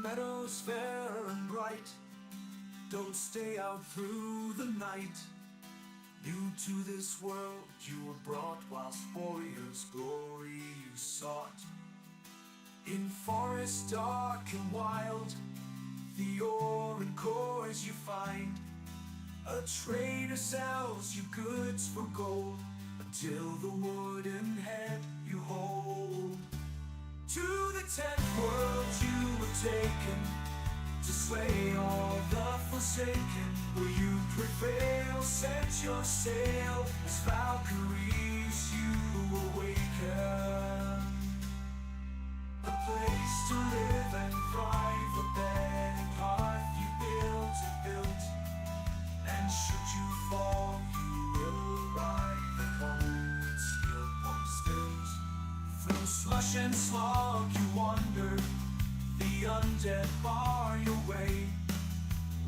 meadows fair and bright, don't stay out through the night. New to this world you were brought, whilst warriors' glory you sought. In forests dark and wild, the ore and cores you find. A trader sells you goods for gold, until the wooden head you hold. To the 10th world you were taken, to slay all the forsaken. Will you prevail? Set your sail, as Valkyries you awaken. A place to live and thrive, a bed and hearth you built, and should you fall you will arrive at home with steel points built. Through slush and slog you wander, the undead bar your way.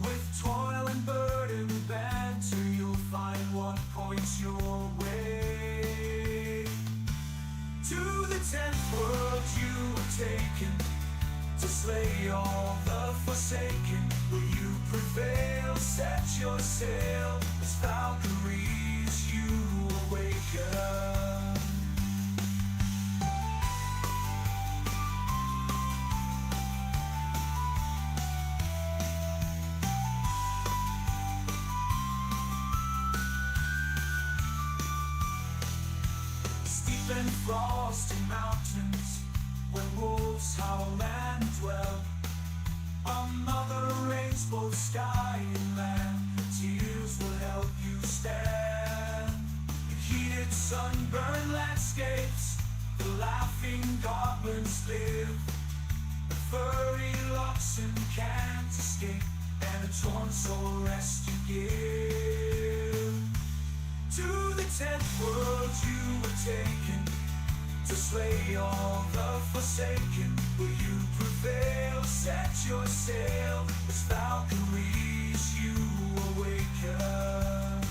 With toil and burden banter, you'll find what points your way. To the 10th world you were taken, to slay all the forsaken. Will you prevail? Set your sail, as Valkyries you awaken. And frosty mountains, where wolves howl and dwell. A mother rains both sky and land, tears will help you stand. In heated sunburned landscapes, the laughing goblins live. The furry oxen can't escape, and a torn soul rest you give. To the 10th world you were taken, to slay all the forsaken. Will you prevail? Set your sail, as Valkyries you awaken.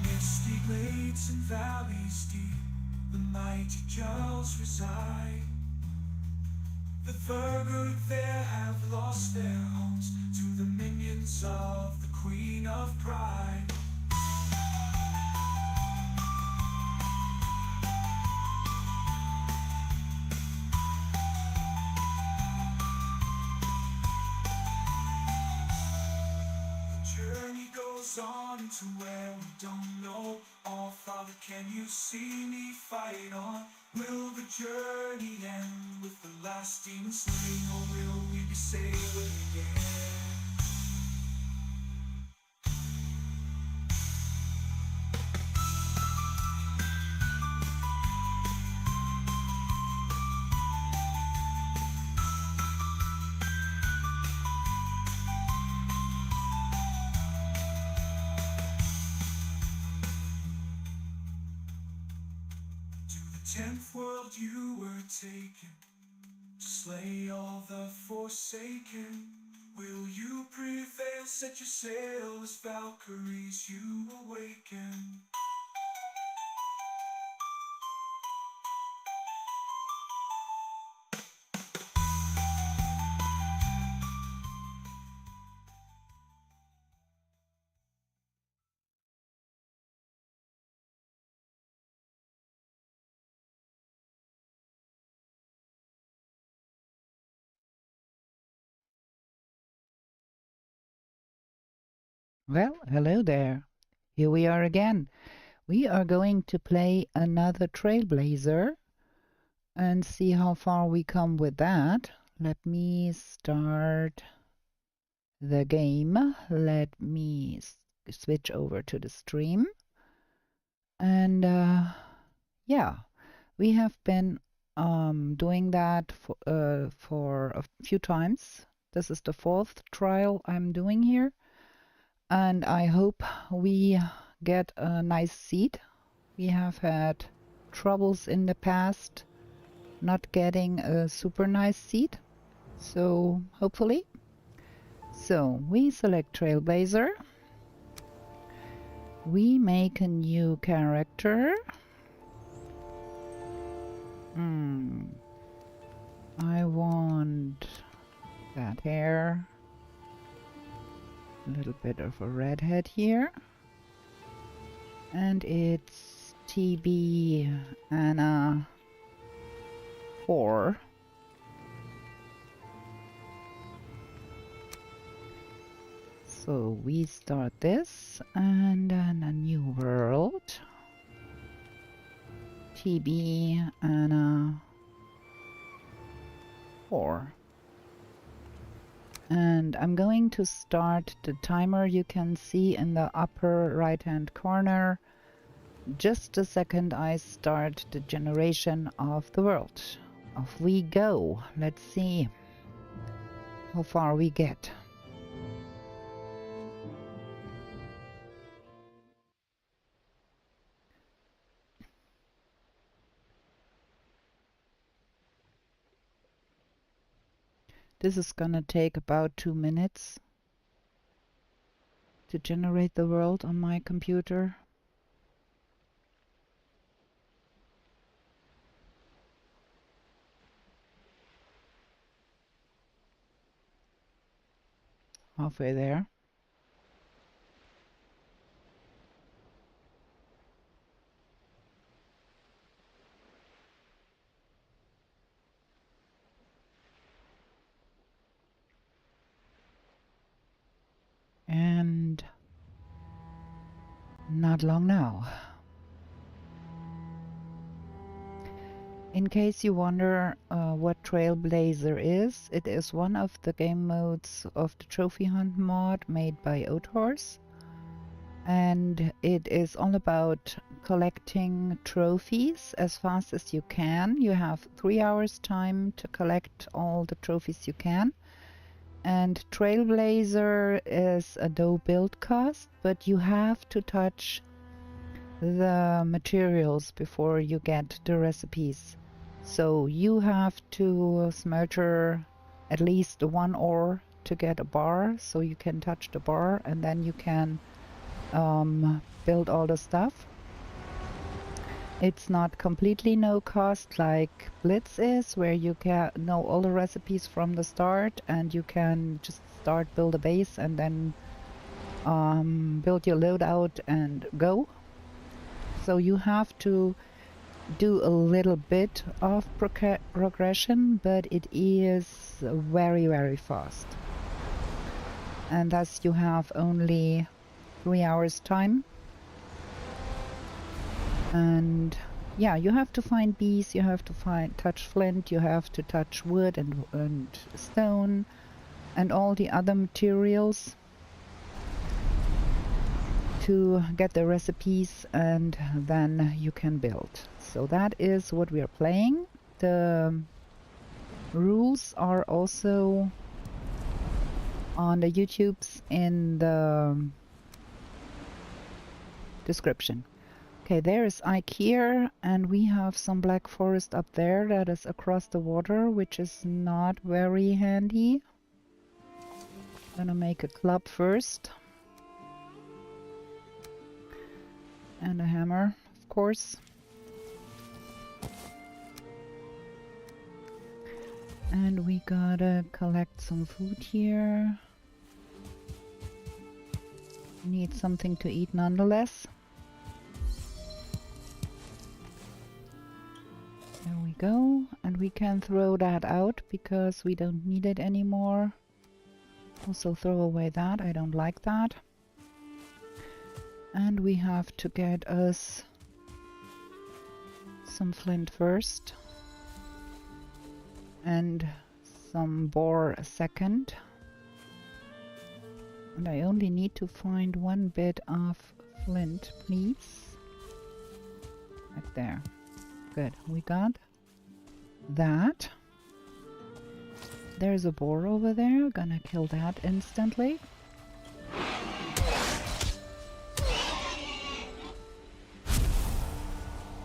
Misty glades and valleys deep, the mighty Jarls reside. The Thurgood there have lost their homes to the minions of the Queen of Pride. The journey goes on to where we don't know. Oh, Father, can you see me fight on? Will the journey end with the last demon slaying, or will we be sailing again? To the 10th world you were taken, to slay all the forsaken. Will you prevail? Set your sail, as Valkyries you awaken. Well, hello there. Here we are again. We are going to play another Trailblazer and see how far we come with that. Let me start the game. Let me switch over to the stream. And yeah, we have been doing that for a few times. This is the 4th trial I'm doing here. And I hope we get a nice seed. We have had troubles in the past not getting a super nice seed, so hopefully. So we select Trailblazer. We make a new character. I want that hair. A little bit of a redhead here. And it's TB Anna 4. So we start this and then a new world. TB Anna 4. And I'm going to start the timer. You can see in the upper right hand corner. Just a second, I start the generation of the world. Off we go. Let's see how far we get. This is gonna take about 2 minutes to generate the world on my computer. Halfway there. And not long now. In case you wonder what Trailblazer is, it is one of the game modes of the Trophy Hunt mod made by Oathorse. And it is all about collecting trophies as fast as you can. You have 3 hours time to collect all the trophies you can. And Trailblazer is a low build cost, but you have to touch the materials before you get the recipes. So you have to smelter at least 1 ore to get a bar, so you can touch the bar and then you can build all the stuff. It's not completely no cost like Blitz is, where you can know all the recipes from the start and you can just build a base and then build your loadout and go. So you have to do a little bit of progression, but it is very, very fast. And thus you have only 3 hours time. And yeah, you have to find bees, you have to touch flint, you have to touch wood and stone and all the other materials to get the recipes, and then you can build. So that is what we are playing. The rules are also on the YouTubes in the description. Okay, there is Ike here, and we have some black forest up there that is across the water, which is not very handy. Gonna make a club first. And a hammer, of course. And we gotta collect some food here. Need something to eat nonetheless. There we go. And we can throw that out because we don't need it anymore. Also throw away that, I don't like that. And we have to get us some flint first. And some boar second. And I only need to find 1 bit of flint, please. Right there. Good, we got that. There's a boar over there, gonna kill that instantly.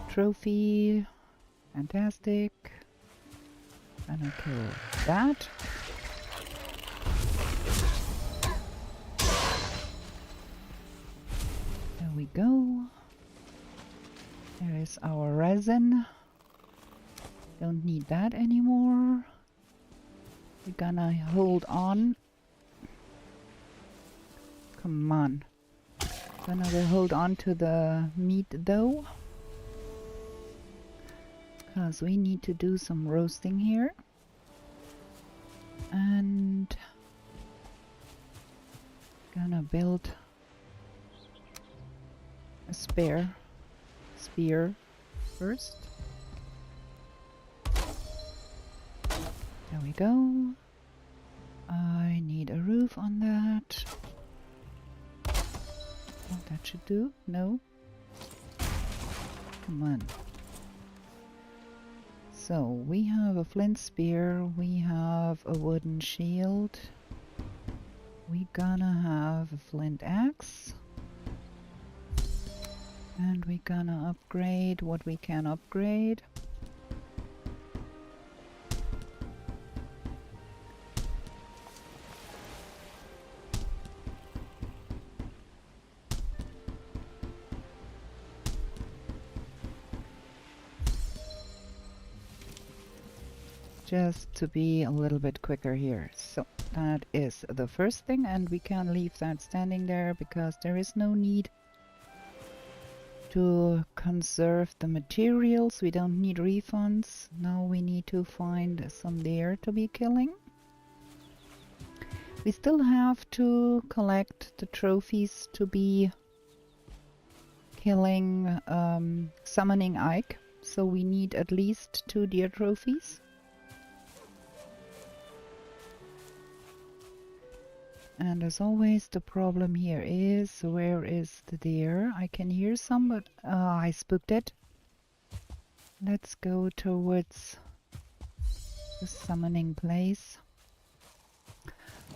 Trophy, fantastic. Gonna kill that. go. There is our resin. Don't need that anymore. We're gonna hold on. Come on. Gonna hold on to the meat though. Because we need to do some roasting here. And gonna build a spear first. There we go. I need a roof on that. Oh, that should do. No. Come on. So we have a flint spear, we have a wooden shield, we gonna have a flint axe, and we gonna upgrade what we can upgrade. Just to be a little bit quicker here. So that is the first thing, and we can leave that standing there because there is no need to conserve the materials. We don't need refunds. Now we need to find some deer to be killing. We still have to collect the trophies to be killing, summoning Ike. So we need at least 2 deer trophies. And as always, the problem here is, where is the deer? I can hear some, but I spooked it. Let's go towards the summoning place.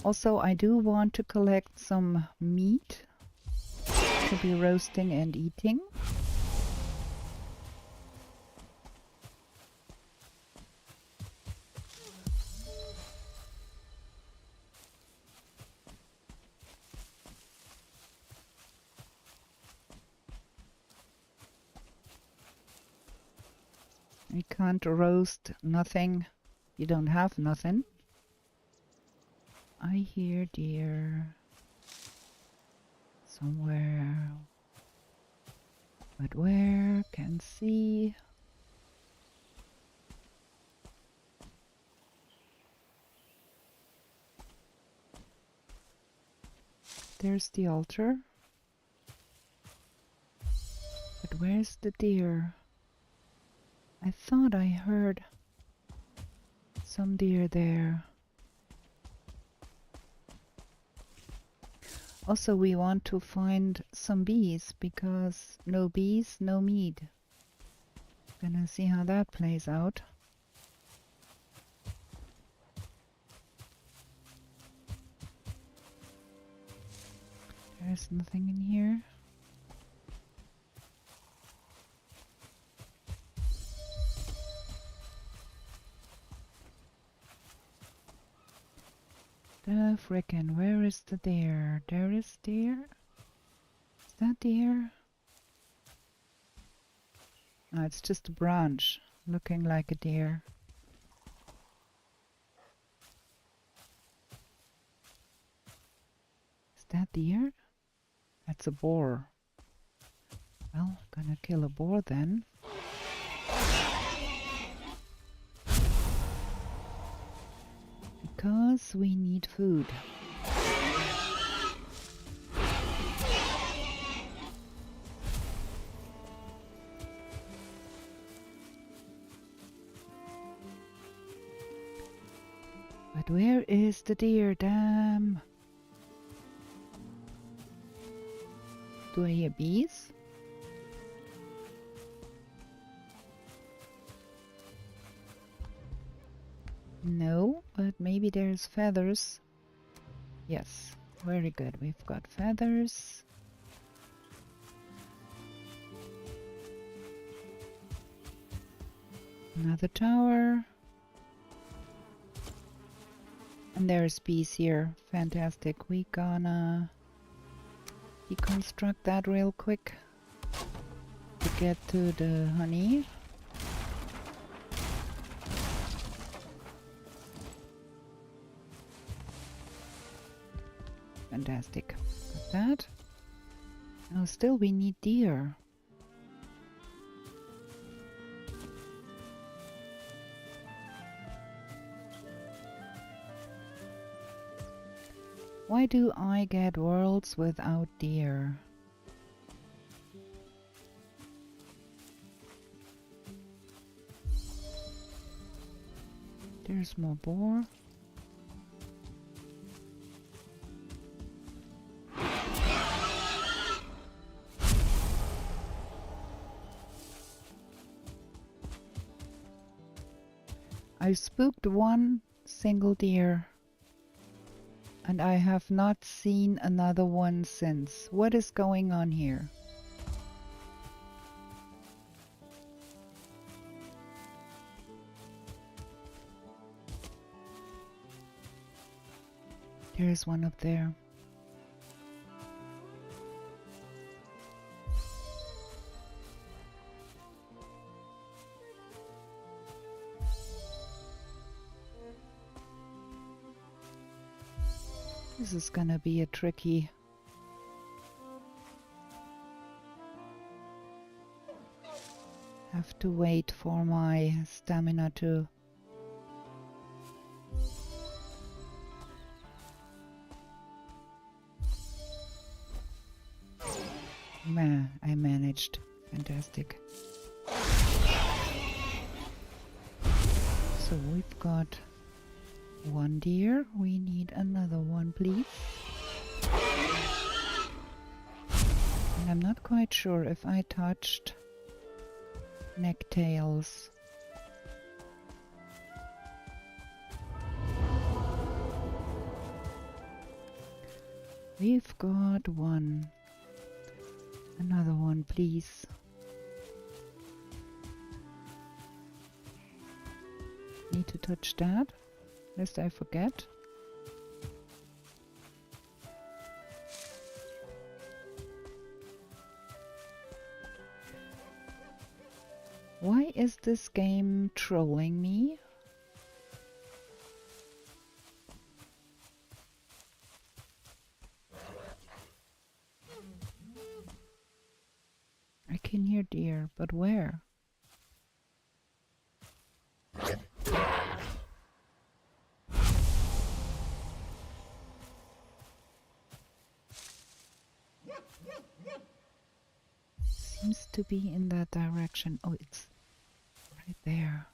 Also, I do want to collect some meat to be roasting and eating. You can't roast nothing. You don't have nothing. I hear deer somewhere. But where? Can't see. There's the altar. But where's the deer? I thought I heard some deer there. Also, we want to find some bees, because no bees, no meat. Gonna see how that plays out. There's nothing in here. The frickin', where is the deer? There is deer? Is that deer? No, it's just a branch looking like a deer. Is that deer? That's a boar. Well, gonna kill a boar then. Because we need food. But where is the deer? Damn. Do I hear bees? No, but maybe there's feathers. Yes, very good. We've got feathers. Another tower. And there's bees here. Fantastic. We gonna deconstruct that real quick to get to the honey. Fantastic. Got that. Now still we need deer. Why do I get worlds without deer? There's more boar. I spooked one single deer. And I have not seen another one since. What is going on here? There is one up there. This is gonna be a tricky. Have to wait for my stamina to. I managed. Fantastic. So we've got one deer. We need another one, please. And I'm not quite sure if I touched necktails. We've got one. Another one, please. Need to touch that, lest I forget. Why is this game trolling me? I can hear deer, but where? Seems to be in that direction. Oh, it's right there.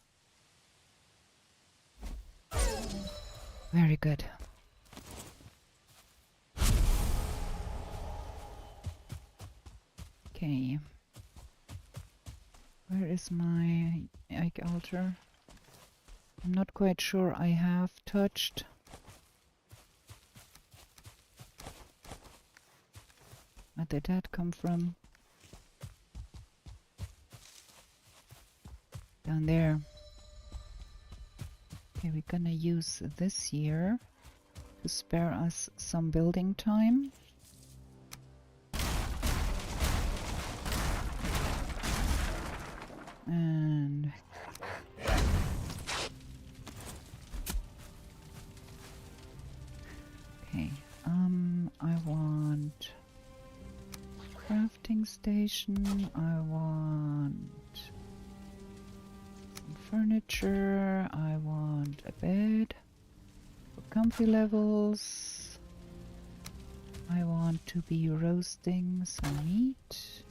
Very good. Okay. Where is my egg altar? I'm not quite sure I have touched. Where did that come from? Down there. Okay, we're gonna use this here to spare us some building time. And okay, I want crafting station, I want some furniture, I want a bed for comfy levels, I want to be roasting some meat.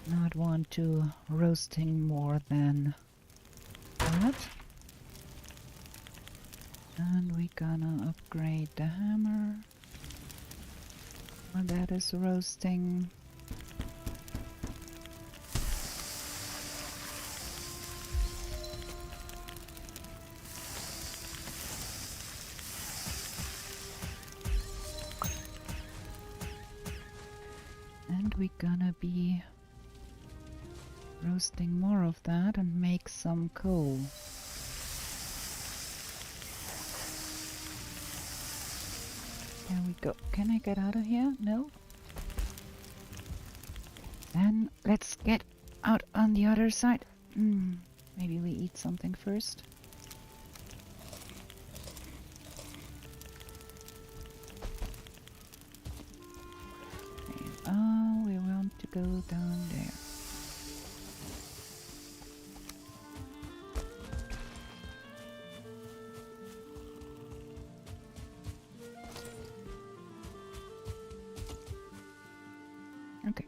Not want to roasting more than that. And we're gonna upgrade the hammer. And that is roasting. we're gonna be roasting more of that and make some coal. There we go. Can I get out of here? No? Then let's get out on the other side. Maybe we eat something first. Oh, we want to go down there. Okay.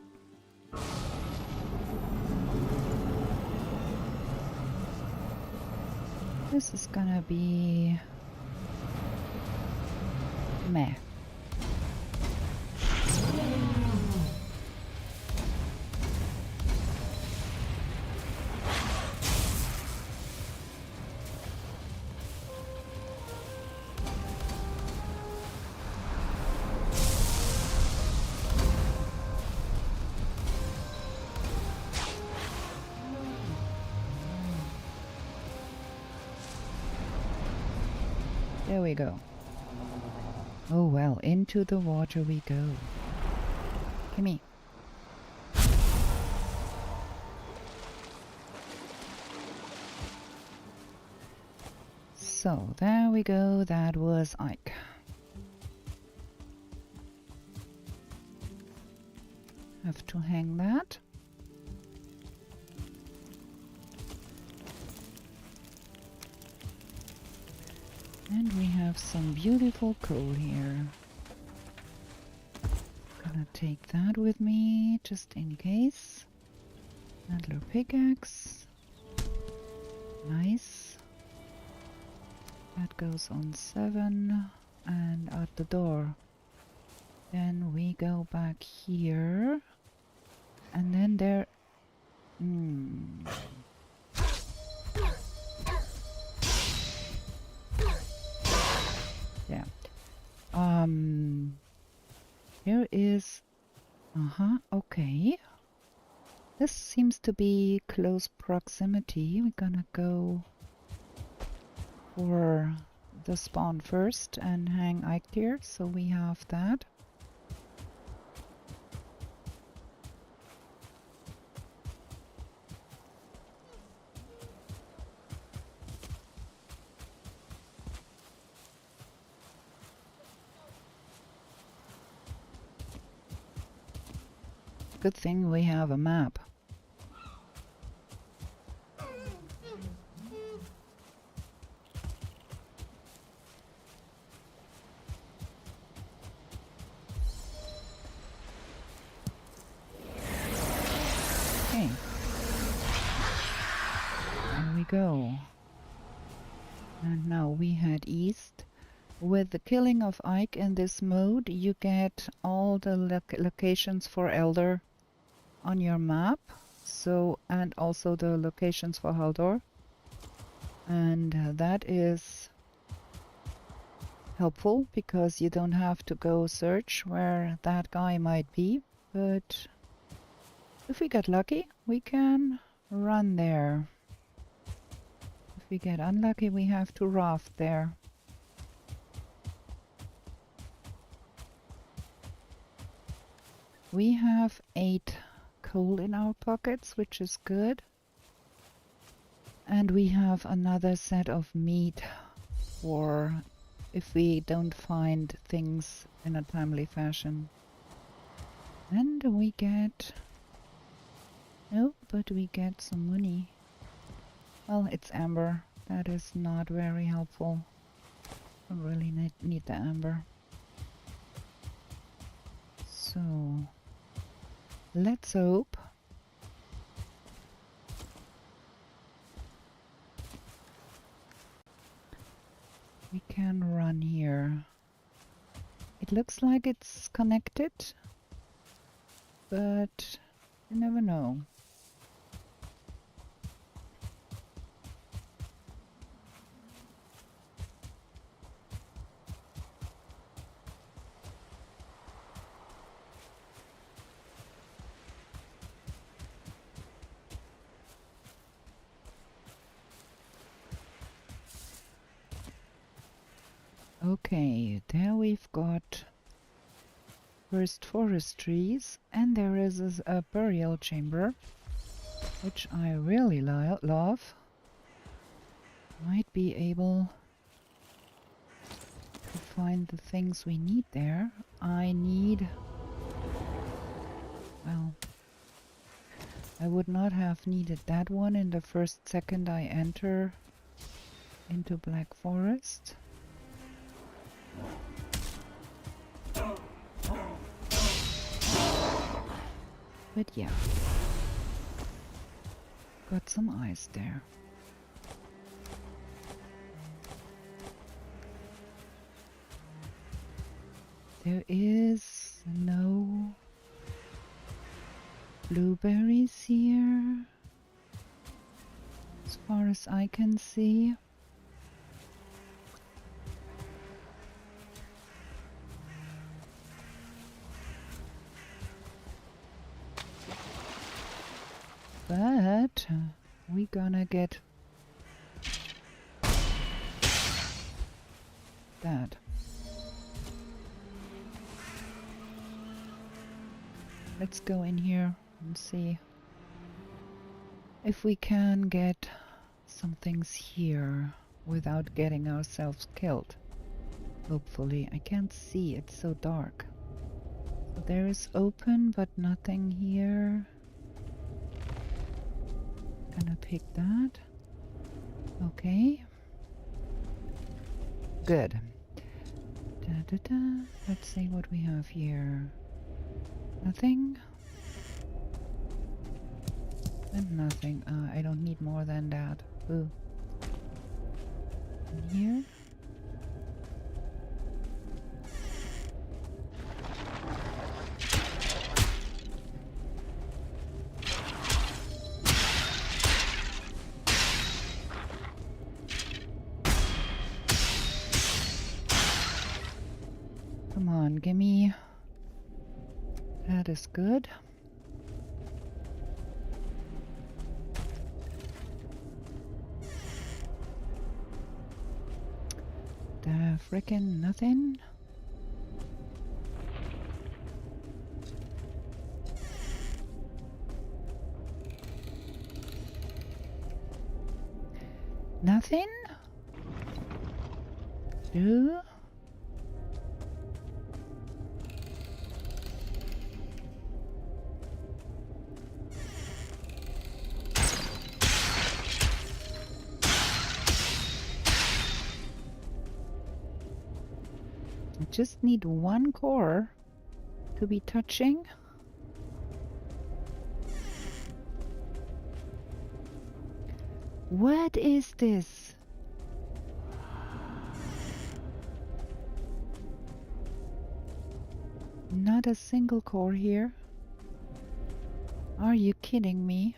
This is gonna be meh. There we go. Oh well, into the water we go. Gimme. So, there we go, that was Ike. Have to hang that. And we have some beautiful coal here. Gonna take that with me, just in case. Antler pickaxe. Nice. That goes on 7 and out the door. Then we go back here. And then there... Yeah. Here is... okay. This seems to be close proximity. We're gonna go for the spawn first and hang Ike here, so we have that. Good thing we have a map. Okay. There we go. And now we head east. With the killing of Ike in this mode, you get all the locations for Elder on your map, so, and also the locations for Haldor, and that is helpful because you don't have to go search where that guy might be, but if we get lucky we can run there. If we get unlucky we have to raft there. We have 8 coal in our pockets, which is good. And we have another set of meat for if we don't find things in a timely fashion. And we get... no, but we get some money. Well, it's amber. That is not very helpful. I really need the amber. So... let's hope we can run here. It looks like it's connected, but you never know. Okay, there we've got first forest trees, and there is a burial chamber, which I really love. Might be able to find the things we need there. I need... well, I would not have needed that one in the first second I enter into Black Forest. But yeah, got some ice there. There is no blueberries here, as far as I can see. But we gonna get that. Let's go in here and see if we can get some things here without getting ourselves killed. Hopefully. I can't see, it's so dark. So there is open, but nothing here. Gonna pick that. Okay. Good. Let's see what we have here. Nothing. And nothing. I don't need more than that. Ooh. And here. Come on, gimme. That is good. The frickin' nothing. Nothing? Do? I just need one core to be touching. What is this? Not a single core here. Are you kidding me?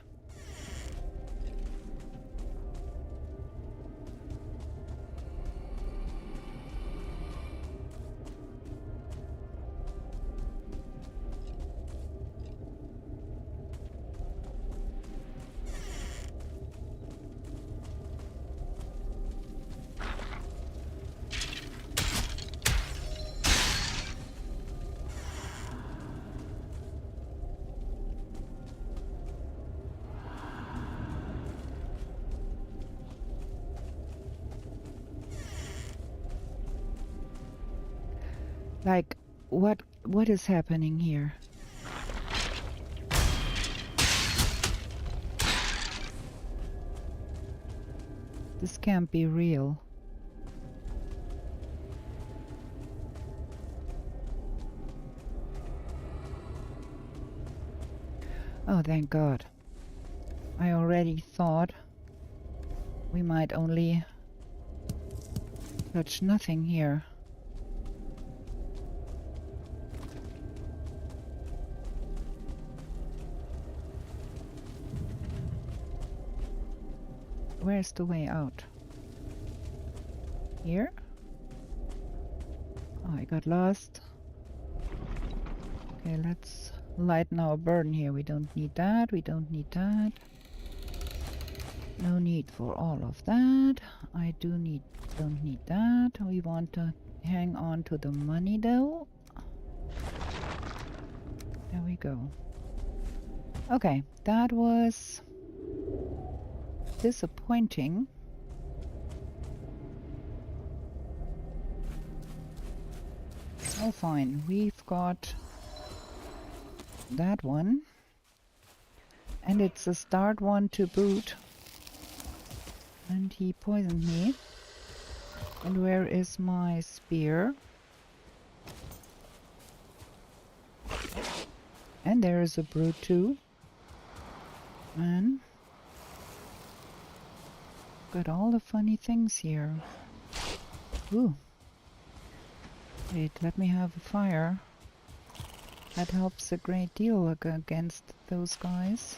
Like, what is happening here? This can't be real. Oh, thank God. I already thought we might only touch nothing here. Where's the way out? Here? Oh, I got lost. Okay, let's lighten our burden here. We don't need that. We don't need that. No need for all of that. Don't need that. We want to Hang on to the money though. There we go. Okay, that was disappointing. Oh fine, we've got that one. And it's a start one to boot. And he poisoned me. And where is my spear? And there is a brute too. Man. Got all the funny things here. Ooh. Wait, let me have a fire. That helps a great deal against those guys.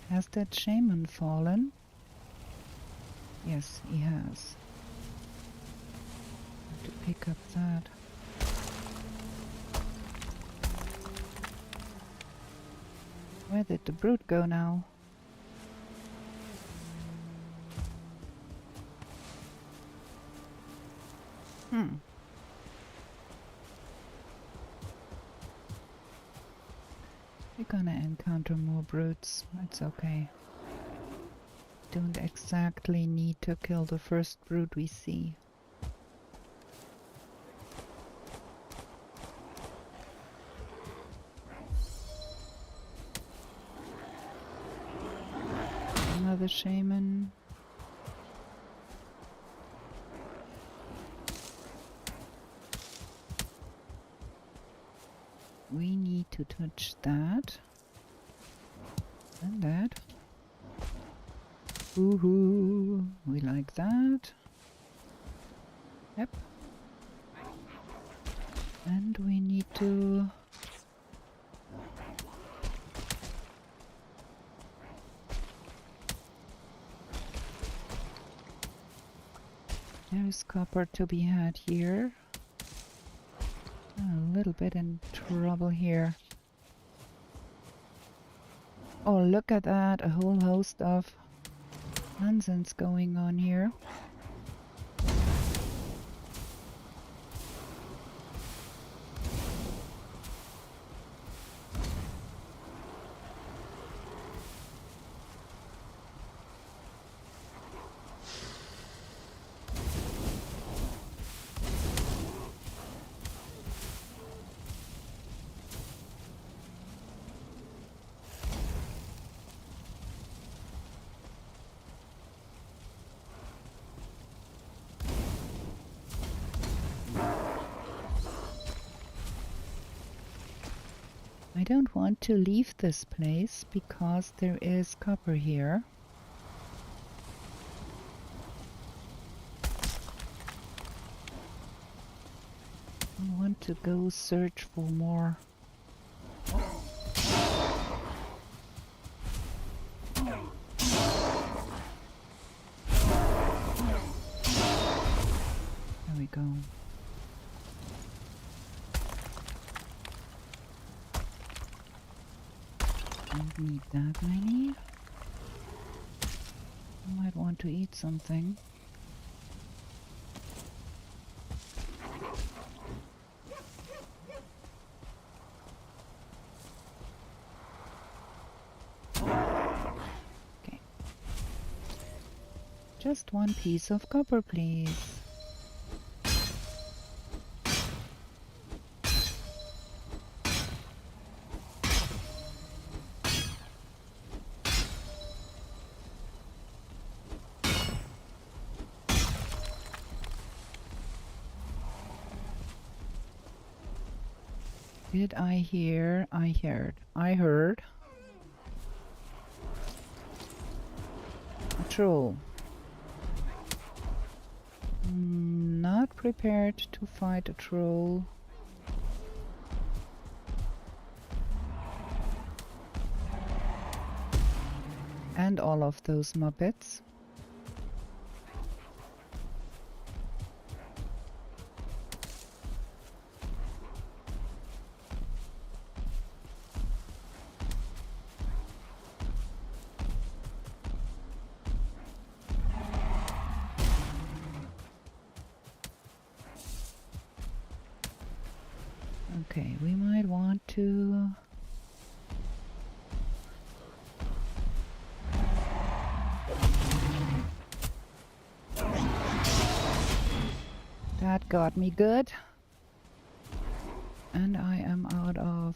Has that shaman fallen? Yes, he has. Have to pick up that. Where did the brute go now? We're gonna encounter more brutes. It's okay. Don't exactly need to kill the first brute we see. Another shaman. We need to touch that. And that. Woohoo! We like that. Yep. And we need to... There's copper to be had here. A little bit in trouble here. Oh, look at that! A whole host of nonsense going on here. I don't want to leave this place because there is copper here. I want to go search for more. There we go. Don't need that many. I might want to eat something. Okay. Just one piece of copper, please. Did I hear? I heard. A troll. Not prepared to fight a troll. and all of those Muppets. Okay, we might want to... That got me good. And I am out of...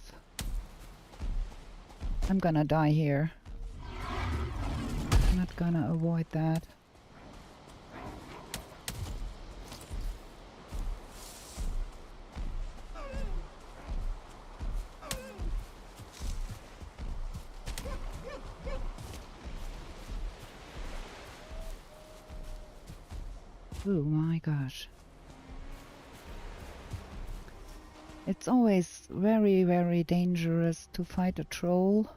I'm gonna die here. I'm not gonna avoid that. Oh my gosh. It's always very, very dangerous to fight a troll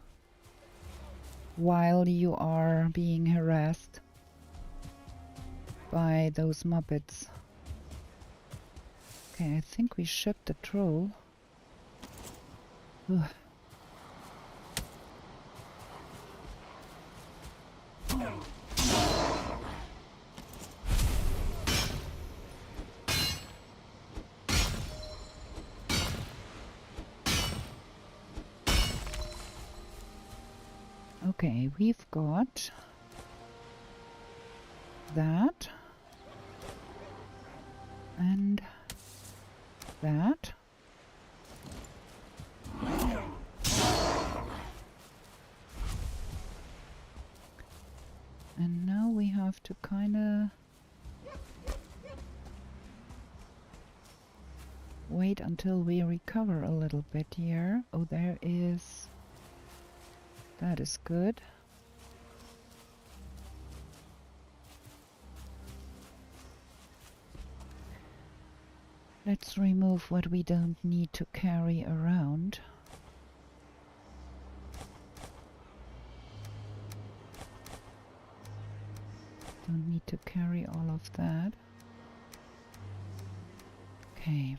while you are being harassed by those Muppets. Okay, I think we shipped the troll. Ugh. Okay, we've got that and that. And now we have to kind of wait until we recover a little bit here. Oh, there is... That is good. Let's remove what we don't need to carry around. Don't need to carry all of that. Okay.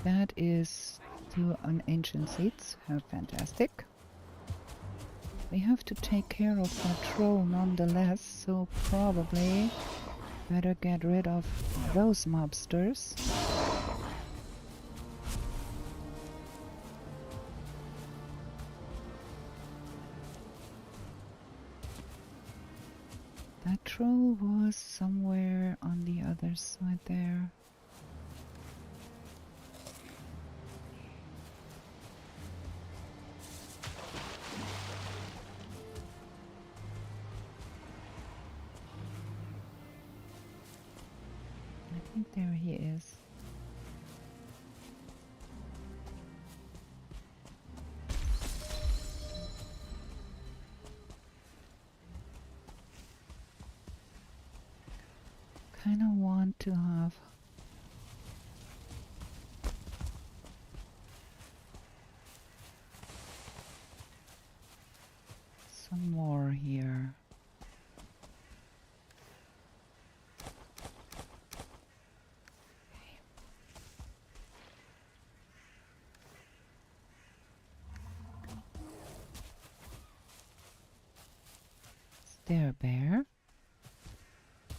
That is to an ancient seeds. Fantastic. We have to take care of that troll nonetheless, so probably better get rid of those mobsters. That troll was somewhere on the other side there. There he is. Kind of want to have some more here. There, bear.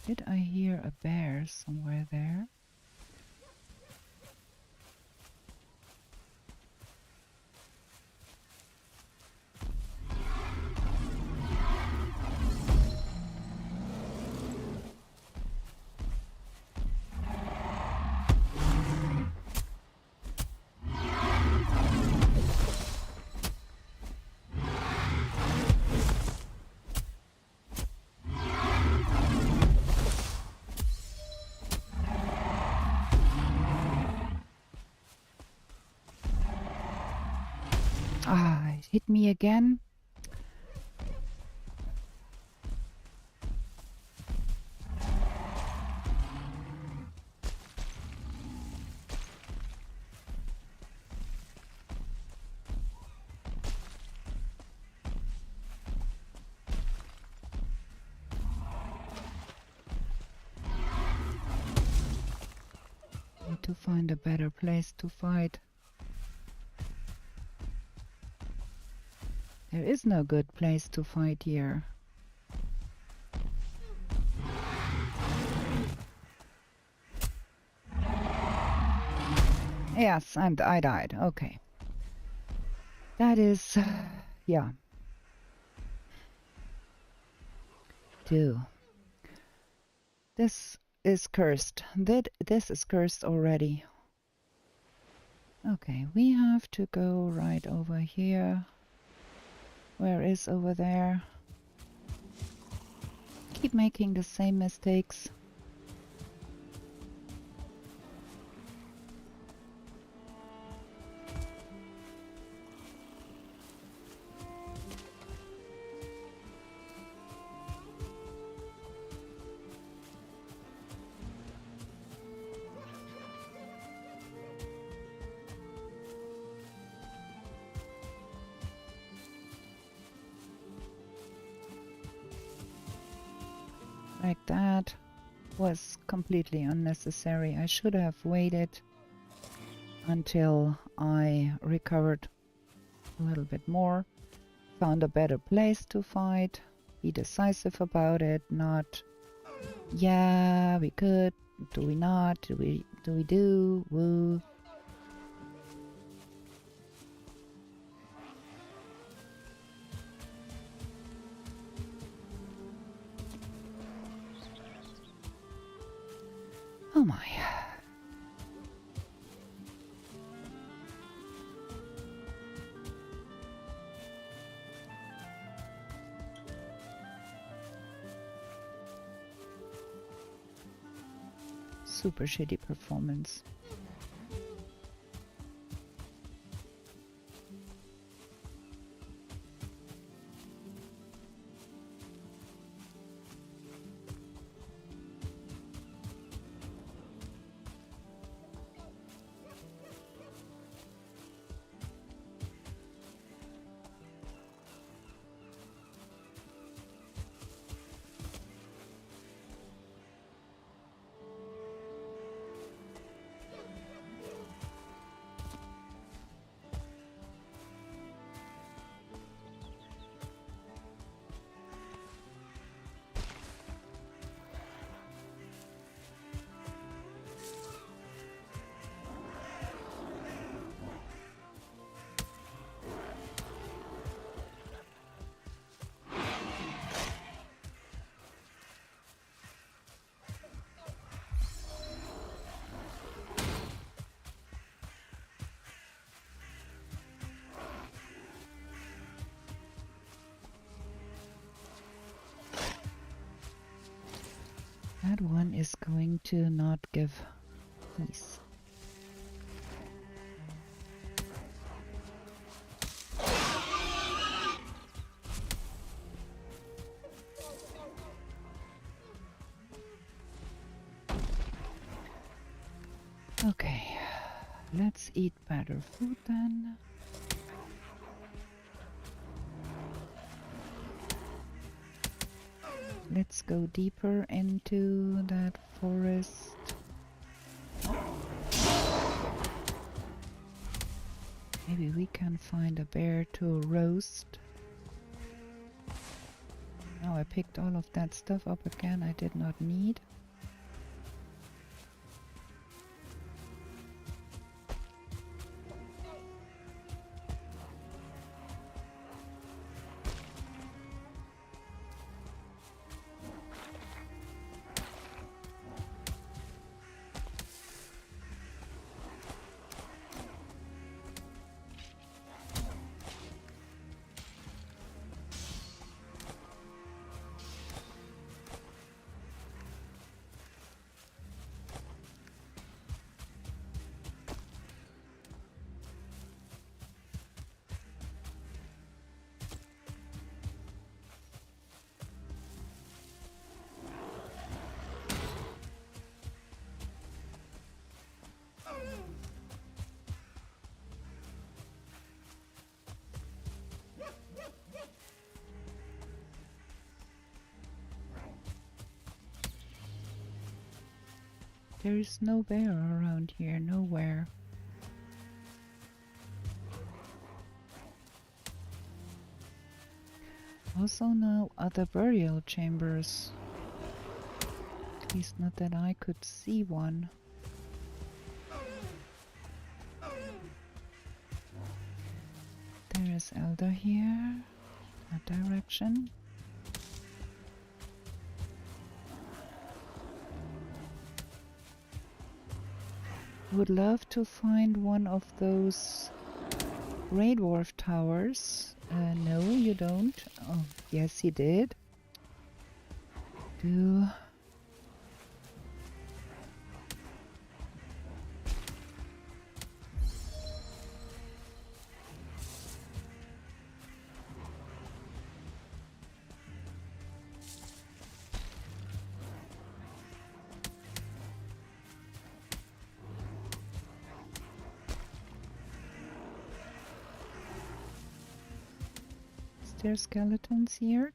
Did I hear a bear somewhere there? Ah, it hit me again. to find a better place to fight. There is no good place to fight here. Yes, and I died. Okay. That is... yeah. 2. This is cursed. This is cursed already. Okay, we have to go right over here. Where is over there? Keep making the same mistakes. Like that was completely unnecessary. I should have waited until I recovered a little bit more, found a better place to fight, be decisive about it, not, yeah, we could, do we not, do we do, woo. Oh my. Super shitty performance. That one is going to not give peace. Okay, let's eat better food then. Let's go deeper into that forest. Maybe we can find a bear to roast. Now I picked all of that stuff up again I did not need. There is no bear around here, nowhere. Also no other burial chambers. At least not that I could see one. There is Elder here. That direction. Would love to find one of those Grey Dwarf towers. No, you don't. Oh, yes, he did. Is there skeletons here?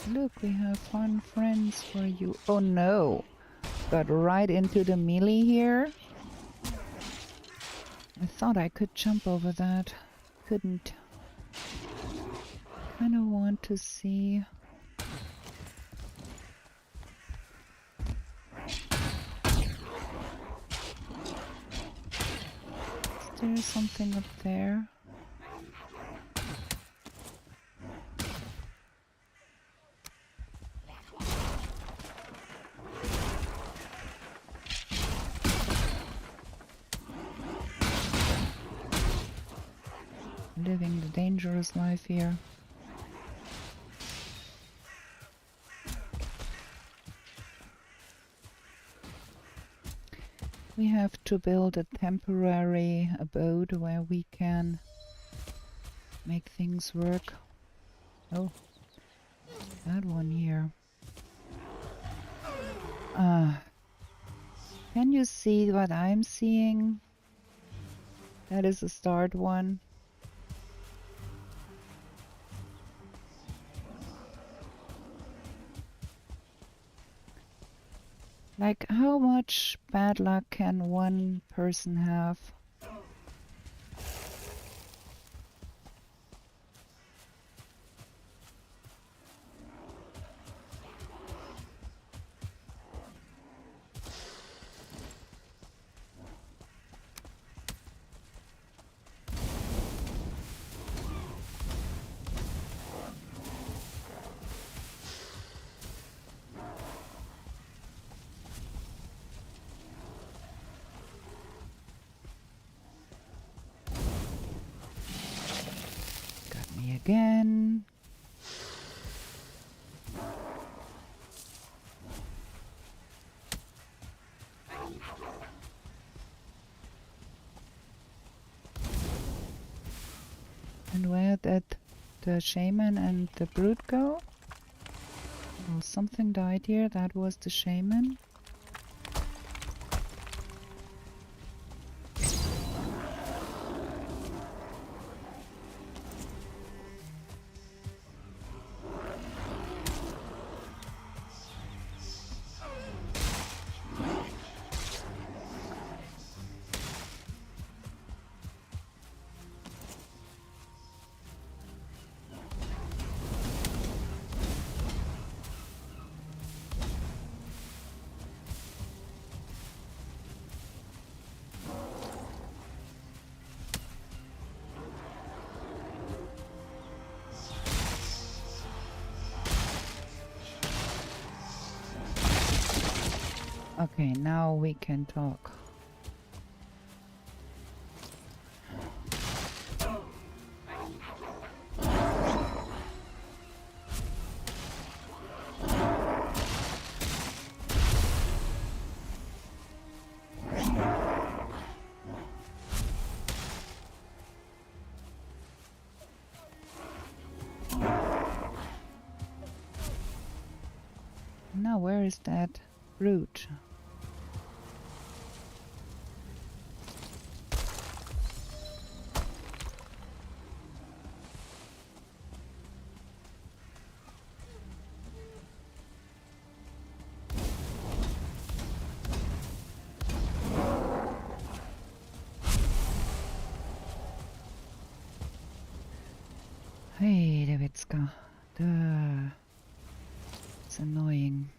Look, we have fun friends for you. Oh no! Got right into the melee here. I thought I could jump over that. Couldn't. Kinda want to see. Is there something up there? Living the dangerous life here. We have to build a temporary abode where we can make things work. Oh, that one here. Can you see what I'm seeing? That is a start one. Like, how much bad luck can one person have? Again. And where did the shaman and the brute go? Well, something died here. That was the shaman. Okay, now we can talk. Now, where is that brute? Hey, Davidska. Duh. It's annoying.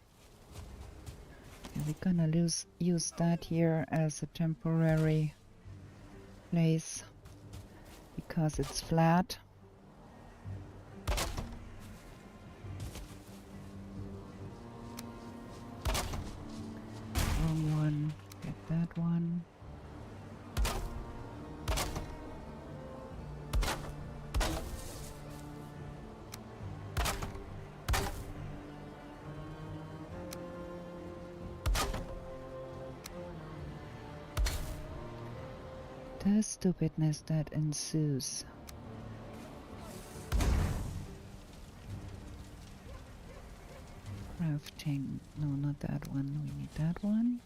Okay, we're gonna use that here as a temporary place because it's flat. Wrong one. Get that one. The stupidness that ensues. Crafting. No, not that one. We need that one.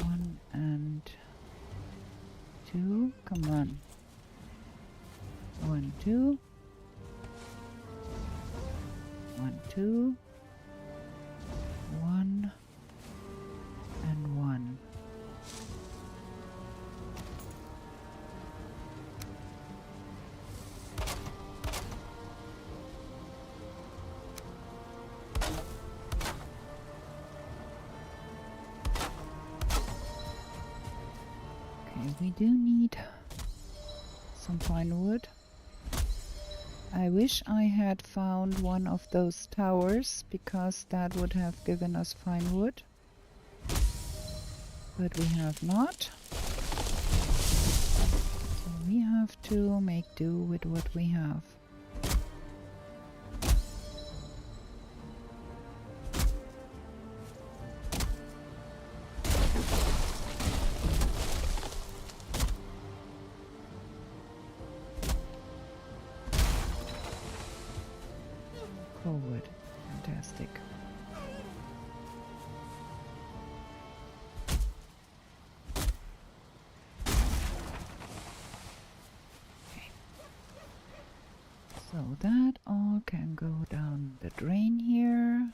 1 and 2. Come on. 1, 2. 1, 2. 1 and 1. We do need some fine wood. I wish I had found one of those towers because that would have given us fine wood. But we have not. So we have to make do with what we have. Wood. Fantastic. Okay. So that all can go down the drain here.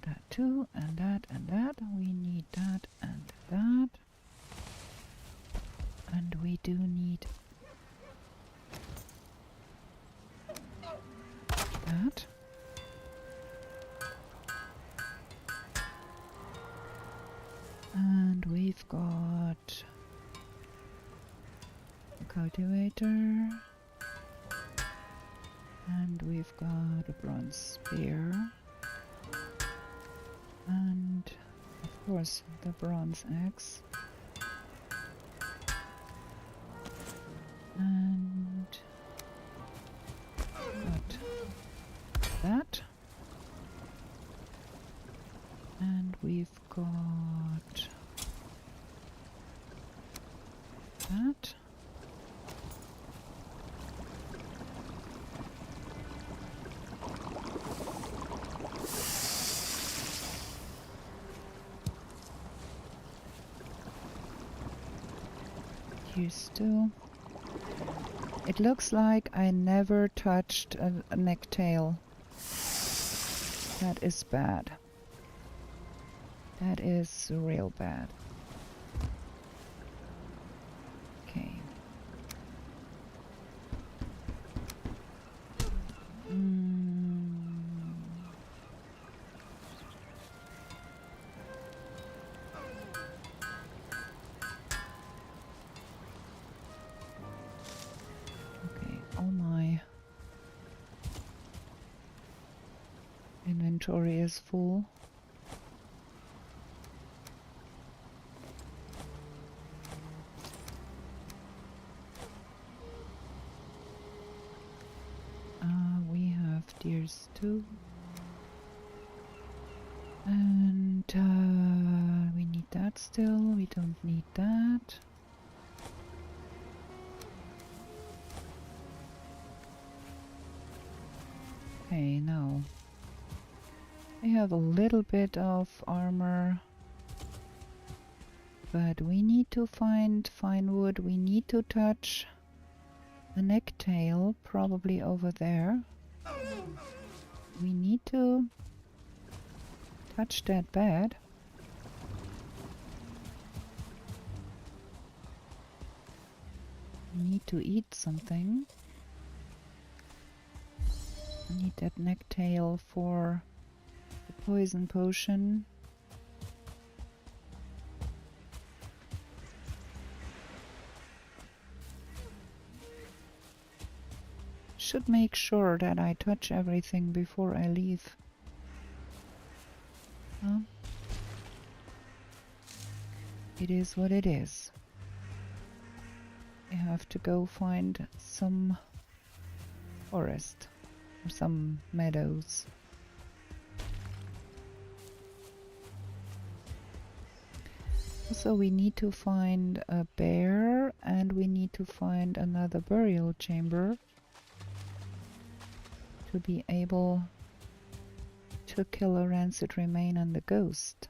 That too, and that, and that. We need that and that. And we do need that. And we've got a cultivator. And we've got a bronze spear. And of course the bronze axe. And got that. And we've got that. Here's two. It looks like I never touched a necktail. That is bad. That is real bad. Okay. Okay, all my inventory is full. We have deers too. And we need that still. We don't need that. Okay, now I have a little bit of armor, but we need to find fine wood. We need to touch the necktail, probably over there. We need to touch that bed. We need to eat something. I need that necktail for the poison potion. Should make sure that I touch everything before I leave. Well, it is what it is. I have to go find some forest or some meadows. Also, we need to find a bear and we need to find another burial chamber to be able to kill a rancid remain and the ghost.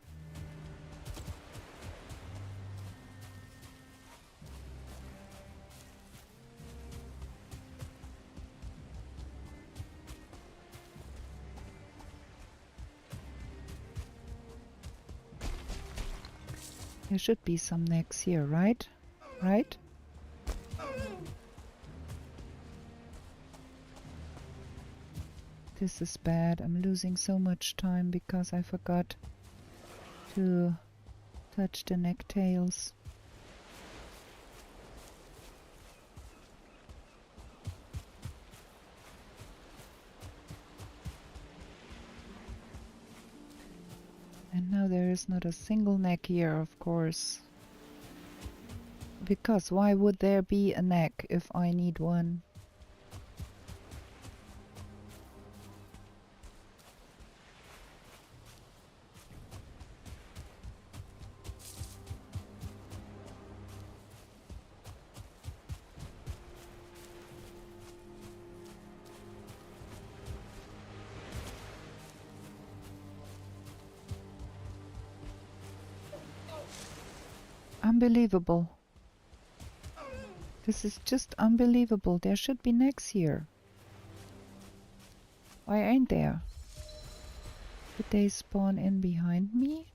There should be some necks here, right? Right? This is bad. I'm losing so much time because I forgot to touch the necktails. And now there is not a single neck here, of course. Because why would there be a neck if I need one? Unbelievable. This is just unbelievable. There should be necks here. Why ain't there? Did they spawn in behind me?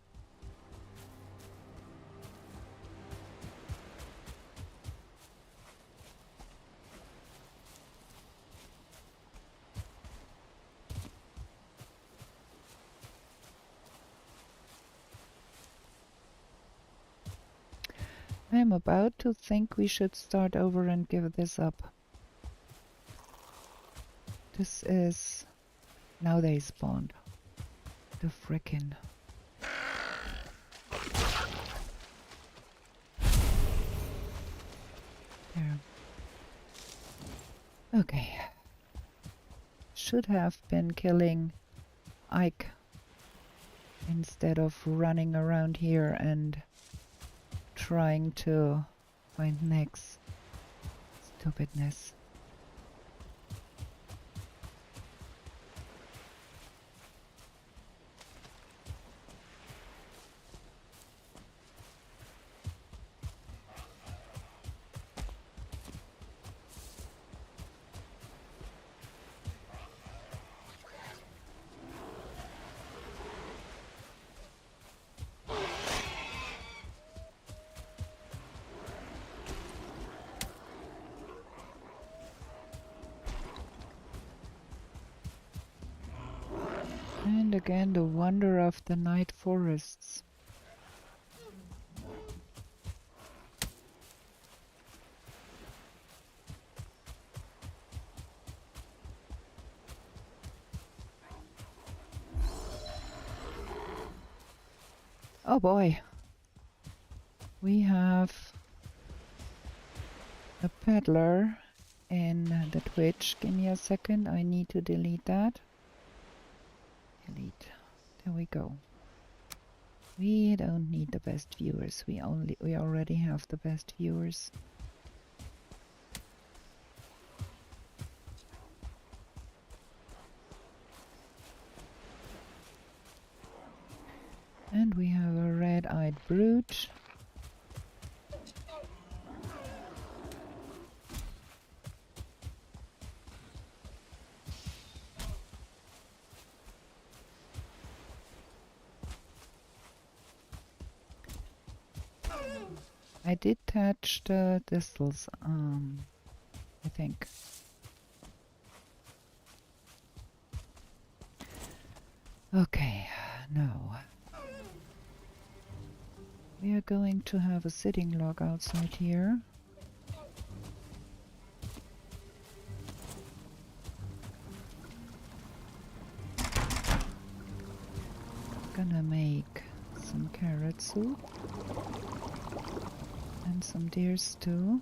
I'm about to think we should start over and give this up. This is... Now they spawned. The frickin'... There. Okay. Should have been killing Ike instead of running around here and trying to find necks. Stupidness. And again, the wonder of the night forests. Oh boy. We have a peddler in the Twitch. Give me a second. I need to delete that. Delete. There we go. We don't need the best viewers. We already have the best viewers. And we have a red-eyed brute. I did touch the thistles. I think. Okay, now we are going to have a sitting log outside here. Gonna make some carrot soup and some deer stew.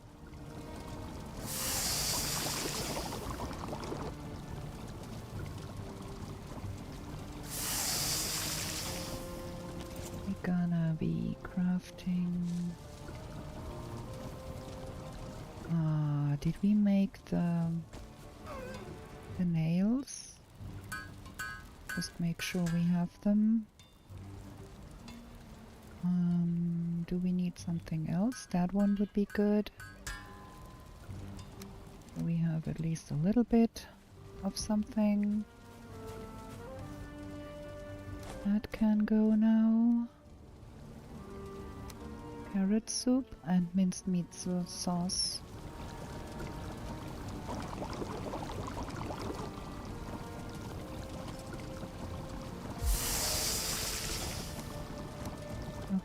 We're gonna be crafting. Did we make the nails? Just make sure we have them. Do we need something else? That one would be good. We have at least a little bit of something. That can go now. Carrot soup and minced meat sauce.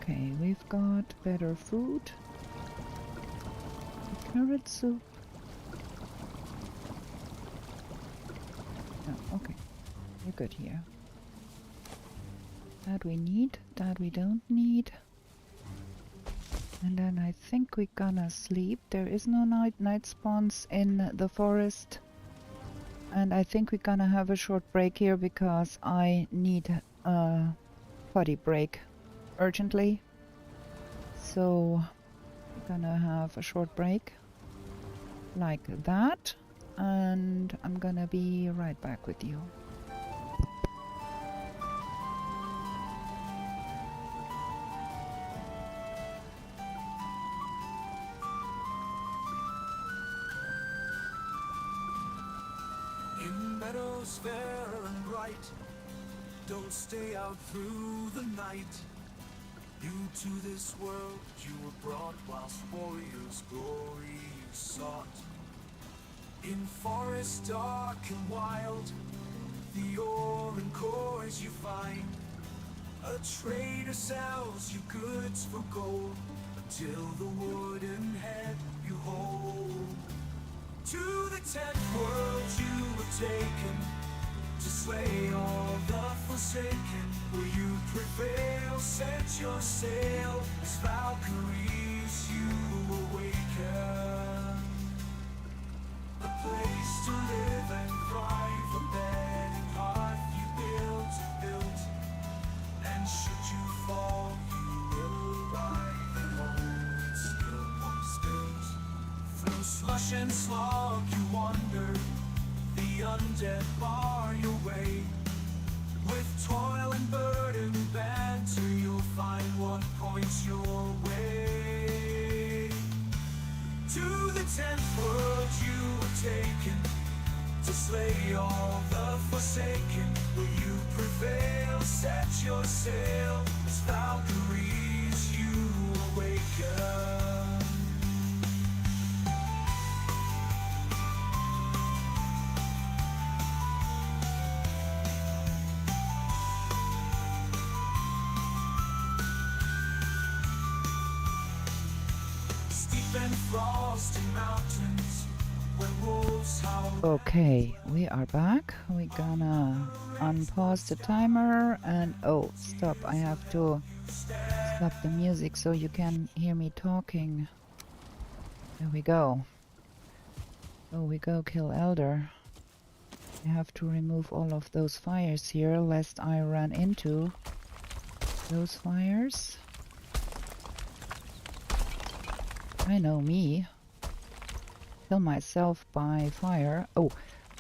Okay, we've got better food. Carrot soup. Oh, okay. We're good here. That we need, that we don't need. And then I think we're gonna sleep. There is no night spawns in the forest. And I think we're gonna have a short break here because I need a potty break urgently. So we're gonna have a short break like that. And I'm gonna be right back with you. In meadows fair and bright, don't stay out through the night. New to this world you were brought, whilst warriors' glory you sought. In forests dark and wild, the ore and cores you find. A trader sells you goods for gold, until the wooden head you hold. To the 10th world you were taken, to slay all the forsaken. Will you prevail? Set your sail, as Valkyries you awaken. A place to live and thrive, a bed and hearth you built. And should you fall, you will rise and home and still won't spilt. Through slush and slog you wander, the undead bar your way. With toil and burden banter, you'll find what points your way. To the 10th world you were taken, to slay all the forsaken. Will you prevail? Set your sail, as Valkyries you awaken. Okay, we are back. We're gonna unpause the timer and oh, stop. I have to stop the music so you can hear me talking. There we go. So we go kill Elder. I have to remove all of those fires here lest I run into those fires. I know me. Kill myself by fire. Oh,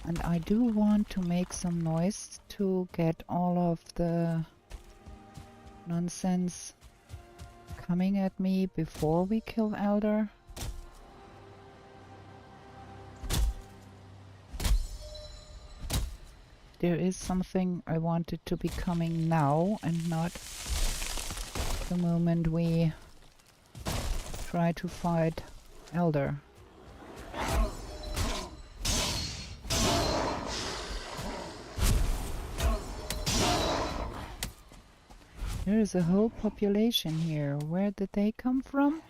and I do want to make some noise to get all of the nonsense coming at me before we kill Elder. There is something I wanted to be coming now and not the moment we try to fight Elder. There is a whole population here. Where did they come from?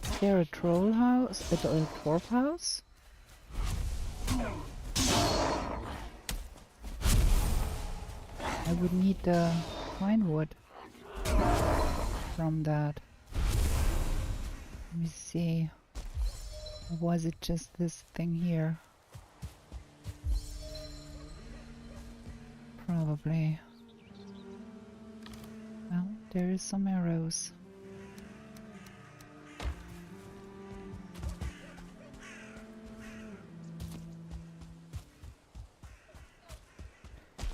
Is there a troll house? A dwarf house? I would need the pine wood from that. Let me see. Or was it just this thing here? Probably. Well, there is some arrows.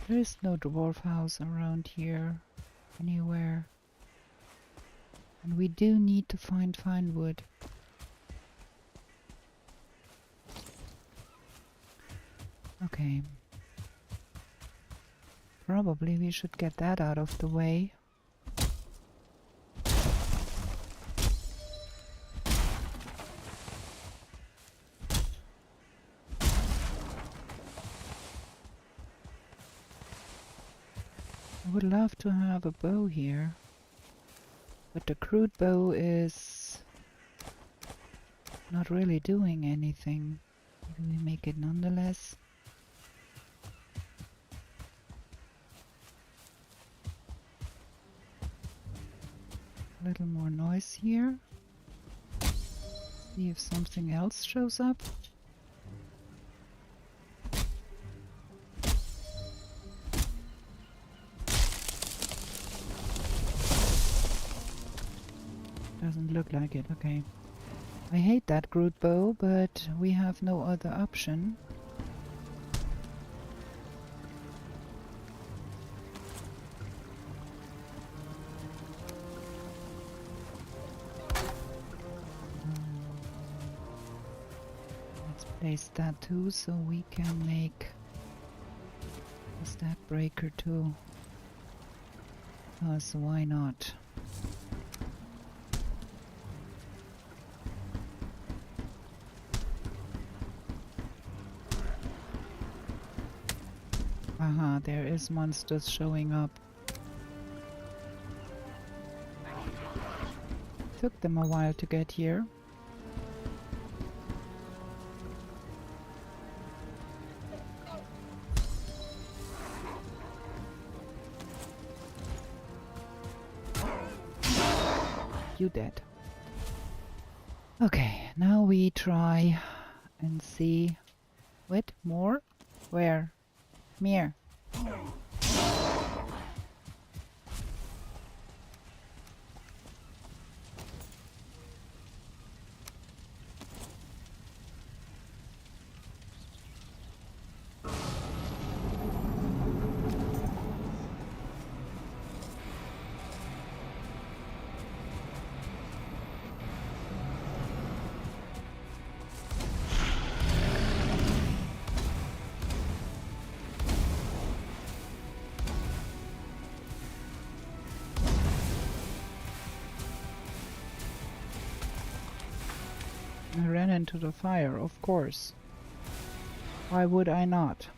There is no dwarf house around here anywhere. And we do need to find fine wood. Okay. Probably we should get that out of the way. I would love to have a bow here, but the crude bow is not really doing anything. Do we make it nonetheless? A little more noise here. See if something else shows up. Doesn't look like it, okay. I hate that crude bow, but we have no other option. Let's place that too, so we can make a stack breaker too. Because why not? Aha, there is monsters showing up. Took them a while to get here. You dead. Okay, now we try and see. Wait, more? Where? Here. I ran into the fire, of course. Why would I not?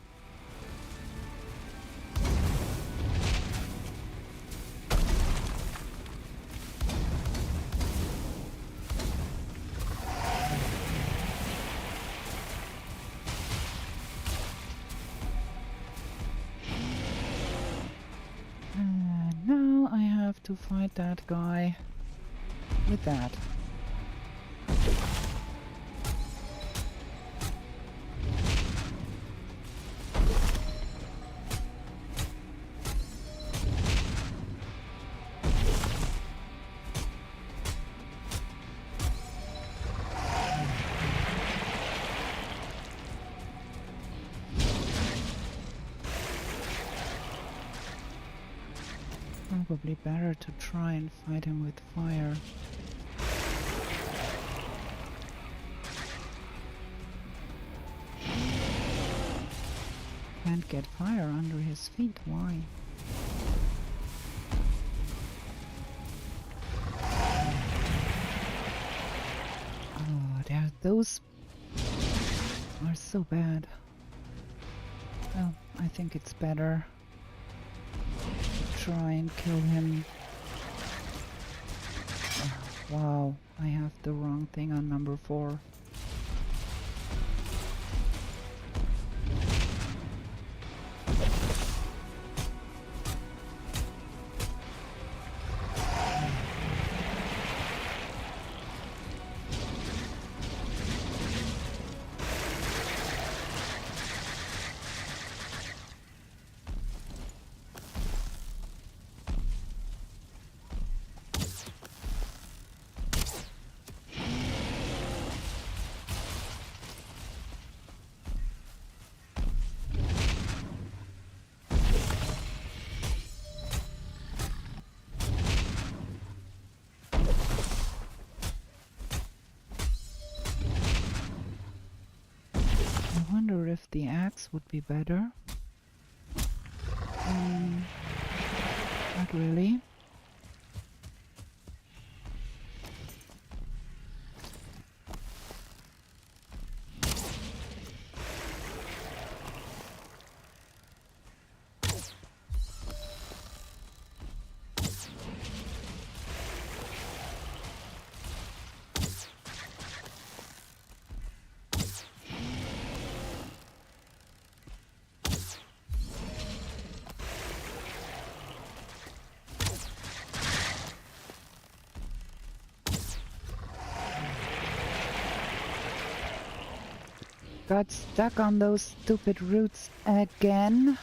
And now I have to fight that guy with that. Probably better to try and fight him with fire. Can't get fire under his feet, why? Oh, those are so bad. Well, I think it's better to try and kill him Wow, I have the wrong thing on number 4. I wonder if the axe would be better. Not really. Got stuck on those stupid roots again.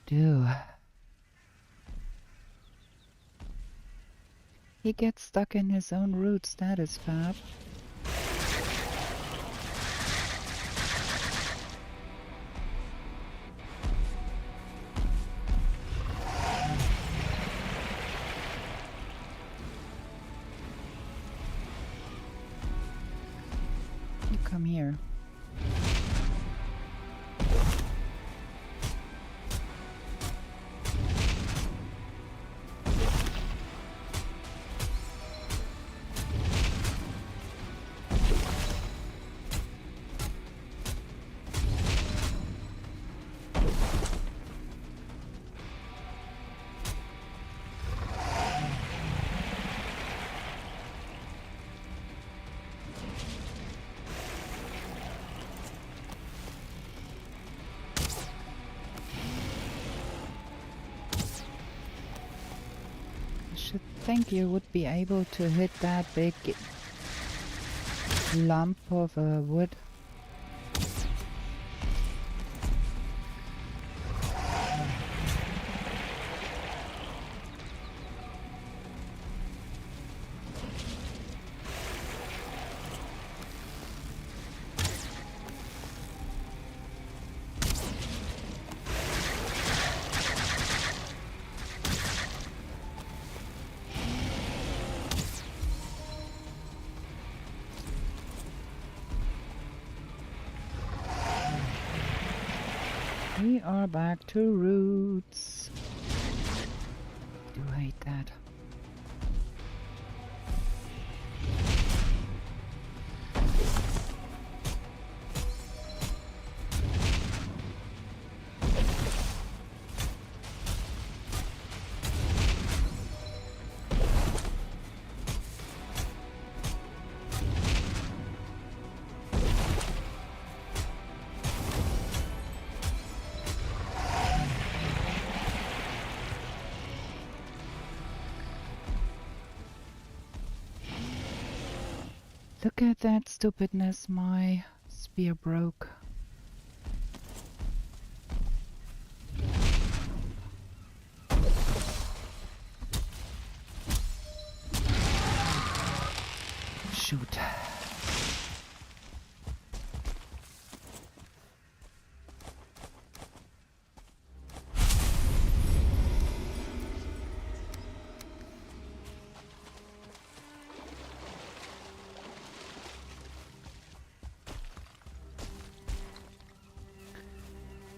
Do. He gets stuck in his own roots, that is fab. You come here. Should think you would be able to hit that big lump of wood. We are back to roots. Do hate that. Look at that stupidness, my spear broke. Shoot.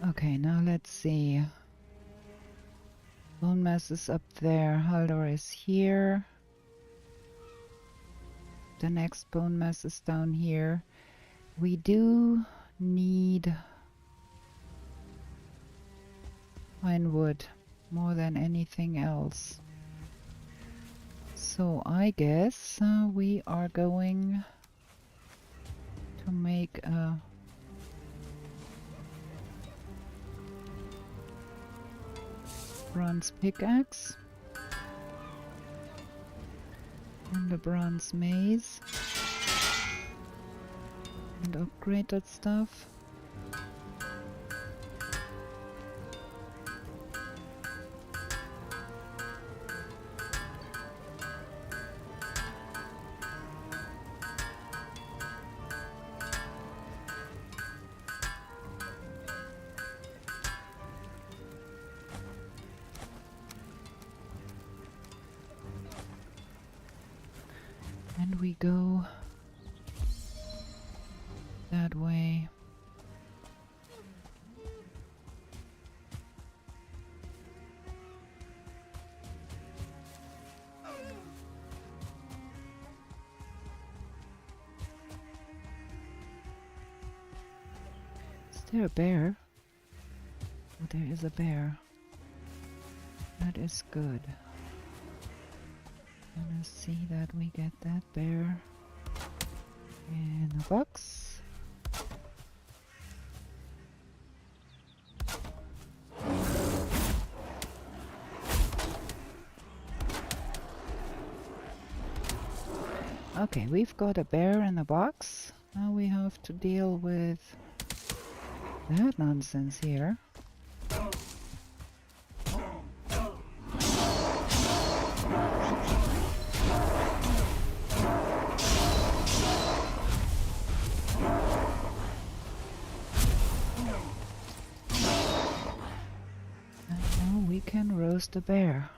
Okay, now let's see. Bone mass is up there. Haldor is here. The next bone mass is down here. We do need pine wood more than anything else. So I guess we are going to make a bronze pickaxe and a bronze maze and upgrade that stuff. And we go that way. Is there a bear? Oh, there is a bear. That is good. Gonna see that we get that bear in a box. Okay, we've got a bear in a box. Now we have to deal with that nonsense here. Can roast a bear.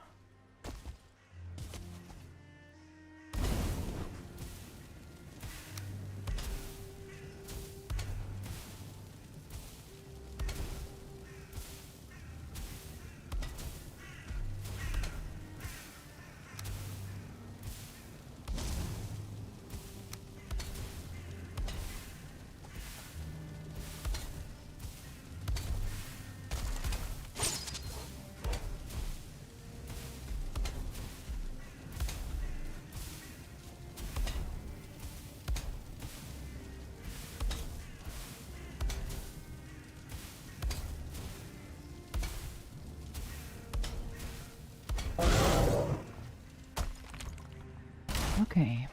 Okay.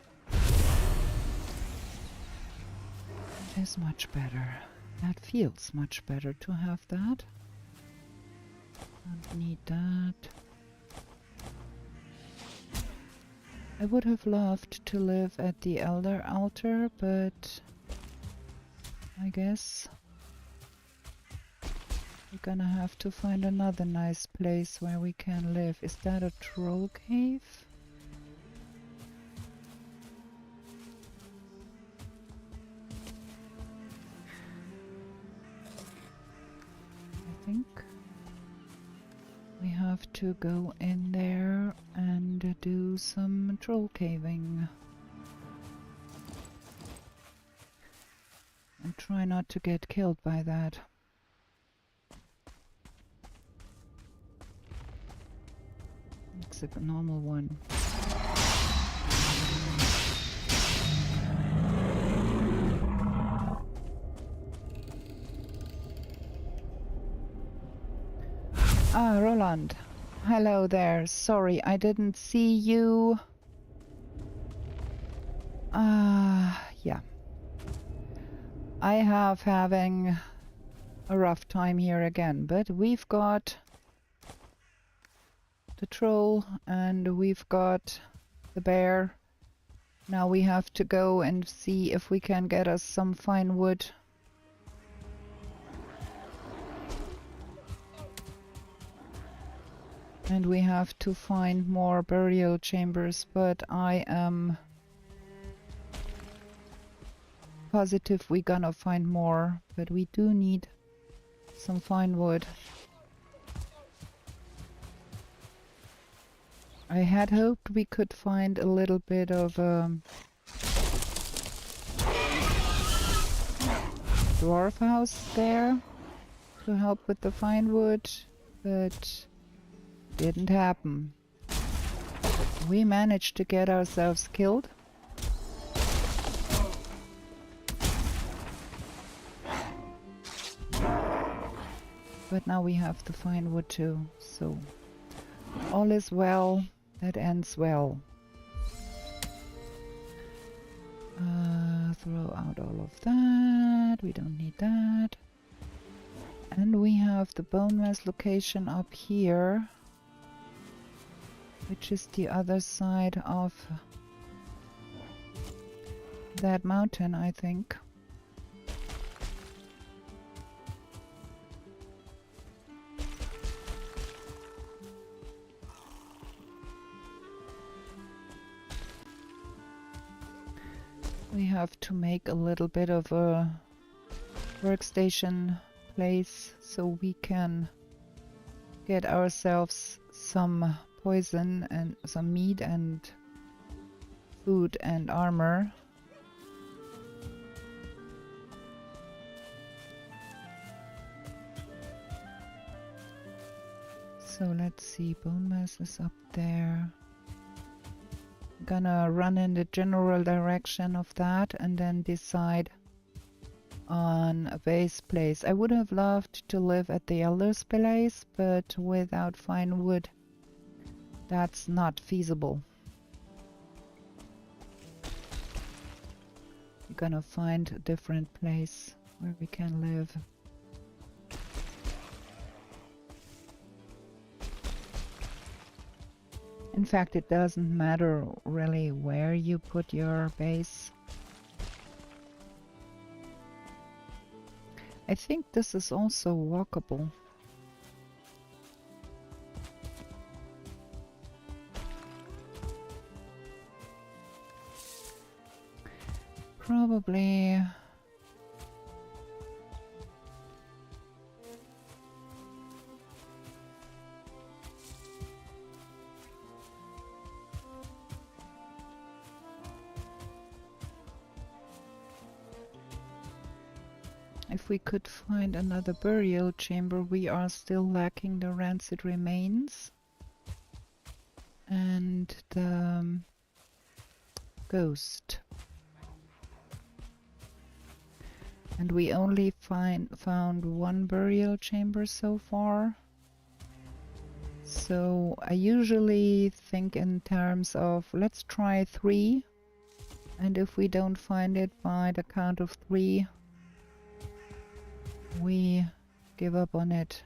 That is much better. That feels much better to have that. Don't need that. I would have loved to live at the Elder Altar, but I guess we're gonna have to find another nice place where we can live. Is that a troll cave? I think we have to go in there and do some troll caving. And try not to get killed by that. It's a normal one. Ah, Roland. Hello there. Sorry, I didn't see you. Yeah. I have having a rough time here again, but we've got the troll and we've got the bear. Now we have to go and see if we can get us some fine wood. And we have to find more burial chambers, but I am positive we're gonna find more, but we do need some fine wood. I had hoped we could find a little bit of dwarf house there to help with the fine wood, but didn't happen. We managed to get ourselves killed. But now we have the fine wood too, so all is well that ends well. Throw out all of that, we don't need that. And we have the bone mass location up here, which is the other side of that mountain, I think. We have to make a little bit of a workstation place so we can get ourselves some poison and some meat and food and armor. So let's see, bone mass is up there. Gonna run in the general direction of that and then decide on a base place. I would have loved to live at the Elder's place, but without fine wood that's not feasible. We're gonna find a different place where we can live. In fact, it doesn't matter really where you put your base. I think this is also walkable. Probably if we could find another burial chamber. We are still lacking the rancid remains and the ghost. And we only found one burial chamber so far. So I usually think in terms of let's try 3, and if we don't find it by the count of 3, we give up on it.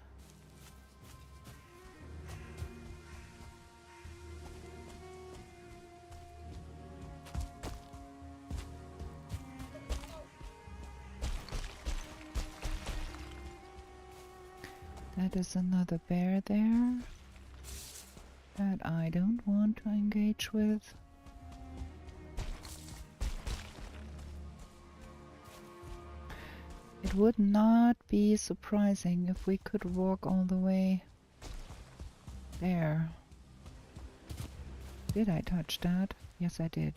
That is another bear there that I don't want to engage with. It would not be surprising if we could walk all the way there. Did I touch that? Yes, I did.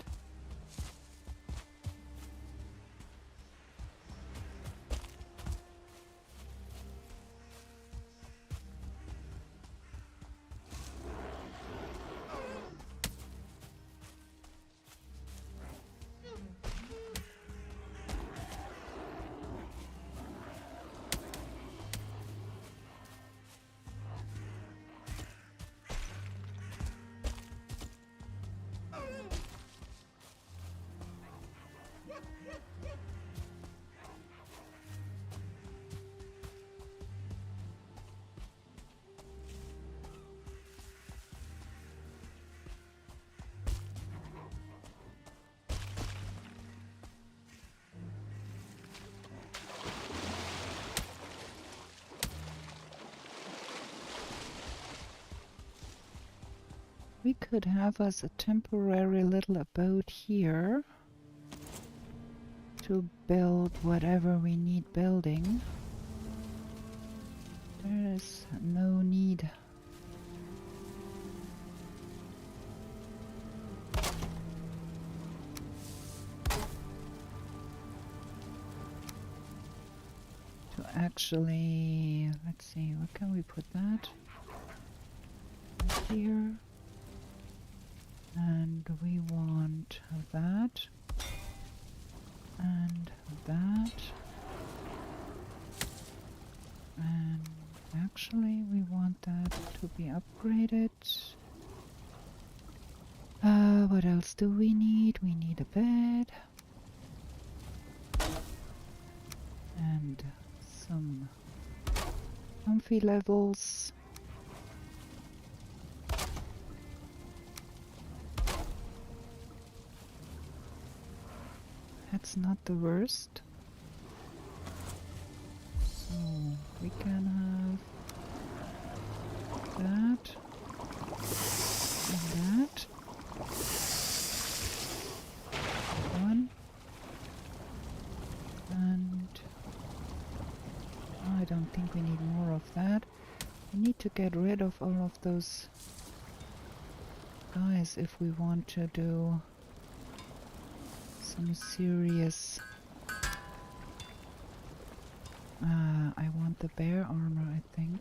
We could have us a temporary little abode here to build whatever we need building. is no need. To actually, let's see, what can we put that? Here. And we want that. And that. And actually we want that to be upgraded. What else do we need? We need a bed. And some comfy levels. That's not the worst. So we can have that and that. One. And I don't think we need more of that. We need to get rid of all of those guys if we want to do some serious... I want the bear armor, I think.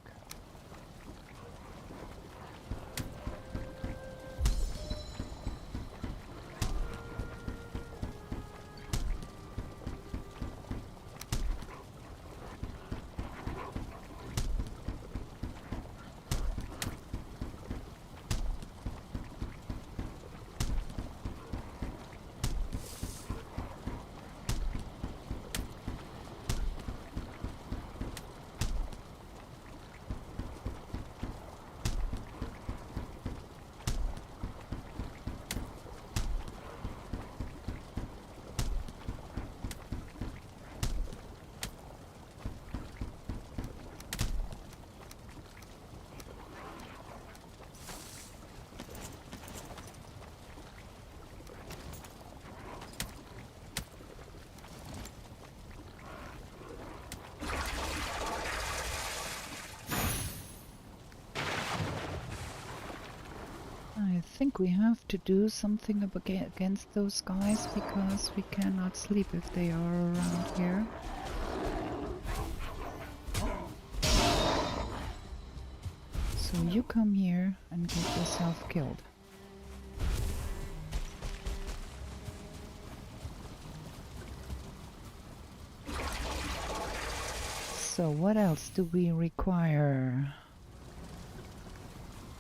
I think we have to do something against those guys because we cannot sleep if they are around here. So you come here and get yourself killed. So what else do we require?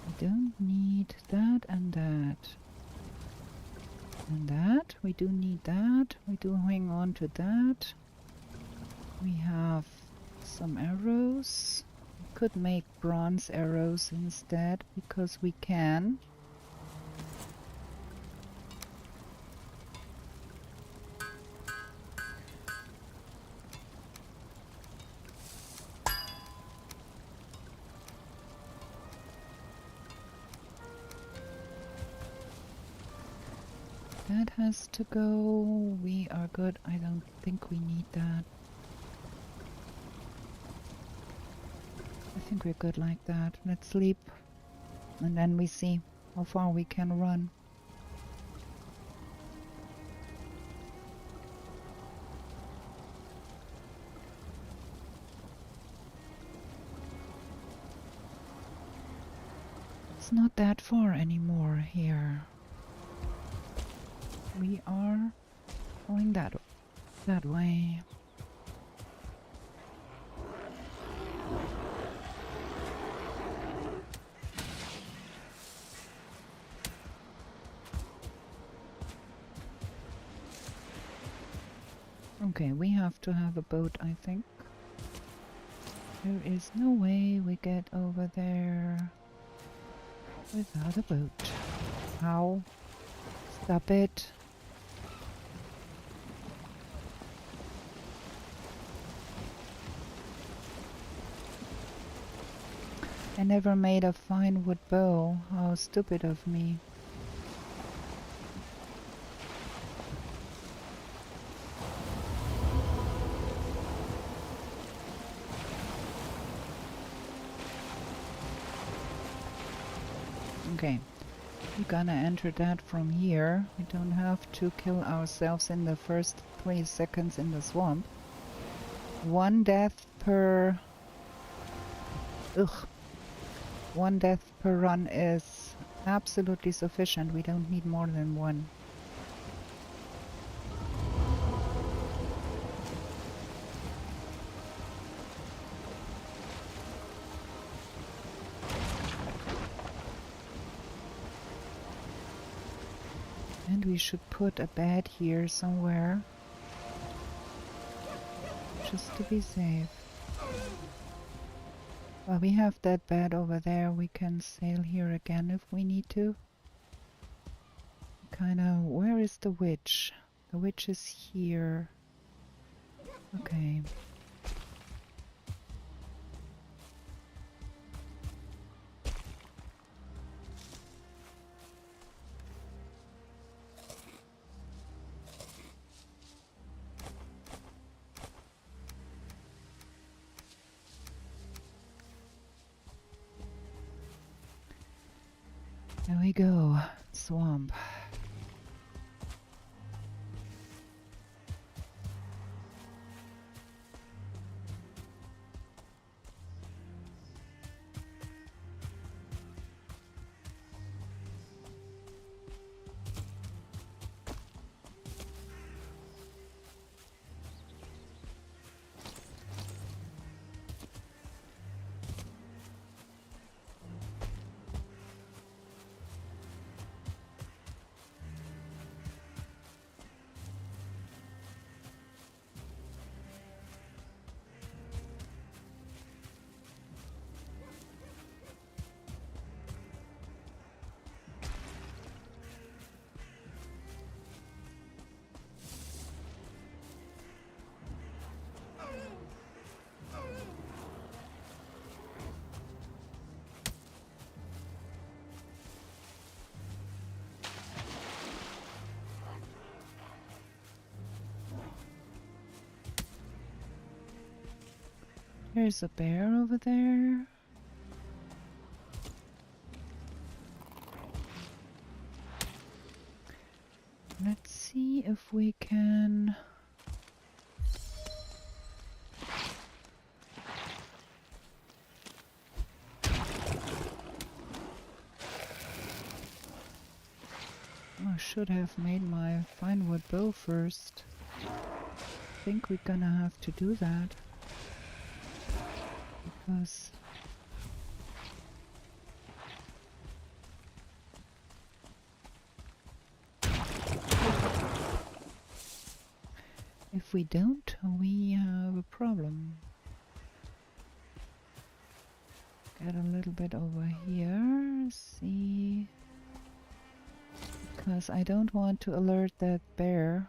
We don't need that and that. And that. We do need that. We do hang on to that. We have some arrows. We could make bronze arrows instead because we can. That has to go. We are good. I don't think we need that. I think we're good like that. Let's sleep. And then we see how far we can run. It's not that far anymore here. We are going that way. Okay, we have to have a boat, I think. There is no way we get over there without a boat. How? Stop it. I never made a fine wood bow. How stupid of me. Okay, we're gonna enter that from here. We don't have to kill ourselves in the first 3 seconds in the swamp. 1 death per... Ugh. 1 death per run is absolutely sufficient. We don't need more than 1. And we should put a bed here somewhere, just to be safe. Well, we have that bed over there. We can sail here again if we need to. Kinda, where is the witch? The witch is here. Okay. There we go. Swamp. There's a bear over there. Let's see if we can... I should have made my fine wood bow first. I think we're gonna have to do that. Because if we don't, we have a problem. Get a little bit over here, see, because I don't want to alert that bear.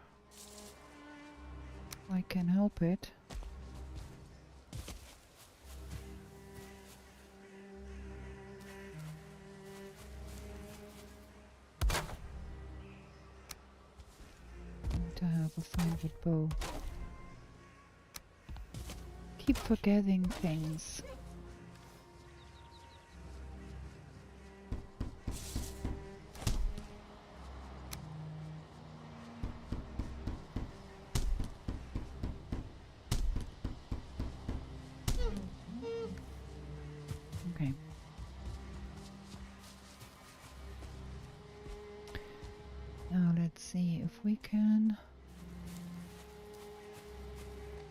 I can help it. To have a fine wood bow. Keep forgetting things. Okay. Now let's see if we can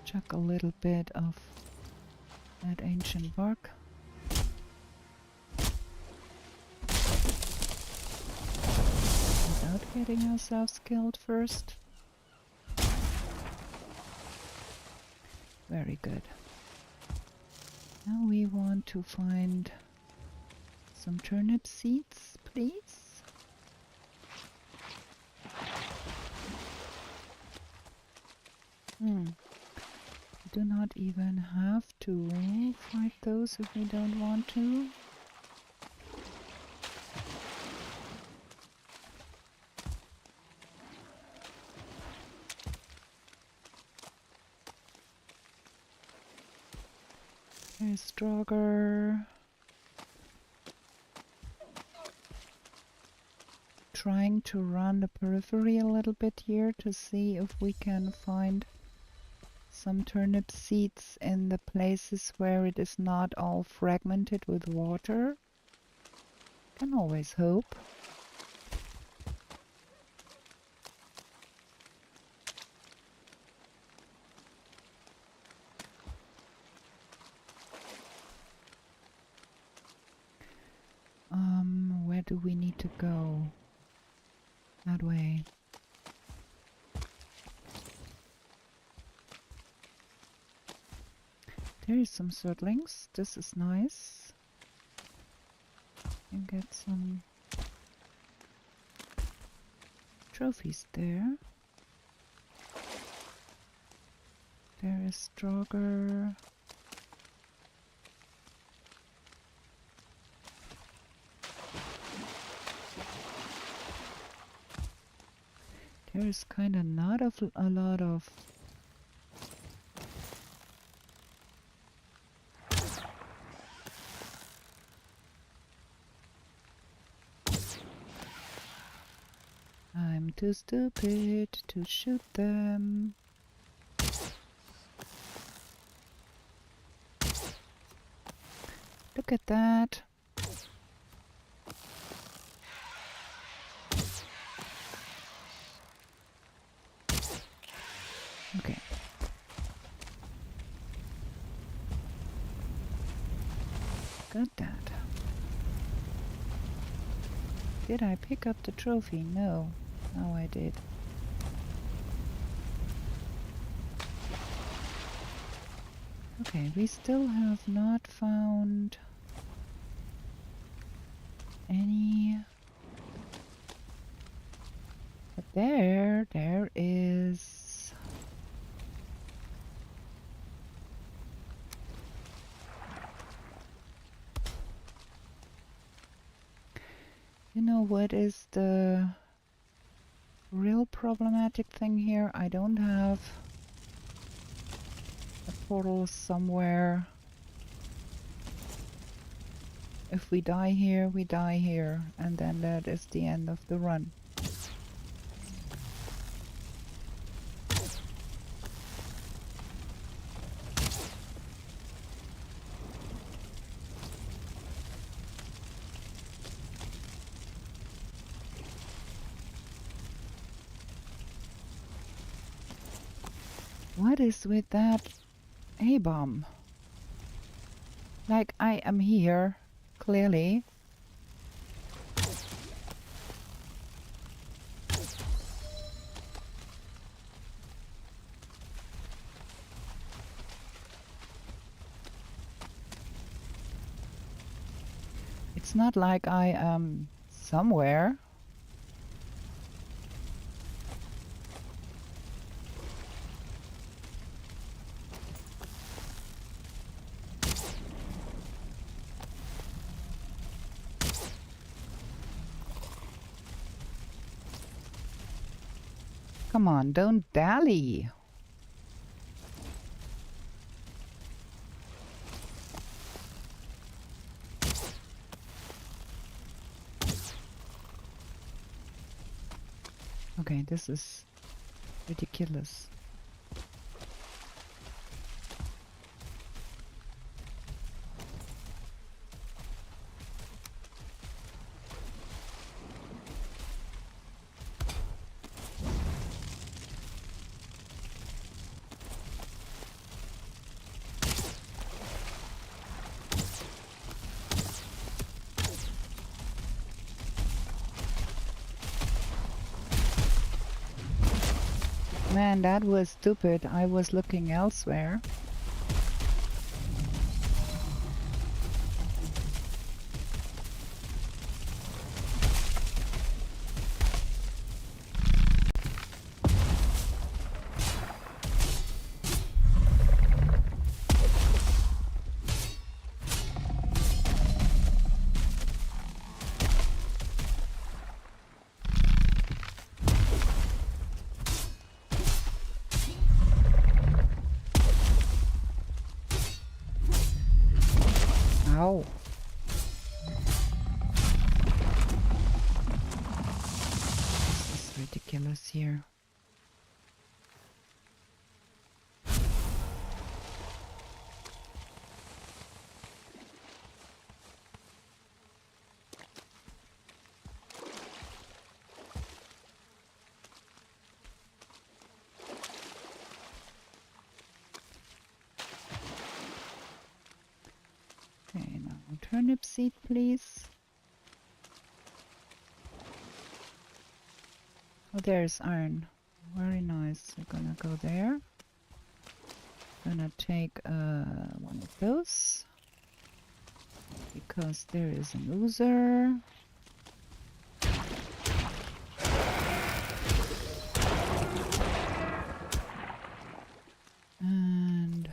chuck a little bit of that ancient bark. Without getting ourselves killed first. Very good. Now we want to find some turnip seeds, please. We do not even have to fight those if we don't want to. There's Draugr. trying to run the periphery a little bit here to see if we can find some turnip seeds in the places where it is not all fragmented with water. Can always hope. Where do we need to go? That way. There is some surtlings. This is nice. And get some trophies there. There is stronger. There is kind of not a lot of I'm too stupid to shoot them. Look at that. Okay. Got that. Did I pick up the trophy? No. No, I did. Okay, we still have not found any. But there is. You know what is the real problematic thing here? I don't have a portal somewhere. If we die here, we die here, and then that is the end of the run. What is with that A-bomb? Like, I am here, clearly. It's not like I am somewhere. Come on, don't dally. Okay, this is ridiculous. Man, that was stupid. I was looking elsewhere. ridiculous here. Okay, now turnip seed, please. Oh, there's iron. Very nice. We're gonna go there. Gonna take one of those because there is an oozer. And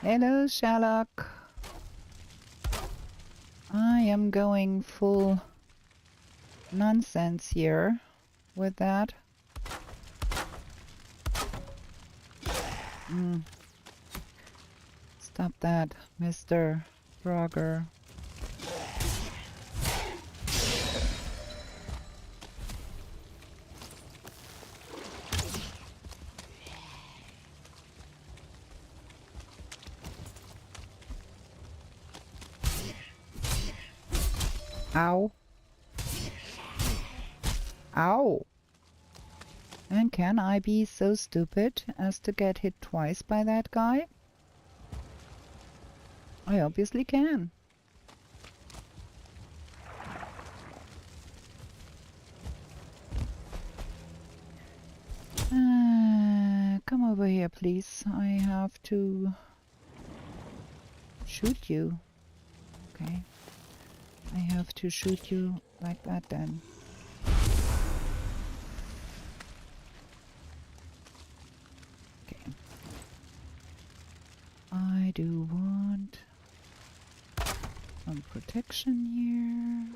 hello, Sherlock. I am going full nonsense here with that. Stop that, Mr. Frogger. Ow. Ow. And can I be so stupid as to get hit twice by that guy? I obviously can. Come over here, please. I have to shoot you. Okay. I have to shoot you like that then. Okay. I do want some protection here.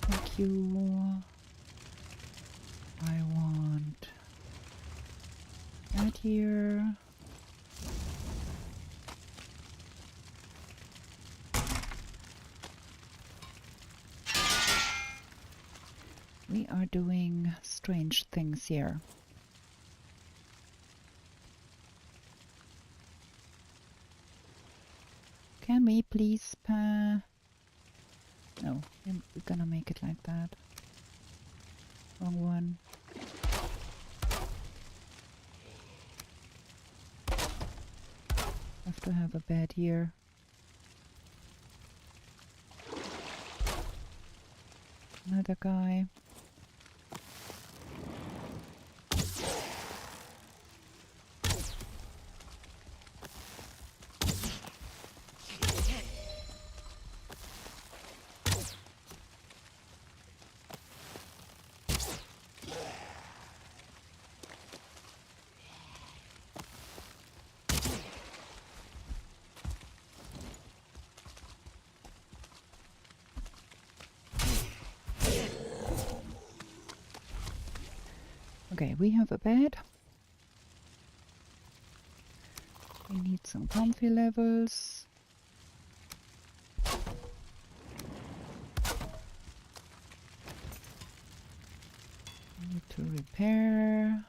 Thank you. I want that here. We are doing strange things here. Can we please No, we're gonna make it like that. Wrong one. Have to have a bed here. Another guy. Okay, we have a bed. We need some comfy levels. We need to repair.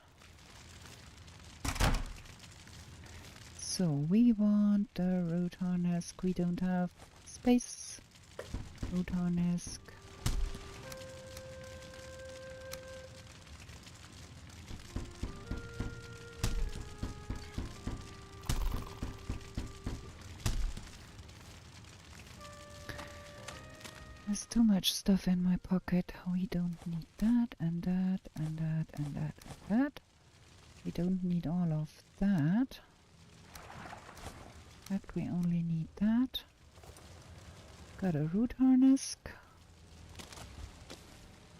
So we want the road harness. We don't have space. Road harness. There's too much stuff in my pocket. We don't need that and that and that and that and that. We don't need all of that. In fact, we only need that. Got a root harness.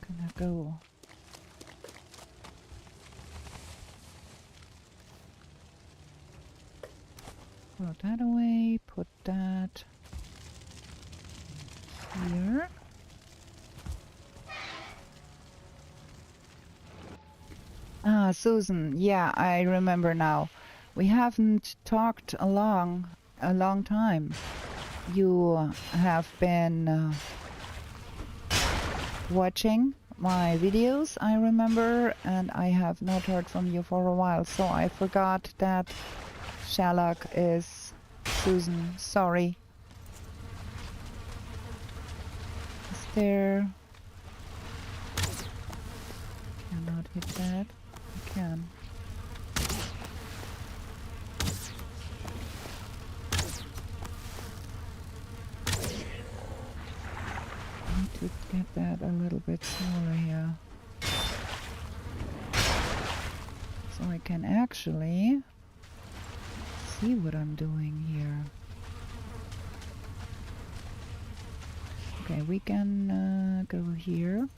Gonna go Throw that away, put that here. Ah, Susan, yeah, I remember now. We haven't talked a long time. You have been watching my videos, I remember, and I have not heard from you for a while, so I forgot that Sherlock is Susan. Sorry. Is there... Cannot hit that. I can. I need to get that a little bit smaller here. So I can actually see what I'm doing here. Okay, we can go here.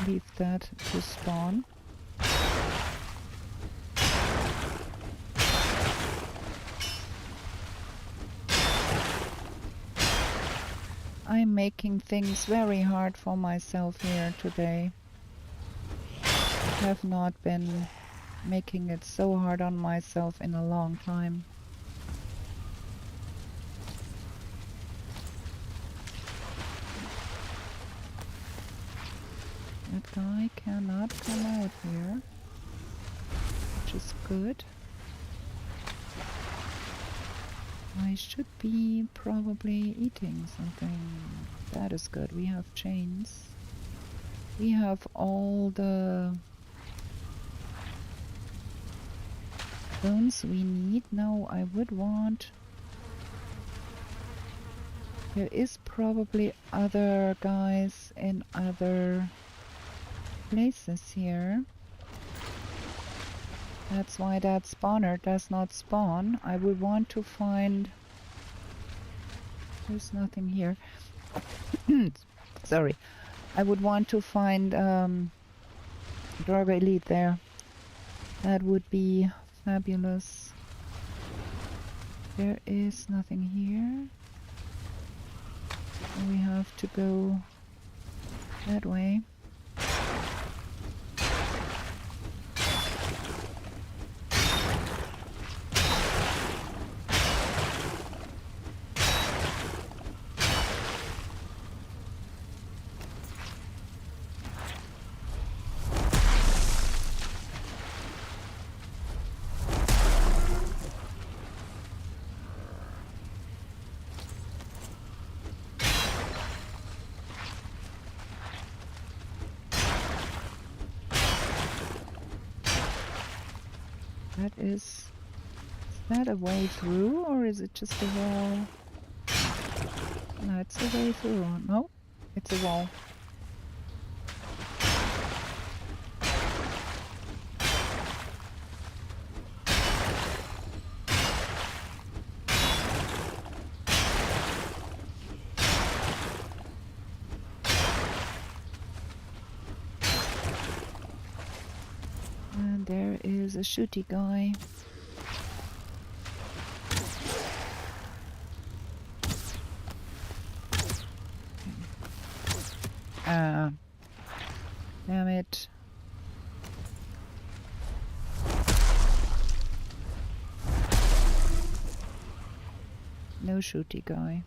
Leave that to spawn. I'm making things very hard for myself here today. I have not been making it so hard on myself in a long time. That guy cannot come out here, which is good. I should be probably eating something. That is good. We have chains. We have all the bones we need. Now I would want... There is probably other guys in other places here. That's why that spawner does not spawn. I would want to find... There's nothing here. Sorry. I would want to find Burger Elite there. That would be fabulous. There is nothing here. So we have to go that way. Is that a way through, or is it just a wall? No, it's a way through. No, it's a wall. And there is a shooty guy. Damn it. No shooty guy.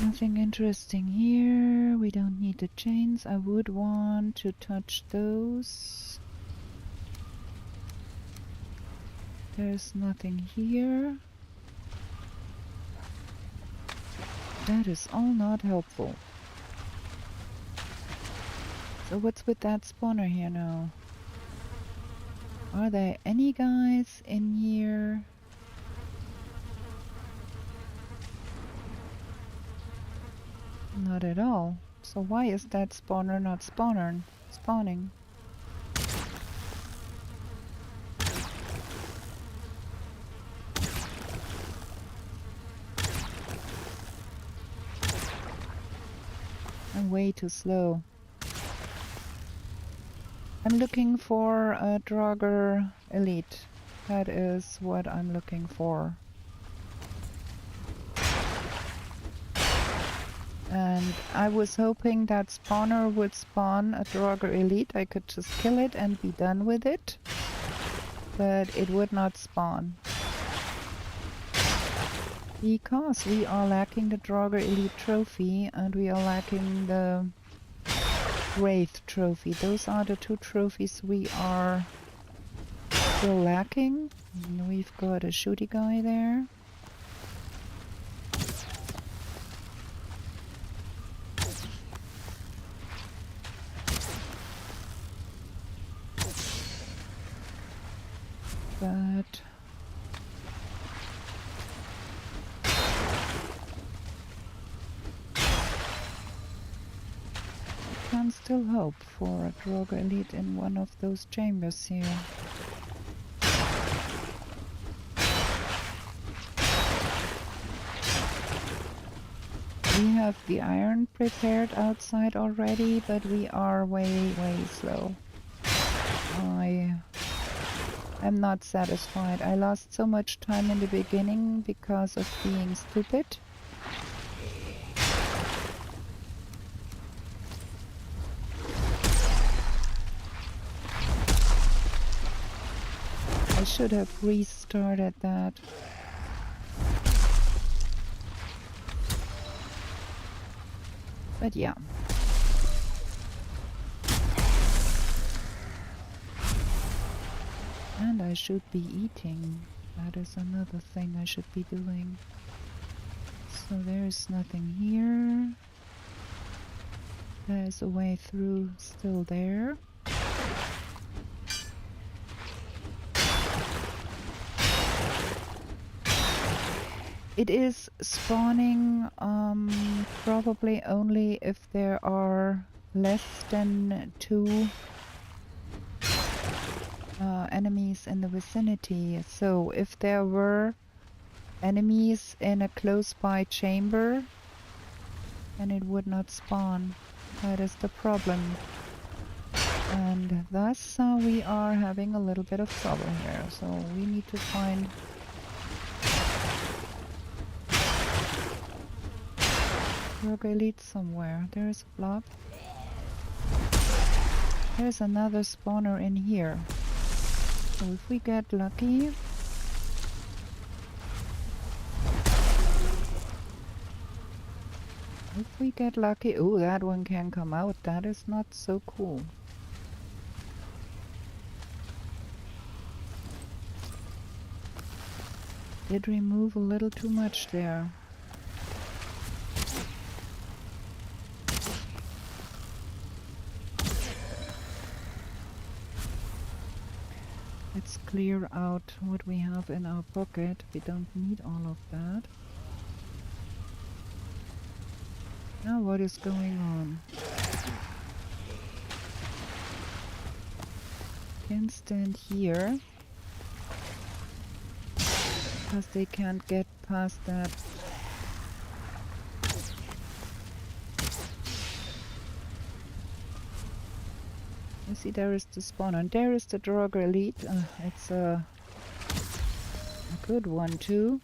Nothing interesting here. We don't need the chains. I would want to touch those. There's nothing here. That is all not helpful. So what's with that spawner here now? Are there any guys in here? Not at all. So why is that spawner not spawning? way too slow. I'm looking for a Draugr Elite. That is what I'm looking for. And I was hoping that spawner would spawn a Draugr Elite. I could just kill it and be done with it. But it would not spawn. Because we are lacking the Draugr Elite trophy and we are lacking the Wraith trophy. Those are the two trophies we are still lacking. And we've got a shooty guy there. But I can still hope for a Draugr Elite in one of those chambers here. We have the iron prepared outside already, but we are way slow. I'm not satisfied. I lost so much time in the beginning because of being stupid. I should have restarted that. But yeah. And I should be eating. That is another thing I should be doing. So there's nothing here. There's a way through still there. It is spawning probably only if there are less than 2 enemies in the vicinity. So if there were enemies in a close by chamber, then it would not spawn. That is the problem. And thus we are having a little bit of trouble here. So we need to find Draugr Elite somewhere. There's a blob. There's another spawner in here. So if we get lucky, oh, that one can come out. That is not so cool. Did remove a little too much there. Let's clear out what we have in our pocket. We don't need all of that. Now what is going on? Can't stand here because they can't get past that. You see, there is the spawner, and there is the Draugr Elite. It's a good one too.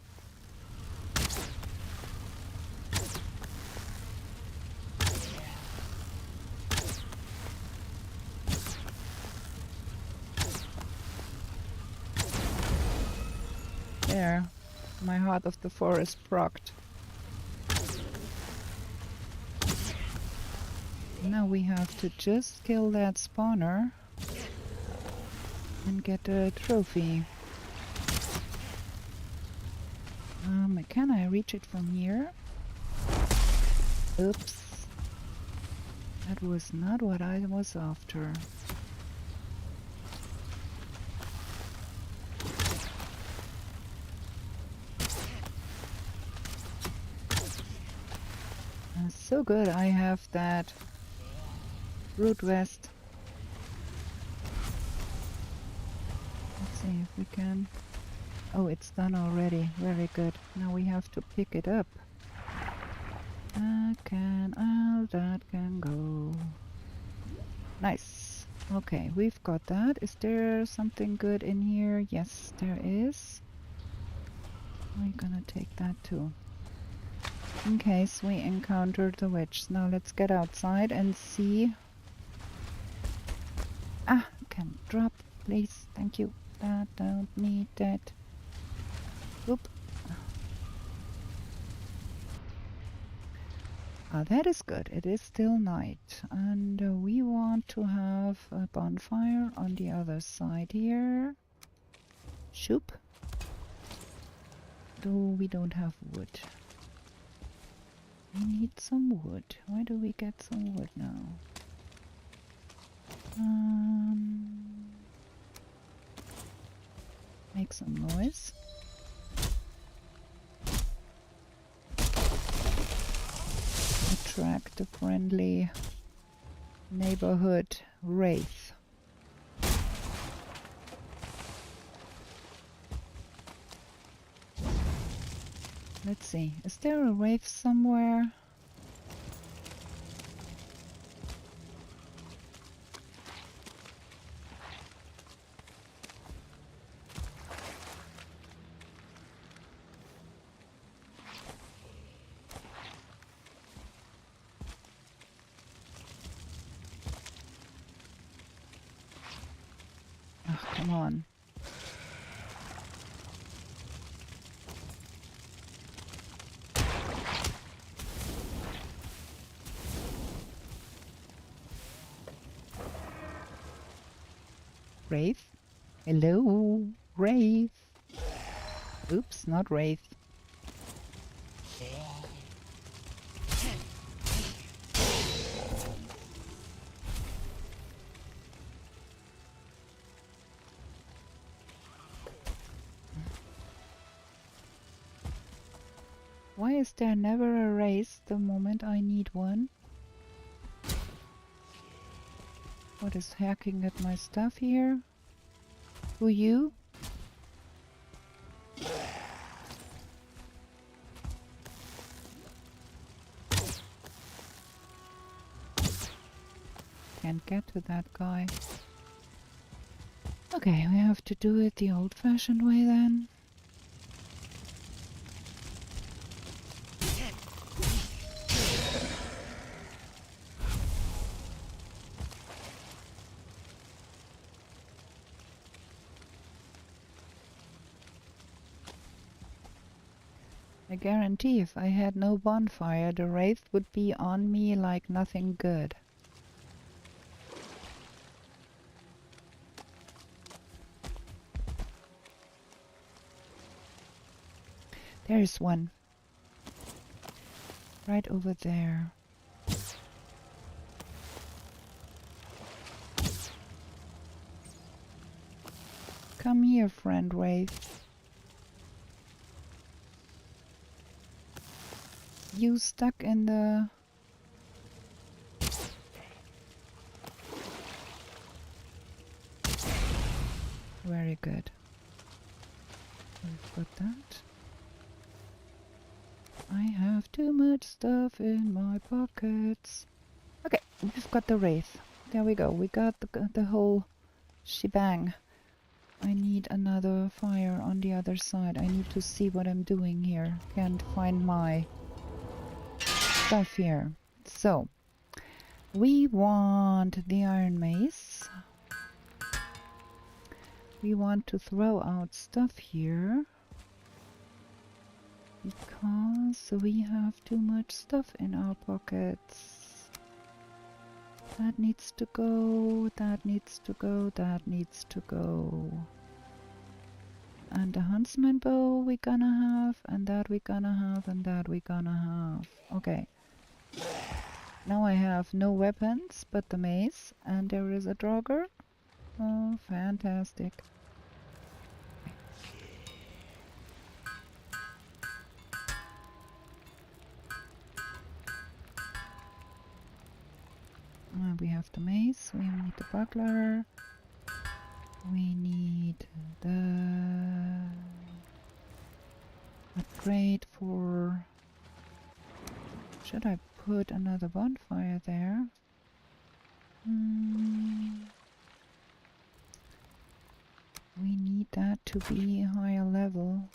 There, my Heart of the Forest procced. Now we have to just kill that spawner and get a trophy. Can I reach it from here? Oops. That was not what I was after. So good, I have that root vest. Let's see if we can. Oh, it's done already. Very good. Now we have to pick it up. That can go. Nice. Okay, we've got that. Is there something good in here? Yes, there is. We're gonna take that too, in case we encounter the witch. Now let's get outside and see. Ah, can drop, please. Thank you. I don't need that. Oop. Ah, that is good. It is still night, and we want to have a bonfire on the other side here. Shoop. Though we don't have wood. We need some wood. Where do we get some wood now? Make some noise. Attract a friendly neighborhood wraith. Let's see, is there a wraith somewhere? Oh, come on. Wraith? Hello, Wraith. Oops, not Wraith. Why is there never a race the moment I need one? What is hacking at my stuff here? Who you? Can't get to that guy. Okay, we have to do it the old-fashioned way then. I guarantee if I had no bonfire, the wraith would be on me like nothing good. There's one. Right over there. Come here, friend wraith. You stuck in the... Very good. We've got that. I have too much stuff in my pockets. Okay, we've got the wraith. There we go. We got the whole shebang. I need another fire on the other side. I need to see what I'm doing here. Can't find my stuff here. So, we want the iron mace. We want to throw out stuff here because we have too much stuff in our pockets. That needs to go, that needs to go, that needs to go. And the huntsman bow we gonna have, and that we gonna have, and that we gonna have. Okay. Now I have no weapons but the mace, and there is a draugr. Oh, fantastic. We have the mace, we need the buckler, we need the upgrade for Should I put another bonfire there? We need that to be higher level.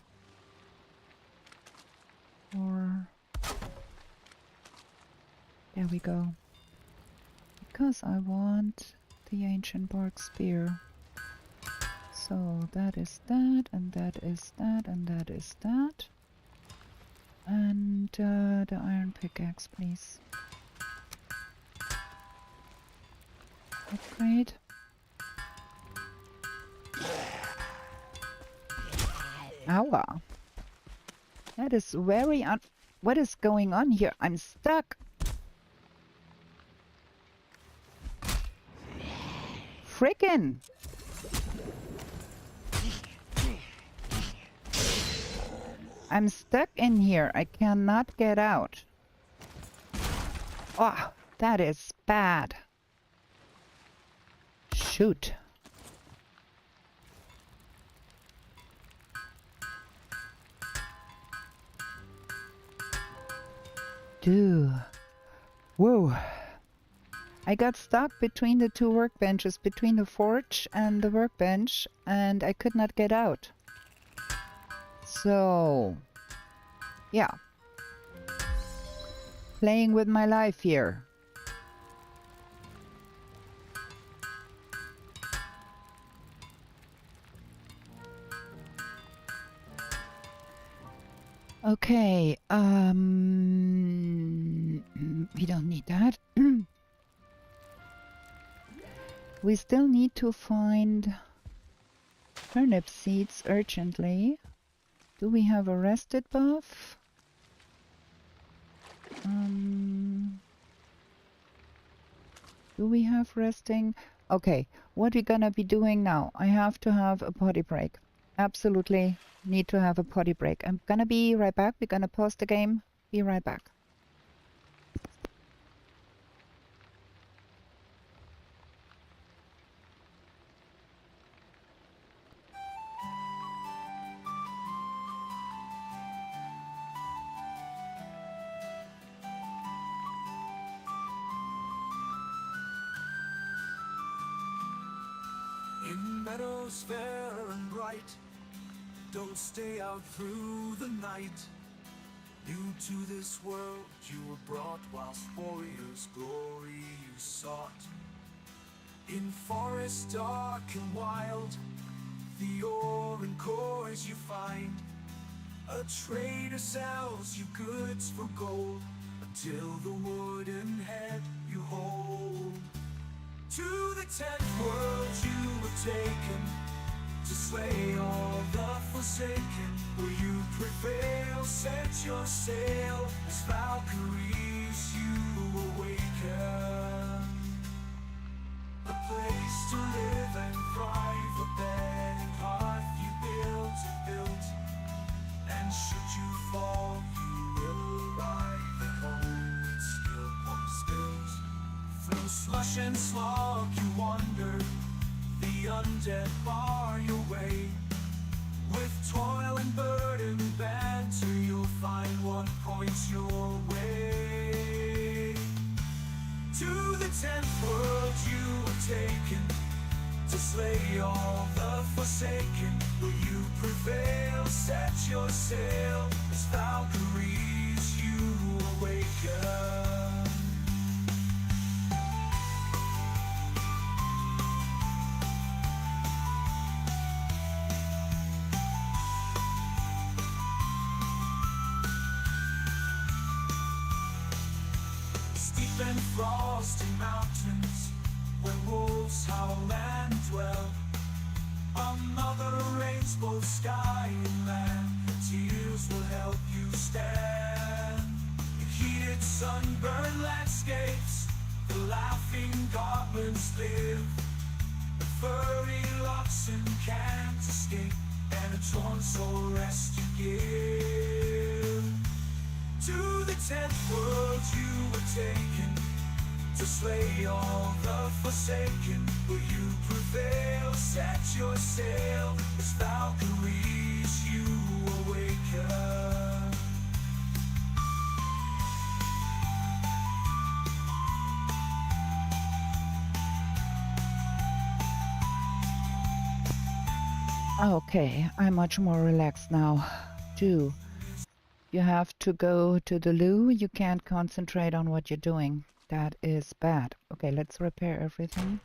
Or... there we go. Because I want the ancient bark spear. So that is that, and that is that, and that is that. And the iron pickaxe, please. Upgrade. Ow. That is very what is going on here? I'm stuck. Frickin'. I'm stuck in here. I cannot get out. Oh, that is bad. Shoot. Dude. Whoa. I got stuck between the two workbenches, between the forge and the workbench, and I could not get out. So, yeah. Playing with my life here. Okay, we don't need that. We still need to find turnip seeds urgently. Do we have a rested buff? Do we have resting? Okay, what we're gonna be doing now? I have to have a potty break. Absolutely need to have a potty break. I'm gonna be right back. We're gonna pause the game. Be right back. In meadows fair and bright, don't stay out through the night. New to this world you were brought, whilst warriors' glory you sought. In forests dark and wild, the ore and cores you find. A trader sells you goods for gold, until the wooden head you hold. To the 10th world you were taken, to slay all the forsaken. Will you prevail? Set your sail, as Valkyries you awaken. A place to live and thrive, a bed and hearth you built. And should you fall, you will arrive at home with skill upon skills. Through slush and slog you wander, the undead bar your way. With toil and burden banter, you'll find what points your way. To the 10th world you were taken, to slay all the forsaken. Will you prevail? Set your sail, as Valkyries you awaken. And frosty mountains, where wolves howl and dwell. Another rains both sky and land, tears will help you stand. In heated sunburned landscapes, the laughing goblins live. The furry oxen can't escape, and a torn soul rest you give. To the 10th world you were taken, to slay all the forsaken. Will you prevail? Set your sail, as Valkyries you awaken. Okay, I'm much more relaxed now. 2. You have to go to the loo. You can't concentrate on what you're doing. That is bad. Okay, let's repair everything.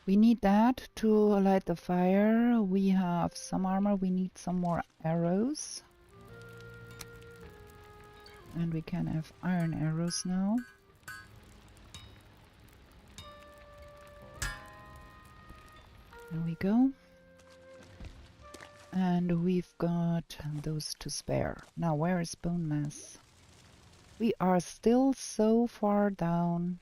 We need that to light the fire. We have some armor. We need some more arrows. And we can have iron arrows now. There we go. And we've got those to spare. Now, where is bone mass? We are still so far down.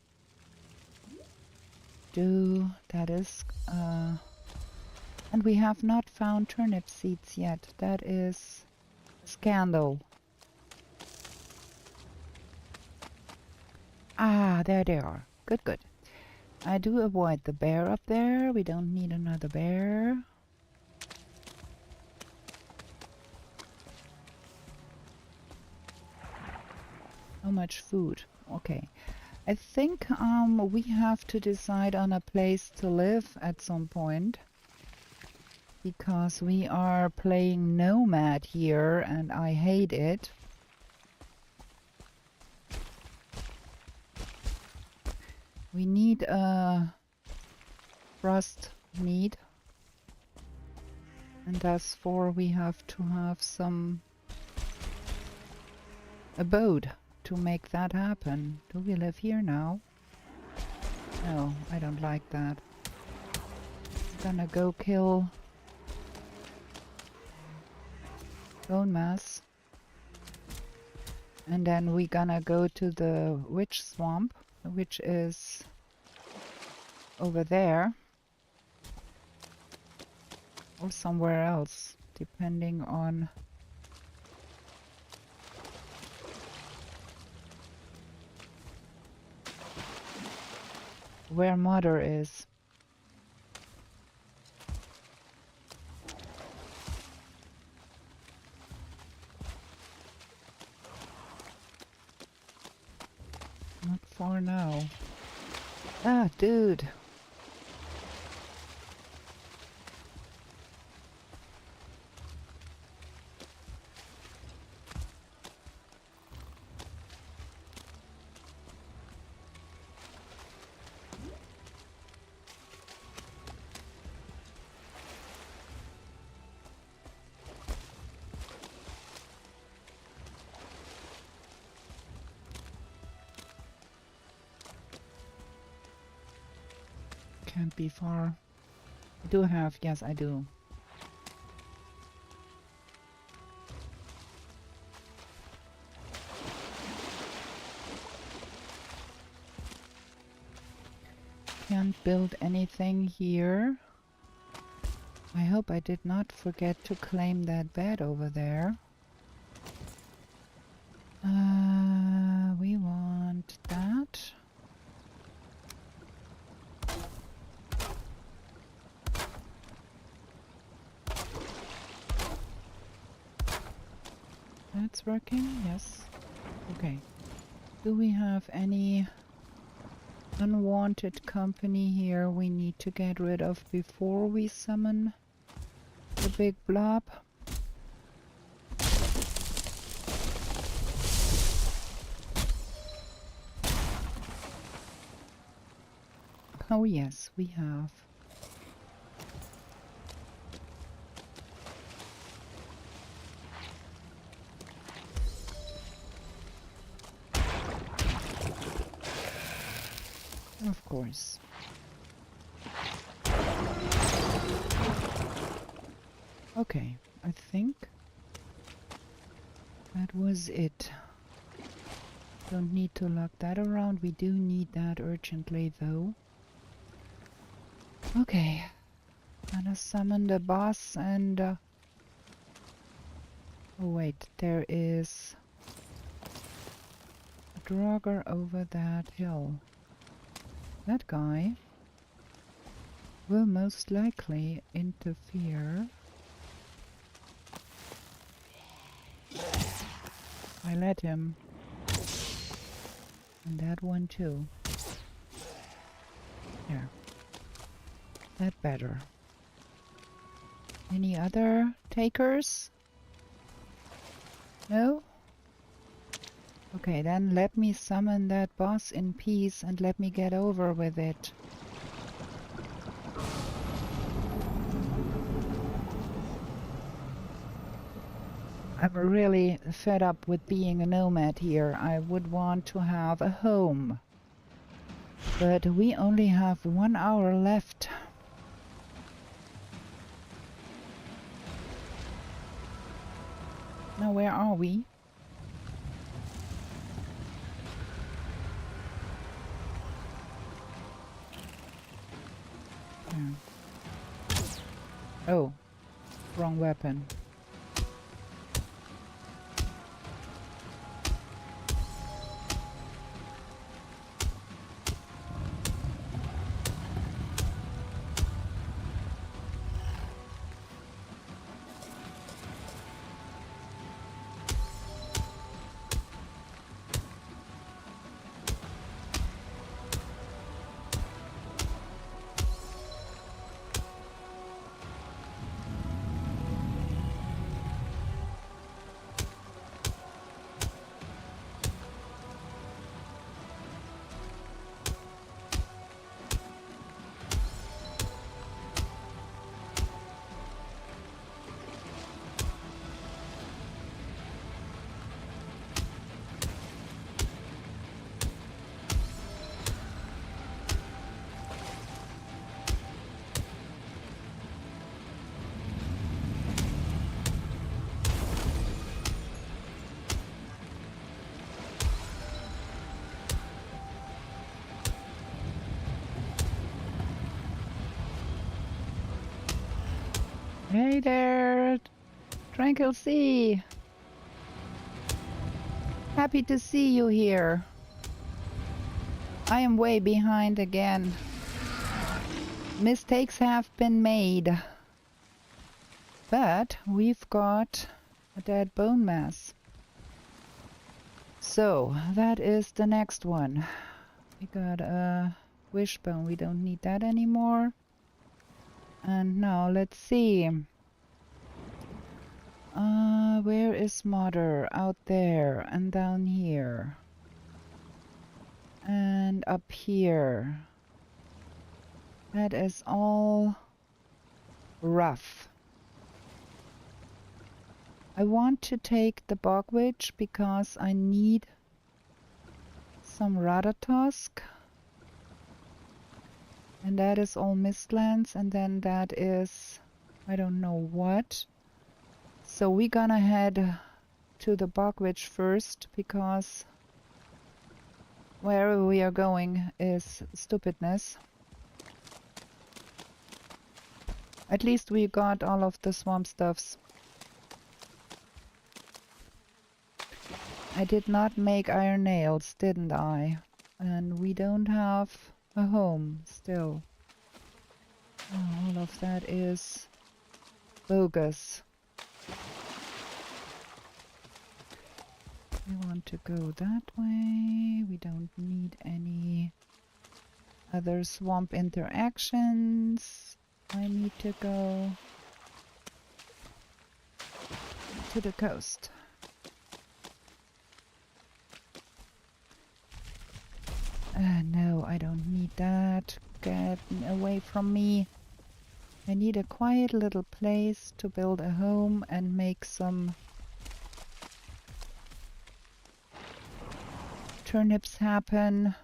That is... and we have not found turnip seeds yet. That is a scandal. Ah, there they are. Good, good. I do avoid the bear up there. We don't need another bear. How much food? Okay. I think we have to decide on a place to live at some point. Because we are playing Nomad here and I hate it. We need a frost meat. And thus for we have to have some abode to make that happen. Do we live here now? No, I don't like that. I'm gonna go kill bone mass. And then we're gonna go to the witch swamp, which is over there. Or somewhere else, depending on where Mother is. Not far now. Ah, dude. Can't be far. I do have, yes, I do. Can't build anything here. I hope I did not forget to claim that bed over there. We want that. That's working, yes. Okay. Do we have any unwanted company here we need to get rid of before we summon the big blob? Oh yes, we have. Of course. Okay, I think that was it. Don't need to lock that around. We do need that urgently though. Okay, gonna summon the boss and oh wait, there is a Draugr over that hill. That guy will most likely interfere. I let him. And that one too. There. That better. Any other takers? No? Okay, then let me summon that boss in peace and let me get over with it. I'm really fed up with being a nomad here. I would want to have a home. But we only have 1 hour left. Now where are we? Oh, wrong weapon. Hey there, Tranquil Sea. Happy to see you here. I am way behind again. Mistakes have been made. But we've got a dead bone mass. So that is the next one. We got a wishbone. We don't need that anymore. And now let's see. Where is Mother? Out there and down here. And up here. That is all rough. I want to take the bog witch because I need some Ratatosk. And that is all Mistlands, and then that is I don't know what. So we're gonna head to the bog witch first, because wherever we are going is stupidness. At least we got all of the swamp stuffs. I did not make iron nails, didn't I? And we don't have a home still. Oh, all of that is bogus. We want to go that way. We don't need any other swamp interactions. I need to go to the coast. No, I don't need that. Get away from me. I need a quiet little place to build a home and make some turnips happen.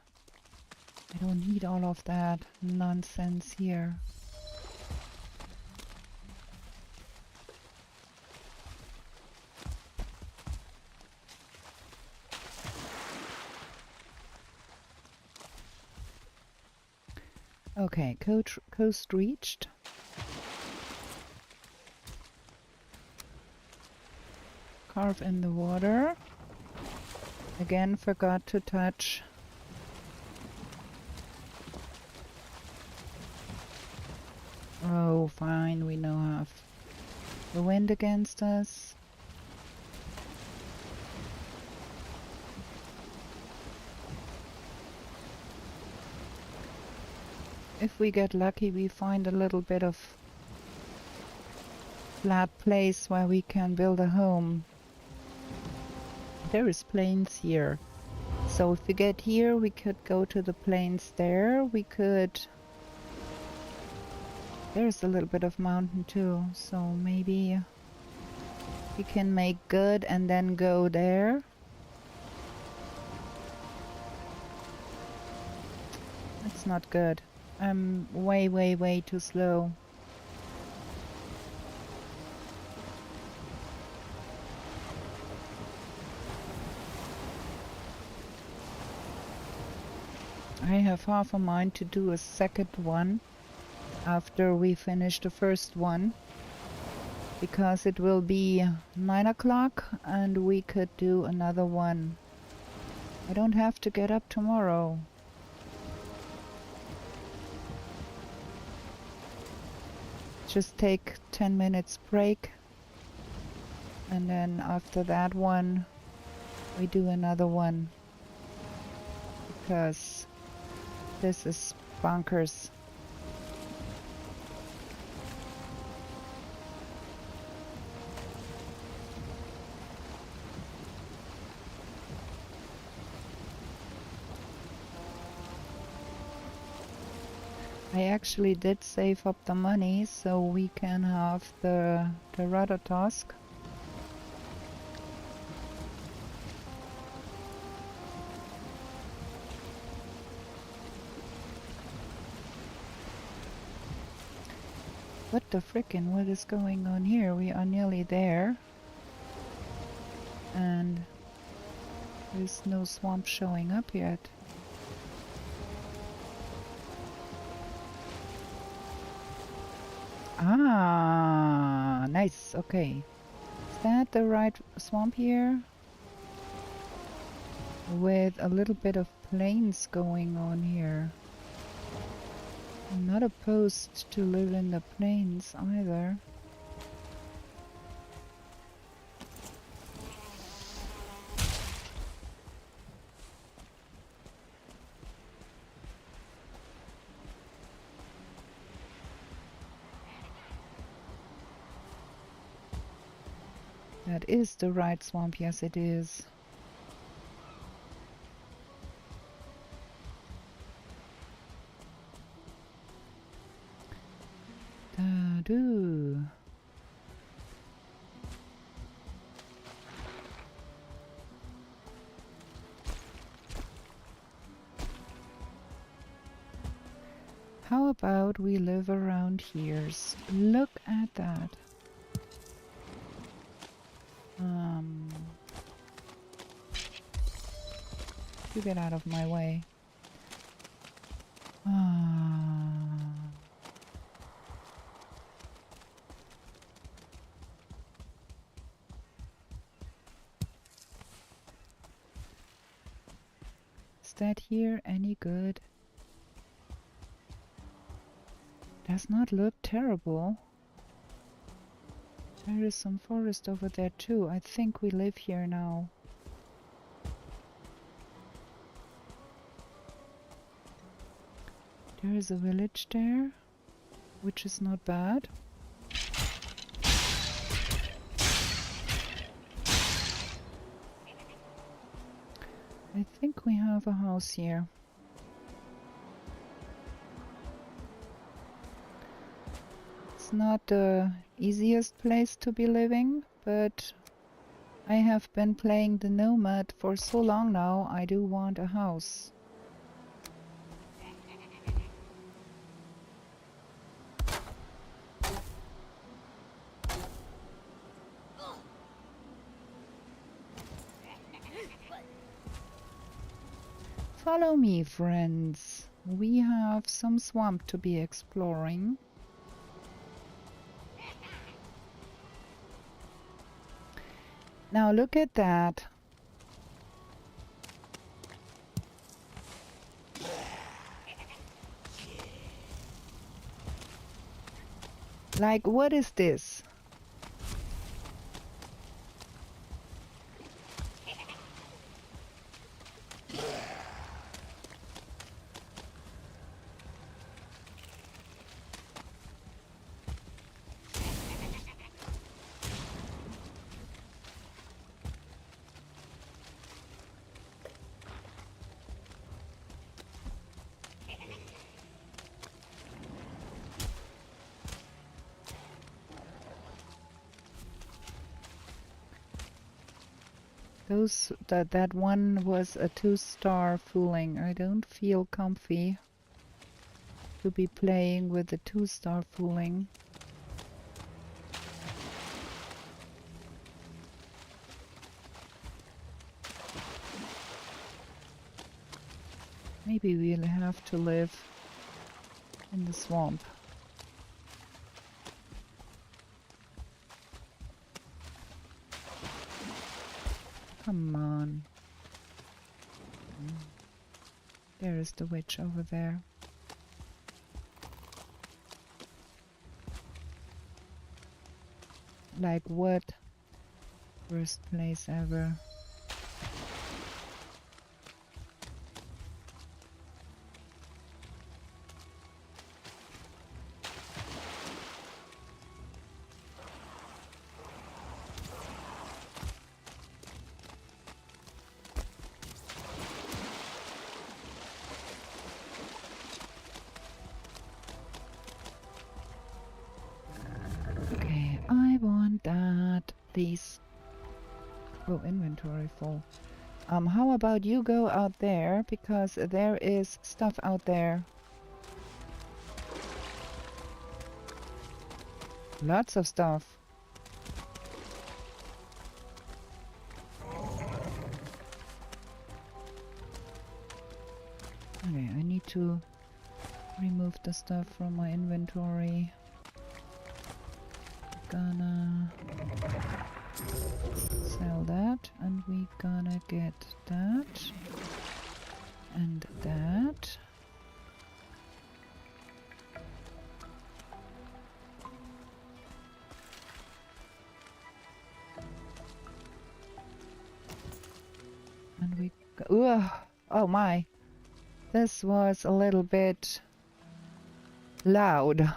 I don't need all of that nonsense here. Okay, coast reached. Carve in the water. Again, forgot to touch. Oh, fine, we now have the wind against us. If we get lucky, we find a little bit of flat place where we can build a home. There is plains here. So if we get here, we could go to the plains there. We could... There's a little bit of mountain too, so maybe we can make good and then go there. It's not good. I'm way too slow. I have half a mind to do a second one after we finish the first one, because it will be 9 o'clock and we could do another one. I don't have to get up tomorrow. Just take 10 minutes break, and then after that one we do another one, because this is bonkers. I actually did save up the money so we can have the rudder task. What the frickin', what is going on here? We are nearly there. And there's no swamp showing up yet. Ah, nice, okay. Is that the right swamp here? With a little bit of plains going on here. I'm not opposed to live in the plains either. That is the right swamp, yes it is. Da-doo. How about we live around here? Look at that. You get out of my way. Is that here any good? Does not look terrible. There is some forest over there too. I think we live here now. There is a village there, which is not bad. I think we have a house here. It's not the easiest place to be living, but I have been playing the Nomad for so long now, I do want a house. Follow me, friends. We have some swamp to be exploring. Now look at that. Like, what is this? That one was a 2-star fooling. I don't feel comfy to be playing with a 2-star fooling. Maybe we'll have to live in the swamp. Come on. There is the witch over there. Like what? Worst place ever. Okay, I want that, please. Oh, inventory full. How about you go out there, because there is stuff out there. Lots of stuff. Okay, I need to remove the stuff from my inventory. Gonna sell that, and we gonna get that and that. And we oh my, this was a little bit loud.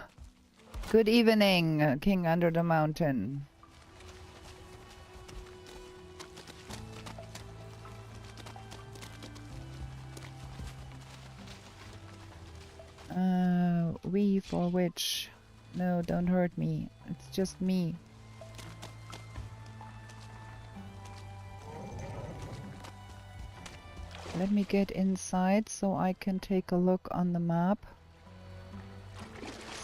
Good evening, King Under the Mountain. We for which? No, don't hurt me. It's just me. Let me get inside so I can take a look on the map.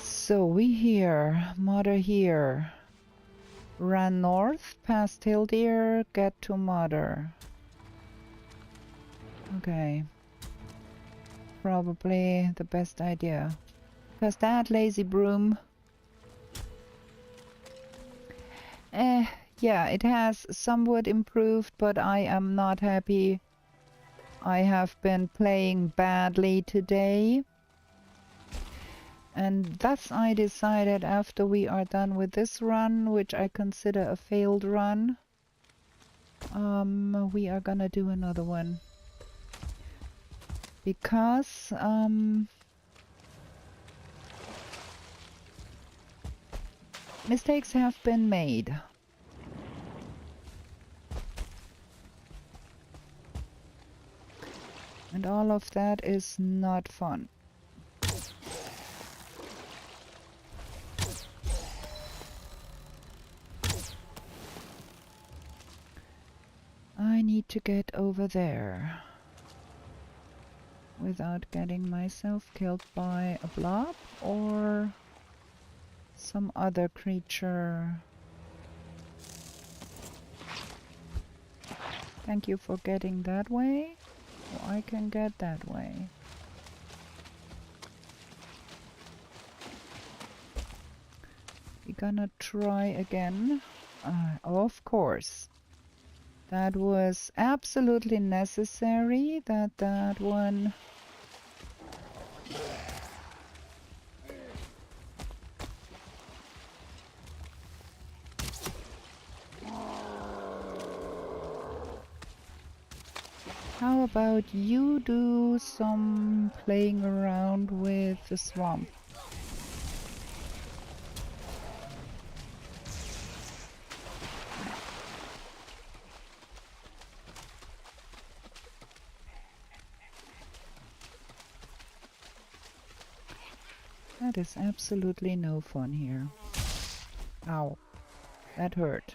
So we here, Mother here. Run north, past Hildir, get to Mother. Okay. Probably the best idea. Because that lazy broom... yeah, it has somewhat improved, but I am not happy. I have been playing badly today. And thus I decided, after we are done with this run, which I consider a failed run, we are gonna do another one. Because, mistakes have been made. And all of that is not fun. I need to get over there without getting myself killed by a blob or some other creature. Thank you for getting that way, so I can get that way. We're gonna try again. Of course. That was absolutely necessary that one... How about you do some playing around with the swamp? That is absolutely no fun here. Ow. That hurt.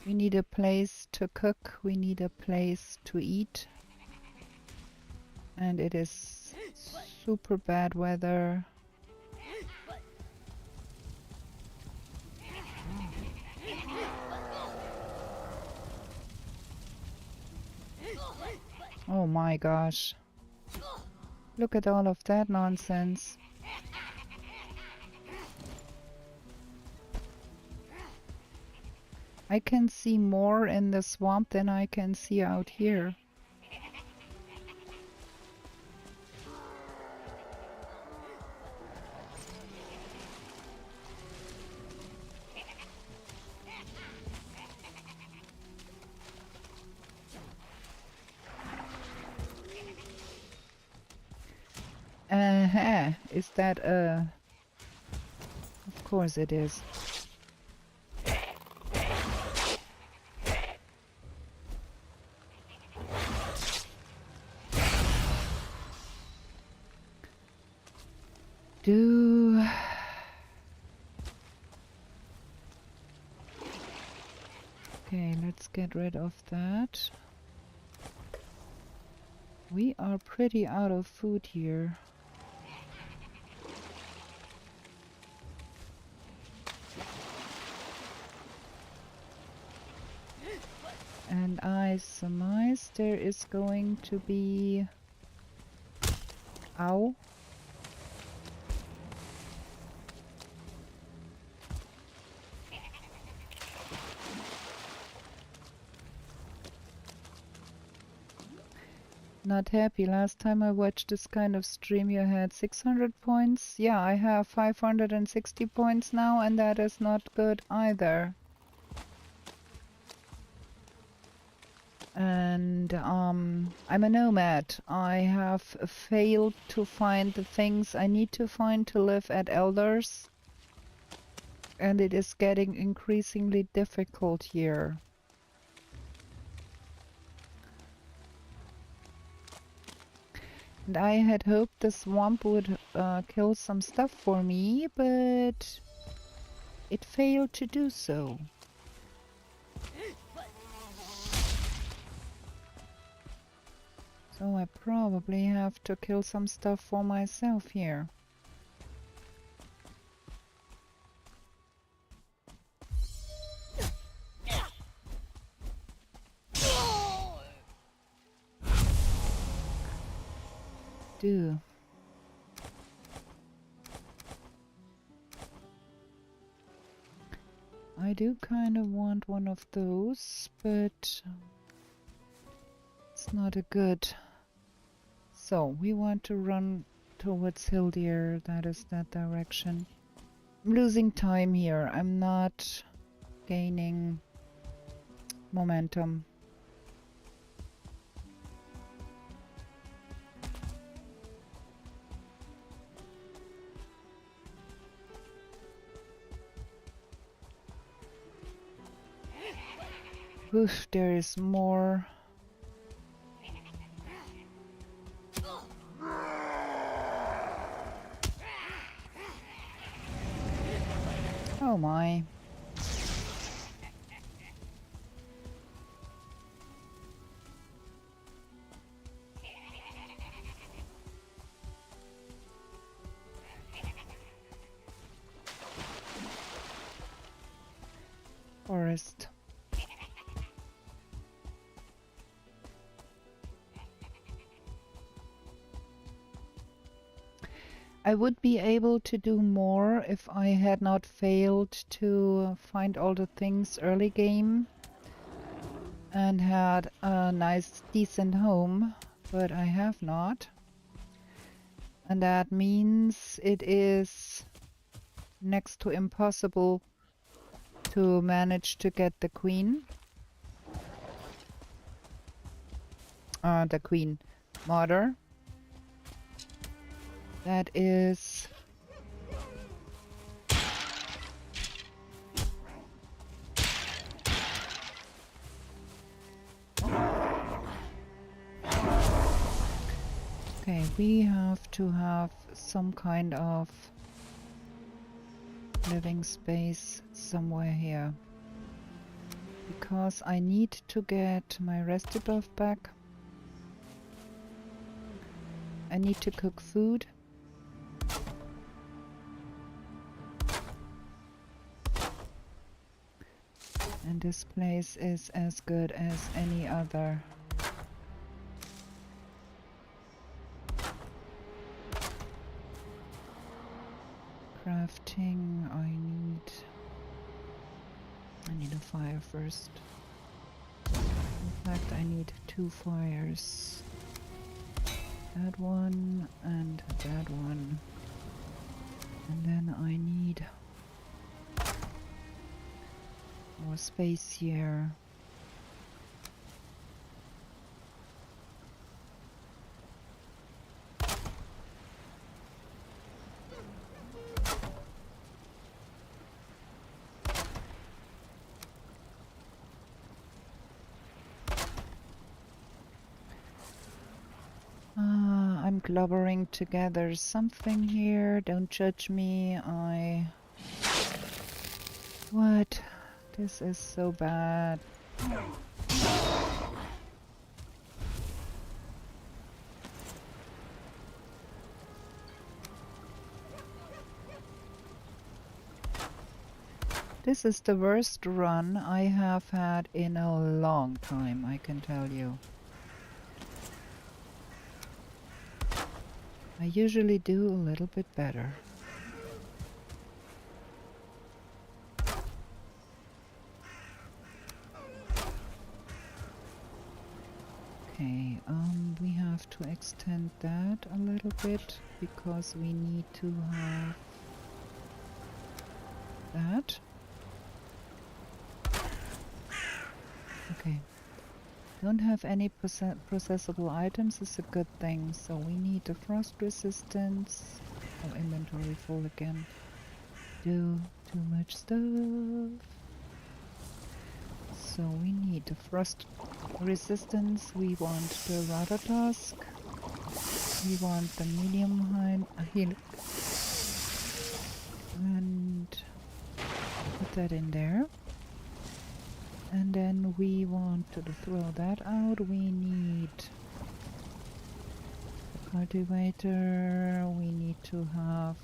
We need a place to cook, we need a place to eat. And it is super bad weather. Oh my gosh. Look at all of that nonsense. I can see more in the swamp than I can see out here. Is that a... Of course it is. Okay, let's get rid of that. We are pretty out of food here. And I surmise there is going to be... Ow. Not happy. Last time I watched this kind of stream you had 600 points. Yeah, I have 560 points now, and that is not good either. And I'm a nomad. I have failed to find the things I need to find to live at Elders. And it is getting increasingly difficult here. And I had hoped the swamp would kill some stuff for me, but it failed to do so. So I probably have to kill some stuff for myself here. Do. I do kind of want one of those, but it's not a good. So we want to run towards Hildir. That is that direction. I'm losing time here. I'm not gaining momentum. Oof, there is more. Oh my. Forest. I would be able to do more if I had not failed to find all the things early game and had a nice, decent home, but I have not. And that means it is next to impossible to manage to get the queen. The queen mother. That is okay, we have to have some kind of living space somewhere here. because I need to get my resty buff back. I need to cook food. And this place is as good as any other. Crafting, I need a fire first. In fact, I need 2 fires. That one and that one. And then I need more space here. I'm globbering together something here. Don't judge me. What? This is so bad. This is the worst run I have had in a long time, I can tell you. I usually do a little bit better. Okay, we have to extend that a little bit because we need to have that. Okay. Don't have any processable items is a good thing, so we need the frost resistance. Oh, inventory full again. Do too much stuff. So we need the frost resistance. We want the rudder tusk. We want the medium heal. And put that in there. And then we want to throw that out. We need the cultivator. We need to have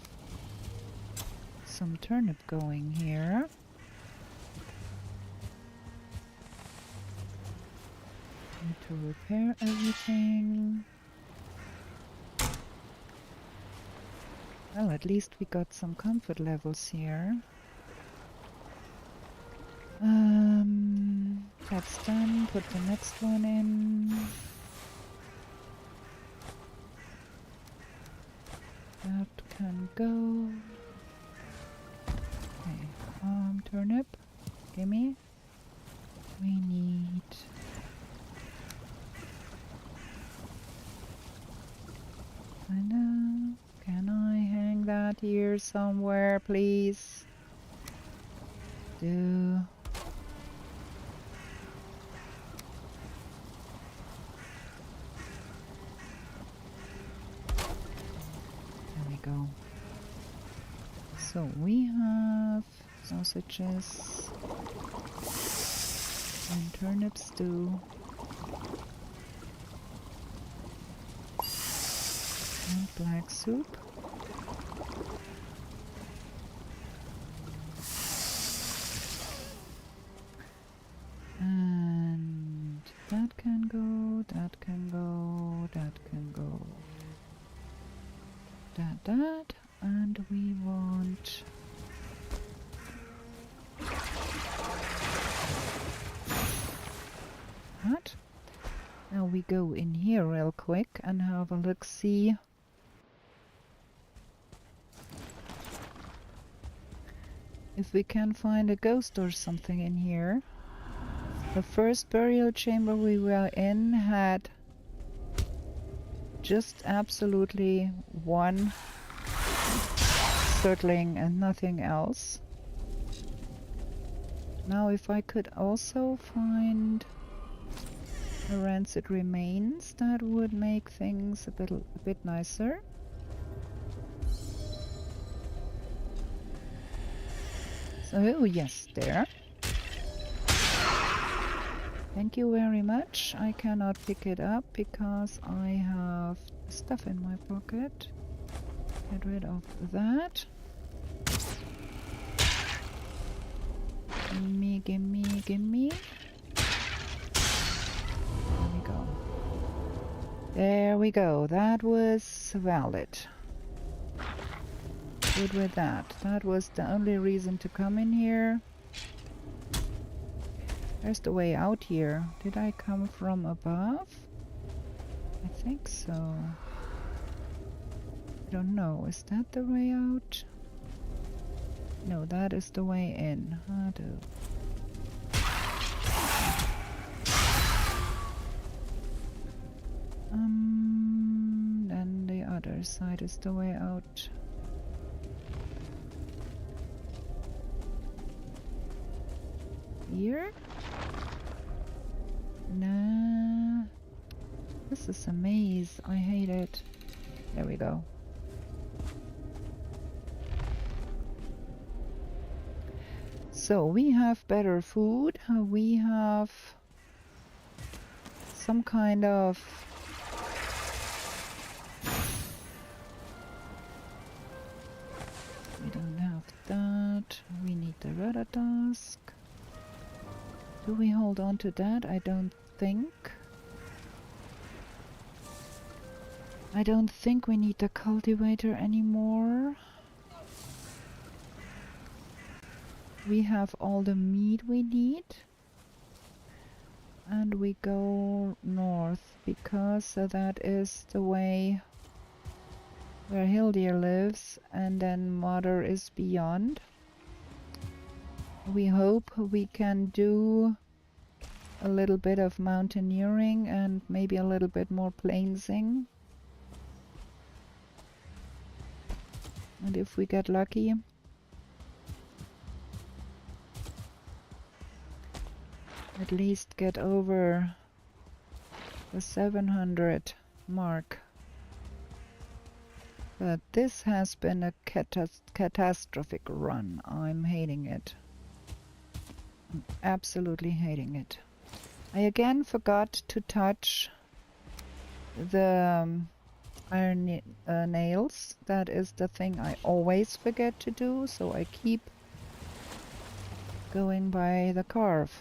some turnip going here. Need to repair everything. Well, at least we got some comfort levels here. That's done. Put the next one in. That can go. Okay. Turnip. Gimme. We need. I know. Can I hang that here somewhere, please? Do. Go. So we have sausages and turnip stew and black soup. And that can go, that can go, that can go. That, and we want that. Now we go in here real quick and have a look-see. If we can find a ghost or something in here. The first burial chamber we were in had just absolutely one circling and nothing else. Now if I could also find the rancid remains, that would make things a bit nicer. So, oh yes, there. Thank you very much. I cannot pick it up because I have stuff in my pocket. Get rid of that. Gimme, gimme, gimme. There we go. There we go. That was valid. Good with that. That was the only reason to come in here. There's the way out here. Did I come from above? I think so. I don't know. Is that the way out? No, that is the way in. Then the other side is the way out. Here? Nah. This is a maze. I hate it. There we go. So we have better food. We have some kind of we don't have that. We need the rudder tusk. Do we hold on to that? I don't think. I don't think we need the cultivator anymore. We have all the meat we need. And we go north because that is the way where Hildir lives, and then Mother is beyond. We hope we can do a little bit of mountaineering and maybe a little bit more plainsing. And if we get lucky, at least get over the 700 mark. But this has been a catastrophic run. I'm hating it. I'm absolutely hating it. I again forgot to touch the iron nails. That is the thing I always forget to do, so I keep going by the carve.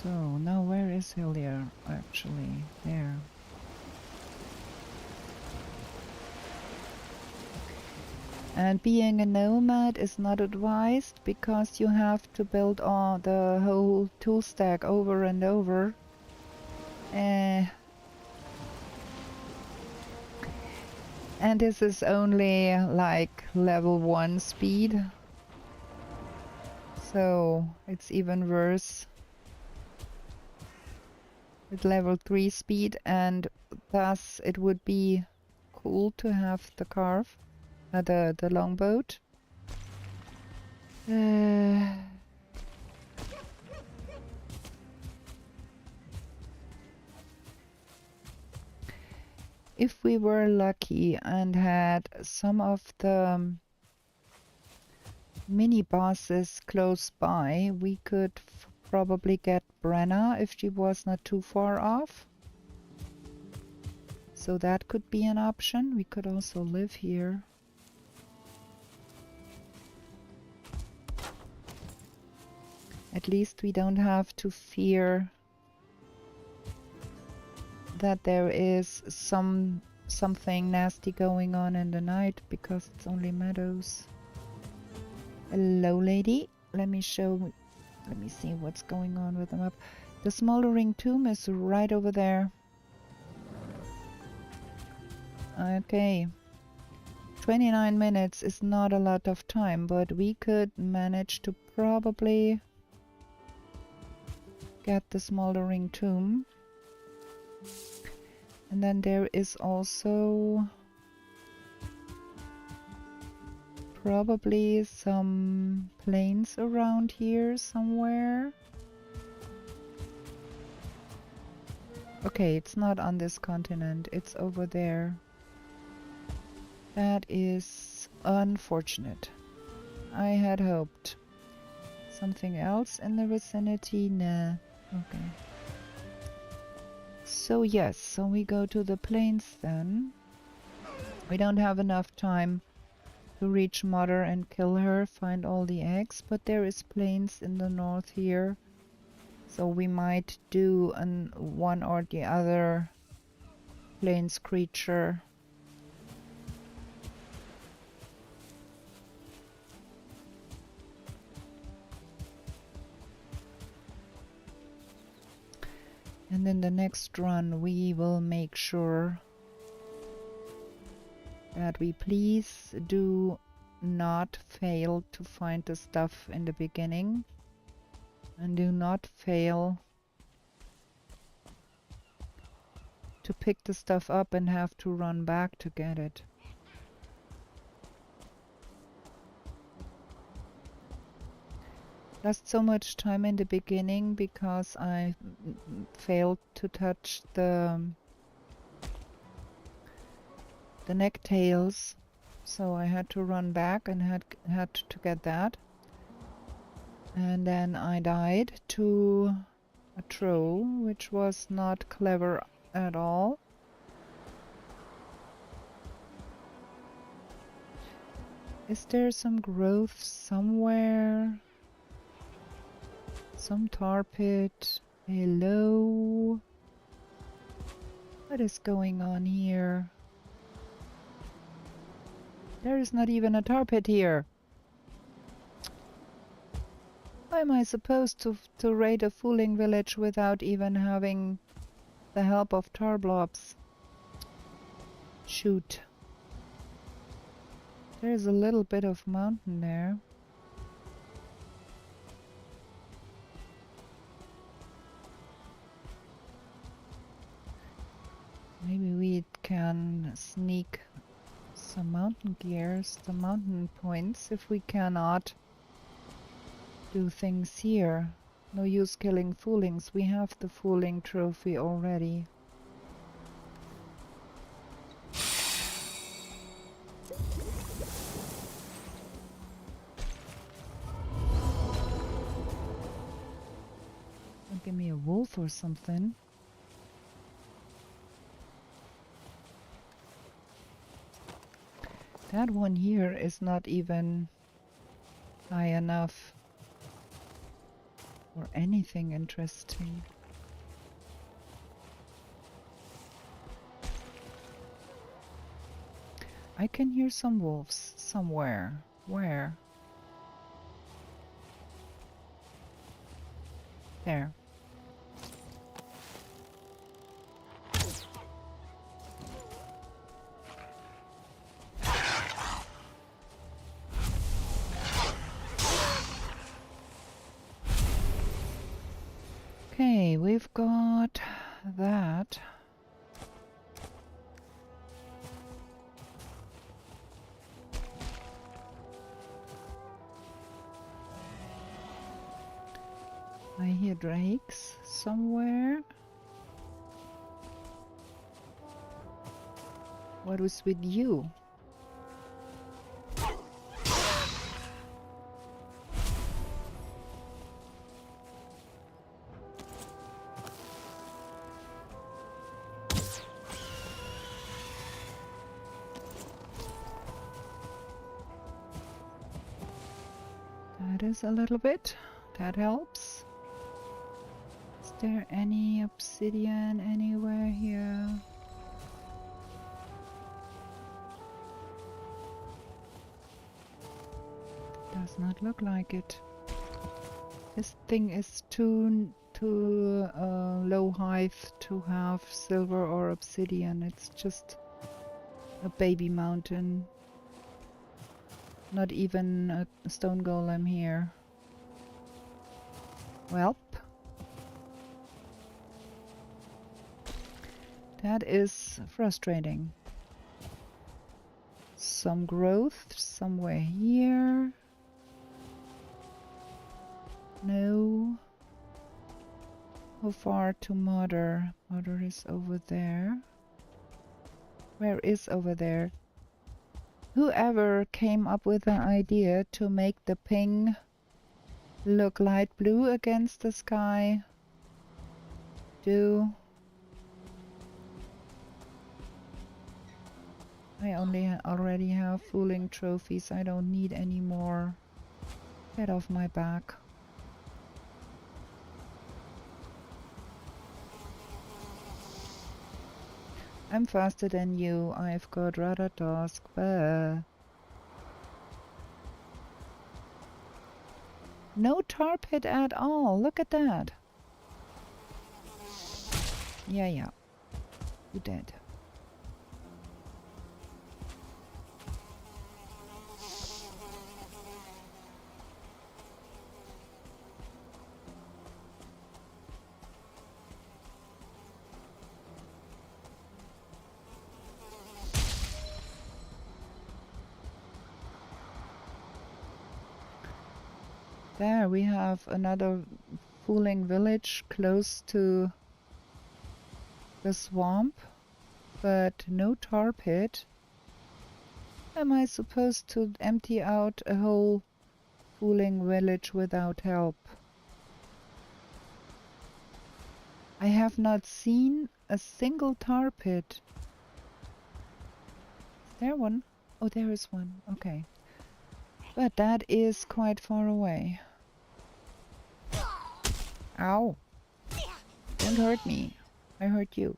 So now where is Hildir actually? There. And being a nomad is not advised because you have to build all the whole tool stack over and over. And this is only like level 1 speed. So it's even worse with level 3 speed, and thus it would be cool to have the carve. The longboat. If we were lucky and had some of the mini bosses close by, we could probably get Brenna if she was not too far off. So that could be an option. We could also live here. At least we don't have to fear that there is something nasty going on in the night, because it's only meadows. Hello, lady. Let me see what's going on with the map. The smoldering tomb is right over there. Okay. 29 minutes is not a lot of time, but we could manage to probably get the smoldering tomb. And then there is also probably some plains around here somewhere. Okay, it's not on this continent. It's over there. That is unfortunate. I had hoped. Something else in the vicinity? Nah. Okay. So yes, so we go to the plains then. We don't have enough time to reach Mother and kill her, find all the eggs, but there is plains in the north here. So we might do one or the other plains creature. And in the next run we will make sure that we please do not fail to find the stuff in the beginning, and do not fail to pick the stuff up and have to run back to get it. Lost so much time in the beginning because I failed to touch the necktails, so I had to run back and had to get that. And then I died to a troll, which was not clever at all. Is there some growth somewhere? Some tar pit? Hello? What is going on here? There is not even a tar pit here. How am I supposed to raid a fooling village without even having the help of tar blobs? Shoot. There's a little bit of mountain there. Maybe we can sneak some mountain gears, some mountain points, if we cannot do things here. No use killing foolings. We have the fooling trophy already. Give me a wolf or something. That one here is not even high enough for anything interesting. I can hear some wolves somewhere. Where? There. Okay, we've got that. I hear drakes somewhere. What was with you? That is a little bit. That helps. Is there any obsidian anywhere here? Does not look like it. This thing is too low height to have silver or obsidian. It's just a baby mountain. Not even a stone golem here. Welp. That is frustrating. Some growth somewhere here. No. How far to Mother? Mother is over there. Where is over there? Whoever came up with the idea to make the ping look light blue against the sky, I already have fooling trophies. I don't need any more. Get off my back. I'm faster than you. I've got radar task. No tar pit at all. Look at that. Yeah. You dead. There we have another fooling village close to the swamp, but no tar pit. Am I supposed to empty out a whole fooling village without help? I have not seen a single tar pit. Is there one? Oh, there is one. Okay. But that is quite far away. Ow! Don't hurt me. I hurt you.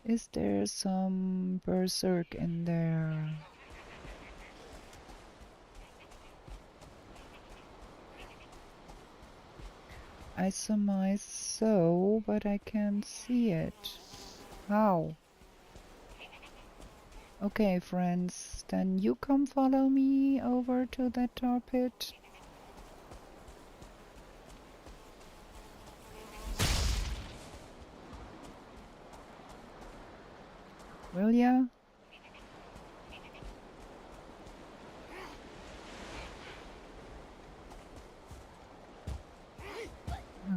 Is there some berserk in there? I surmise so, but I can't see it. How? Okay, friends, then you come follow me over to that tar pit. Will ya?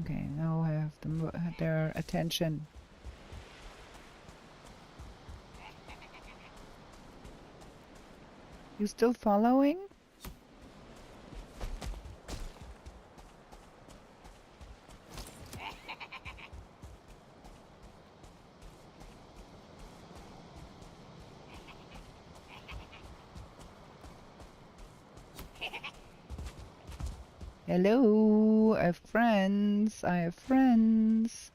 Okay, now I have their attention. You still following? Hello, I have friends. I have friends.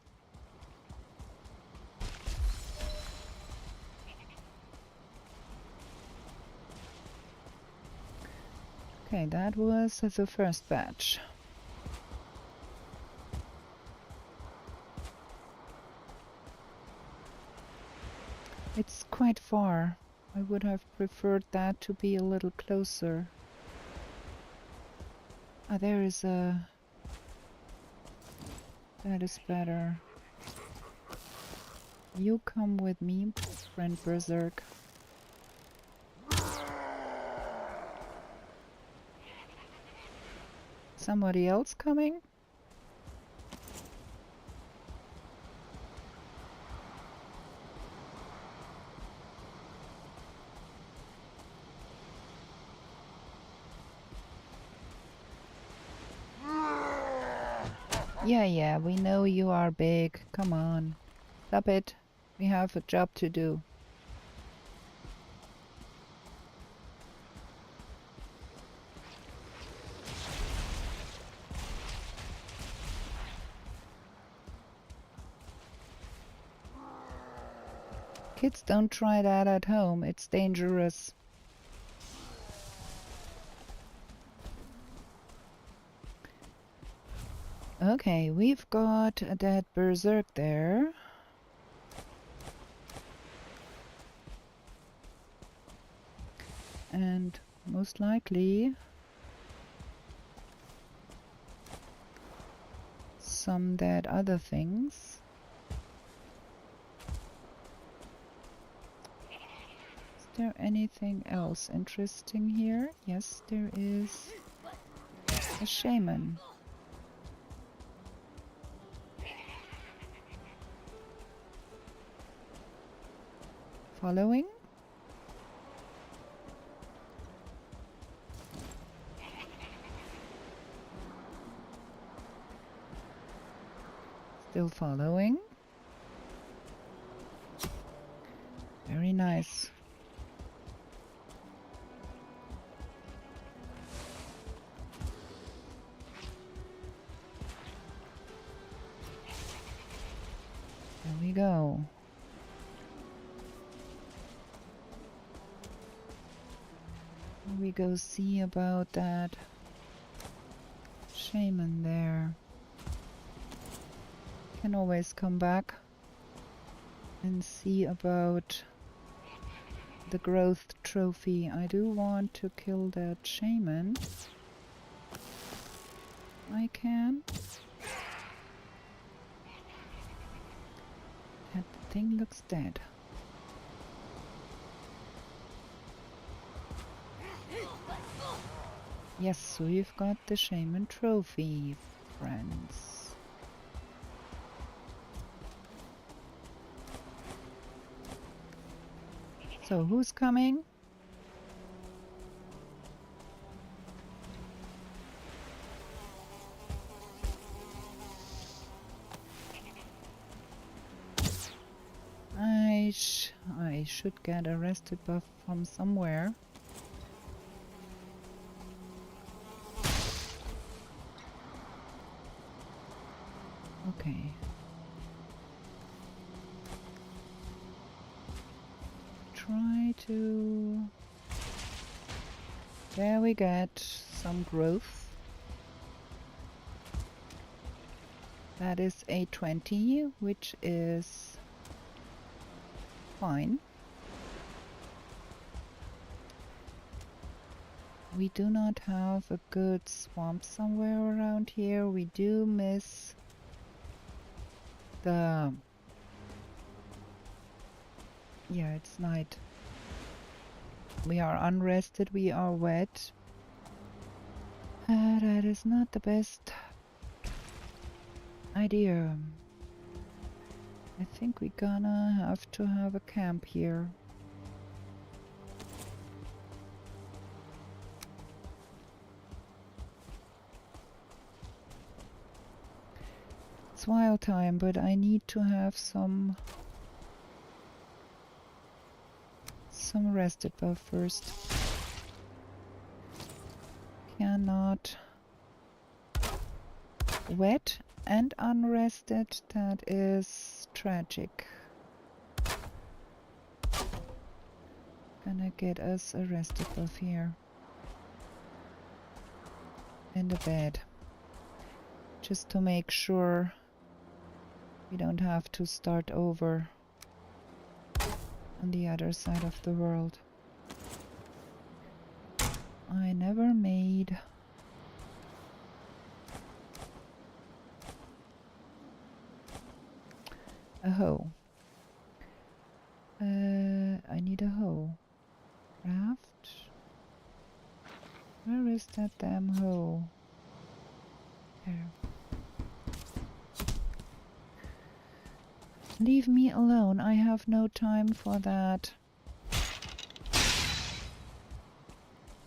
Okay, that was the first batch. It's quite far. I would have preferred that to be a little closer. Ah, there is a... That is better. You come with me, friend Berserk. Somebody else coming? Yeah, we know you are big. Come on. Stop it. We have a job to do. Kids, don't try that at home. It's dangerous. Okay, we've got that berserk there. And most likely some dead other things. Is there anything else interesting here? Yes, there is a shaman. Following? Still following. Very nice. There we go. Here we go see about that shaman there. Can always come back and see about the growth trophy. I do want to kill that shaman. I can. That thing looks dead. Yes, so you've got the shaman trophy, friends. So who's coming? I should get a rested buff from somewhere. Okay. Try to... There we get some growth. That is a 20, which is fine. We do not have a good swamp somewhere around here. We do miss the... Yeah, it's night. We are unrested, we are wet. That is not the best idea. I think we're gonna have to have a camp here. It's wild time, but I need to have some rested buff first. Cannot wet and unrested, that is tragic. Gonna get us a rested buff here. And a bed. Just to make sure we don't have to start over on the other side of the world. I never made a hoe. I need a hoe. Craft. Where is that damn hoe? There. Leave me alone. I have no time for that.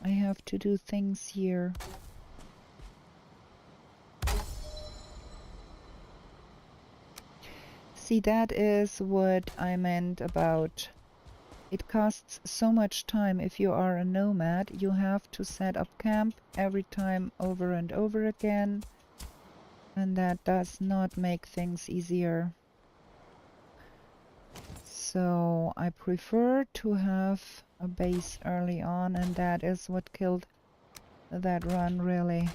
I have to do things here. See, that is what I meant about it costs so much time. If you are a nomad, you have to set up camp every time over and over again, and that does not make things easier. So I prefer to have a base early on, and that is what killed that run, really.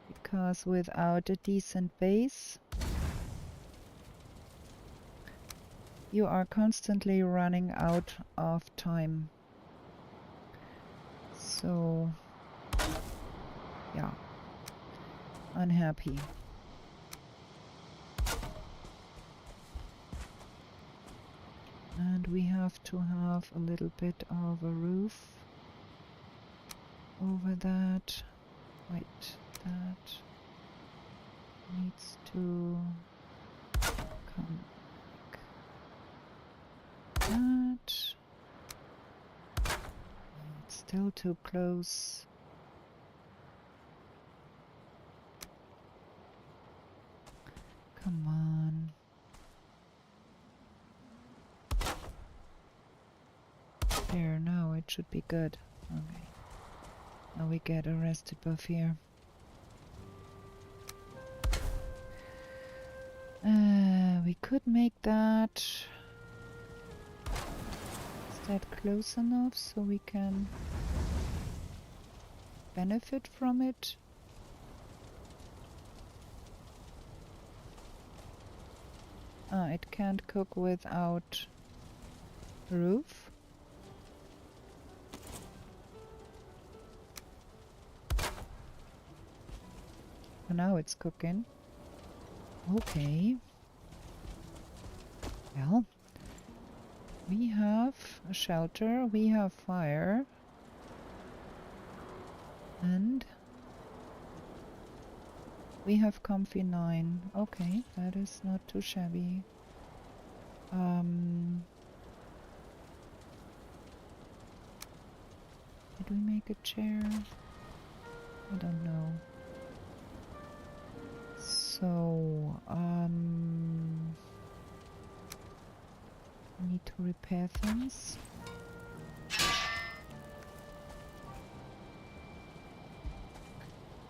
Because without a decent base, you are constantly running out of time. So, yeah, unhappy. And we have to have a little bit of a roof over that. Wait, that needs to come like that. It's still too close. Come on. There, now it should be good. Okay. Now we get a rested buff here. We could make that. Is that close enough so we can benefit from it? Ah, it can't cook without roof. Oh, now it's cooking. Okay. Well, we have a shelter, we have fire, and we have comfy 9. Okay, that is not too shabby. Did we make a chair? I don't know. So, I need to repair things.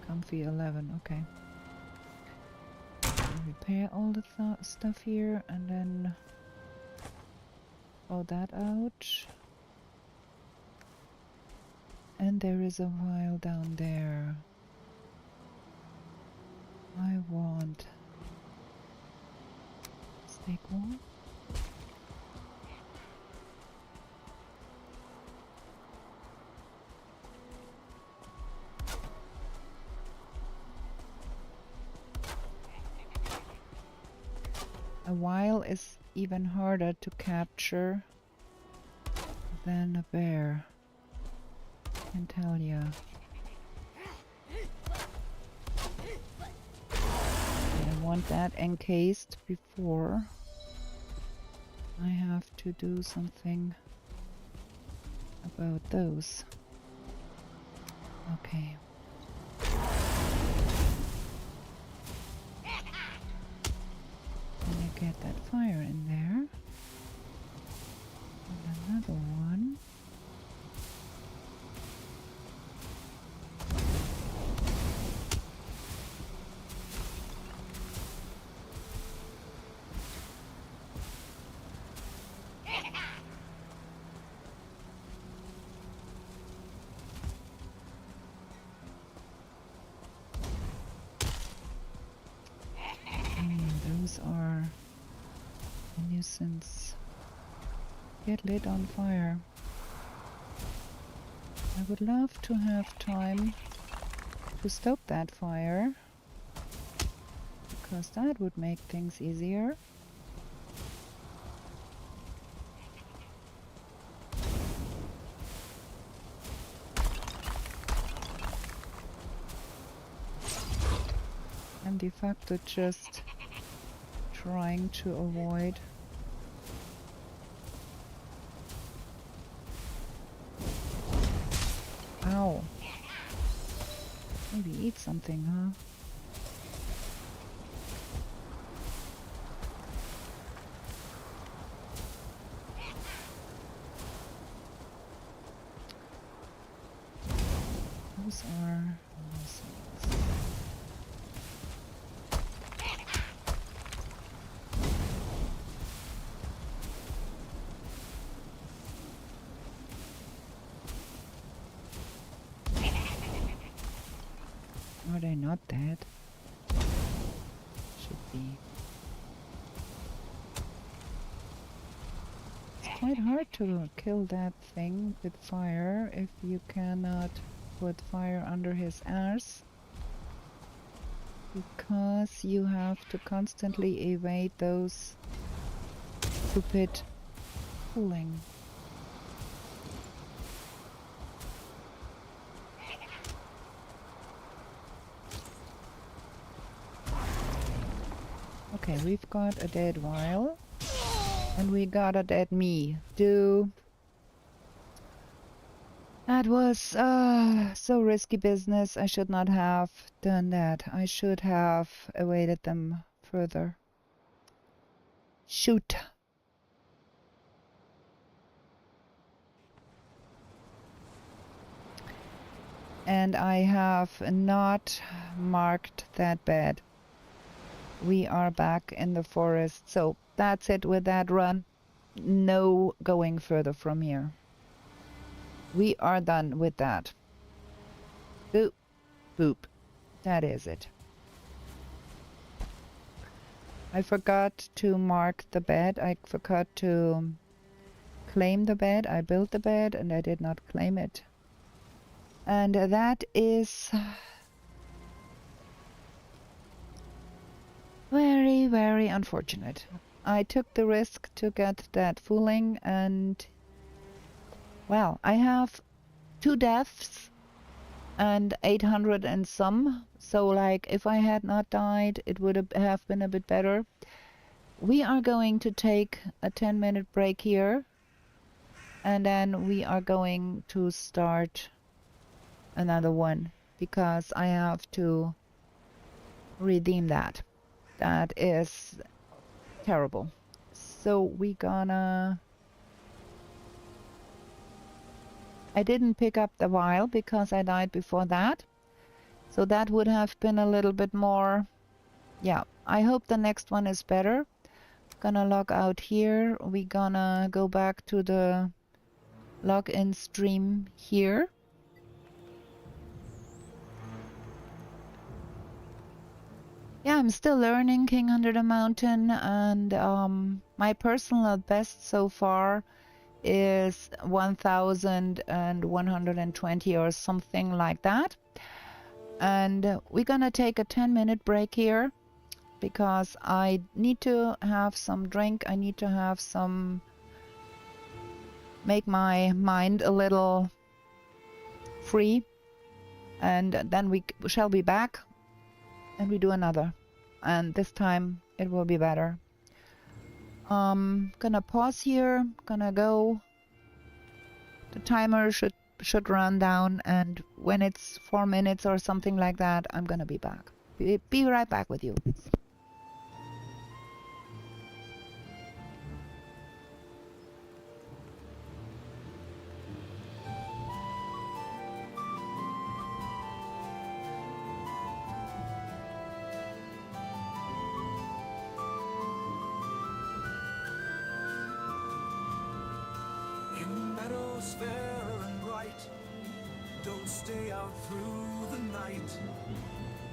Comfy 11, okay. Repair all the stuff here and then throw that out. And there is a vial down there. I want steak wall. A vial is even harder to capture than a bear. I can tell ya. I want that encased before I have to do something about those. Okay. And I get that fire in there. And another one. Those are a nuisance. Get lit on fire. I would love to have time to stoke that fire, because that would make things easier. I'm de facto just trying to avoid ow. Maybe eat something, huh? Those are Are they not dead? Should be. It's quite hard to kill that thing with fire if you cannot put fire under his arse, because you have to constantly evade those stupid fooling. Okay, we've got a dead whale. And we got a dead me. That was so risky business. I should not have done that. I should have awaited them further. Shoot. And I have not marked that bed. We are back in the forest. So that's it with that run. No going further from here. We are done with that. Boop. Boop. That is it. I forgot to mark the bed. I forgot to claim the bed. I built the bed and I did not claim it. And that is very, very unfortunate. I took the risk to get that fooling and, well, I have 2 deaths and 800 and some. So, like, if I had not died, it would have been a bit better. We are going to take a 10-minute break here. And then we are going to start another one. Because I have to redeem that. That is terrible. So, we gonna... I didn't pick up the vial because I died before that. So that would have been a little bit more... Yeah, I hope the next one is better. Gonna log out here. We gonna go back to the login stream here. Yeah, I'm still learning King Under the Mountain, and my personal best so far is 1120 or something like that. And we're gonna take a 10-minute break here because I need to have some drink. I need to have some... make my mind a little free. And then we shall be back and we do another. And this time it will be better. Gonna pause here. Gonna go. The timer should run down, and when it's 4 minutes or something like that, I'm gonna be back. Be right back with you. In meadows fair and bright, don't stay out through the night.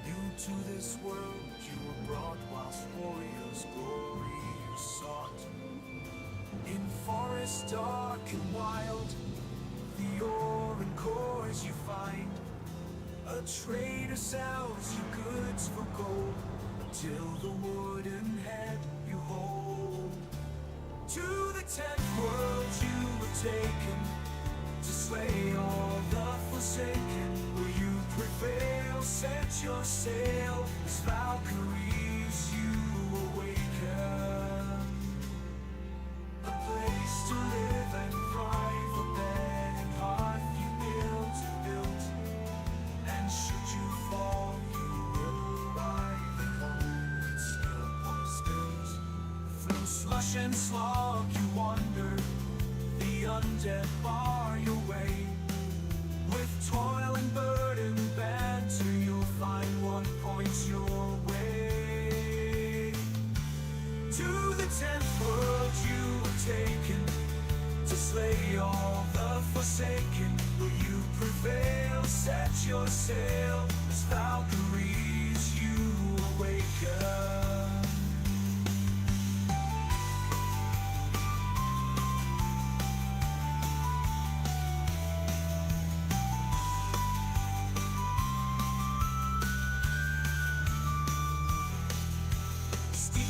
New to this world you were brought, whilst warriors' glory you sought. In forest dark and wild, the ore and cores you find. A trader sells you goods for gold, till the wooden head you hold. To the 10th world you were taken, to slay all the forsaken. Will you prevail? Set your sail, as Valkyries you awaken. A place to live and thrive, a bed and hearth you built. And should you fall, you will arrive at home, it's still built. Through slush and slog you wander, the undead bar your way. With toil and burden banter, you'll find one point your way. To the 10th world you were taken, to slay all the forsaken. Will you prevail? Set your sail, as Valkyries you awaken.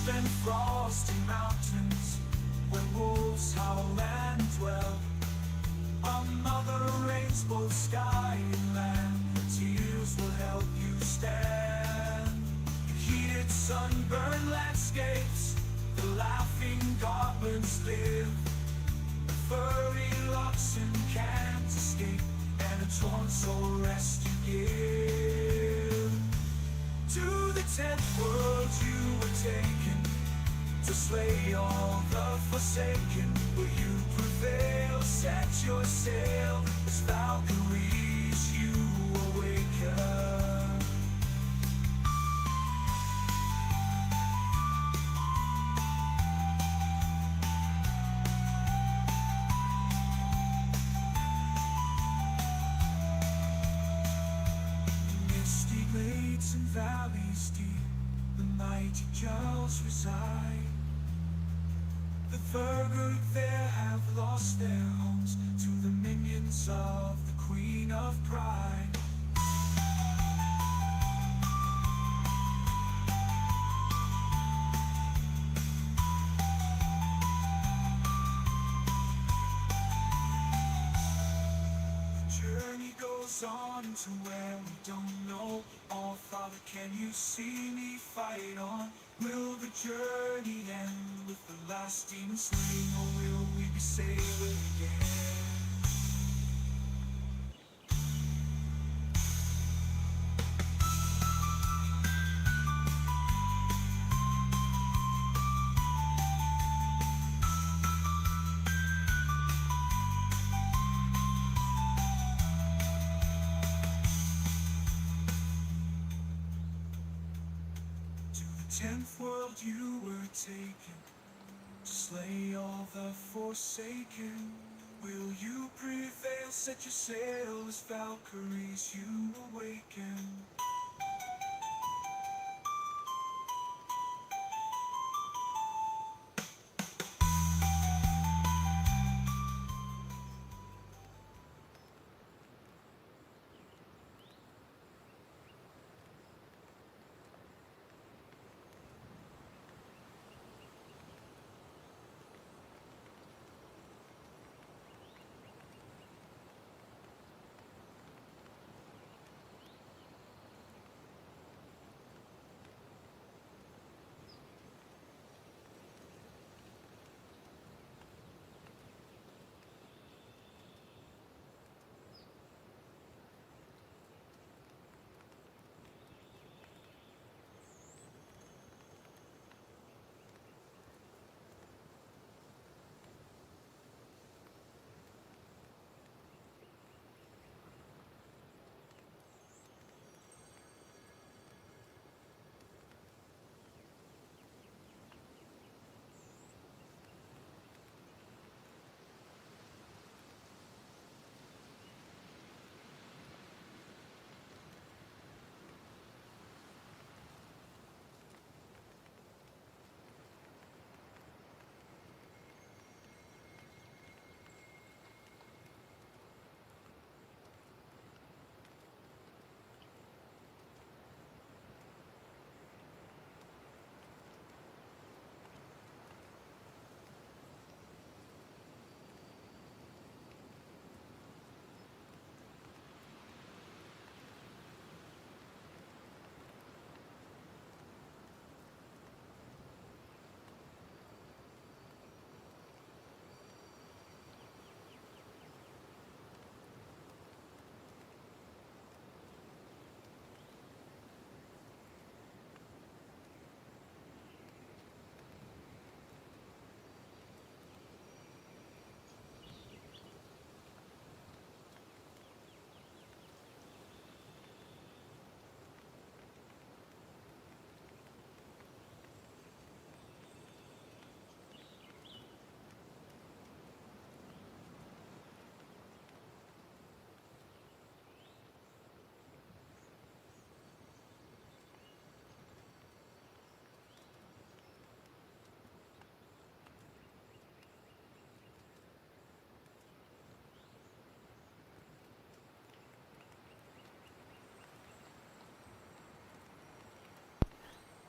And frosty mountains, when wolves howl and dwell. Our mother reigns both sky and land. Tears will help you stand. Heated sunburned landscapes, the laughing goblins live. Furry oxen can't escape, and a torn soul rest you give. To the 10th world you were taken, to slay all the forsaken. Will you prevail? Set your sail, as Valkyries you awaken. Misty glades and valleys deep, the mighty Jarls reside. The Thurgood there have lost their homes to the minions of the Queen of Pride. The journey goes on to where we don't know. Oh, Father, can you see me fight on? Will the journey end with the last demon slain, or will we be sailing again? To the 10th world you were taken, to slay all the forsaken. Will you prevail? Set your sail, as Valkyries you awaken.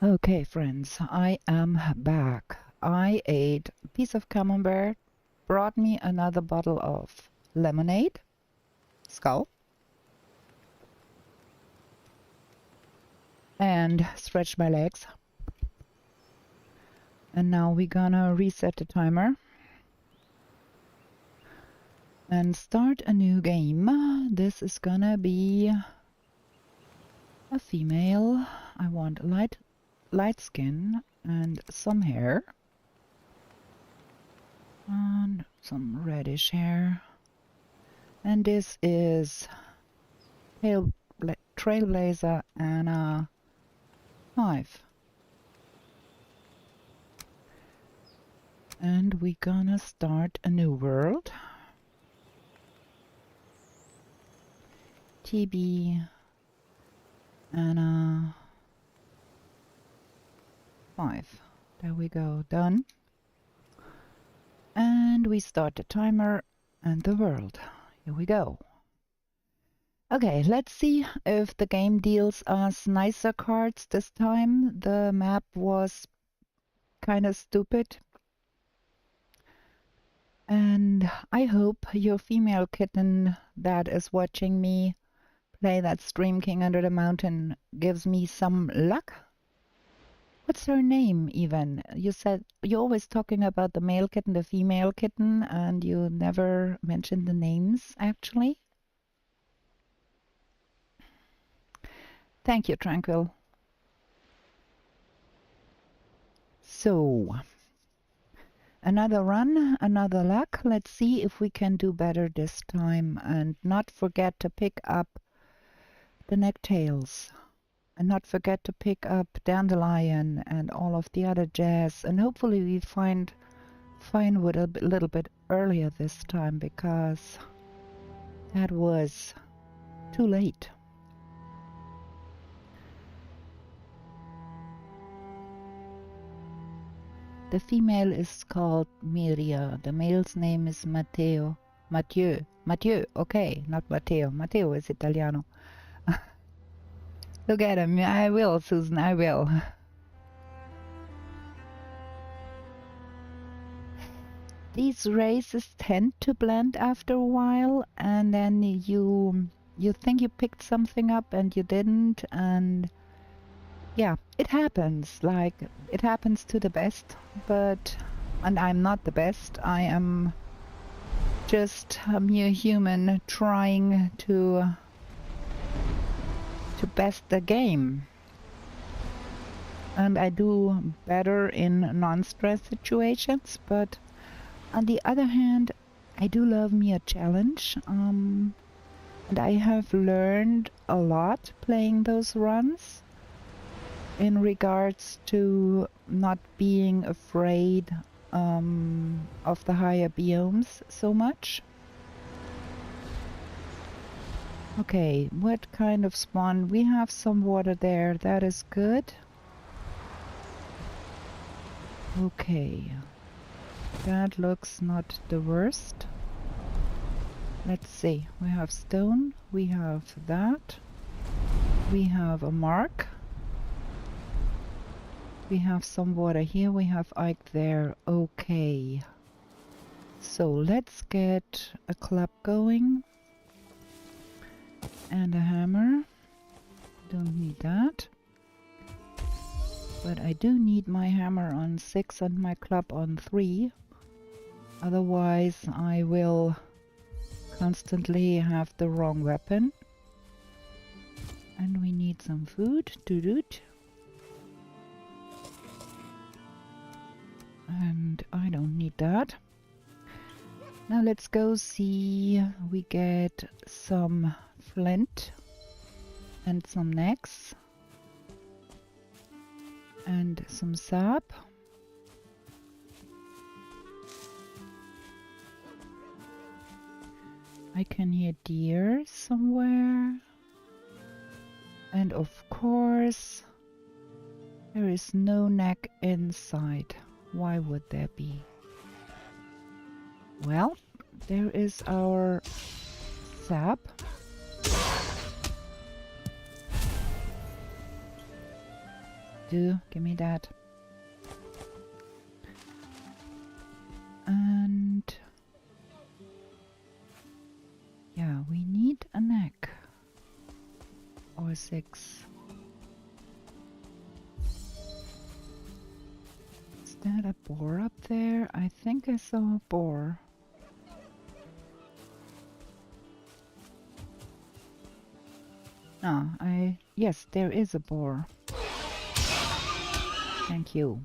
Okay, friends, I am back. I ate a piece of camembert, brought me another bottle of lemonade, skull, and stretched my legs. And now we're gonna reset the timer and start a new game. This is gonna be a female. I want light skin and some hair and some reddish hair. And this is Trailblazer Anna 5. And we're gonna start a new world. TB Anna 5. There we go, done. And we start the timer and the world. Here we go. Okay, let's see if the game deals us nicer cards this time. The map was kind of stupid. And I hope your female kitten that is watching me play that Stream King Under the Mountain gives me some luck. What's her name even? You said you're always talking about the male kitten, the female kitten, and you never mentioned the names actually. Thank you, Tranquil. So, another run, another luck. Let's see if we can do better this time and not forget to pick up the necktails. And not forget to pick up dandelion and all of the other jazz. And hopefully we find firewood a little bit earlier this time, because that was too late. The female is called Miria. The male's name is Matteo. Mathieu, okay, not Matteo. Matteo is Italiano. Look at him. I will, Susan, I will. These races tend to blend after a while, and then you think you picked something up and you didn't, and yeah, it happens. Like, it happens to the best, and I'm not the best. I am just a mere human trying to best the game. And I do better in non-stress situations, but on the other hand, I do love me a challenge. And I have learned a lot playing those runs in regards to not being afraid of the higher biomes so much. Okay, what kind of spawn? We have some water there, that is good. Okay, that looks not the worst. Let's see, we have stone, we have that, we have a mark, we have some water here, we have Ike there. Okay, so let's get a club going. And a hammer. Don't need that. But I do need my hammer on 6 and my club on 3. Otherwise I will constantly have the wrong weapon. And we need some food. Doot. And I don't need that. Now let's go see. We get some flint and some necks and some sap. I can hear deer somewhere, and of course there is no neck inside. Why would there be? Well, there is our sap. Give me that. 6. Is that a boar up there? I think I saw a boar. Ah, yes, there is a boar. Thank you.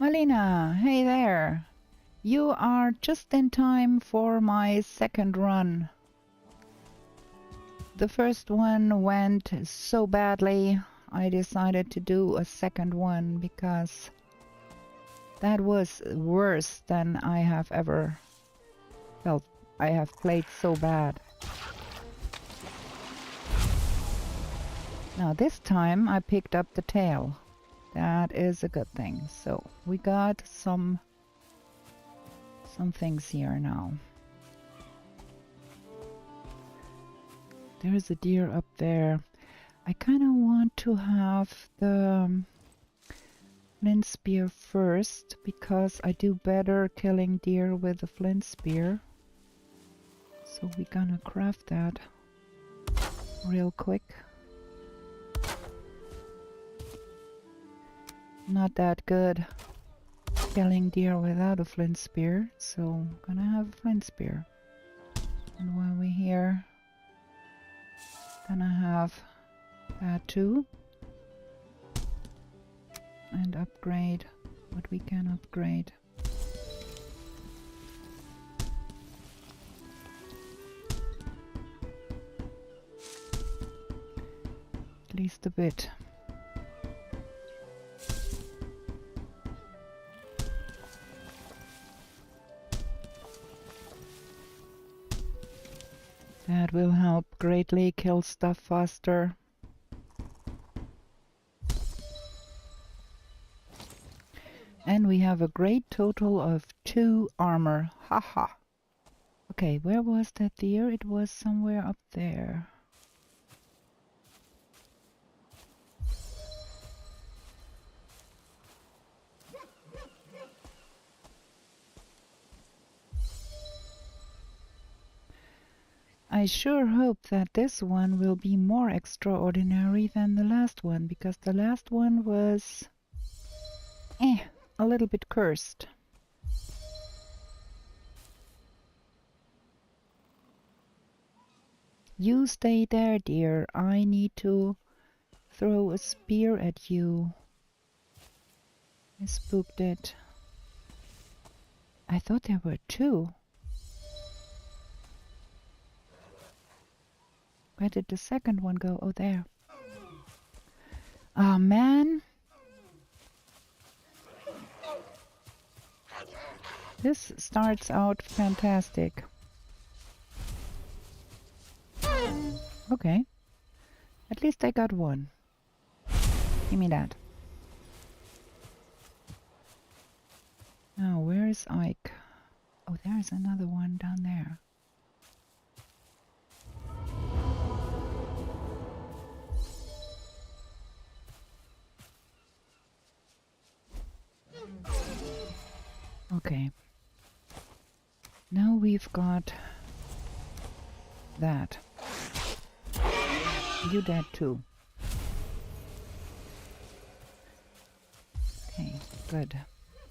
Malina, hey there. You are just in time for my second run. The first one went so badly, I decided to do a second one because that was worse than I have ever felt. I have played so bad. Now this time I picked up the tail. That is a good thing. So we got some things here now. There's a deer up there. I kind of want to have the flint spear first because I do better killing deer with the flint spear. So we're gonna craft that real quick. Not that good killing deer without a flint spear, so I'm gonna have a flint spear. And while we're here, gonna have that too. And upgrade what we can upgrade. At least a bit. That will help greatly kill stuff faster. And we have a great total of 2 armor. Haha. Okay, where was that deer? It was somewhere up there. I sure hope that this one will be more extraordinary than the last one, because the last one was a little bit cursed. You stay there, dear. I need to throw a spear at you. I spooked it. I thought there were 2. Where did the second one go? Oh, there. Ah, man. This starts out fantastic. Okay. At least I got one. Give me that. Now, where is Ike? Oh, there's another one down there. Okay. Now we've got that. You dead too. Okay, good.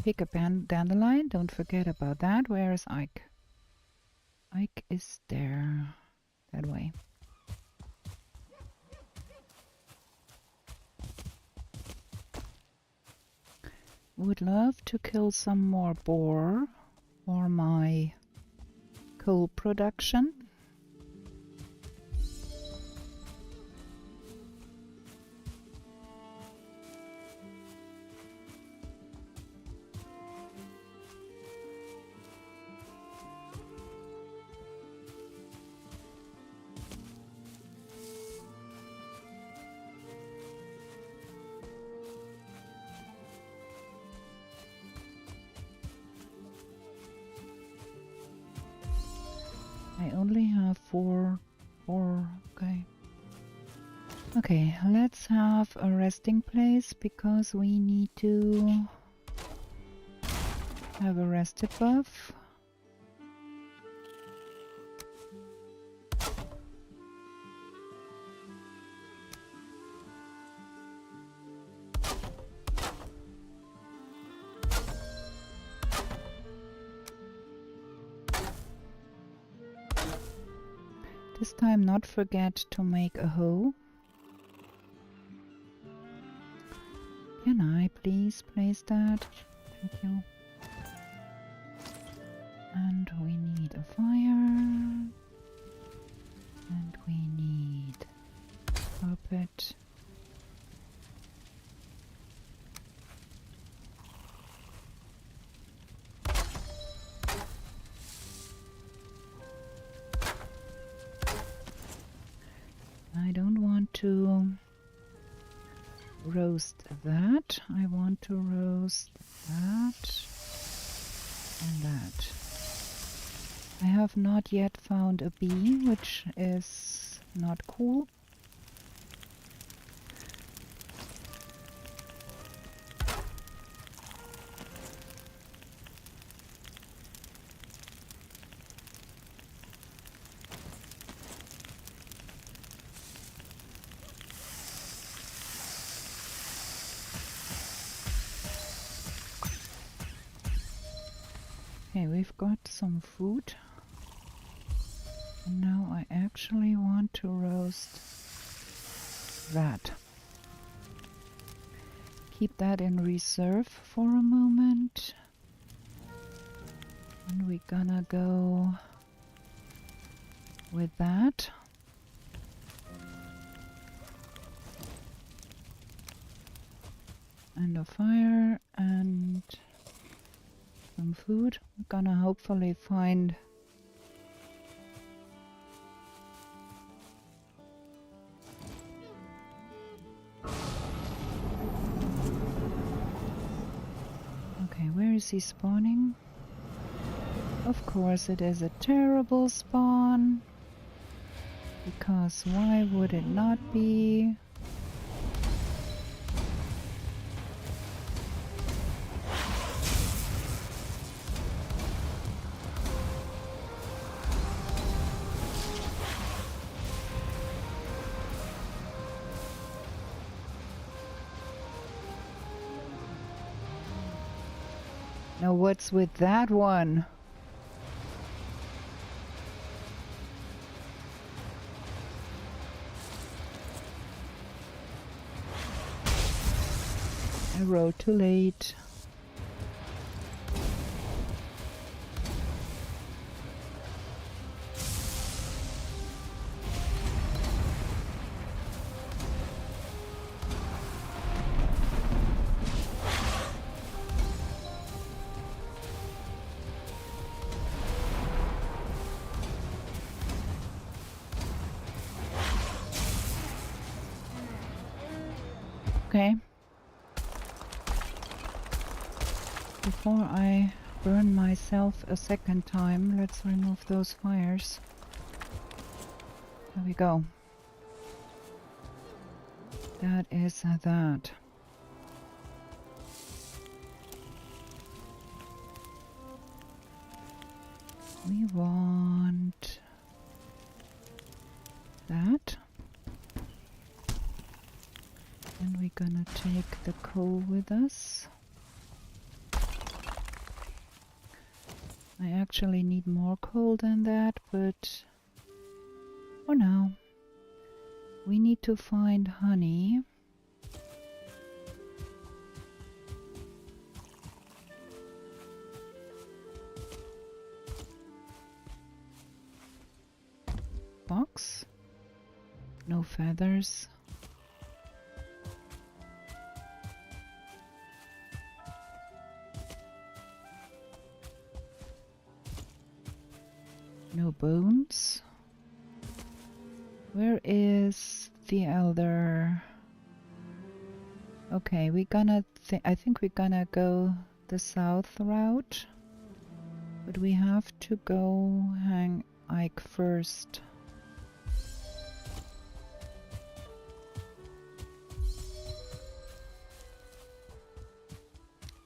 Pick a dandelion. Don't forget about that. Where is Ike? Ike is there. That way. Would love to kill some more boar for my coal production. I only have four, okay. Okay, let's have a resting place because we need to have a rested buff. This time not forget to make a hoe. Can I please place that? Thank you. And we need a fire. And we need carpet. I don't want to roast that. I want to roast that and that. I have not yet found a bee, which is not cool. Okay, we've got some food. And now I actually want to roast that. Keep that in reserve for a moment. And we're gonna go with that. And a fire and some food. We're gonna hopefully find okay, where is he spawning? Of course it is a terrible spawn, because why would it not be? Now what's with that one? I wrote too late. Okay. Before I burn myself a second time, let's remove those fires. There we go. That is that. We want that. And we're gonna take the coal with us. I actually need more coal than that, but for now, we need to find honey. Box. No feathers. No bones. Where is the elder? Okay, we're gonna I think we're gonna go the south route, but we have to go hang Ike first.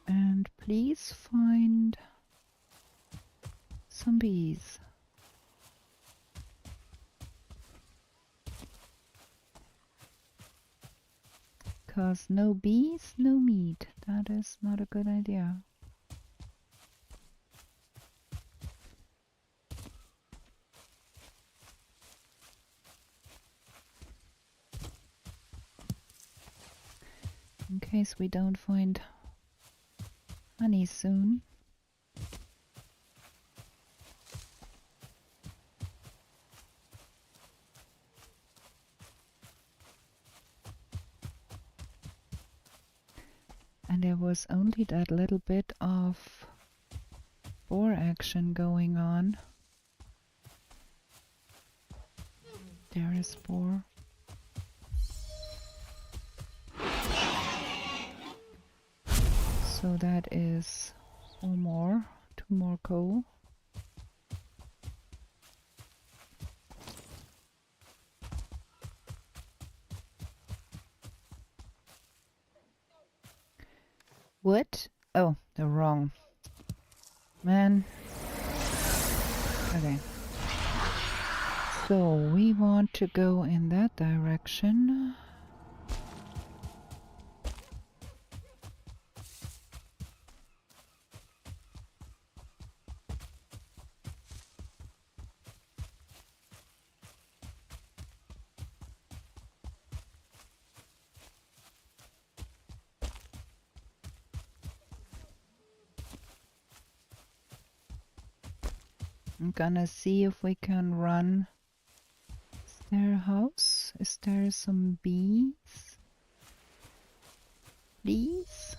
And please find some bees. Because no bees, no meat. That is not a good idea. in case we don't find honey soon. And there was only that little bit of spore action going on. There is spore. So that is 4 more, 2 more coal. What? Oh, the wrong. Man. Okay. So we want to go in that direction. I'm gonna see if we can run. Is there a house? Is there some bees? Please?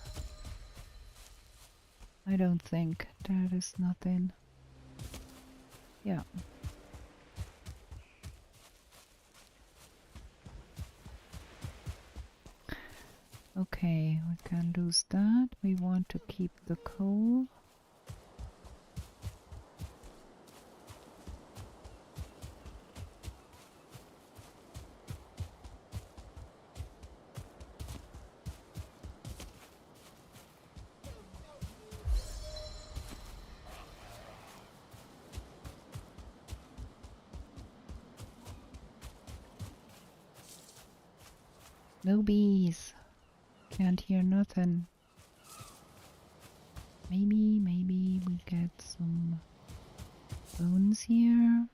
I don't think. There is nothing. Yeah. Okay, we can lose that. We want to keep the coal. No bees. Can't hear nothing. Maybe we get some bones here.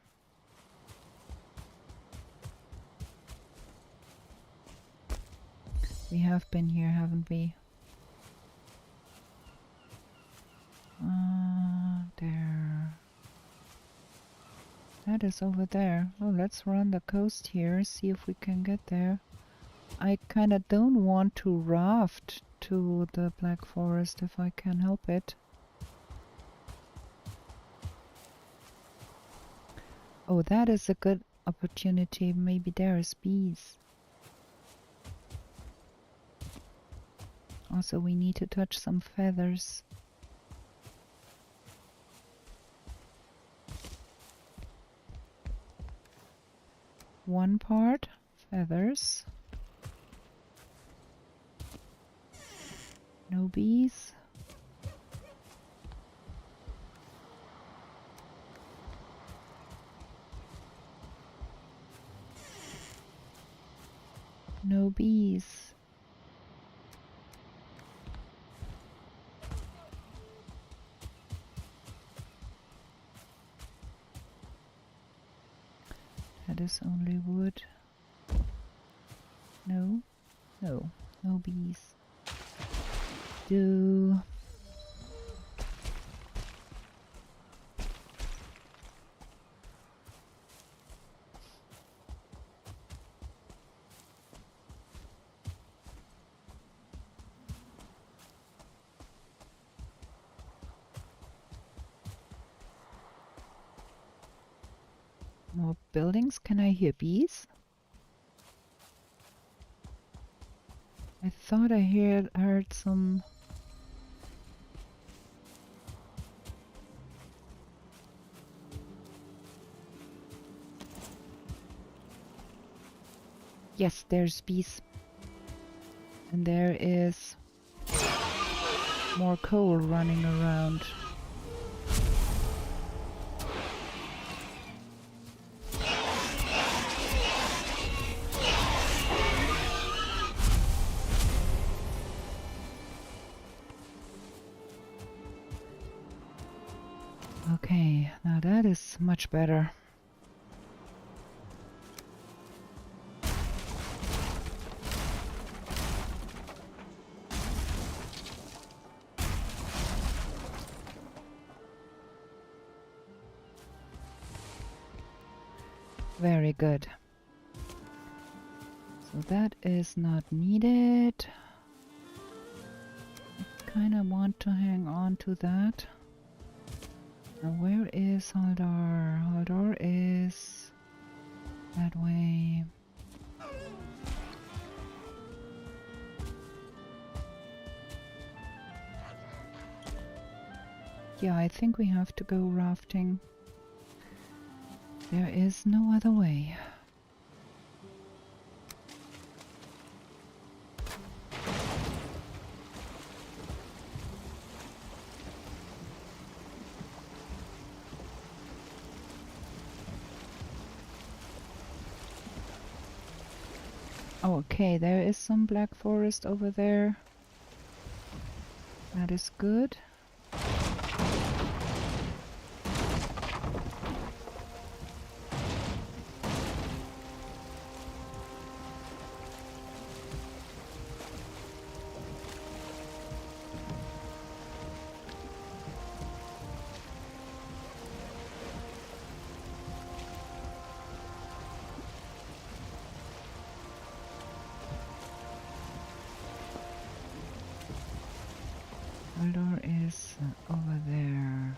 We have been here, haven't we? There. That is over there. Oh, let's run the coast here, see if we can get there. I kinda don't want to raft to the Black Forest if I can help it. Oh, that is a good opportunity. Maybe there is bees. Also, we need to touch some feathers. One part, feathers. No bees. No bees. That is only wood. No, no, no bees. Do. More buildings? Can I hear bees? I thought I heard some. Yes, there's bees. And there is more coal running around. Okay, now that is much better. Very good. So that is not needed. I kind of want to hang on to that. Now where is Haldor? Haldor is that way. Yeah, I think we have to go rafting. There is no other way. Okay, there is some black forest over there. That is good. Haldor is over there.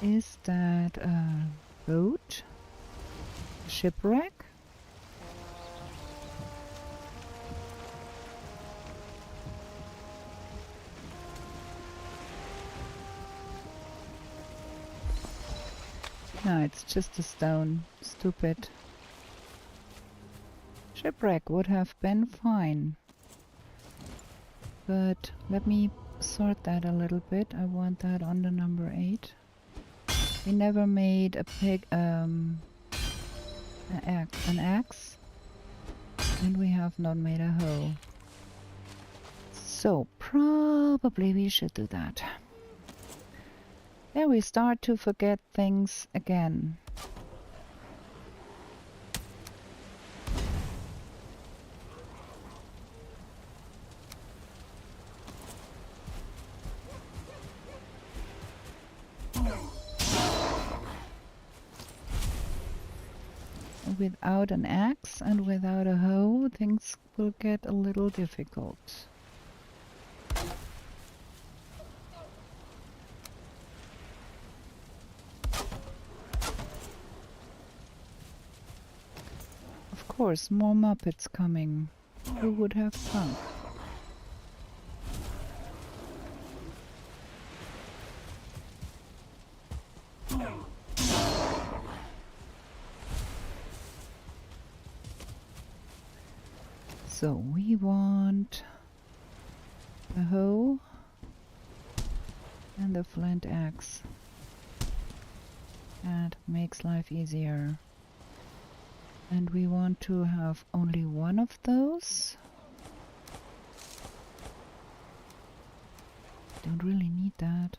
Is that a boat? A shipwreck? No, it's just a stone. Stupid. Shipwreck would have been fine. But let me sort that a little bit. I want that on the number 8. We never made a an axe, and we have not made a hoe. So probably we should do that. There we start to forget things again. Without an axe and without a hoe, things will get a little difficult. Of course, more Muppets coming. Who would have thunk? So we want a hoe and a flint axe. That makes life easier. And we want to have only one of those. Don't really need that.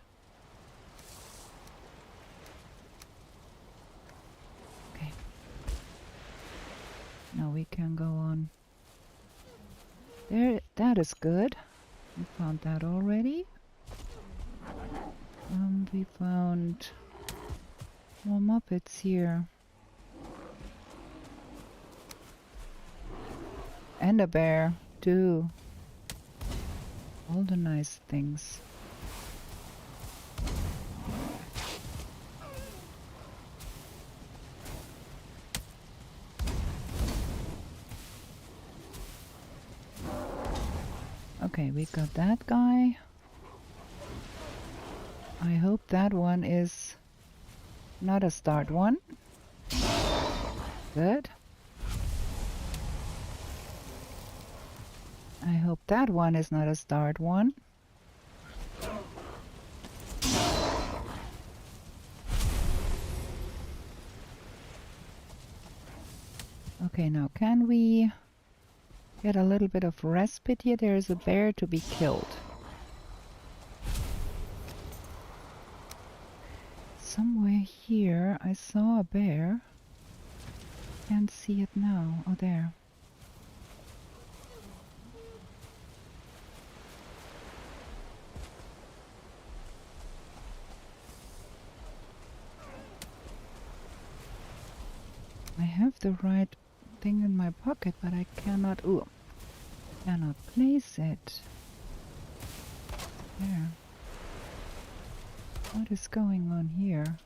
Okay. Now we can go on. There, that is good. We found that already. We found more Muppets here. And a bear, too. All the nice things. Okay, we got that guy. I hope that one is not a start one. Good. I hope that one is not a start one. Okay, now can we get a little bit of respite here? There is a bear to be killed. Somewhere here I saw a bear. Can't see it now. Oh, there. I have the right thing in my pocket, but I cannot place it. There. What is going on here?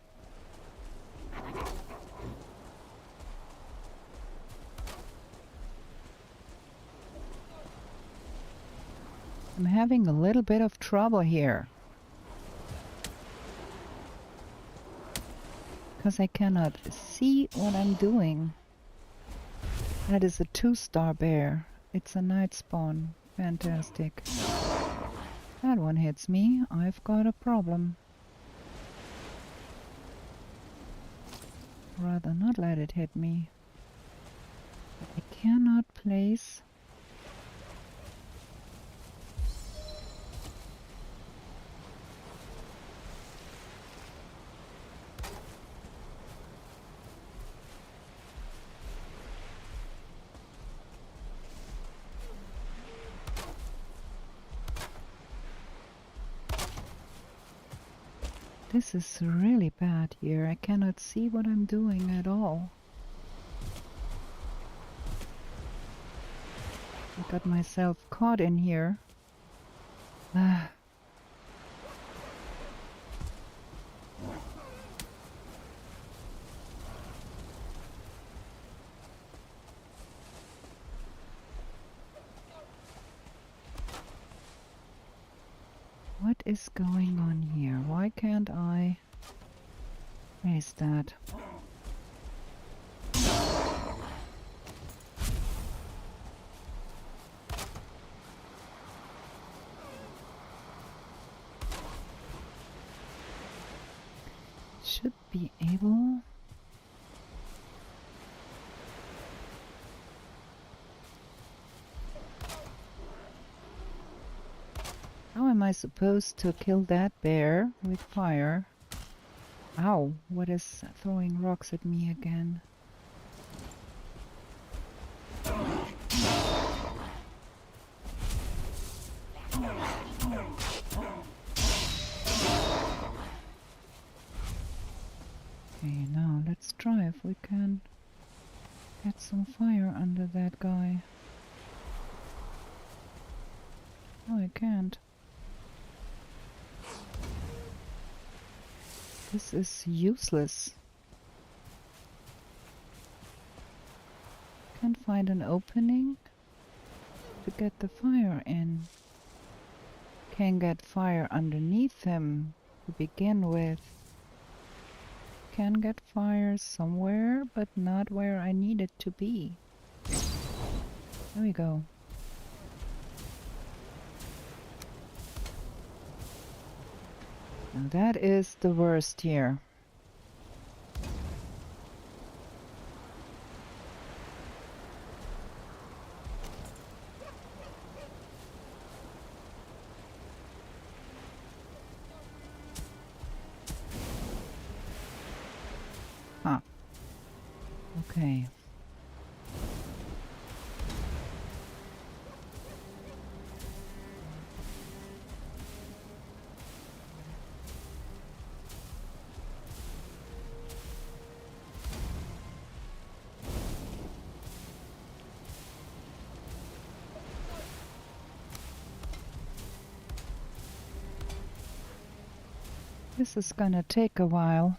I'm having a little bit of trouble here. Because I cannot see what I'm doing. That is a 2-star bear. It's a night spawn. Fantastic. That one hits me. I've got a problem. Rather not let it hit me. I cannot place. This is really bad here. I cannot see what I'm doing at all. I got myself caught in here. Ah. What is going on here? Why can't I raise that? Should be able. How am I supposed to kill that bear with fire? Ow, what is throwing rocks at me again? Okay, now let's try if we can get some fire under that guy. No, I can't. This is useless. Can't find an opening to get the fire in. Can get fire underneath him to begin with. Can get fire somewhere, but not where I need it to be. There we go. Now that is the worst here. Ah. Okay. This is gonna take a while.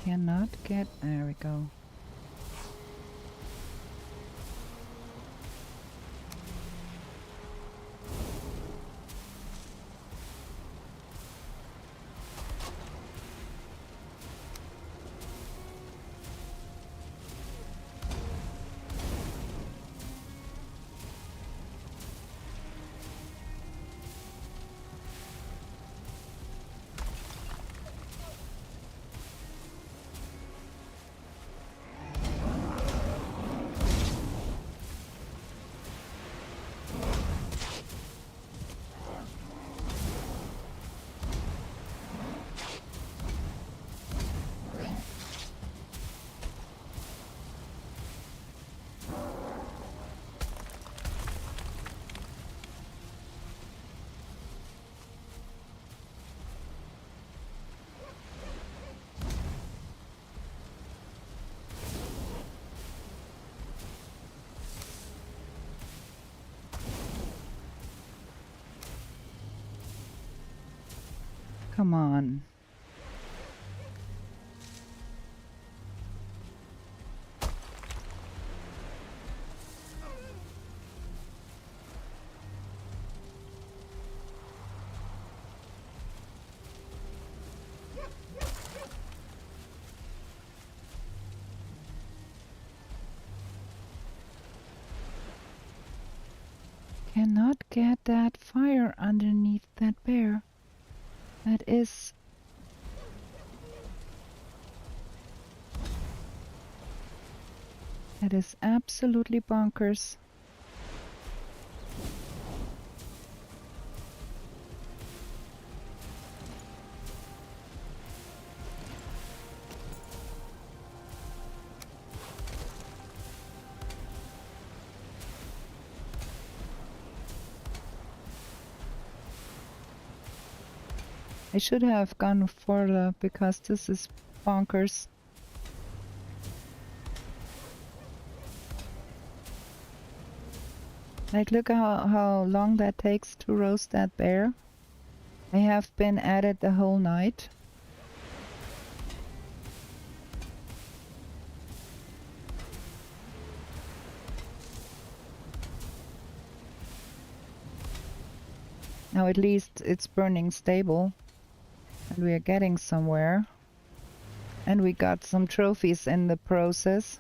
Cannot get... There we go. Come on. Cannot get that fire underneath that bear. That is... That is absolutely bonkers. I should have gone further because this is bonkers. Like, look how long that takes to roast that bear. I have been at it the whole night. Now at least it's burning stable. And we are getting somewhere. And we got some trophies in the process.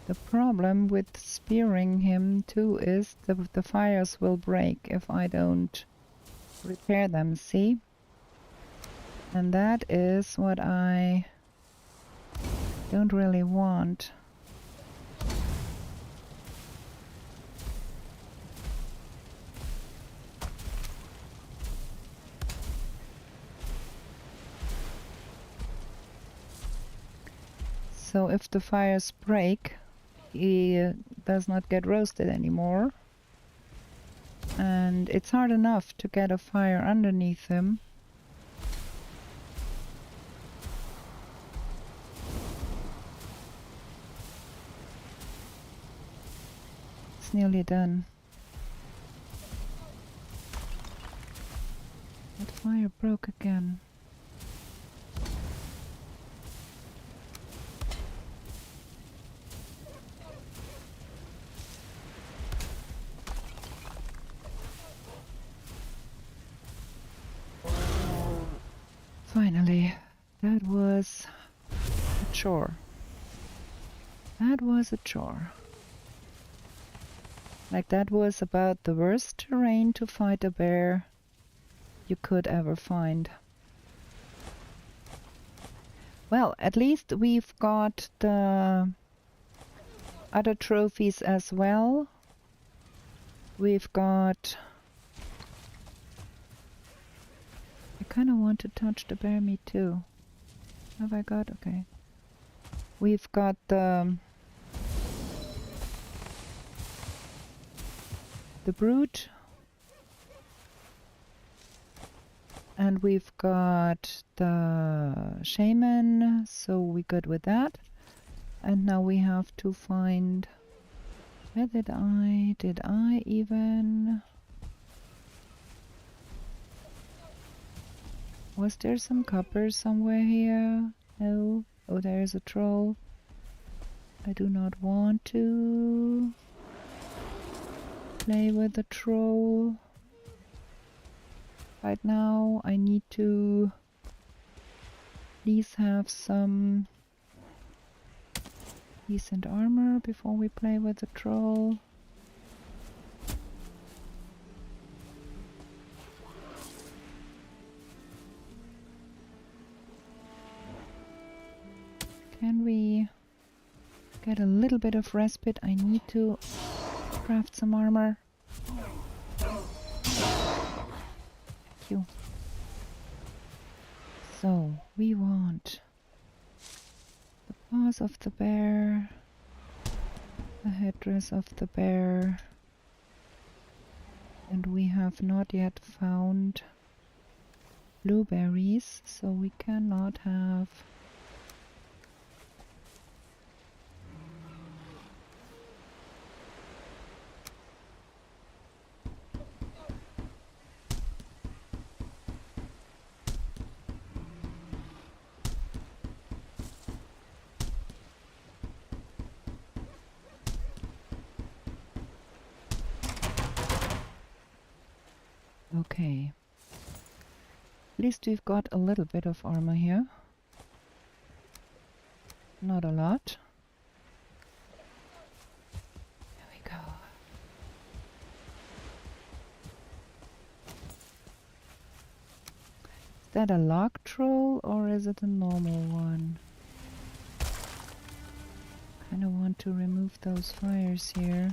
The problem with spearing him too is the fires will break if I don't repair them, see? And that is what I don't really want. So if the fires break, he does not get roasted anymore. And it's hard enough to get a fire underneath him. It's nearly done. That fire broke again. Finally, that was a chore. That was a chore. Like, that was about the worst terrain to fight a bear you could ever find. Well, at least we've got the other trophies as well. We've got... I kind of want to touch the bear meat too. Have I got? Okay. We've got the brute. And we've got the shaman, so we're good with that. And now we have to find... Where did I even... Was there some copper somewhere here? No. Oh, there's a troll. I do not want to play with the troll. Right now I need to at least have some decent armor before we play with the troll. Can we get a little bit of respite? I need to craft some armor. Thank you. So, we want the paws of the bear, the headdress of the bear, and we have not yet found blueberries, so we cannot have Okay. At least we've got a little bit of armor here. Not a lot. There we go. Is that a log troll or is it a normal one? Kinda want to remove those fires here.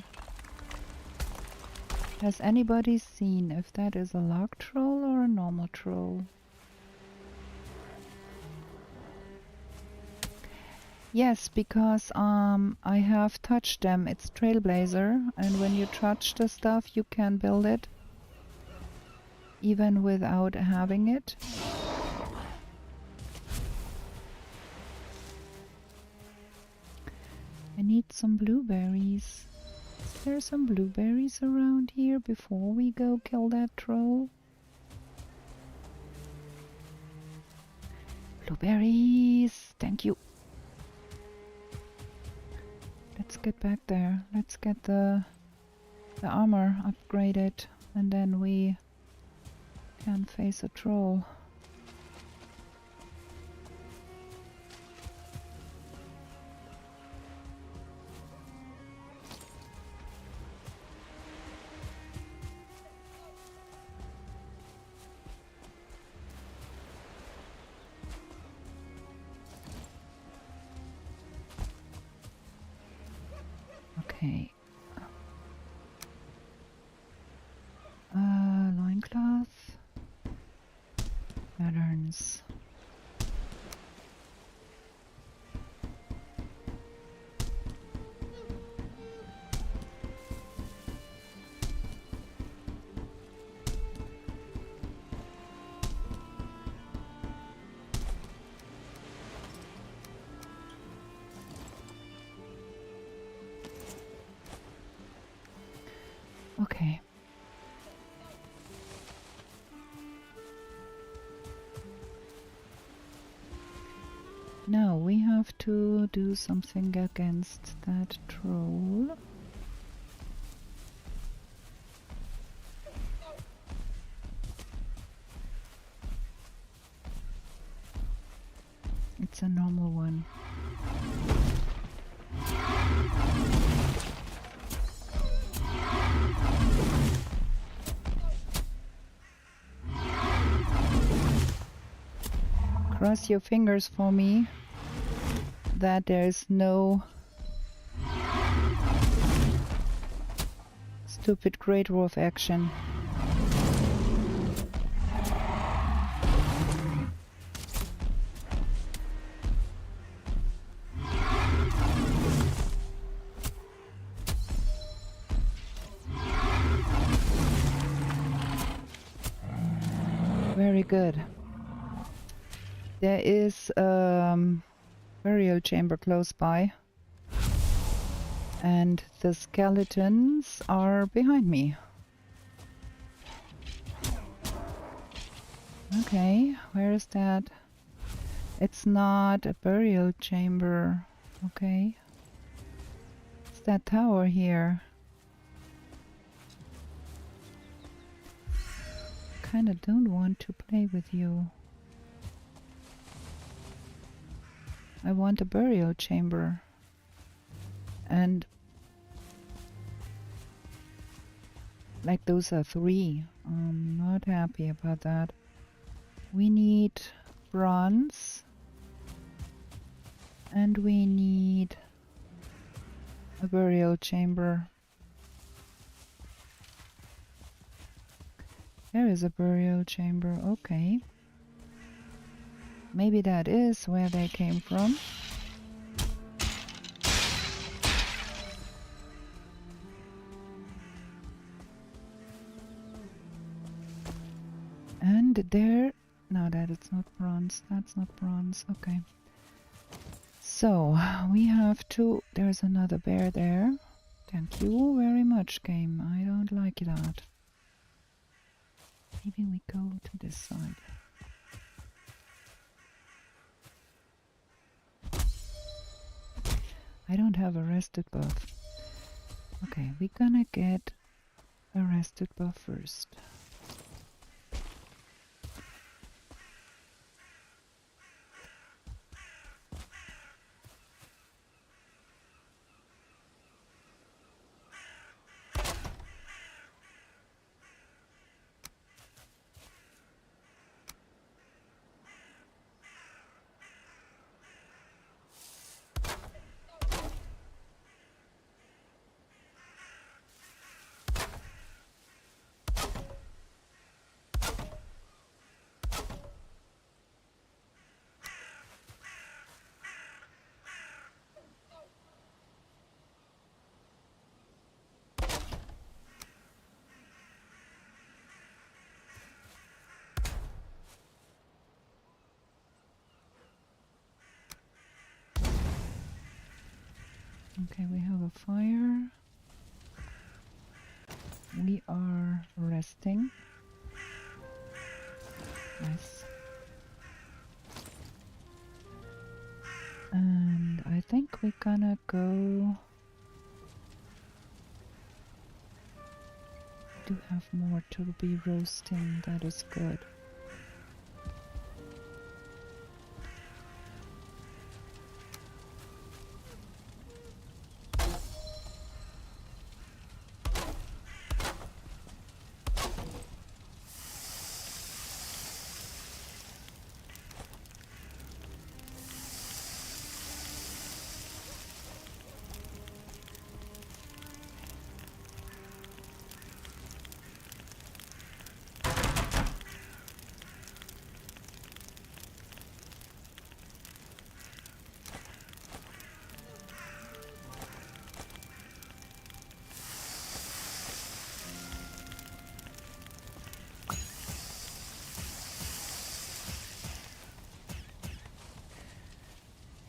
Has anybody seen if that is a log troll or a normal troll? Yes, because I have touched them. It's Trailblazer, and when you touch the stuff, you can build it even without having it. I need some blueberries. Is there some blueberries around here before we go kill that troll? Blueberries! Thank you. Let's get back there. Let's get the armor upgraded, and then we can face a troll. Okay. Loincloth. Patterns. Okay. Now we have to do something against that troll. It's a normal one. Cross your fingers for me that there is no stupid Great Wolf action. Very good. There is a burial chamber close by, and the skeletons are behind me. Okay, where is that? It's not a burial chamber. Okay. It's that tower here. Kinda don't want to play with you. I want a burial chamber. And like those are 3. I'm not happy about that. We need bronze. And we need a burial chamber. There is a burial chamber, okay. Maybe that is where they came from. And there... No, that is not bronze. That's not bronze. Okay. So, we have to... There's another bear there. Thank you very much, game. I don't like that. Maybe we go to this side. I don't have a rested buff. Okay, we're gonna get a rested buff first. Okay, we have a fire. We are resting. Nice. And I think we're gonna go... do have more to be roasting, that is good.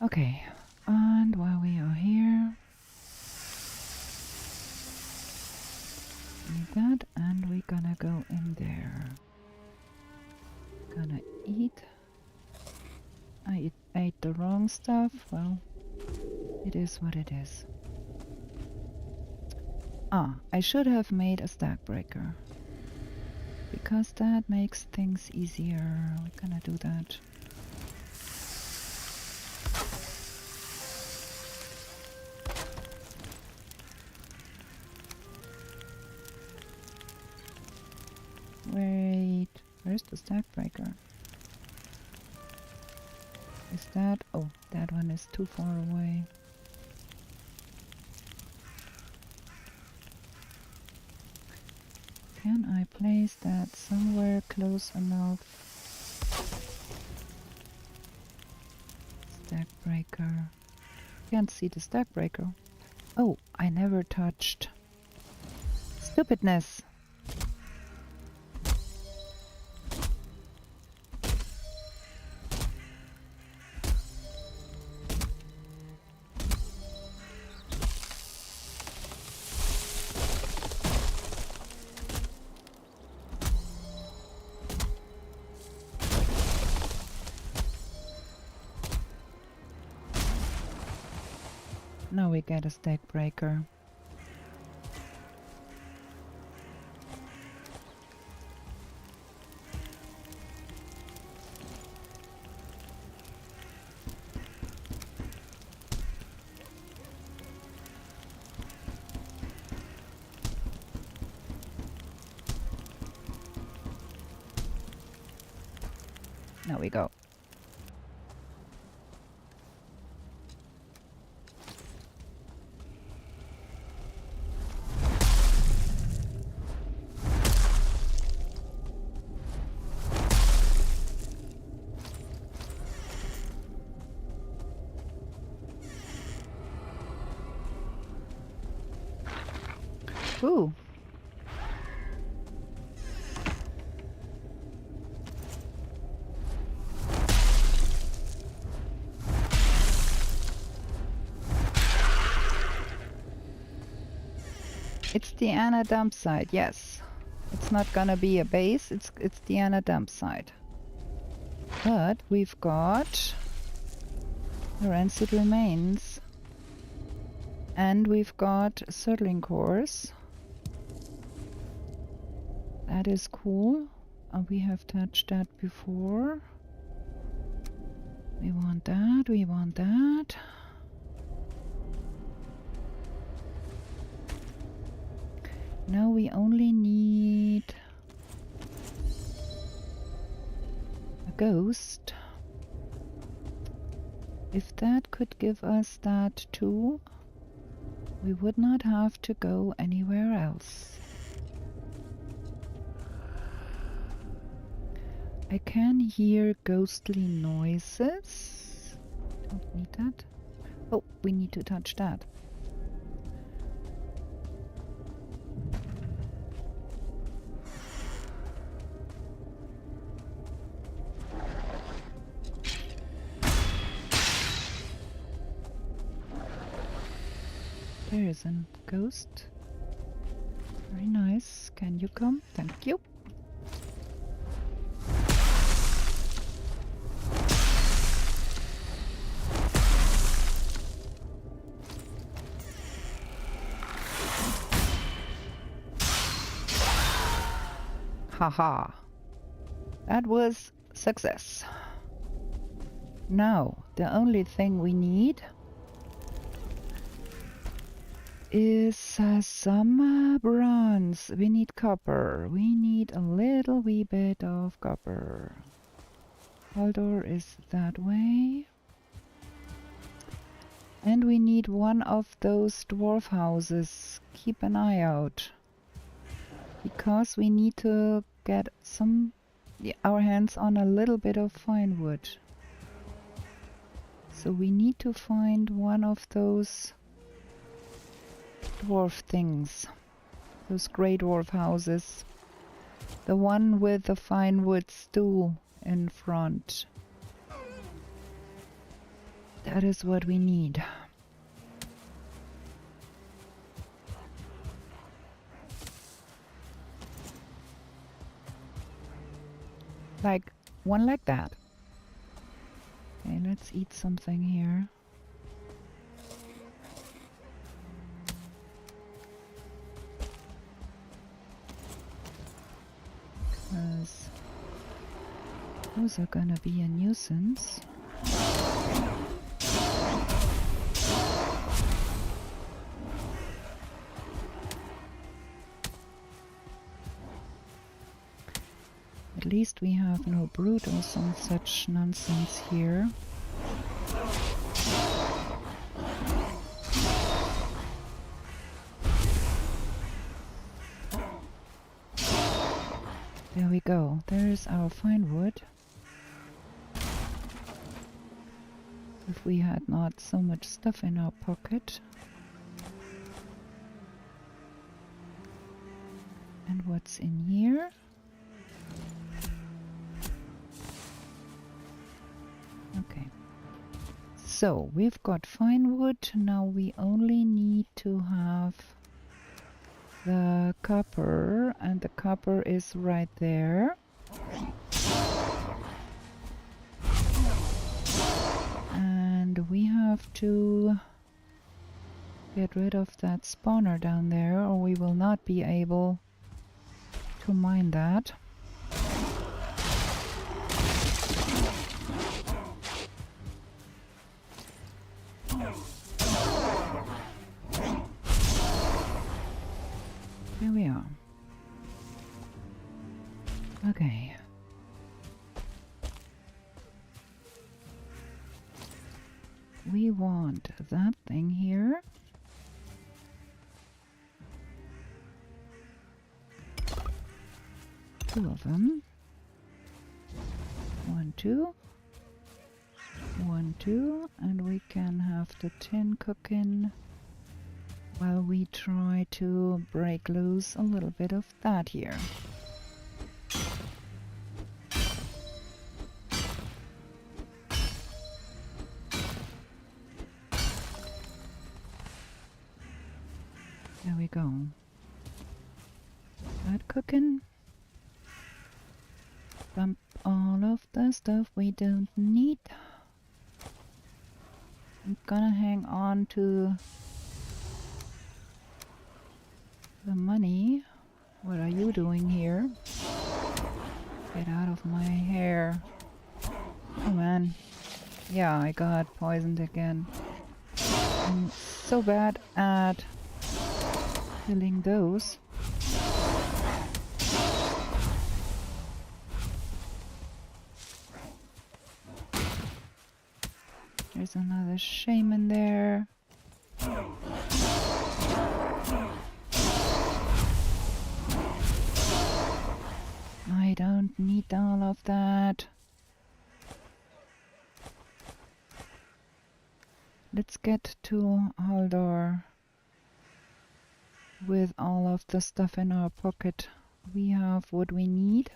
Okay, and while we are here, need that, and we're gonna go in there. Gonna eat. I ate the wrong stuff. Well, it is what it is. Ah, I should have made a stack breaker, because that makes things easier. We're gonna do that. Wait, where's the stack breaker? Is that... oh, that one is too far away. Can I place that somewhere close enough? Stack breaker. Can't see the stack breaker. Oh, I never touched. Stupidness! Now we get a stack breaker. Now we go. Ooh. It's the Anna dump site, yes. It's not gonna be a base, it's the Anna dump site. But we've got the rancid remains. And we've got settling cores. That is cool. We have touched that before. We want that, we want that. Now we only need a ghost. If that could give us that too, we would not have to go anywhere else. I can hear ghostly noises. Don't need that. Oh, we need to touch that. There is a ghost. Very nice. Can you come? Thank you. Haha. That was success. Now, the only thing we need is some bronze. We need copper. We need a little wee bit of copper. Haldor is that way. And we need one of those dwarf houses. Keep an eye out. Because we need to get our hands on a little bit of fine wood. So we need to find one of those dwarf things. Those grey dwarf houses. The one with the fine wood stool in front. That is what we need. Like one like that. Okay, let's eat something here. Because those are gonna be a nuisance. At least we have no brood or some such nonsense here. There we go. There's our fine wood. If we had not so much stuff in our pocket. And what's in here? Okay. So, we've got fine wood. Now we only need to have the copper, and the copper is right there. And we have to get rid of that spawner down there, or we will not be able to mine that. Here we are. Okay. We want that thing here. Two of them. 1, 2. 1, 2. And we can have the tin cooking while we try to break loose a little bit of that here. There we go. That cooking. Dump all of the stuff we don't need. I'm gonna hang on to the money. What are you doing here? Get out of my hair. Oh man. Yeah, I got poisoned again. I'm so bad at killing those. There's another shaman there. I don't need all of that. Let's get to Haldor with all of the stuff in our pocket. We have what we need.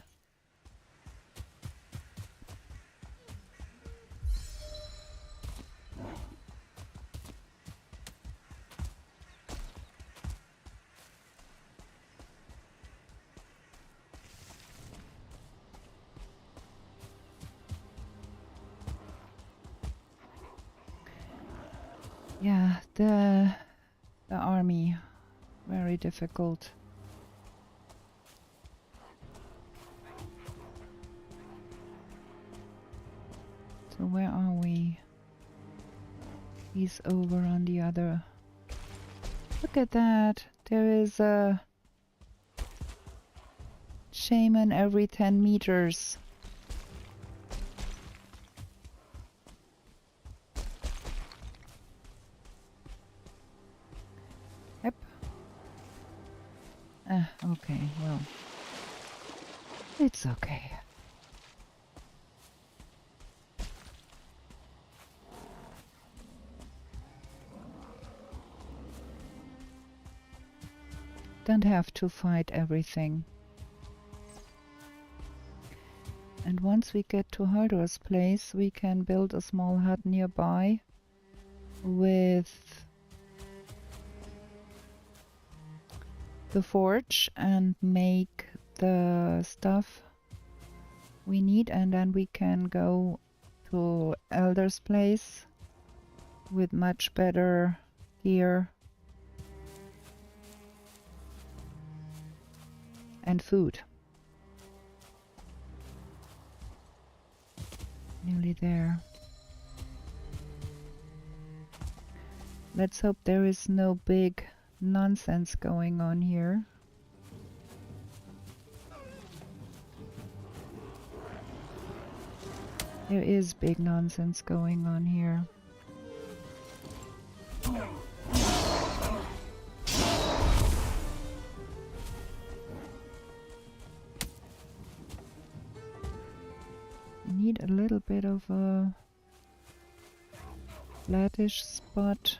Yeah, the army, very difficult. So where are we? He's over on the other. Look at that. There is a shaman every 10 meters. Yep. Okay, well. It's okay. Don't have to fight everything. And once we get to Haldor's place, we can build a small hut nearby with the forge and make the stuff we need, and then we can go to Elder's place with much better gear and food. Nearly there. Let's hope there is no big nonsense going on here. There is big nonsense going on here. Need a little bit of a flattish spot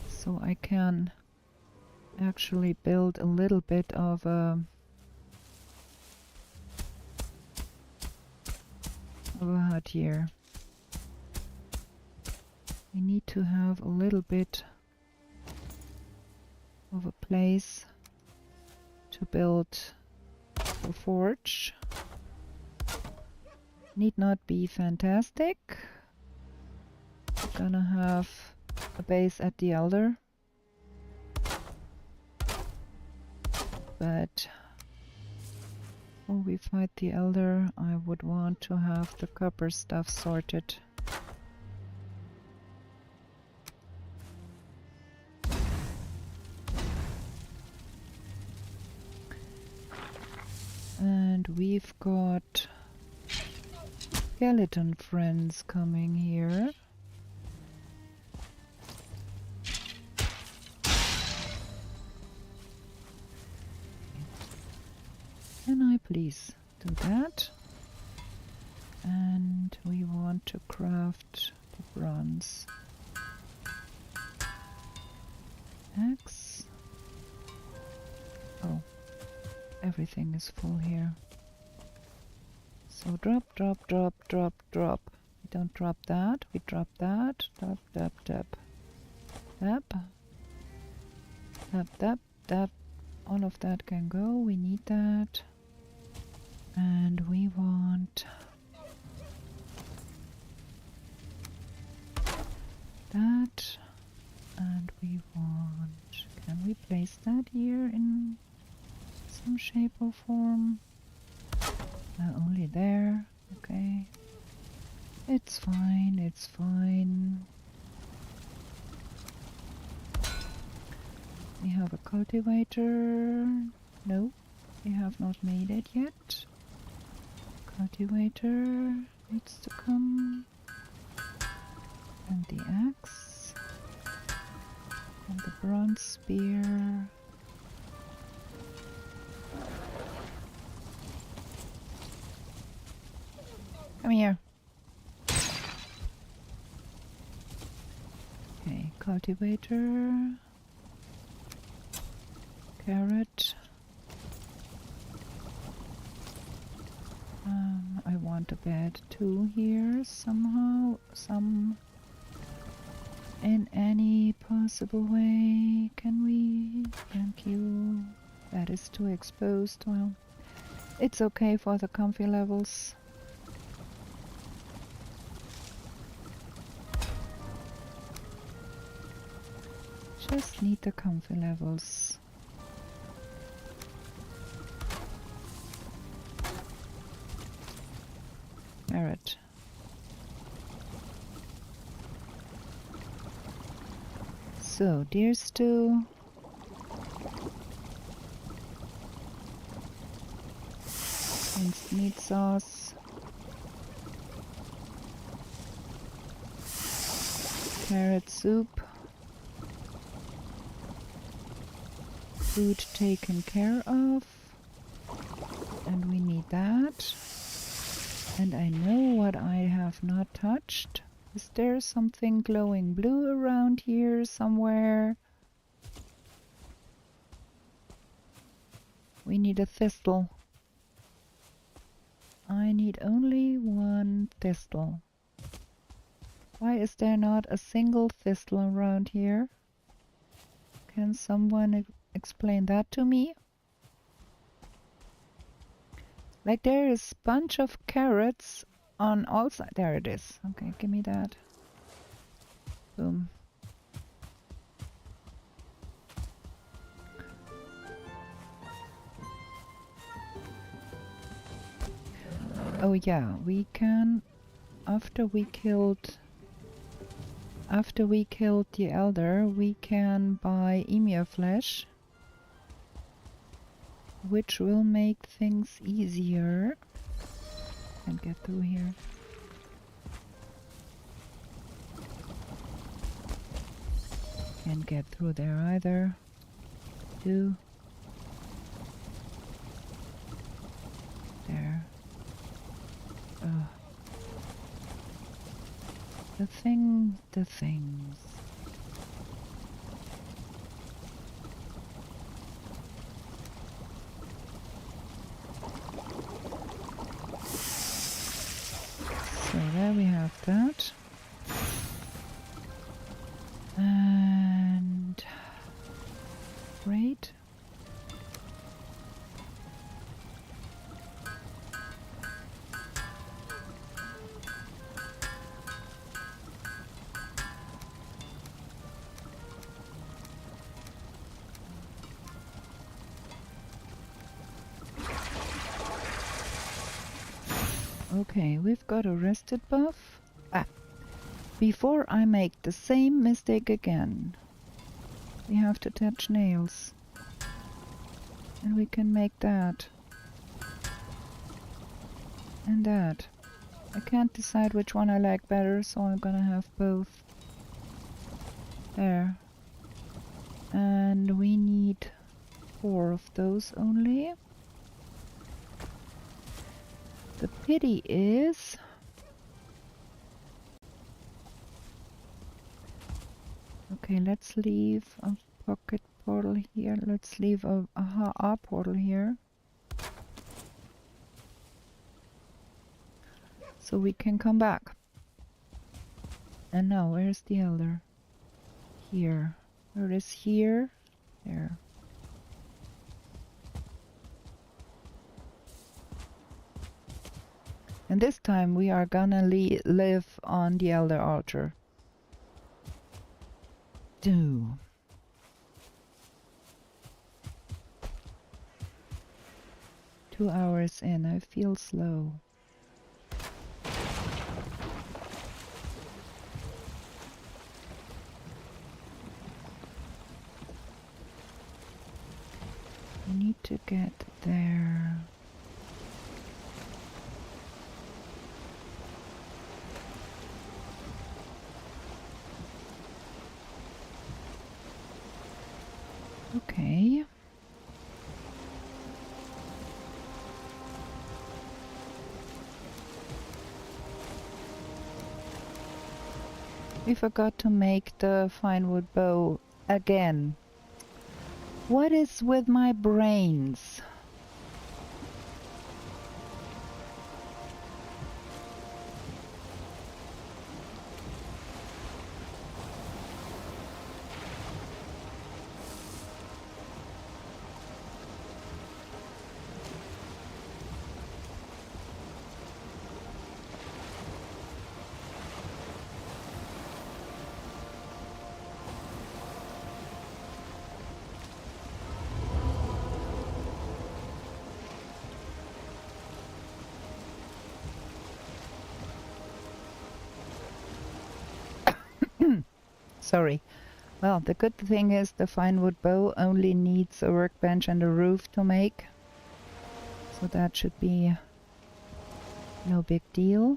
so I can actually build a little bit of a hut here. We need to have a little bit of a place to build a forge. Need not be fantastic. We're gonna have a base at the Elder, but before we fight the Elder, I would want to have the copper stuff sorted. And we've got skeleton friends coming here. Can I please do that? And we want to craft the bronze axe. Oh, everything is full here. So drop, drop, drop, drop, drop. We don't drop that, we drop that. Tap, tap, tap. Tap. Tap, tap, tap. All of that can go, we need that. And we want that. And we want... Can we place that here in some shape or form? Only there. Okay. It's fine, it's fine. We have a cultivator. No, we have not made it yet. Cultivator needs to come. And the axe. And the bronze spear. Come here. Okay, cultivator. Carrot. I want a bed too here somehow. In any possible way. Can we? Thank you. That is too exposed. Well, it's okay for the comfy levels. Just need the comfy levels. Carrot. So, deer stew. Minced meat sauce. Carrot soup. Food taken care of. And we need that. And I know what I have not touched. Is there something glowing blue around here somewhere? We need a thistle. I need only one thistle. Why is there not a single thistle around here? Can someone explain that to me? Like there is a bunch of carrots on all sides. There it is. Okay, give me that. Boom. Oh yeah, we can, after we killed the elder, we can buy emu flesh, which will make things easier. Can't get through here. Can't get through there either. There. The things. So there we have that. And great. Okay, we've got a rested buff. Before I make the same mistake again, we have to touch nails. And we can make that. And that. I can't decide which one I like better, so I'm gonna have both. There. And we need 4 of those only. The pity is okay, let's leave a pocket portal here. Let's leave a portal here. So we can come back. And now, where's the elder? Here. Where is here? There. And this time we are gonna live on the elder altar. 2 hours in, I feel slow. We need to get there. Okay. We forgot to make the fine wood bow again. What is with my brains? Sorry. Well, the good thing is the fine wood bow only needs a workbench and a roof to make. So that should be no big deal.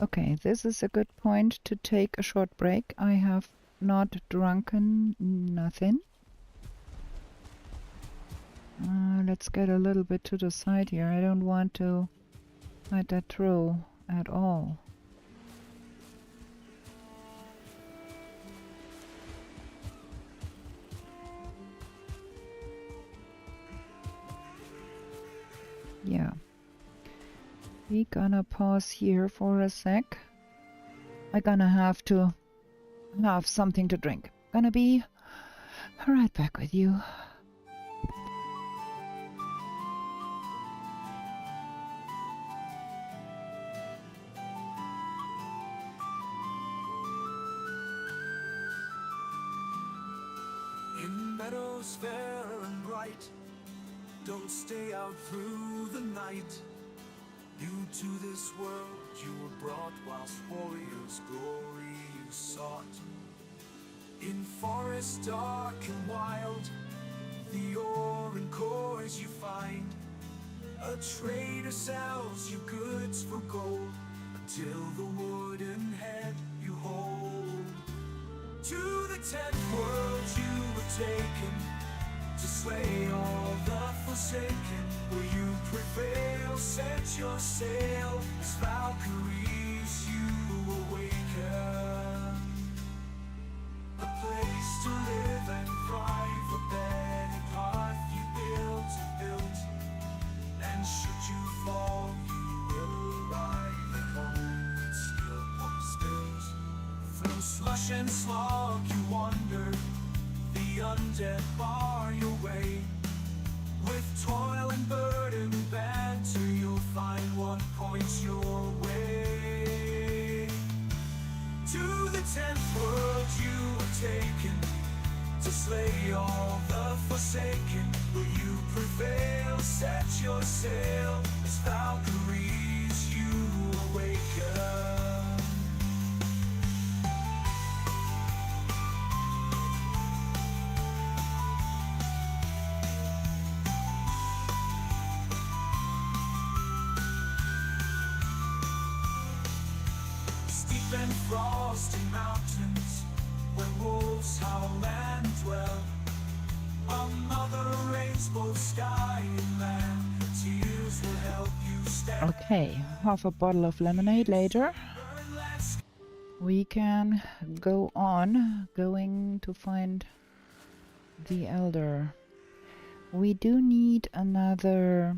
Okay, this is a good point to take a short break. I have not drunken nothing. Let's get a little bit to the side here. I don't want to fight that troll at all. Yeah. We gonna pause here for a sec. I gonna have to have something to drink. Gonna be right back with you. In meadows fair and bright, don't stay out through the night. New to this world you were brought, whilst warriors' glory you sought. In forests dark and wild, the ore and cores you find. A trader sells you goods for gold, until the wooden head you hold. To the 10th world you were taken, to slay all the forsaken. Will you prevail? Set your sail, as Valkyries you awaken. A place to live and thrive, a bed and hearth you built and built. And should you fall, you will arrive at home, and still won't spilt. Through slush and slog you wander, the undead bar your way. With toil and burden banter, you'll find what points your way. To the 10th world you were taken, to slay all the forsaken. Will you prevail? Set your sail, as Valkyries you awaken. And frosty mountains, where wolves howl and dwell. A mother rains both sky and land, her tears will help you stand. Okay, half a bottle of lemonade later. We can go on, going to find the elder. We do need another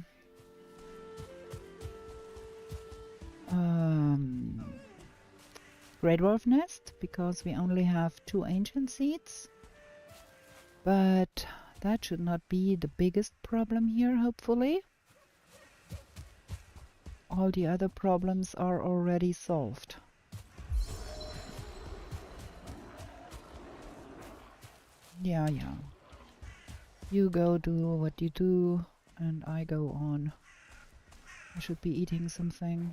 Grey Dwarf nest, because we only have 2 ancient seeds. But that should not be the biggest problem here, hopefully. All the other problems are already solved. Yeah. You go do what you do, and I go on. I should be eating something.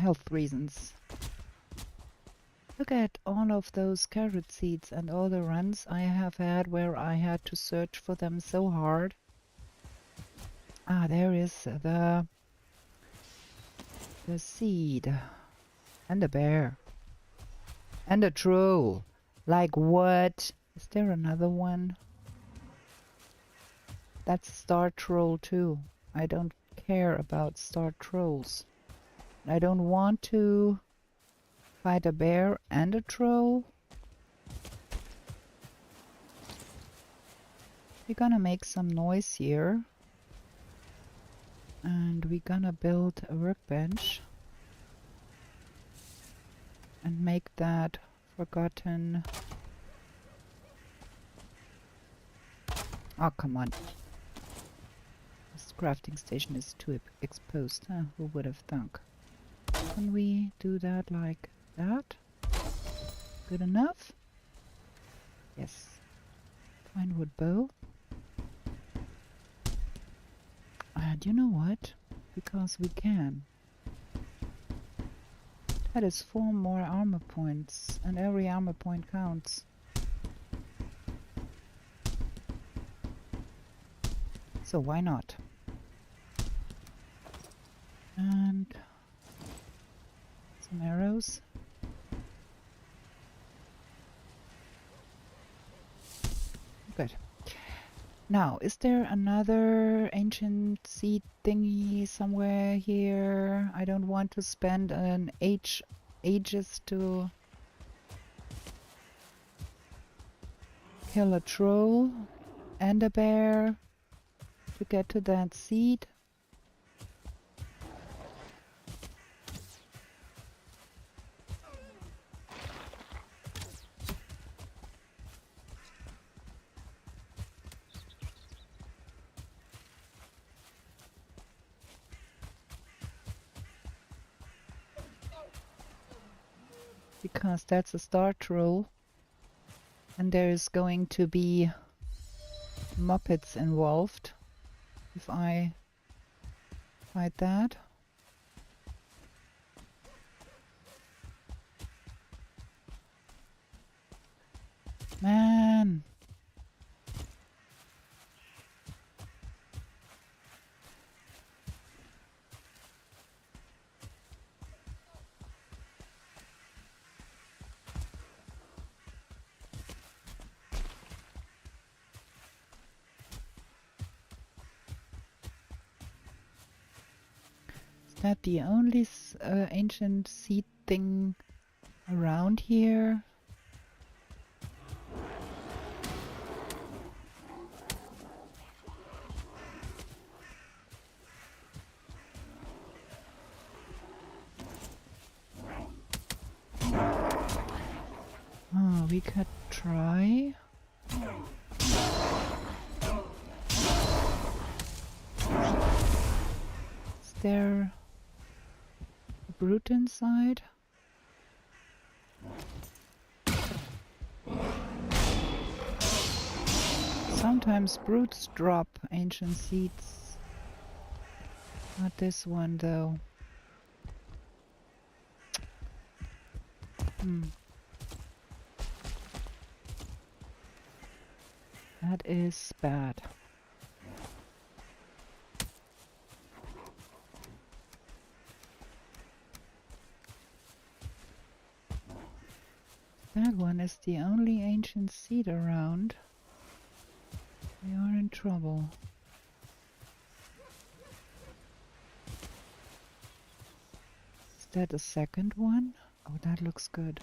Health reasons. Look at all of those carrot seeds and all the runs I have had where I had to search for them so hard. Ah, there is the seed. And a bear. And a troll. Like what? Is there another one? That's Star Troll too. I don't care about Star Trolls. I don't want to fight a bear and a troll. We're gonna make some noise here. And we're gonna build a workbench. and make that forgotten. Oh, come on. This crafting station is too exposed. Huh? Who would have thunk? Can we do that like that? Good enough? Yes. Fine wood bow. And you know what? Because we can. That is 4 more armor points, and every armor point counts. So why not? And some arrows. Good. Now, is there another ancient seed thingy somewhere here? I don't want to spend ages to kill a troll and a bear to get to that seed. Because that's a star troll, and there is going to be Muppets involved if I fight that. Man! Is that the only ancient seed thing around here? Oh, we could try. Is there a brute inside? Sometimes brutes drop ancient seeds. Not this one though. That is bad. That one is the only ancient seed around. We are in trouble. Is that a second one? Oh, that looks good.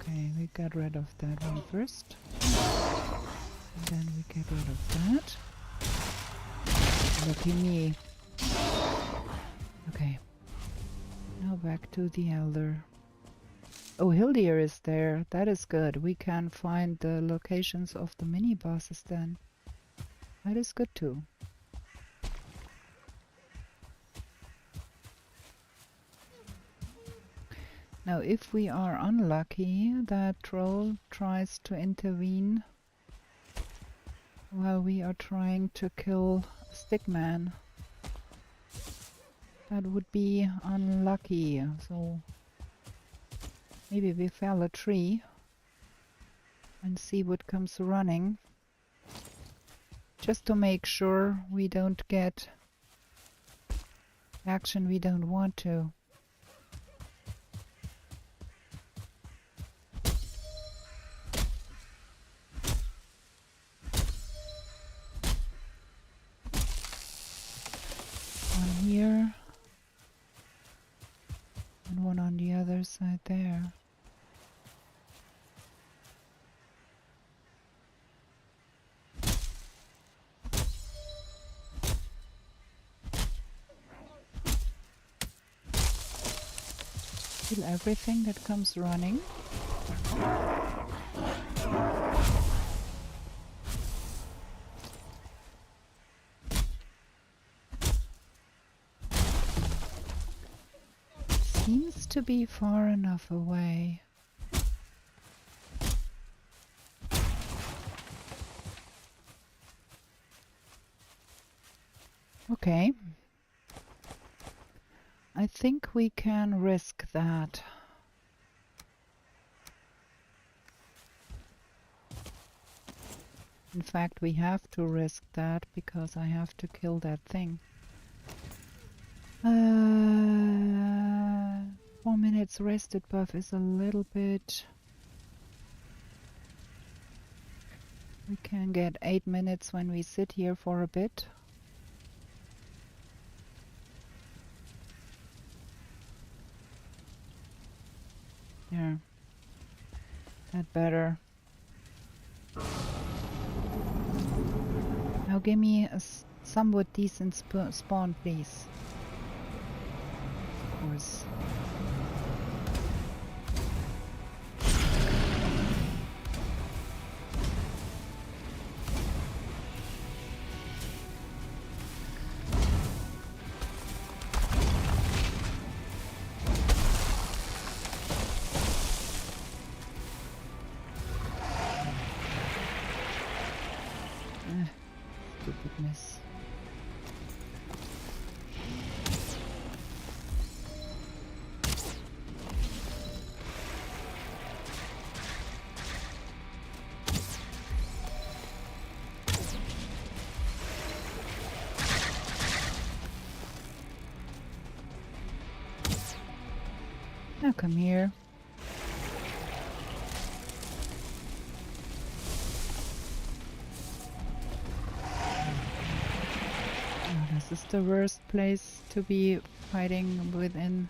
Okay, we got rid of that one first. And then we get rid of that. Lucky me. Okay. Now back to the Elder. Oh, Hildir is there. That is good. We can find the locations of the mini-bosses then. That is good too. Now, if we are unlucky, that troll tries to intervene while we are trying to kill a stickman. That would be unlucky, so maybe we fell a tree and see what comes running, just to make sure we don't get action we don't want to. One here and one on the other side there. Kill everything that comes running. Seems to be far enough away. Okay. I think we can risk that. In fact, we have to risk that because I have to kill that thing. 4 minutes rested buff is a little bit... We can get 8 minutes when we sit here for a bit. There. That better. Now give me a somewhat decent spawn, please. Of course. Stupidness. Now come here. This is the worst place to be fighting within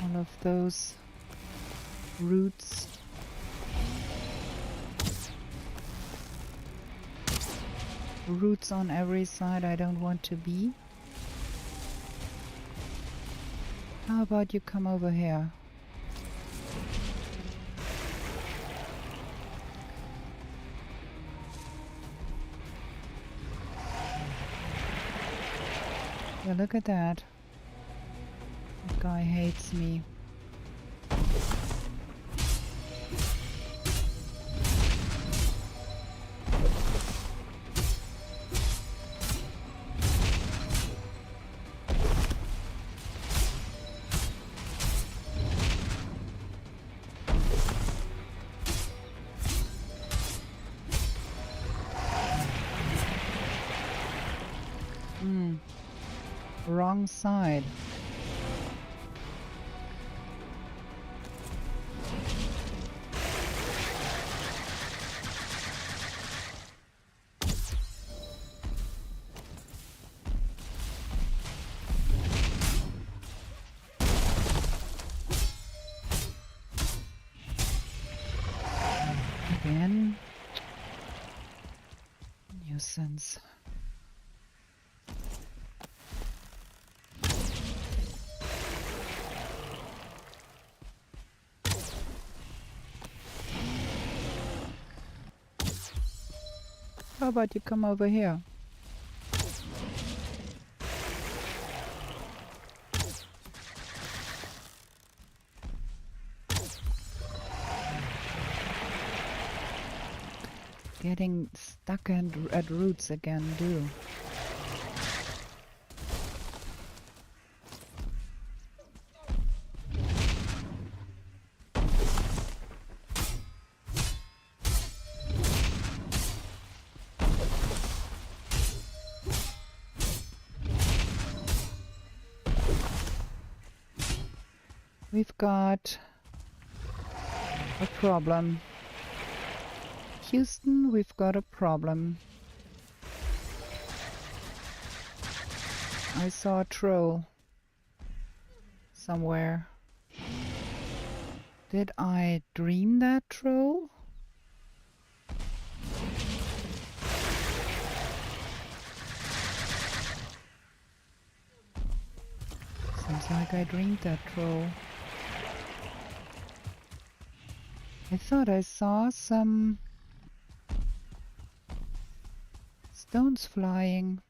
all of those roots. Roots on every side I don't want to be. How about you come over here? Yeah, look at that. That guy hates me. Wrong side. Again. Nuisance. How about you come over here? Getting stuck at roots again, do. We've got a problem. Houston, we've got a problem. I saw a troll somewhere. Did I dream that troll? Seems like I dreamed that troll. I thought I saw some stones flying.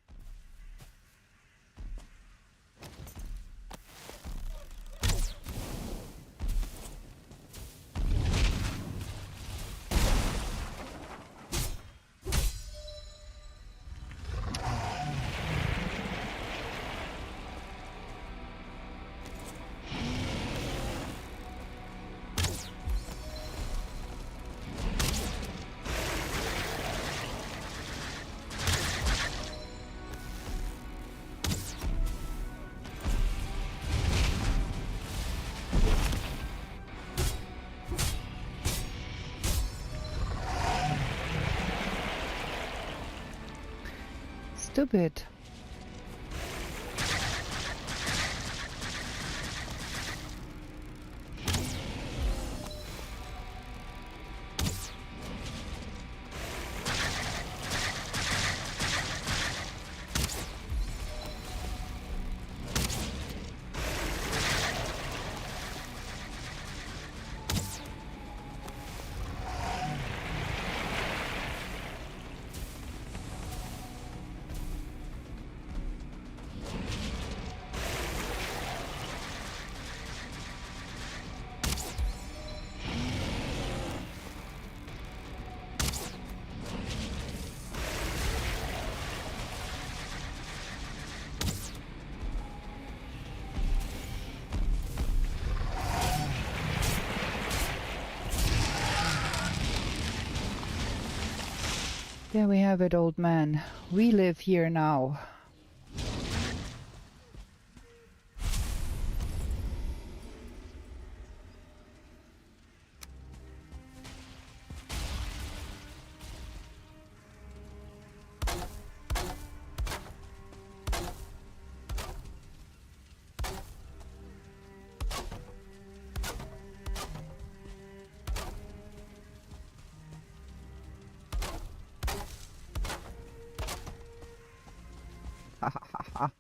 Stupid. There we have it, old man. We live here now. Ha ha ha ha.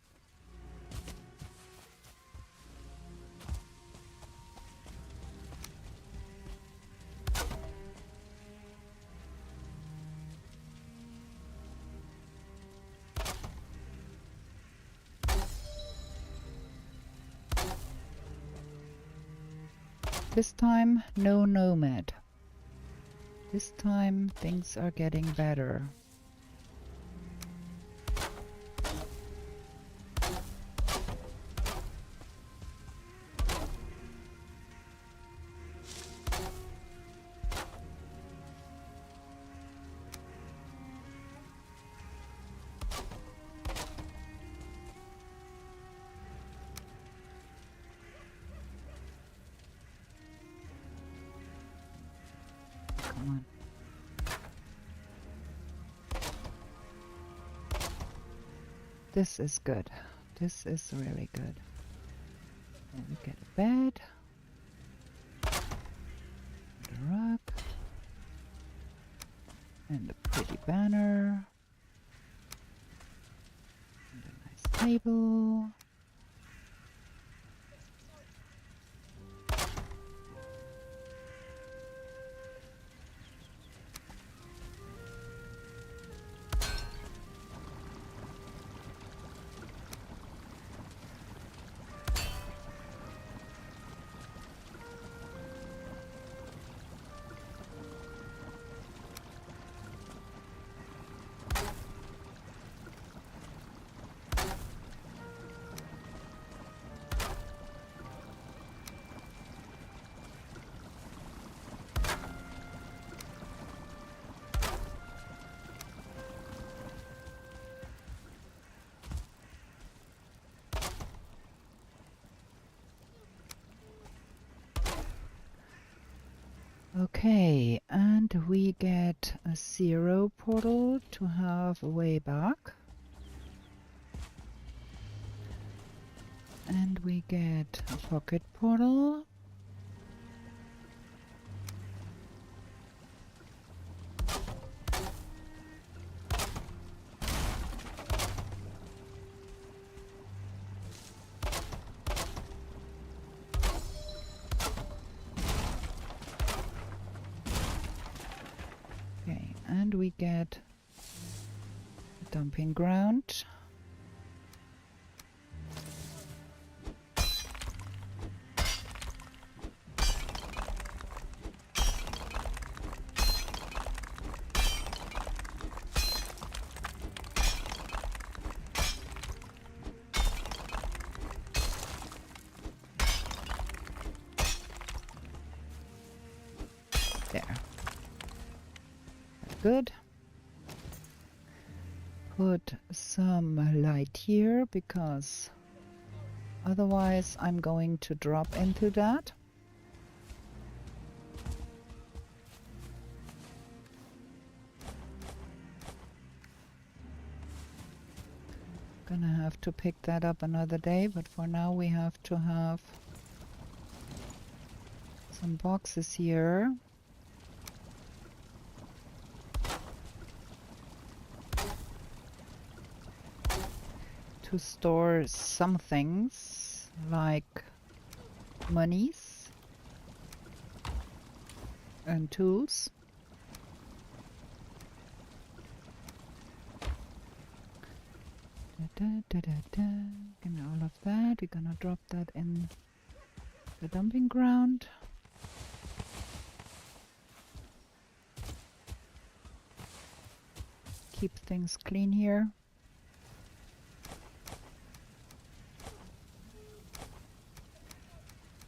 This time, no nomad. This time, things are getting better. Come on. This is good. This is really good. And we get a bed. And a rug. And a pretty banner. And a nice table. Okay, and we get a 0 portal to have a way back. And we get a pocket portal. And we get a dumping ground. There. Good. Put some light here because otherwise I'm going to drop into that. Gonna have to pick that up another day, but for now we have to have some boxes here. To store some things like monies and tools. And all of that, we're gonna drop that in the dumping ground. Keep things clean here.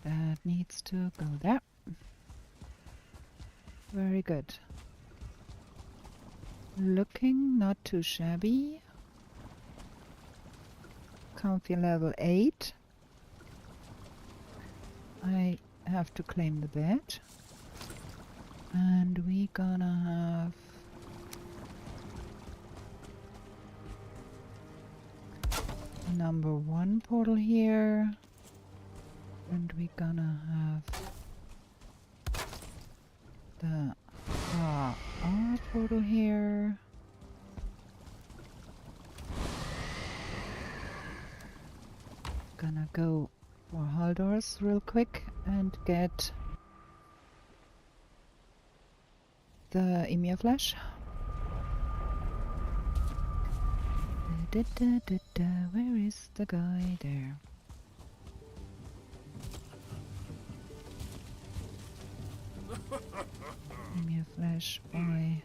That needs to go there. Very good. Looking not too shabby. Comfy level 8. I have to claim the bed. And we gonna have number 1 portal here. And we're gonna have the R portal here. Gonna go for hull doors real quick and get the emir flash. Where is the guy? There. Emir flash by.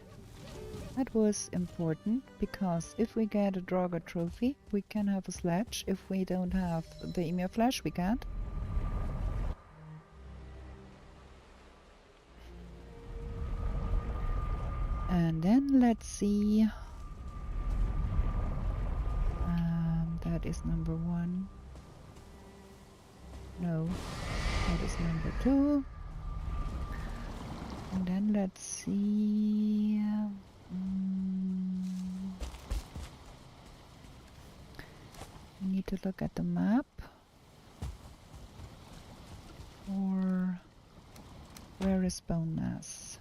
That was important because if we get a Draugr trophy, we can have a sledge. If we don't have the emir flash, we can't. And then let's see. That is number 1. No, that is number 2. And then let's see. We need to look at the map. Or where is bone mass?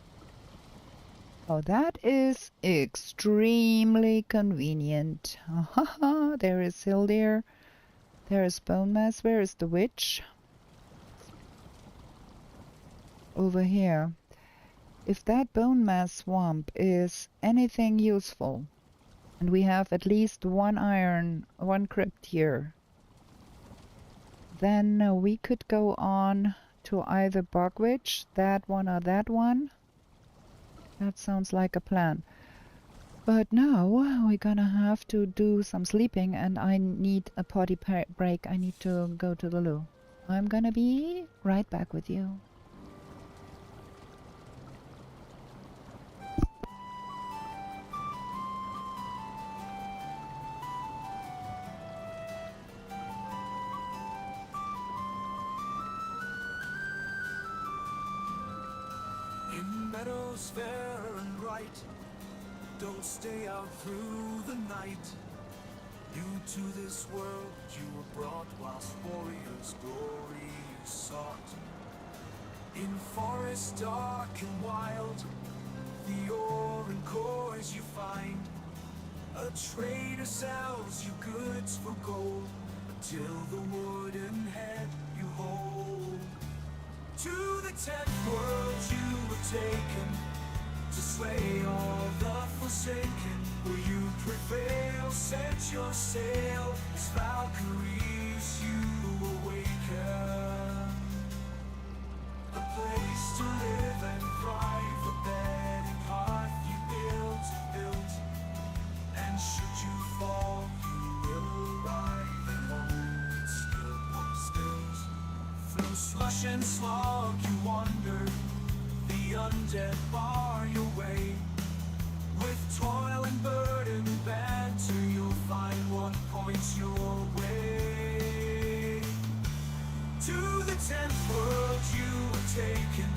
Oh, that is extremely convenient. There is Hildir. There is bone mass. Where is the witch? Over here. If that bone mass swamp is anything useful, and we have at least 1 iron, 1 crypt here, then we could go on to either Bogwitch, that one or that one. That sounds like a plan. But now we're gonna have to do some sleeping, and I need a potty break. I need to go to the loo. I'm gonna be right back with you. In meadows fair and bright, don't stay out through the night. New to this world you were brought, whilst warriors' glory you sought. In forests dark and wild, the ore and cores you find. A trader sells you goods for gold, until the wooden head you hold. To the 10th world you were taken, to slay all the forsaken. Will you prevail? Set your sail as Valkyries you awaken. A place to live and thrive, a bed and hearth you built. And should you fall, you will arrive at home. It's still won't spilt. Through slush and slog you wander, the undead bar your way. With toil and burden banter, you'll find what points your way. To the 10th world you were taken,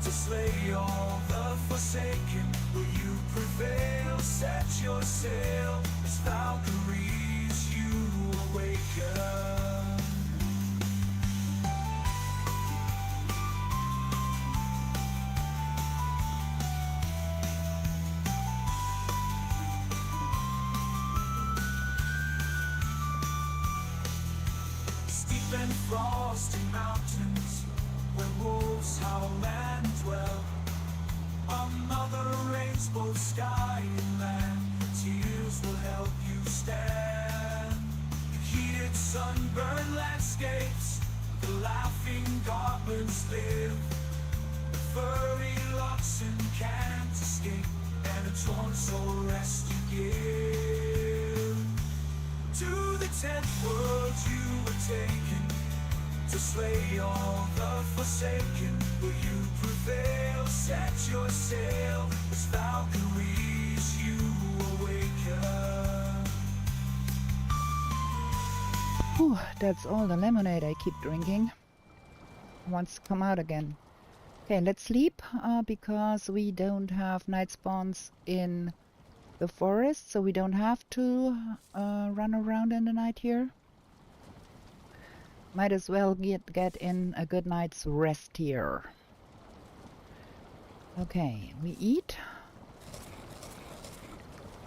to slay all the forsaken. Will you prevail? Set your sail as Valkyries you awaken. Steep and frosty mountains, where wolves howl and dwell. A mother rains both sky and land. Tears will help you stand. The heated sunburned landscapes, the laughing goblins live. The furry oxen can't escape, and a torn soul rest you give. To the 10th world you were taken, to slay all the forsaken. Will you prevail? Set your sail as Valkyries you awaken. Whew, that's all the lemonade I keep drinking. Wants to come out again. Okay, let's sleep because we don't have night spawns in the forest, so we don't have to run around in the night here. Might as well get in a good night's rest here. Okay, we eat.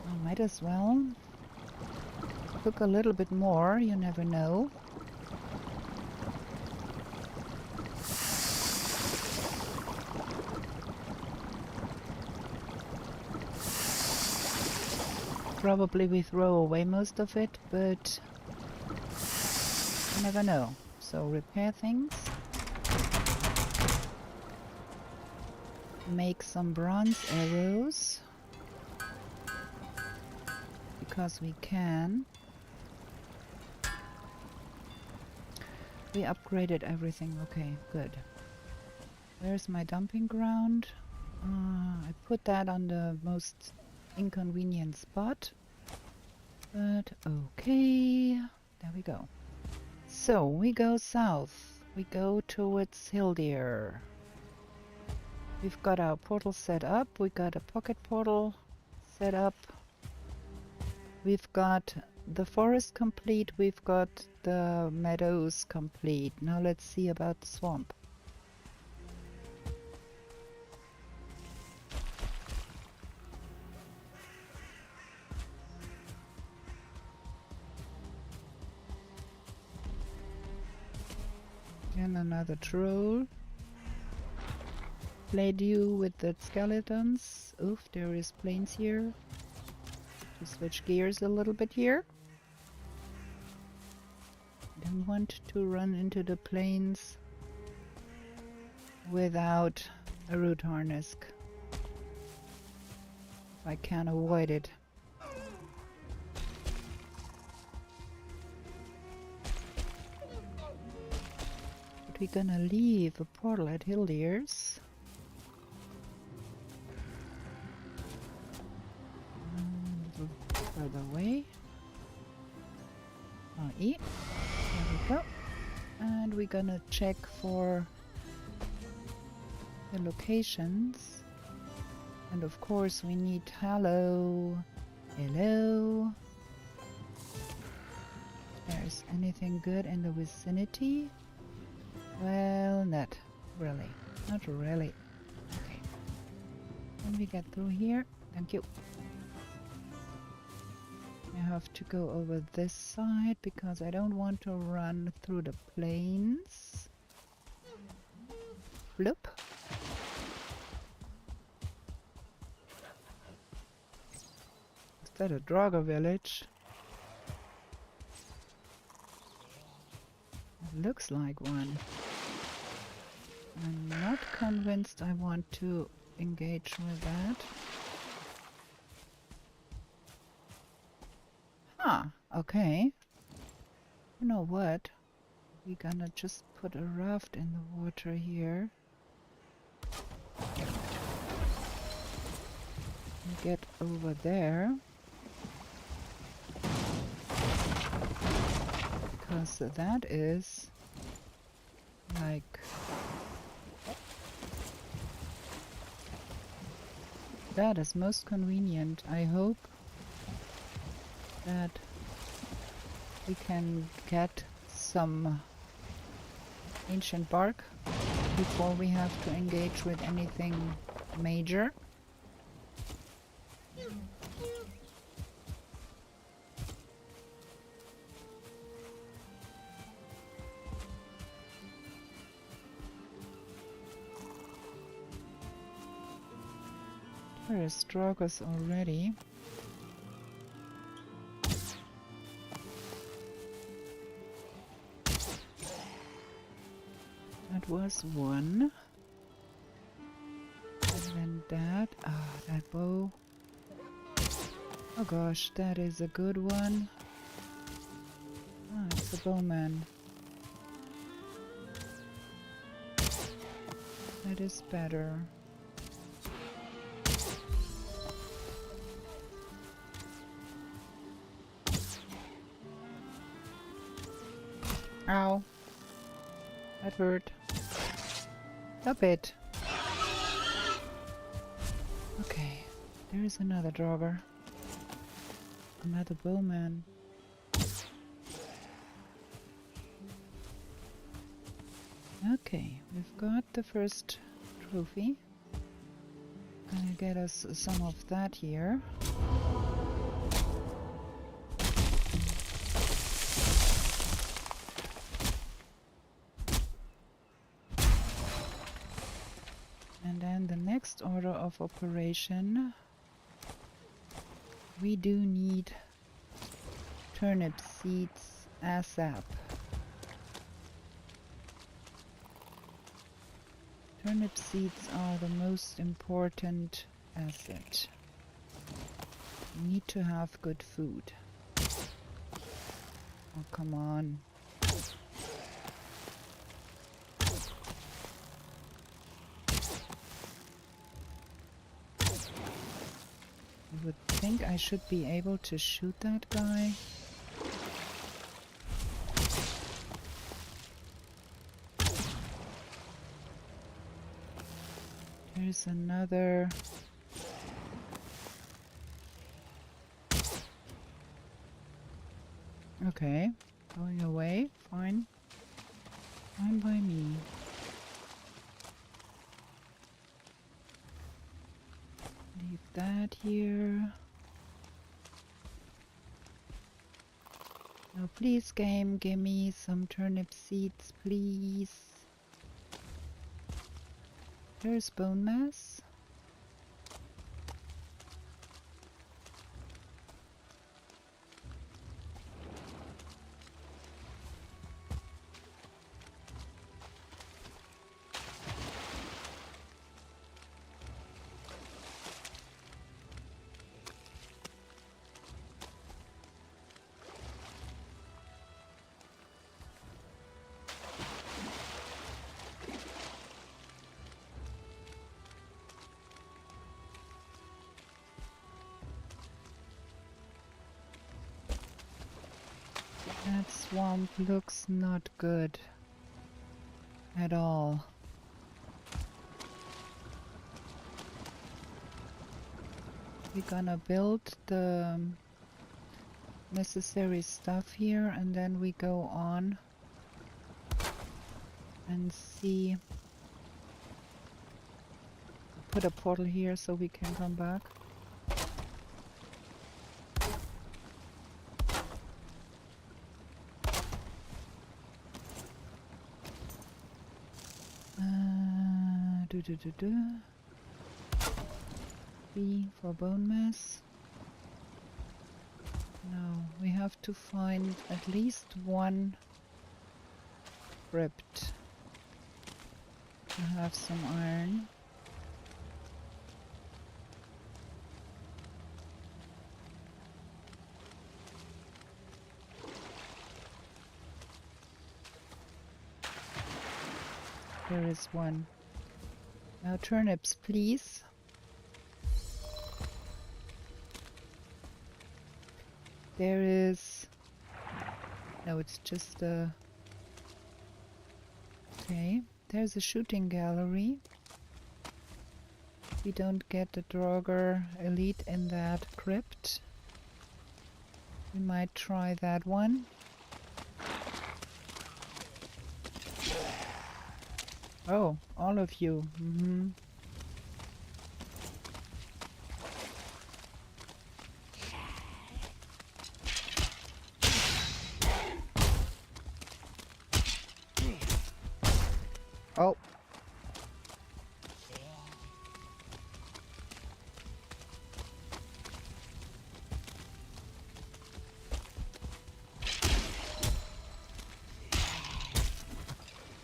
I might as well cook a little bit more, you never know. Probably we throw away most of it, but you never know. So repair things. Make some bronze arrows. Because we can. We upgraded everything. Okay, good. Where's my dumping ground? I put that on the most inconvenient spot. But okay. There we go. So we go south. We go towards Hildir. We've got our portal set up. We got a pocket portal set up. We've got the forest complete. We've got the meadows complete. Now let's see about the swamp. And another troll. Played you with the skeletons. Oof, there is plains here. To switch gears a little bit here. Don't want to run into the plains without a root harness. If I can avoid it. But we're gonna leave a portal at Hildir's. Further away. I'll eat. There we go. And we're gonna check for the locations. And of course we need hello. Hello. If there's anything good in the vicinity. Well, not really. Not really. Okay. Can we get through here? Thank you. I have to go over this side because I don't want to run through the plains. Bloop. that a Draugr village? It looks like one. I'm not convinced I want to engage with that. Huh, okay. You know what? We're gonna just put a raft in the water here. And get over there. Because that is like... that is most convenient. I hope that we can get some ancient bark before we have to engage with anything major. There is Draugrs already. That was one. And then that. Ah, that bow. Oh gosh, that is a good one. Ah, it's a bowman. That is better. Ow. That hurt. A bit. Okay. There is another Draugr. Another bowman. Okay, we've got the first trophy. Gonna get us some of that here. And then the next order of operation, we do need turnip seeds ASAP. Turnip seeds are the most important asset. We need to have good food. Oh, come on. I would think I should be able to shoot that guy. There's another. Okay, going away, fine. Fine by me. Leave that here. Now please game, give me some turnip seeds, please. There's bone mass. That swamp looks not good at all. We're gonna build the necessary stuff here and then we go on and see. Put a portal here so we can come back. Do. B for bone mass. No, we have to find at least one crypt to have some iron. There is one. Now turnips, please. There is... No, it's just a... Okay, there's a shooting gallery. We don't get the Draugr Elite in that crypt. We might try that one. Oh, all of you. Mm-hmm. Oh.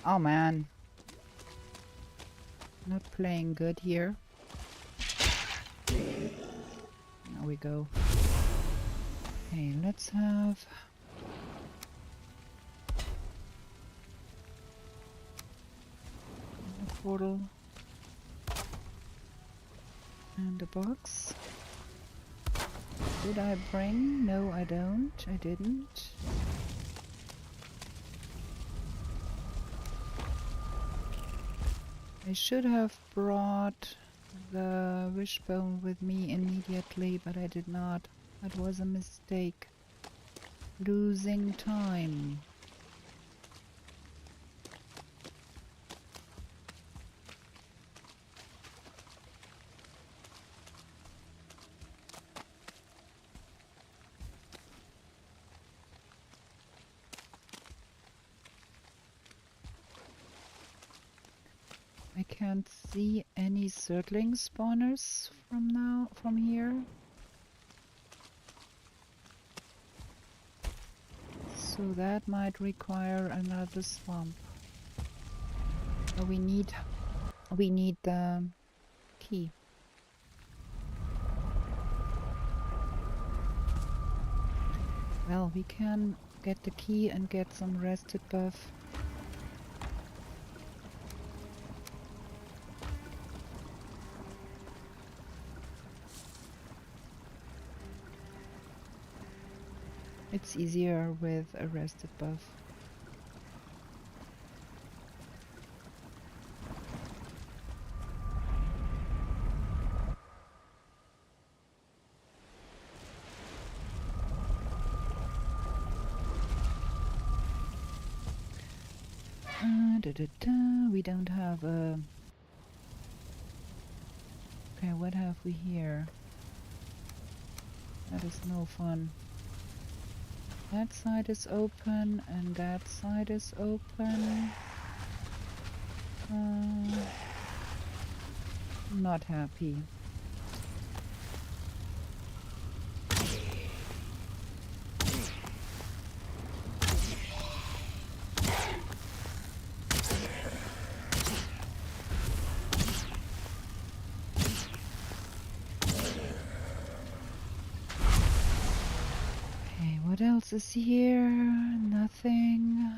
Oh man. Not playing good here. Now we go. Okay, let's have... a portal. And a box. Did I bring? No, I don't. I didn't. I should have brought the wishbone with me immediately, but I did not. That was a mistake. Losing time. I can't see any circling spawners from here. So that might require another swamp. Oh, we need the key. Well, we can get the key and get some rested buff. It's easier with a rested buff. We don't have a... Okay, what have we here? That is no fun. That side is open and that side is open. Not happy. What else is here? Nothing.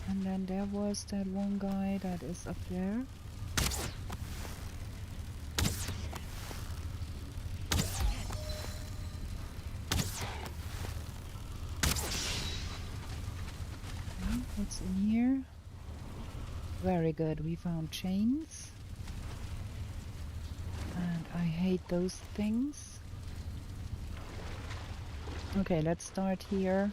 And then there was that one guy that is up there. Okay, what's in here? Very good, we found chains. And I hate those things. Okay, let's start here.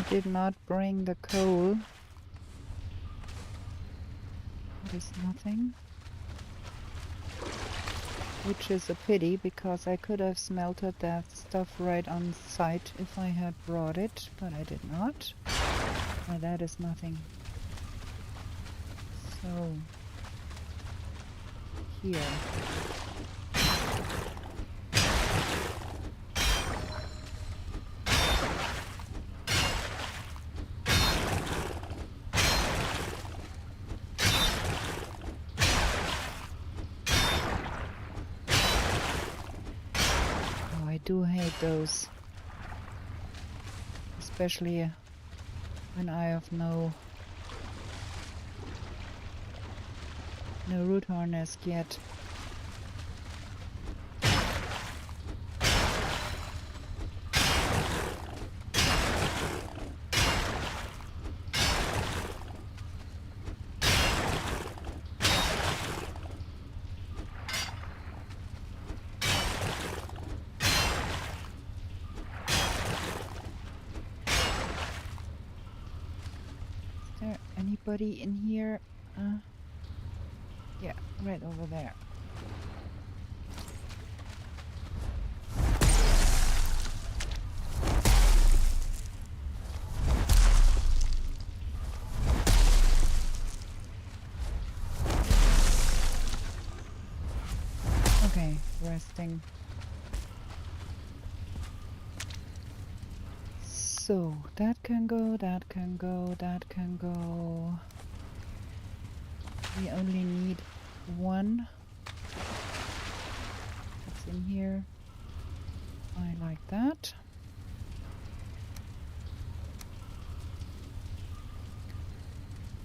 did not bring the coal. There's nothing. Which is a pity, because I could have smelted that stuff right on site if I had brought it, but I did not. Well, that is nothing. So, here. I do hate those, especially when I have no root harness yet. Anybody in here? Yeah, right over there. Okay, resting. So, that can go, that can go, that can go. We only need one. It's in here. I like that.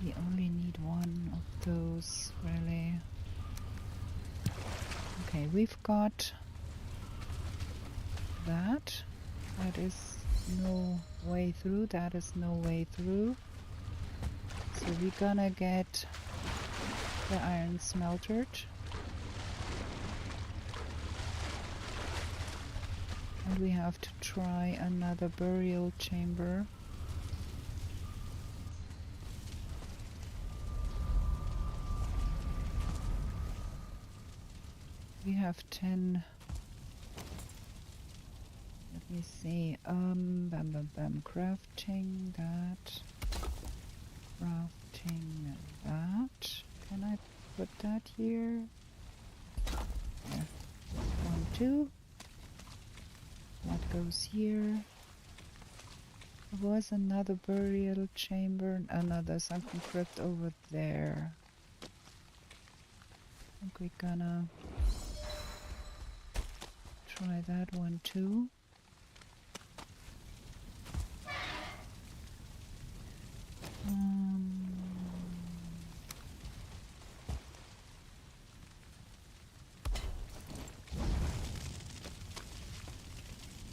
We only need one of those, really. Okay, we've got that. That is no way through. That is no way through. So we're gonna get the iron smeltered. And we have to try another burial chamber. We have 10. Let me see. Crafting that. Crafting that. Can I put that here? Yeah. 1, 2. That goes here. There was another burial chamber, another sunken crypt over there. I think we're gonna try that one too.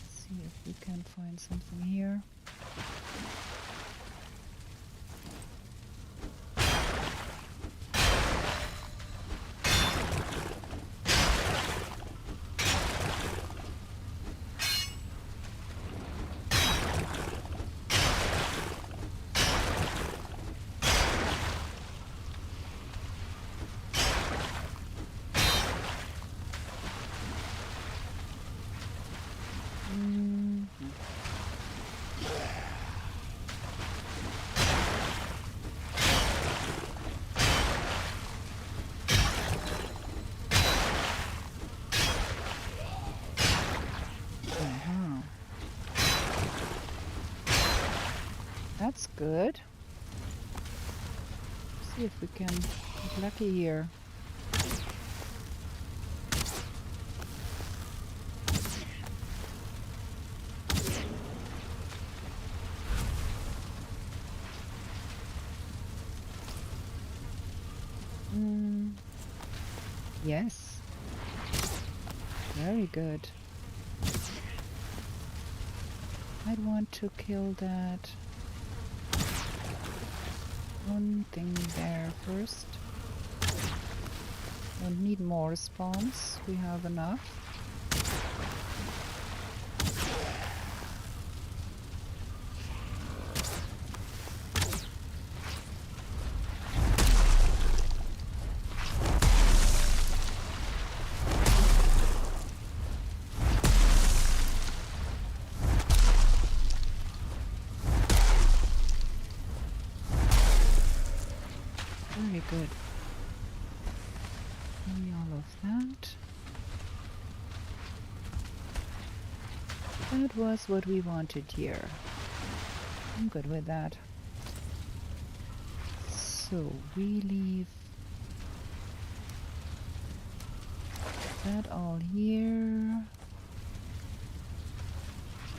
See if we can find something here. That's good. See if we can get lucky here. Yes. Very good. I'd want to kill that one thing there first. Don't need more spawns. We have enough. Very good. Give me all of that. That was what we wanted here. I'm good with that. So we leave that all here.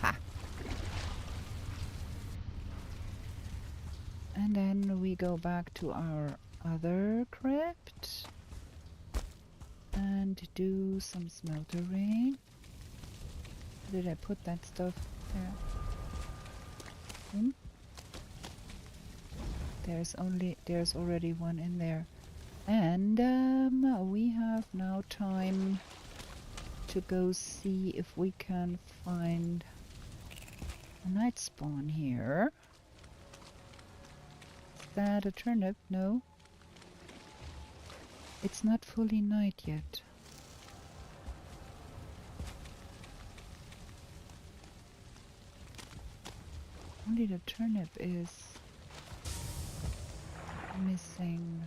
Ha! And then we go back to our other crypt and do some smeltering. Did I put that stuff there? There's already one in there. And we have now time to go see if we can find a night spawn here. Is that a turnip? No. It's not fully night yet. Only the turnip is missing.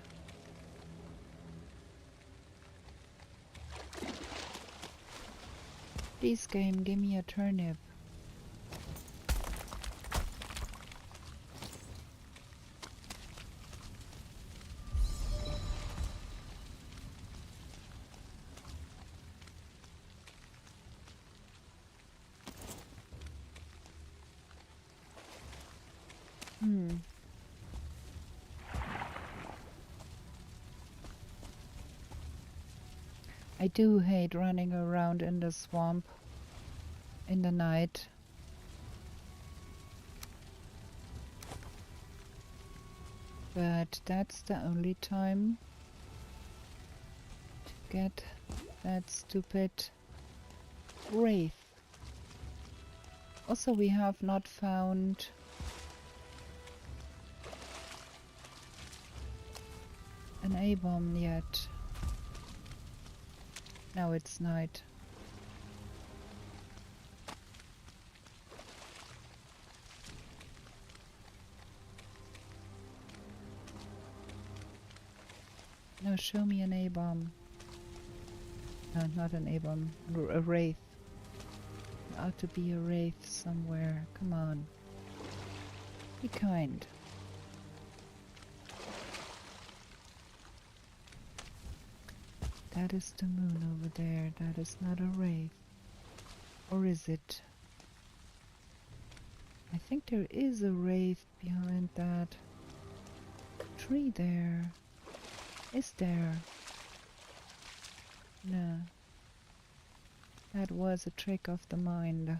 Please, game, give me a turnip. I do hate running around in the swamp in the night. But that's the only time to get that stupid wraith. Also, we have not found an A-bomb yet. Now it's night. Now show me an A-bomb. No, not an A-bomb. A wraith. There ought to be a wraith somewhere. Come on. Be kind. That is the moon over there. That is not a wraith. Or is it? I think there is a wraith behind that tree there. Is there? No. That was a trick of the mind.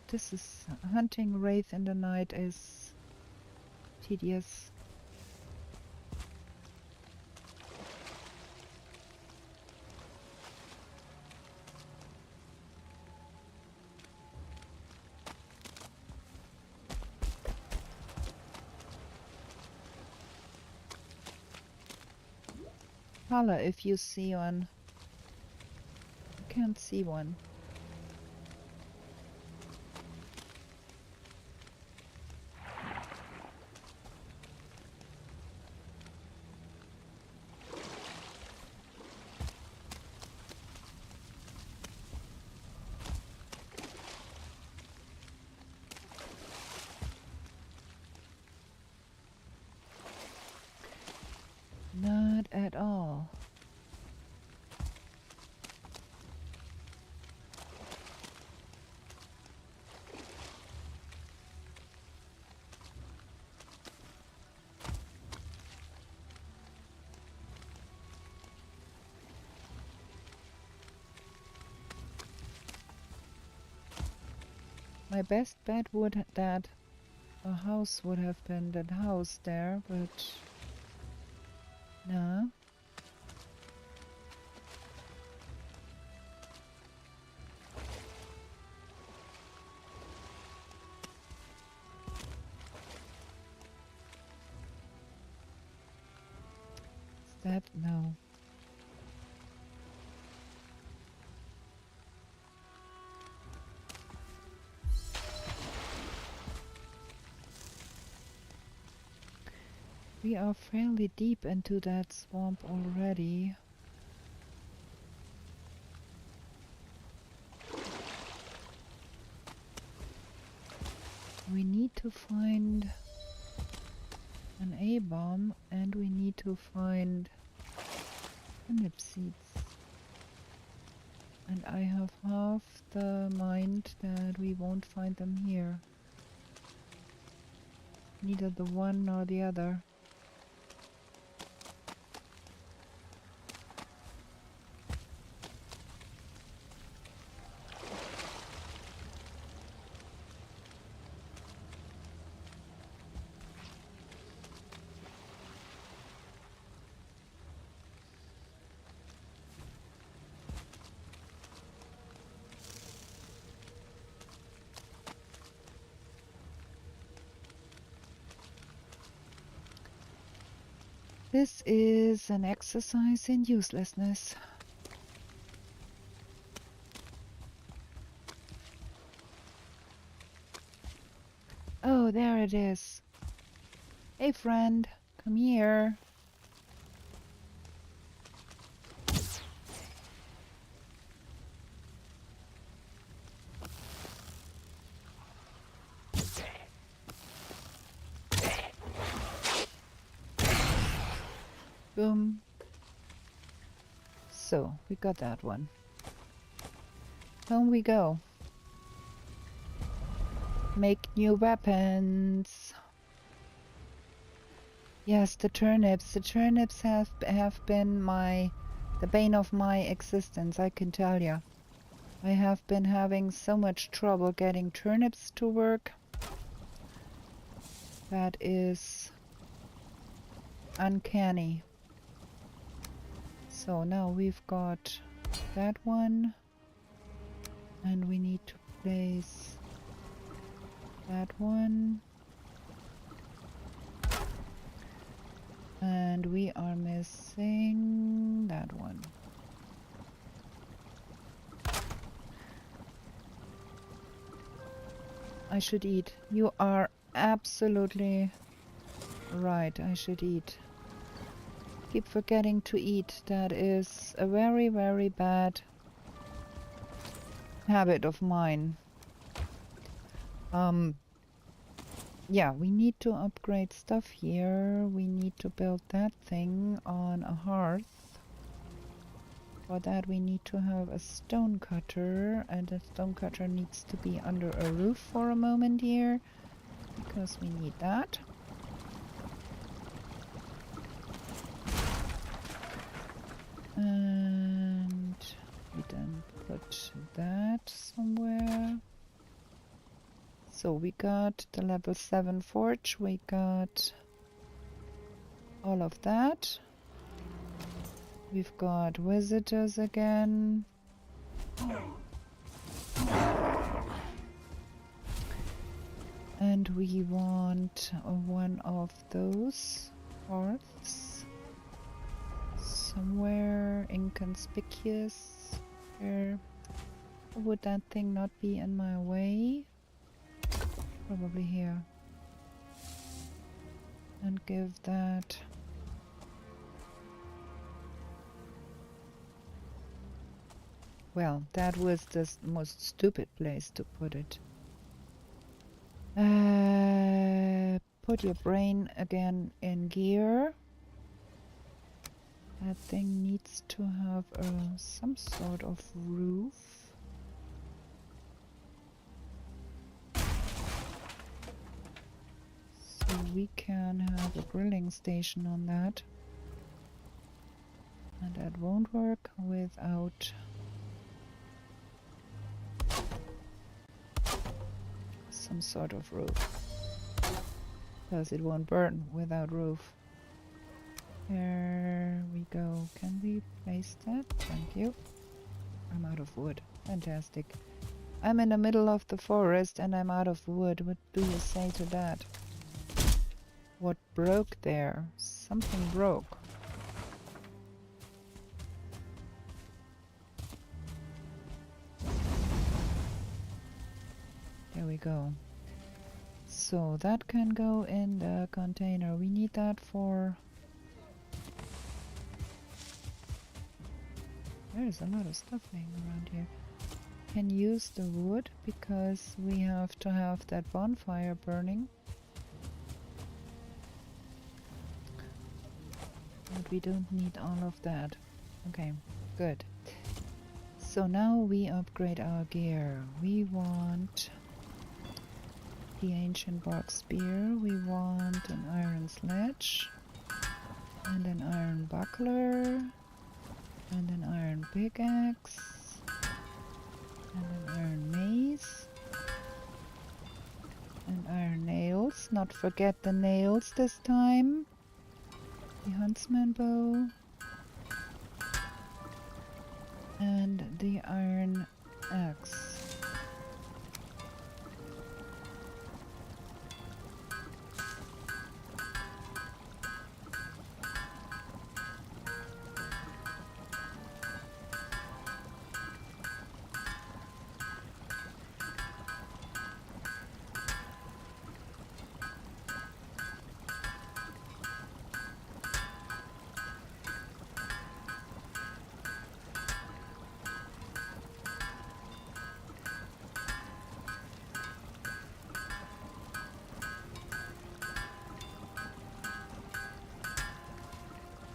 This is hunting wraith in the night is tedious. Holla if you see one. I can't see one. Not at all. My best bet would that a house would have been that house there, but no. Is that no? We are fairly deep into that swamp already. We need to find an A-bomb and we need to find turnip seeds. And I have half the mind that we won't find them here. Neither the one nor the other. This is an exercise in uselessness. Oh, there it is. Hey friend, come here. Boom. So, we got that one. Home we go. Make new weapons. Yes, the turnips. The turnips have been the bane of my existence, I can tell you. I have been having so much trouble getting turnips to work. That is uncanny. So now we've got that one, and we need to place that one, and we are missing that one. I should eat. You are absolutely right, I should eat. Keep forgetting to eat. That is a very, very bad habit of mine. Yeah, we need to upgrade stuff here. We need to build that thing on a hearth. For that we need to have a stone cutter, and the stone cutter needs to be under a roof for a moment here, because we need that. And we then put that somewhere. So we got the level 7 forge, we got all of that. We've got visitors again. And we want one of those hearths. Somewhere inconspicuous. Where would that thing not be in my way? Probably here. And give that... Well, that was the most stupid place to put it. Put your brain again in gear. That thing needs to have some sort of roof. So we can have a grilling station on that. And that won't work without some sort of roof. Because it won't burn without roof. There we go. Can we place that? Thank you. I'm out of wood. Fantastic. I'm in the middle of the forest and I'm out of wood. What do you say to that? What broke there? Something broke. There we go. So So that can go in the container. We need that for... There's a lot of stuff laying around here. Can use the wood because we have to have that bonfire burning. But we don't need all of that. Okay, good. So now we upgrade our gear. We want the ancient bark spear. We want an iron sledge and an iron buckler and an iron pickaxe and an iron mace and iron nails. Not forget the nails this time. The huntsman bow and the iron axe.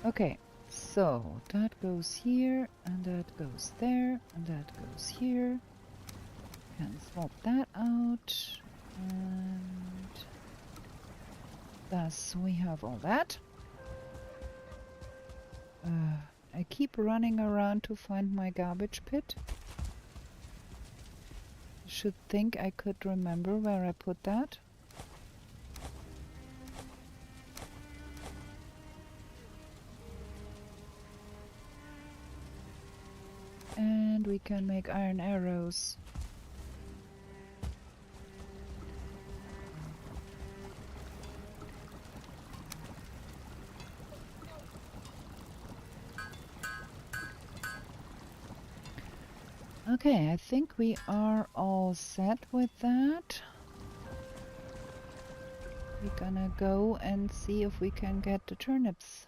Okay, so that goes here, and that goes there, and that goes here. Can swap that out, and thus we have all that. I keep running around to find my garbage pit. Should think I could remember where I put that. And we can make iron arrows. Okay, I think we are all set with that. We're gonna go and see if we can get the turnips.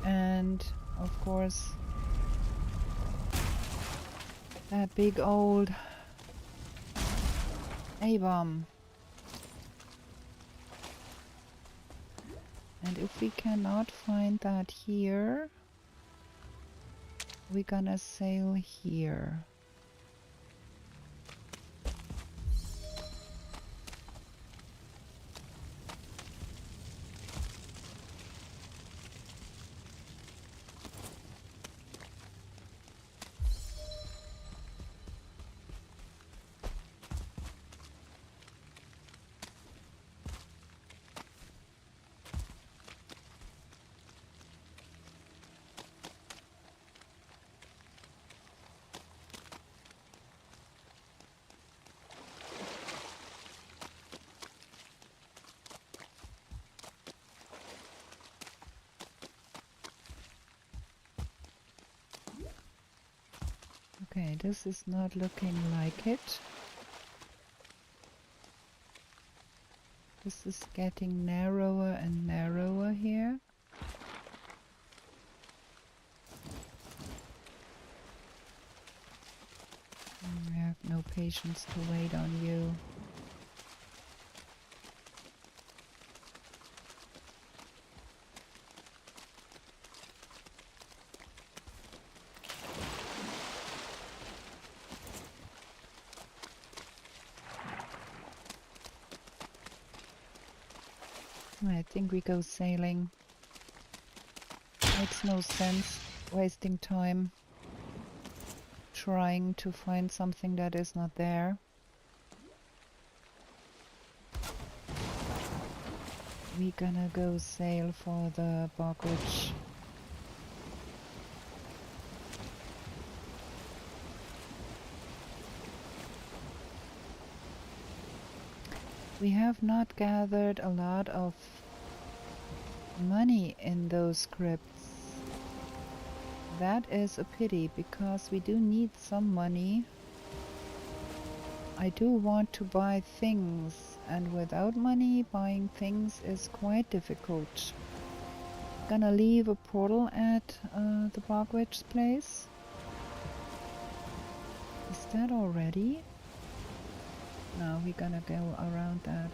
And of course that big old A-bomb. And if we cannot find that here, we're gonna sail here. Okay, this is not looking like it. This is getting narrower and narrower here. I have no patience to wait on you. I think we go sailing. Makes no sense wasting time trying to find something that is not there. We're gonna go sail for the Bogwitch. We have not gathered a lot of money in those crypts. That is a pity, because we do need some money I do want to buy things, and without money, buying things is quite difficult. Gonna leave a portal at the Bogwitch's place. Is that already? No, we're gonna go around that.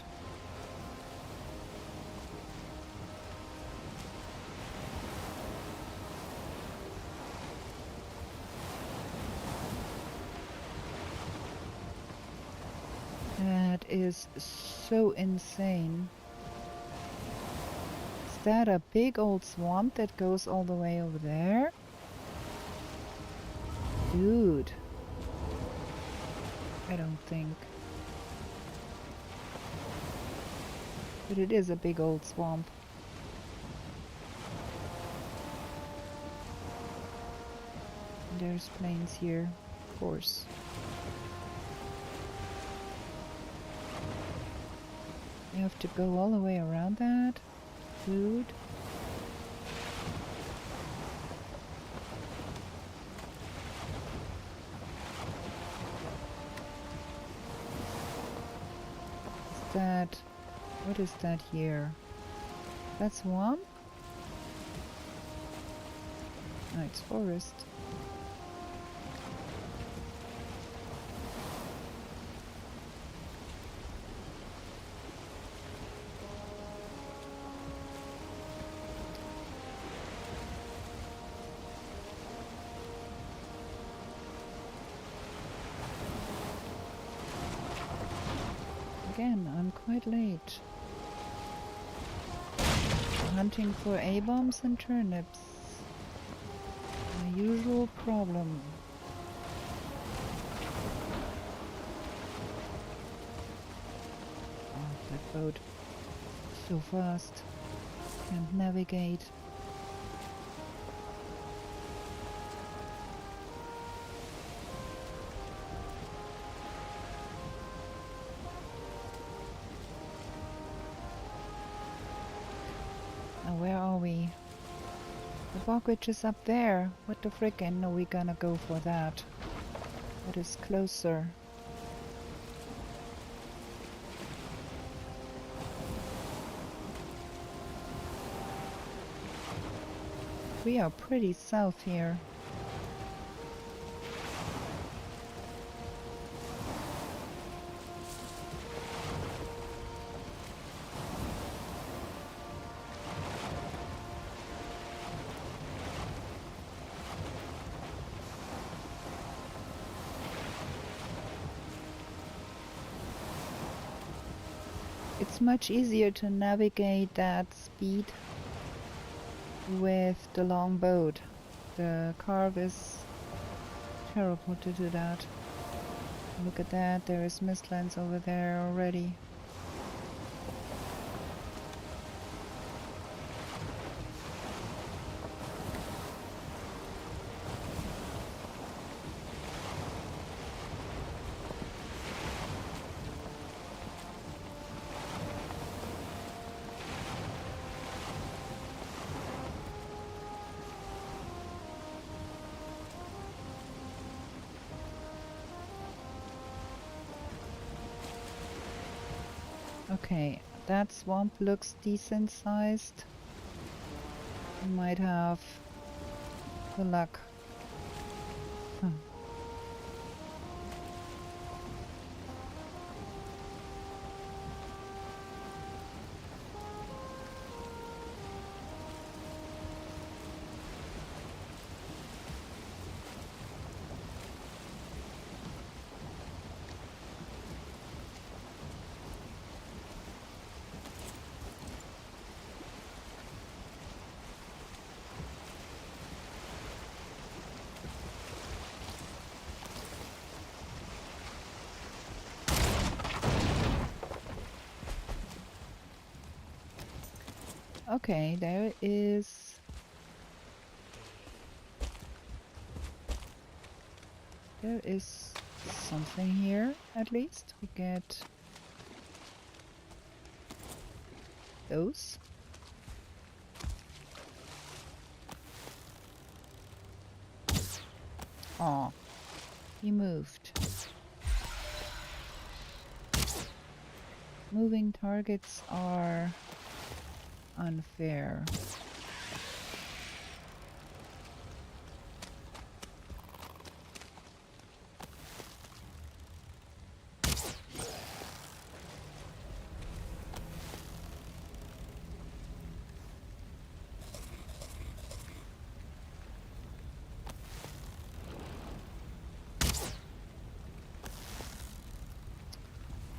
That is so insane. Is that a big old swamp that goes all the way over there? Dude. I don't think. But it is a big old swamp. And there's plains here, of course. You have to go all the way around that? Dude. Is that... what is that here? That swamp? No, it's forest. Again, I'm quite late. Hunting for A-bombs and turnips. My usual problem. Oh, that boat. So fast. Can't navigate. Where are we? The Bogwitch is up there. What the frickin'? No, we gonna go for that. That is closer. We are pretty south here. It's much easier to navigate that speed with the long boat. The carve is terrible to do that. Look at that, there is mistlands over there already. Okay, that swamp looks decent sized. We might have the luck. Okay, there is something here, at least. We get those. Aw, he moved. Moving targets are unfair.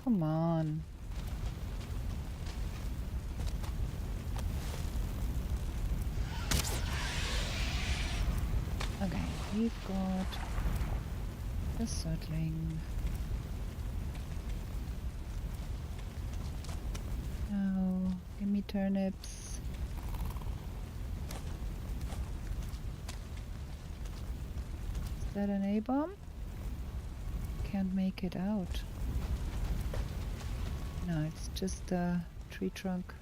Come on. Okay, we've got the settling. Now, give me turnips. Is that an A-bomb? Can't make it out. No, it's just a tree trunk.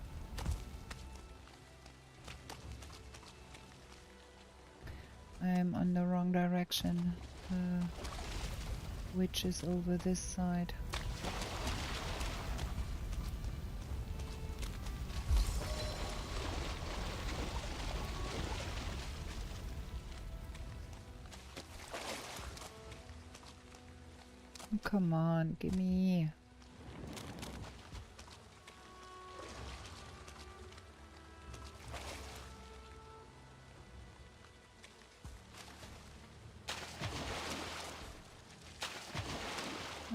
I'm on the wrong direction. The witch is over this side. Come on, give me.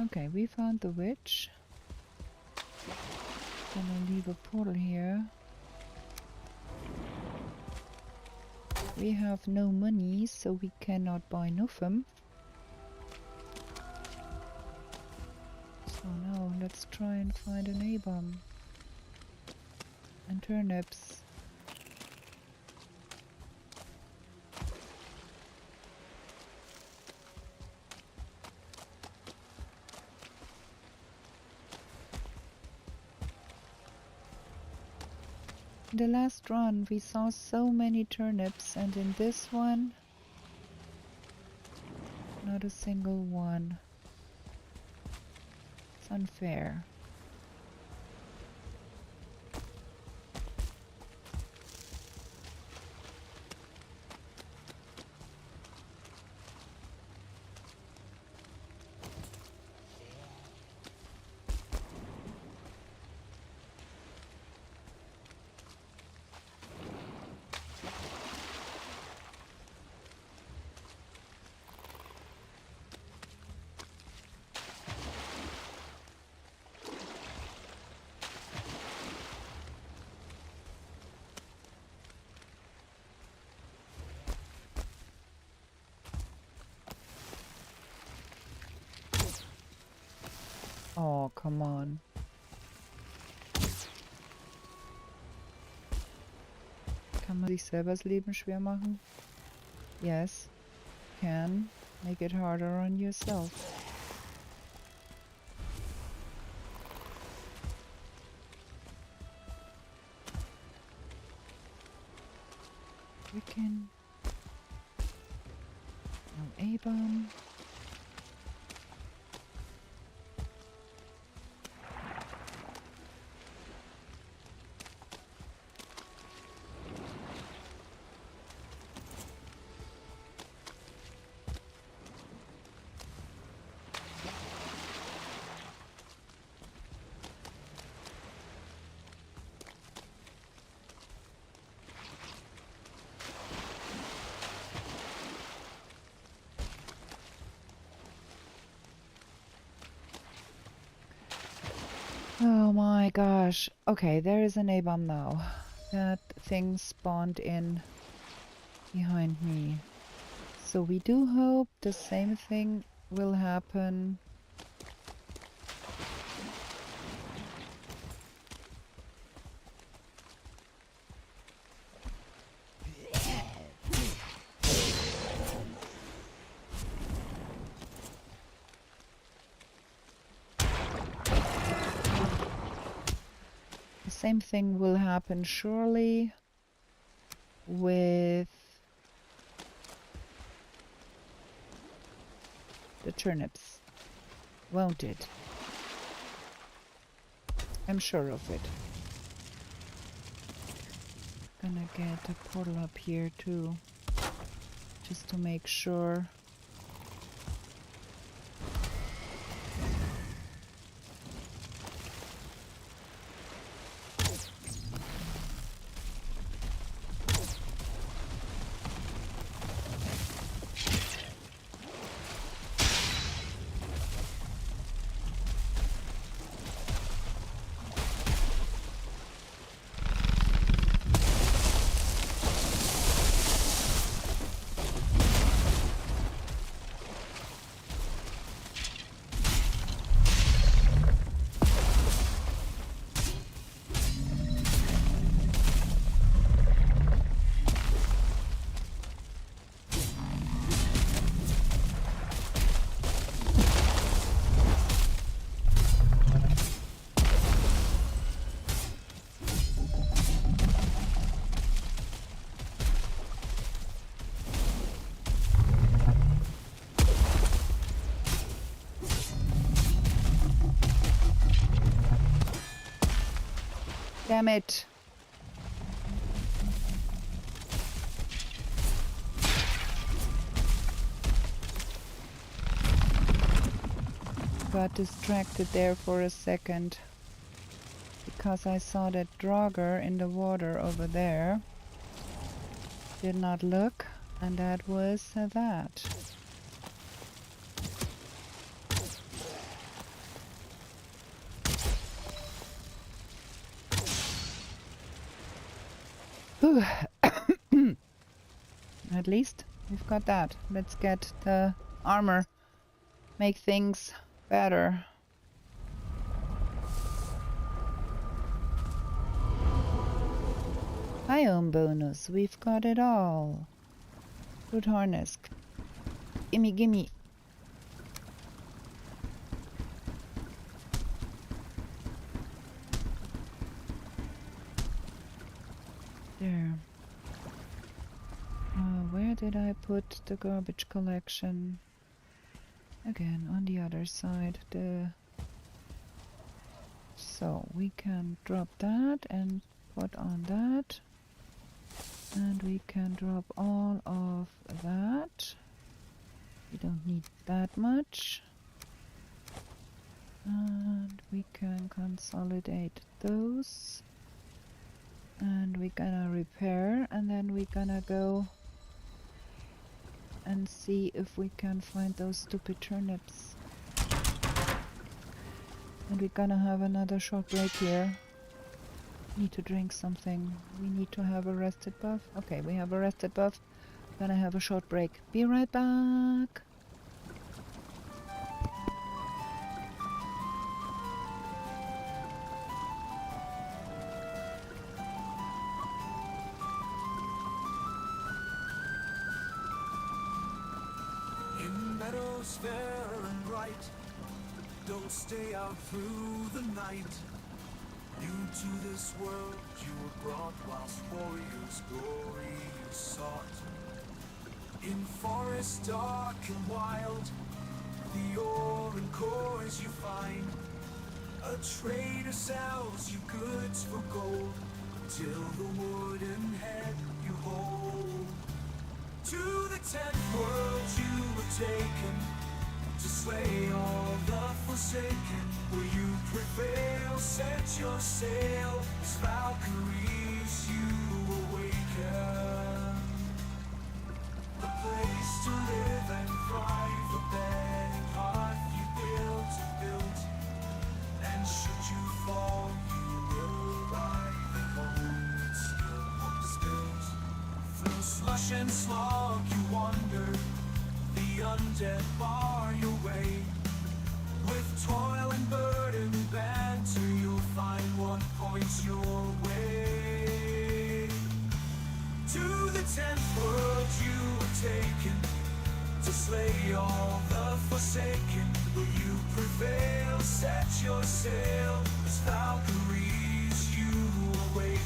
Okay, we found the witch. Gonna leave a portal here. We have no money, so we cannot buy nothing. So now let's try and find an A-bomb. And turnips. In the last run we saw so many turnips, and in this one not a single one. It's unfair. Oh, come on. Kann man sich selber das Leben schwer machen? Yes, can. Make it harder on yourself. Freaking. No A-bomb. Oh my gosh. Okay, there is an A-bomb now. That thing spawned in behind me. So we do hope the same thing will happen. Same thing will happen surely with the turnips, won't it? I'm sure of it. Gonna get a portal up here too, just to make sure. Damn it. Got distracted there for a second because I saw that Draugr in the water over there. Did not look, and that was that. Whew. At least we've got that. Let's get the armor. Make things better. Biome bonus. We've got it all. Good harness. Gimme, gimme. There. Where did I put the garbage collection? Again, on the other side. So we can drop that and put on that. And we can drop all of that. We don't need that much. And we can consolidate those. And we're gonna repair, and then we're gonna go and see if we can find those stupid turnips. And we're gonna have another short break here. Need to drink something. We need to have a rested buff. Okay, we have a rested buff. Gonna have a short break. Be right back. In meadows fair and bright, don't stay out through the night. New to this world you were brought, whilst warriors' glory you sought. In forest dark and wild, the ore and cores you find. A trader sells you goods for gold, till the wooden head you hold. To the 10th world you were taken, to slay all the forsaken. Will you prevail? Set your sail, as Valkyries you awaken. A place to live and thrive, a bed and hearth you built. And should you fall, you will rise at home and still hope spilt. Through slush and slog you wander, the undead bar your way. With toil and burden banter, you'll find what points your way. To the 10th world you were taken, to slay all the forsaken. Will you prevail? Set your sail, as Valkyries you awaken.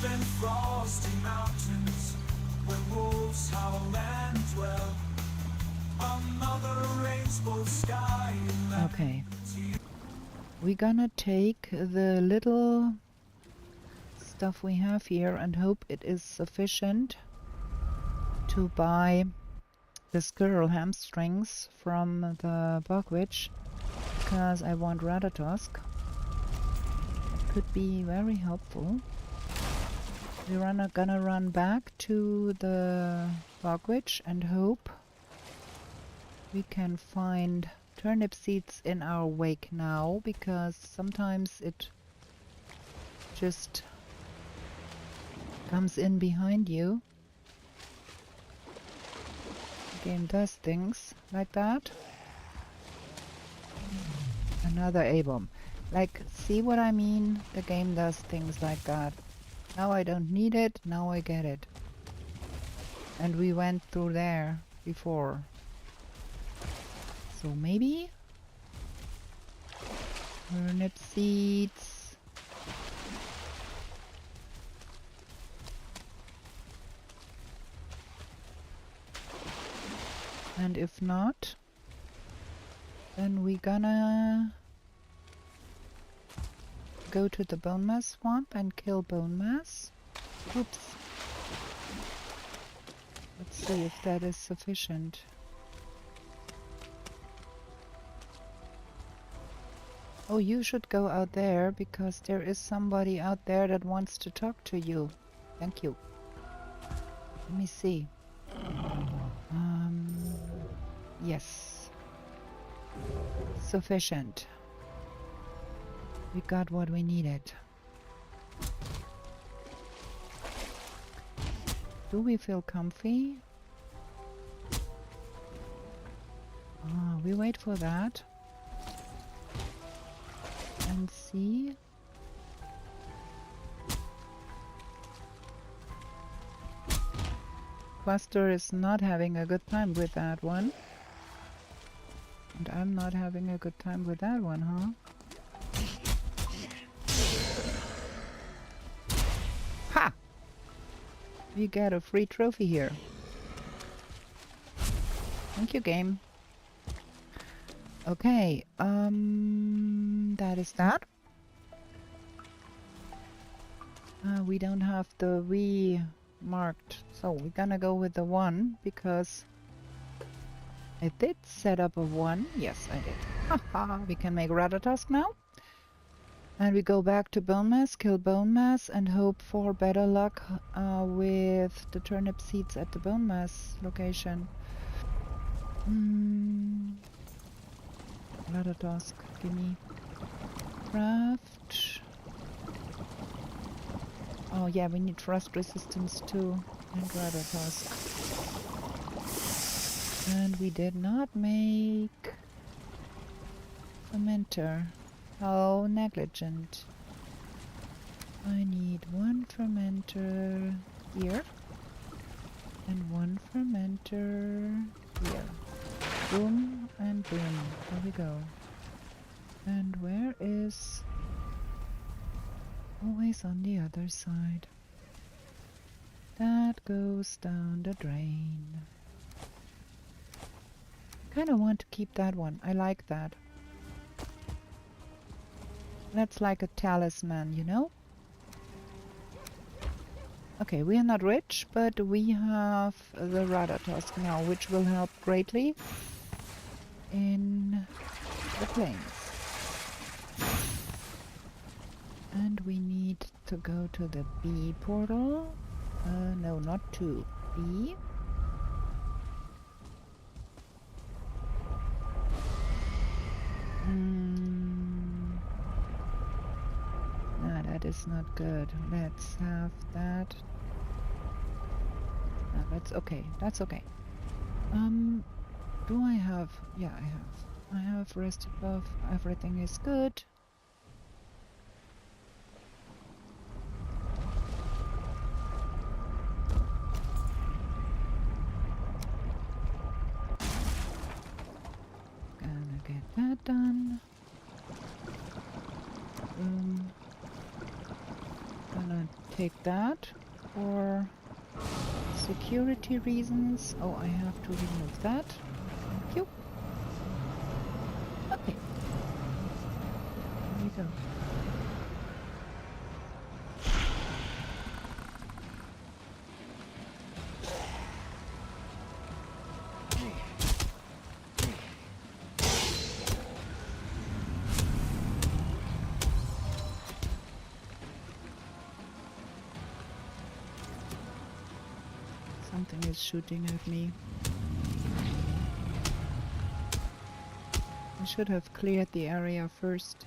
deep and frosty mountains, where wolves howl and dwell. Another rainbow sky in that. Okay. We're gonna take the little stuff we have here and hope it is sufficient to buy the squirrel hamstrings from the bog witch, because I want Ratatosk. It could be very helpful. We're gonna run back to the bog witch and hope we can find turnip seeds in our wake now, because sometimes it just comes in behind you. The game does things like that. Another A-bomb. Like, see what I mean? The game does things like that. Now I don't need it, now I get it. And we went through there before. So maybe? Turnip seeds. And if not, then we gonna go to the bone mass swamp and kill bone mass. Oops. Let's see if that is sufficient. Oh, you should go out there, because there is somebody out there that wants to talk to you. Thank you. Let me see. Yes. Sufficient. We got what we needed. Do we feel comfy? We wait for that. And see. Cluster is not having a good time with that one. And I'm not having a good time with that one, huh? Ha! We get a free trophy here. Thank you, game. Okay, that is that. We don't have the V marked, so we're gonna go with the 1, because I did set up a 1. Yes, I did. Haha, we can make Ratatosk now. And we go back to Bone Mass, kill Bone Mass, and hope for better luck with the turnip seeds at the Bone Mass location. Ratatosk, gimme. Craft. Oh yeah, we need frost resistance too. And Ratatosk. And we did not make Fermenter. How negligent. I need 1 fermenter here. And 1 fermenter here. Boom and boom. There we go. And where is... Always on the other side. That goes down the drain. Kinda want to keep that one. I like that. That's like a talisman, you know? Okay, we are not rich, but we have the Ratatosk now, which will help greatly in the plains. And we need to go to the B portal. No, not 2. B. That is not good. Let's have that. No, that's okay. That's okay. Do I have... Yeah, I have. I have rested buff. Everything is good. Gonna get that done. Gonna take that for security reasons. Oh, I have to remove that. Thank you. Okay. There we go. Something is shooting at me. I should have cleared the area first.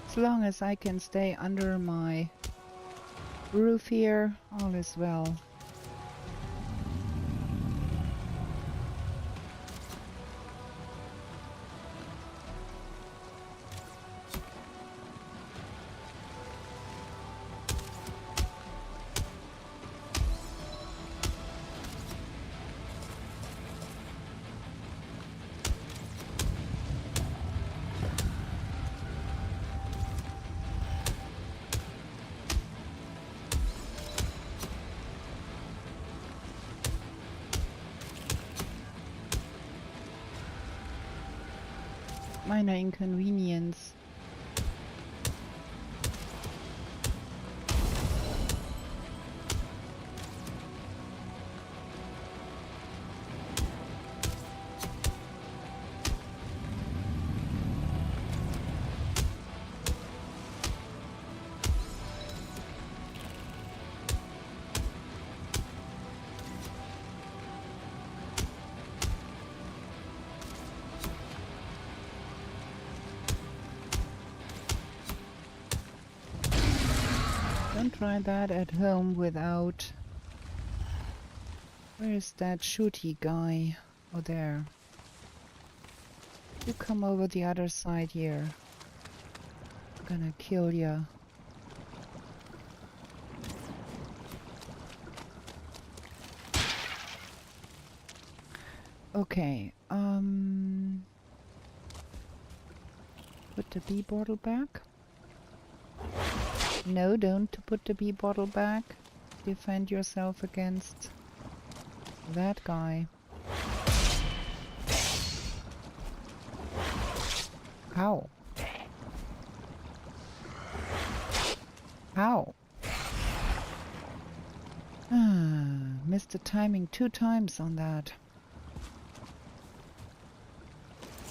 As long as I can stay under my roof here, all is well. Minor inconvenience. Don't try that at home without... Where is that shooty guy? Oh, there. You come over the other side here. I'm gonna kill ya. Okay, put the bee bottle back. No, don't put the bee bottle back. Defend yourself against that guy. Ow. Ow. Missed the timing 2 times on that.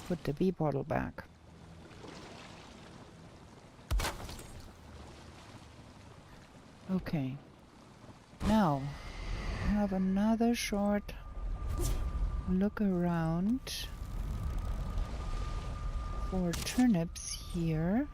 Put the bee bottle back. Okay. Now, I have another short look around for turnips here.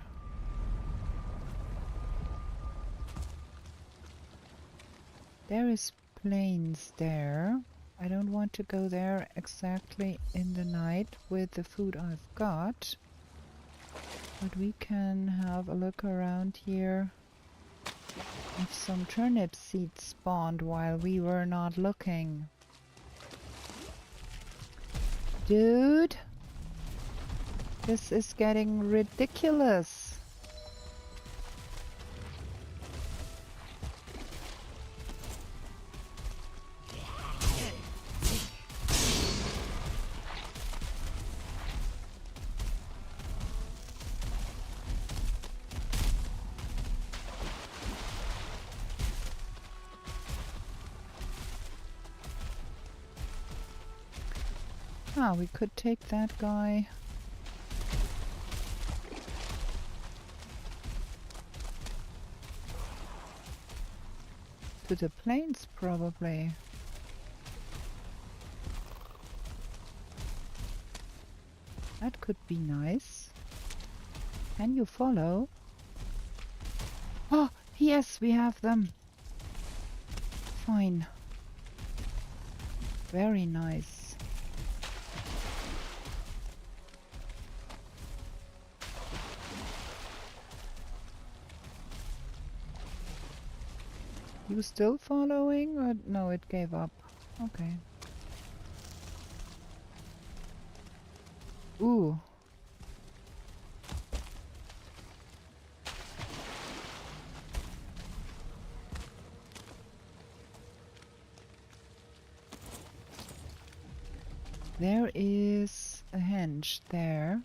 There is plains there. I don't want to go there exactly in the night with the food I've got. But we can have a look around here if some turnip seeds spawned while we were not looking. Dude! This is getting ridiculous. Ah, we could take that guy. To the plains, probably. That could be nice. Can you follow? Oh, yes, we have them. Fine. Very nice. You still following? Or no, it gave up. Okay. Ooh. There is a henge there.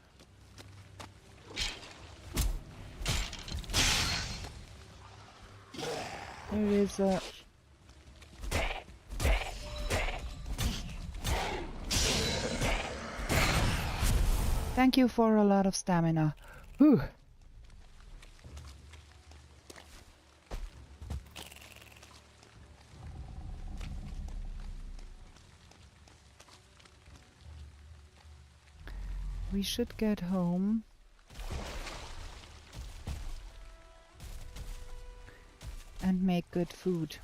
There is a... Thank you for a lot of stamina. Whew. We should get home. And make good food.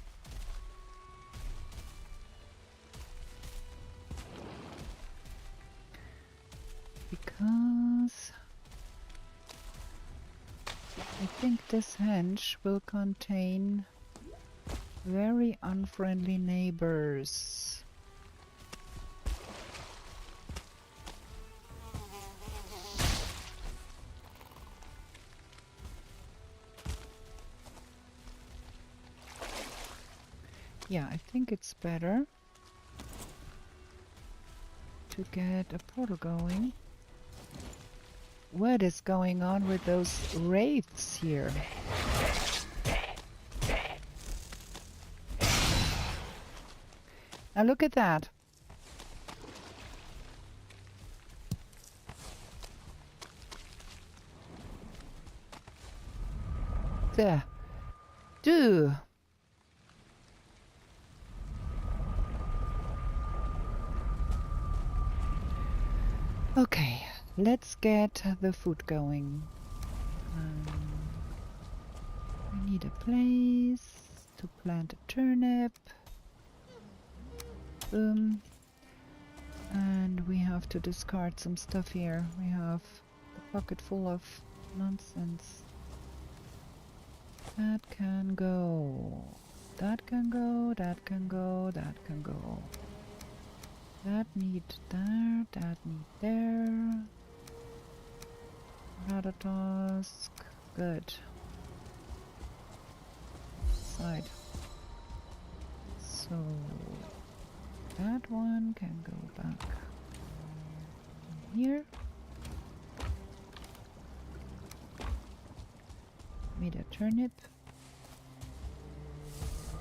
Because I think this henge will contain very unfriendly neighbors. Yeah, I think it's better to get a portal going. What is going on with those wraiths here? Now look at that. There. Do. Okay, let's get the food going. We need a place to plant a turnip. Boom. And we have to discard some stuff here. We have the pocket full of nonsense. That can go. That can go, that can go, that can go. That need there, that need there. Another task. Good. Side. So that one can go back here. Need a turnip.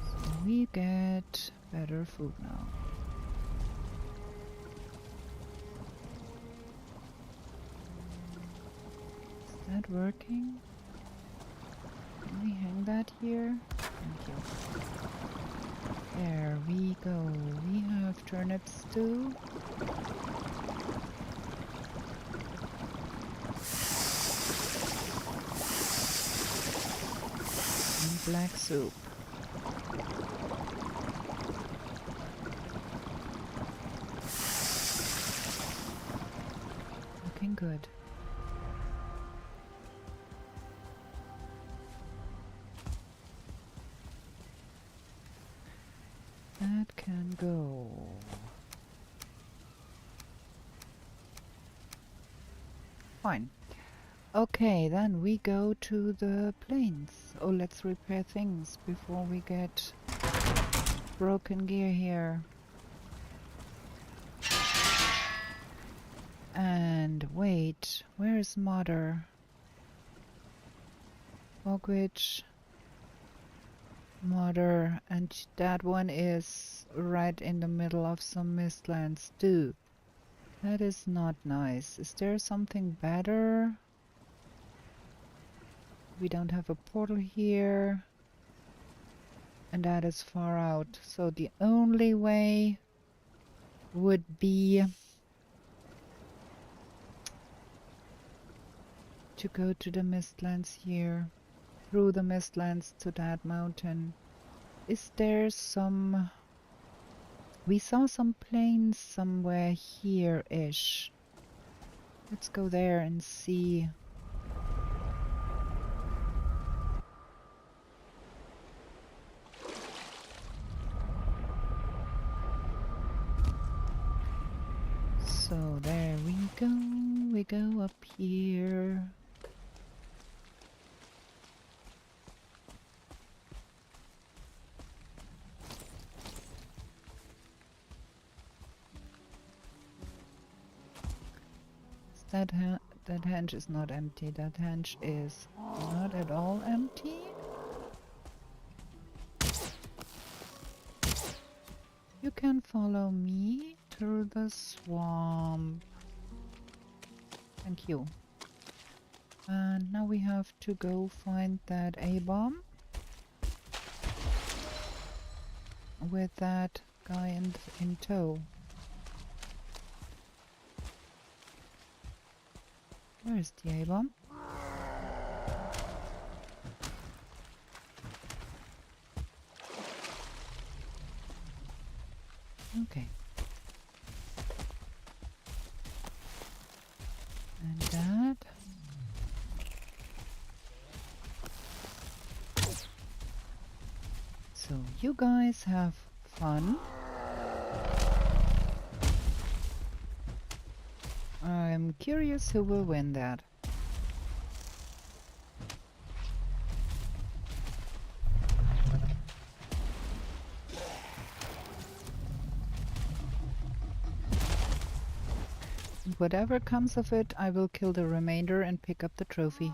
So we get better food now. Is that working? Can we hang that here? Thank you. There we go. We have turnips too. And black soup. Looking good. That can go. Fine. Okay, then we go to the plains. Oh, let's repair things before we get broken gear here. And wait, where is Mother? Fogwitch. Mother, and that one is right in the middle of some mistlands too. That is not nice. Is there something better? We don't have a portal here. And that is far out. So the only way would be to go to the mistlands here. Through the mistlands to that mountain. Is there some... We saw some plains somewhere here-ish. Let's go there and see. So there we go up here. That henge is not empty. That henge is not at all empty. You can follow me through the swamp. Thank you. And now we have to go find that A-bomb with that guy in tow. Where is the A-bomb? Okay. And that. So you guys have fun. I'm curious who will win that. Whatever comes of it, I will kill the remainder and pick up the trophy.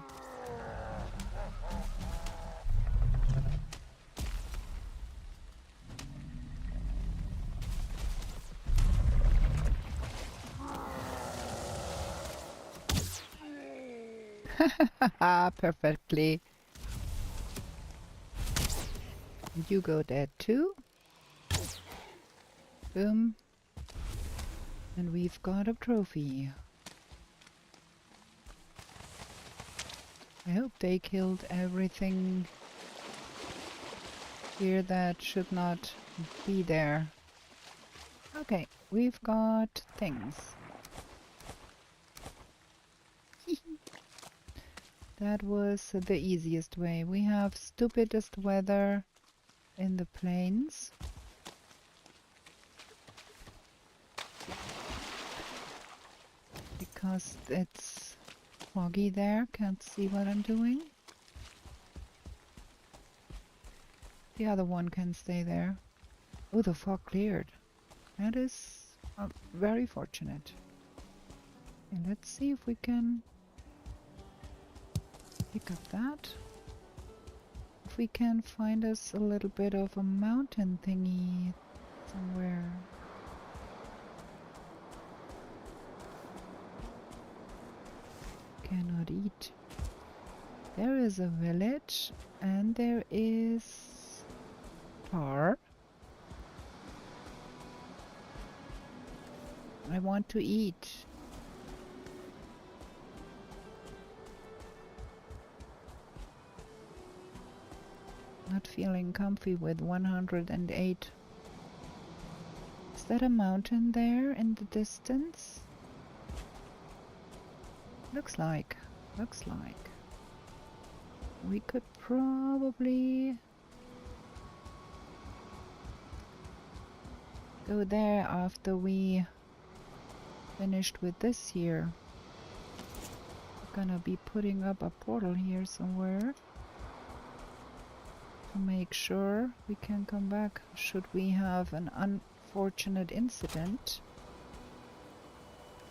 Perfectly. You go dead too. Boom. And we've got a trophy. I hope they killed everything here that should not be there. Okay, we've got things. That was the easiest way. We have stupidest weather in the plains. Because it's foggy there, can't see what I'm doing. The other one can stay there. Oh, the fog cleared. That is very fortunate. And let's see if we can pick up that. If we can find us a little bit of a mountain thingy somewhere. Cannot eat. There is a village and there is tar. I want to eat. Not feeling comfy with 108. Is that a mountain there in the distance? Looks like. We could probably go there after we finished with this here. We're gonna be putting up a portal here somewhere to make sure we can come back should we have an unfortunate incident.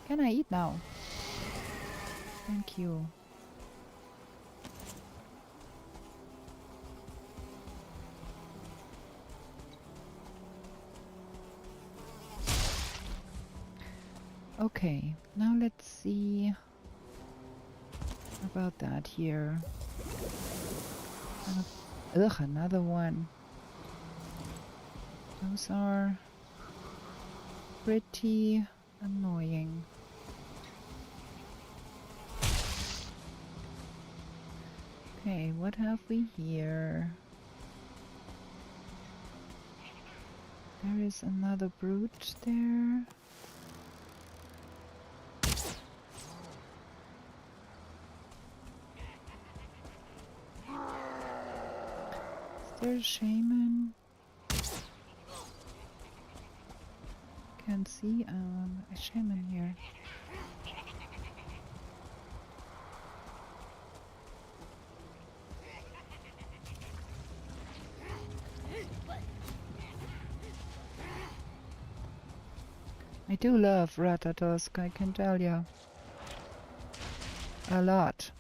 Can I eat now? Thank you. Okay, now let's see about that here. Ugh, another one. Those are pretty annoying. Okay, what have we here? There is another brute there. Is there a shaman? can see a shaman here. I do love Ratatosk, I can tell you. A lot.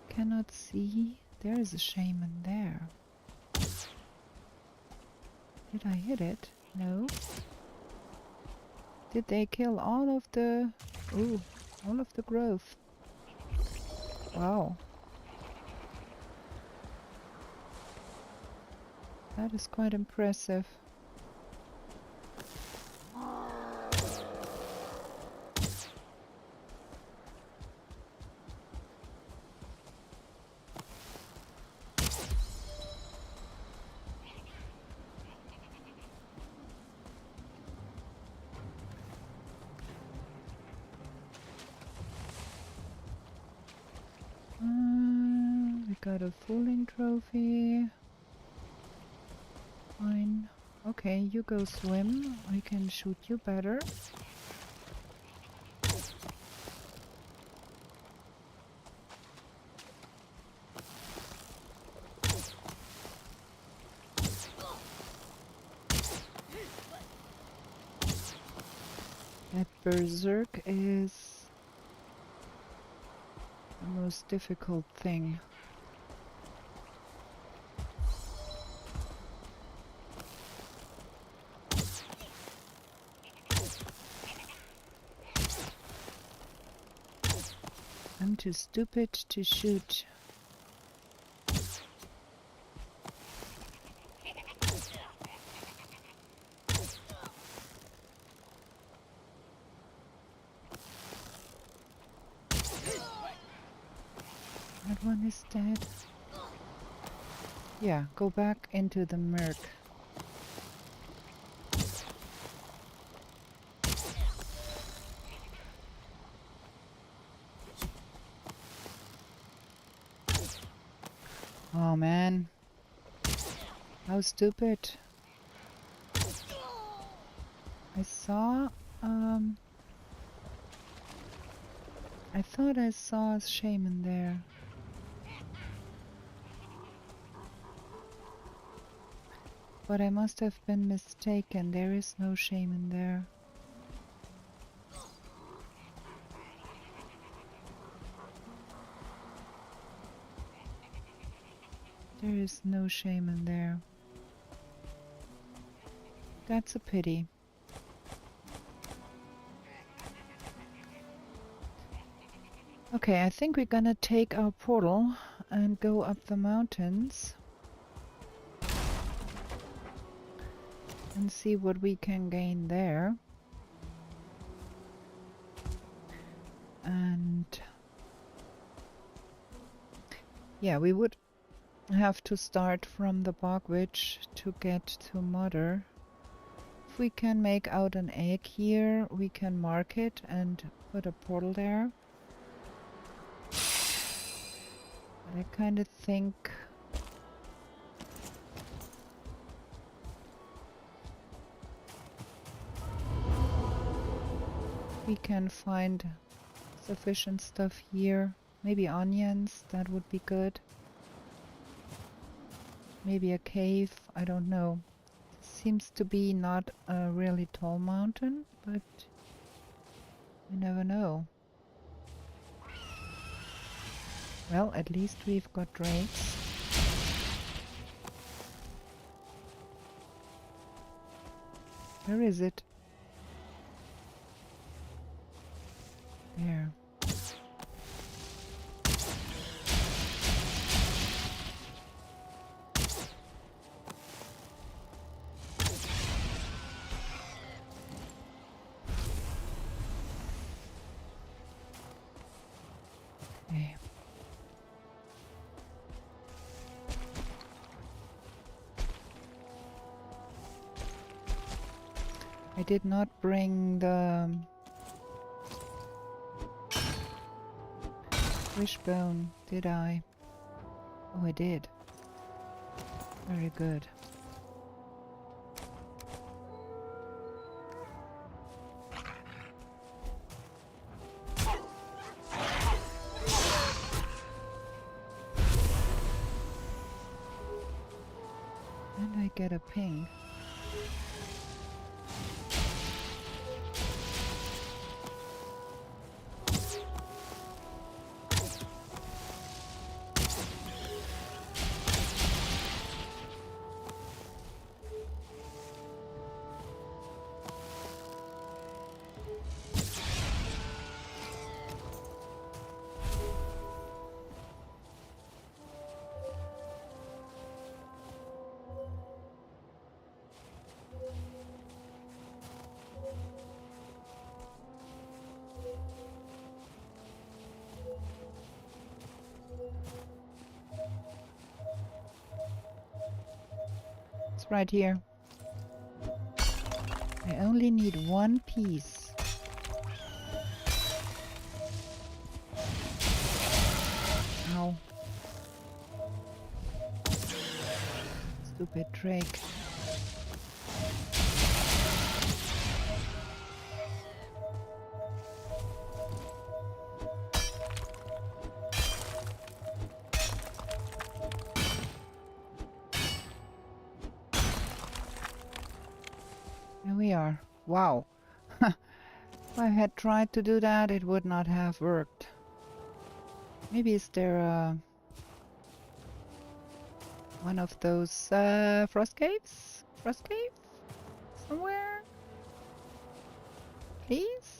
Cannot see. There is a shaman there. Did I hit it? No. Did they kill all of the... Ooh, all of the growth? Wow. That is quite impressive. We got a fooling trophy. Fine. Okay, you go swim. I can shoot you better. That berserk is the most difficult thing. I'm too stupid to shoot. That one is dead. Yeah, go back into the murk. Oh man. How stupid. I saw, I thought I saw a shaman there. But I must have been mistaken. There is no shaman there. There is no shaman there. That's a pity. Okay, I think we're gonna take our portal and go up the mountains and see what we can gain there. And yeah, we would have to start from the bog witch to get to Mother. If we can make out an egg here, we can mark it and put a portal there. But I kind of think we can find sufficient stuff here. Maybe onions, that would be good. Maybe a cave, I don't know. Seems to be not a really tall mountain, but you never know. Well, at least we've got drakes. Where is it? There. Okay. I did not bring the Wishbone, did I? Oh, I did. Very good. And I get a ping. It's right here. I only need one piece. Ow. Stupid Drake. Here we are. Wow. If I had tried to do that, it would not have worked. Maybe is there one of those frost caves? Frost cave? Somewhere? Please?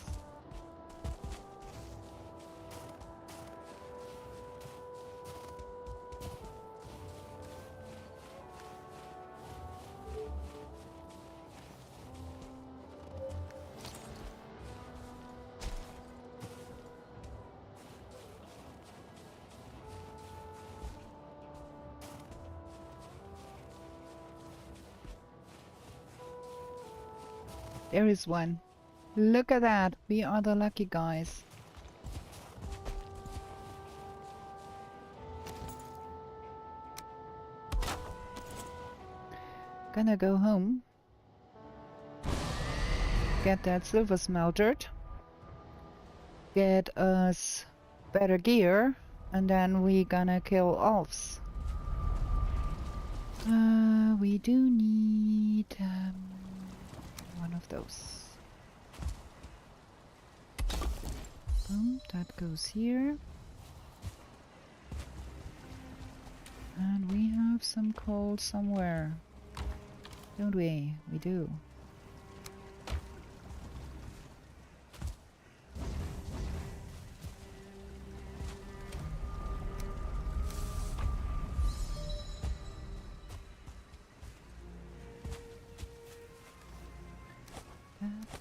There is one. Look at that. We are the lucky guys. Gonna go home. Get that silver smeltered. Get us better gear. And then we gonna kill elves. We do need one of those. Boom, that goes here. And we have some coal somewhere. Don't we? We do.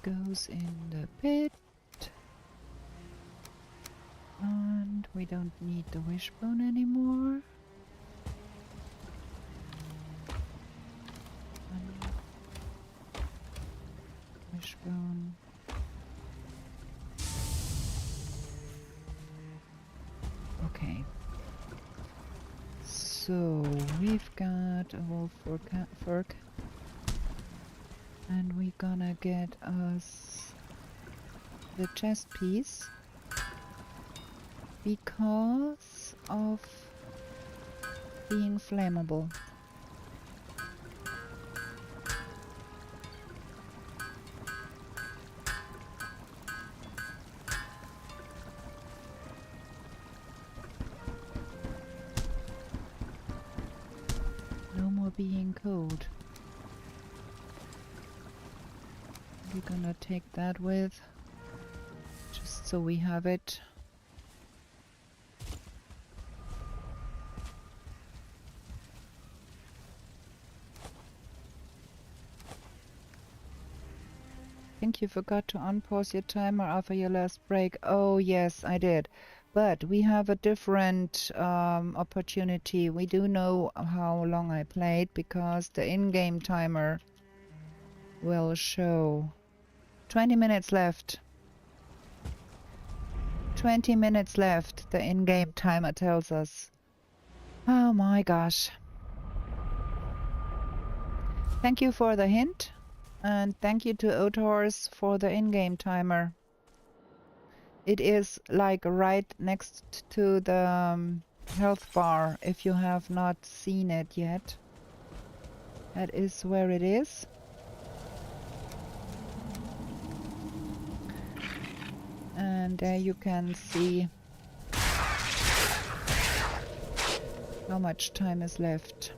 Goes in the pit, and we don't need the wishbone anymore. Wishbone. Okay. So we've got a wolf fur. And we're gonna get us the chest piece because of being flammable. No more being cold. We're gonna take that with, just so we have it. I think you forgot to unpause your timer after your last break. Oh yes, I did. But we have a different opportunity. We do know how long I played because the in-game timer will show 20 minutes left. 20 minutes left, the in-game timer tells us. Oh my gosh. Thank you for the hint, and thank you to Othors for the in-game timer. It is like right next to the health bar, if you have not seen it yet. That is where it is. And there you can see how much time is left.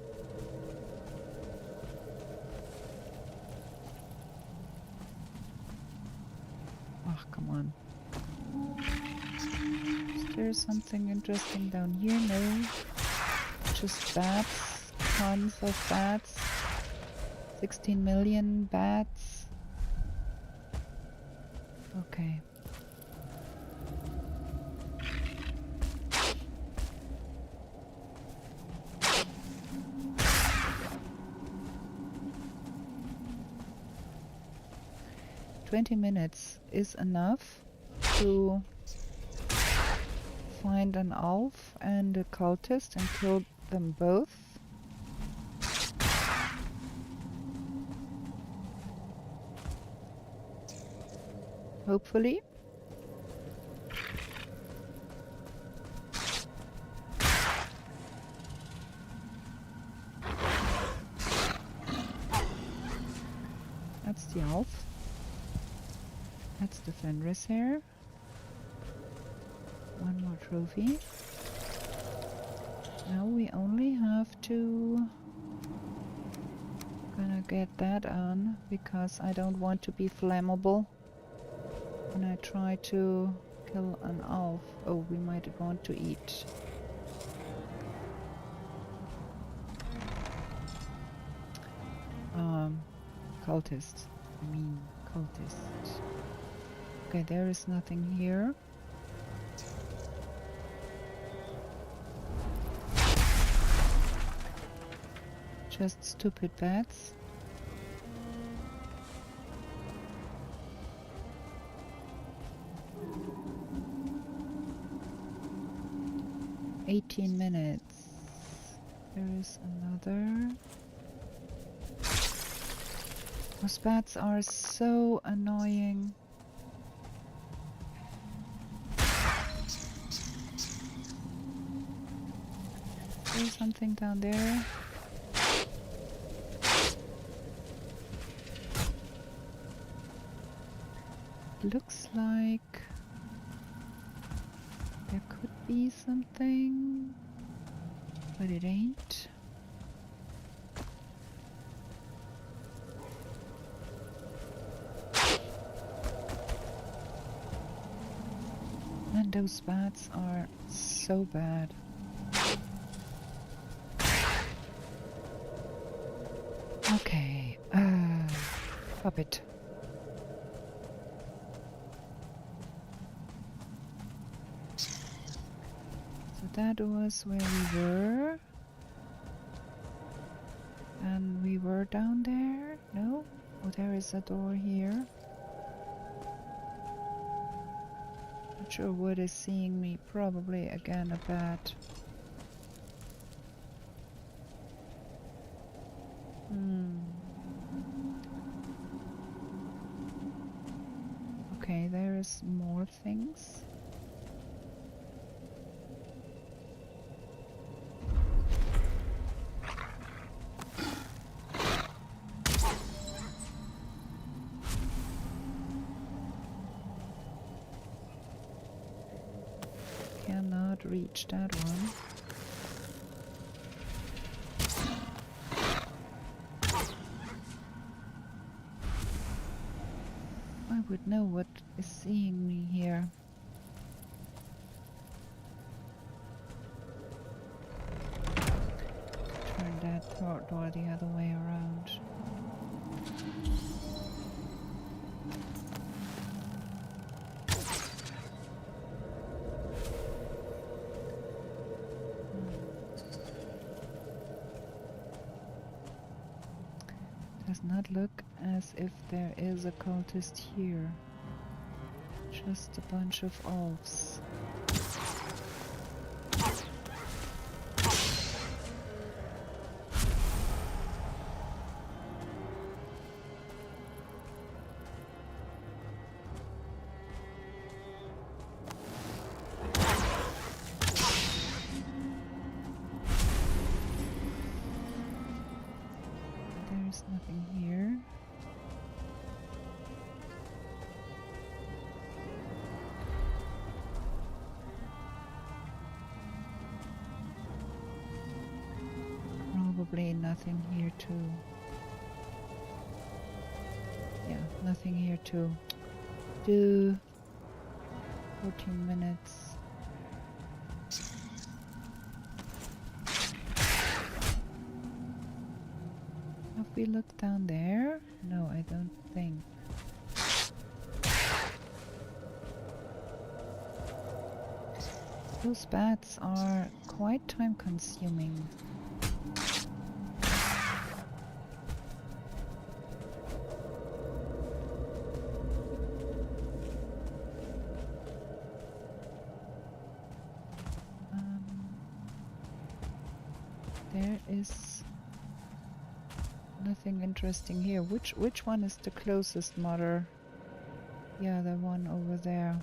Oh, come on. Is there something interesting down here? No. Just bats. Tons of bats. 16 million bats. Okay. "20 minutes is enough to find an elf and a cultist and kill them both. Hopefully. That's the elf. That's the Fenris here. One more trophy. Now we only have to... Gonna get that on, because I don't want to be flammable when I try to kill an elf. Oh, we might want to eat. Cultist. I mean, cultist. Okay, there is nothing here. Just stupid bats. "18 minutes. There is another. Those bats are so annoying. There's something down there. Looks like there could be something, but it ain't. And those bats are so bad. Okay, puppet. So that was where we were. And we were down there? No? Oh, there is a door here. Not sure what is seeing me. Probably again a bat. Okay, there's more things. Cannot reach that one. I would know what is seeing me here. Turn that door the other way around. Does not look as if there is a cultist here. Just a bunch of elves. There's nothing here. Probably nothing here too. Yeah, nothing here too. Do 14 minutes. Have we looked down there? No, I don't think. Those bats are quite time consuming. There is nothing interesting here. Which one is the closest mother? Yeah, the one over there.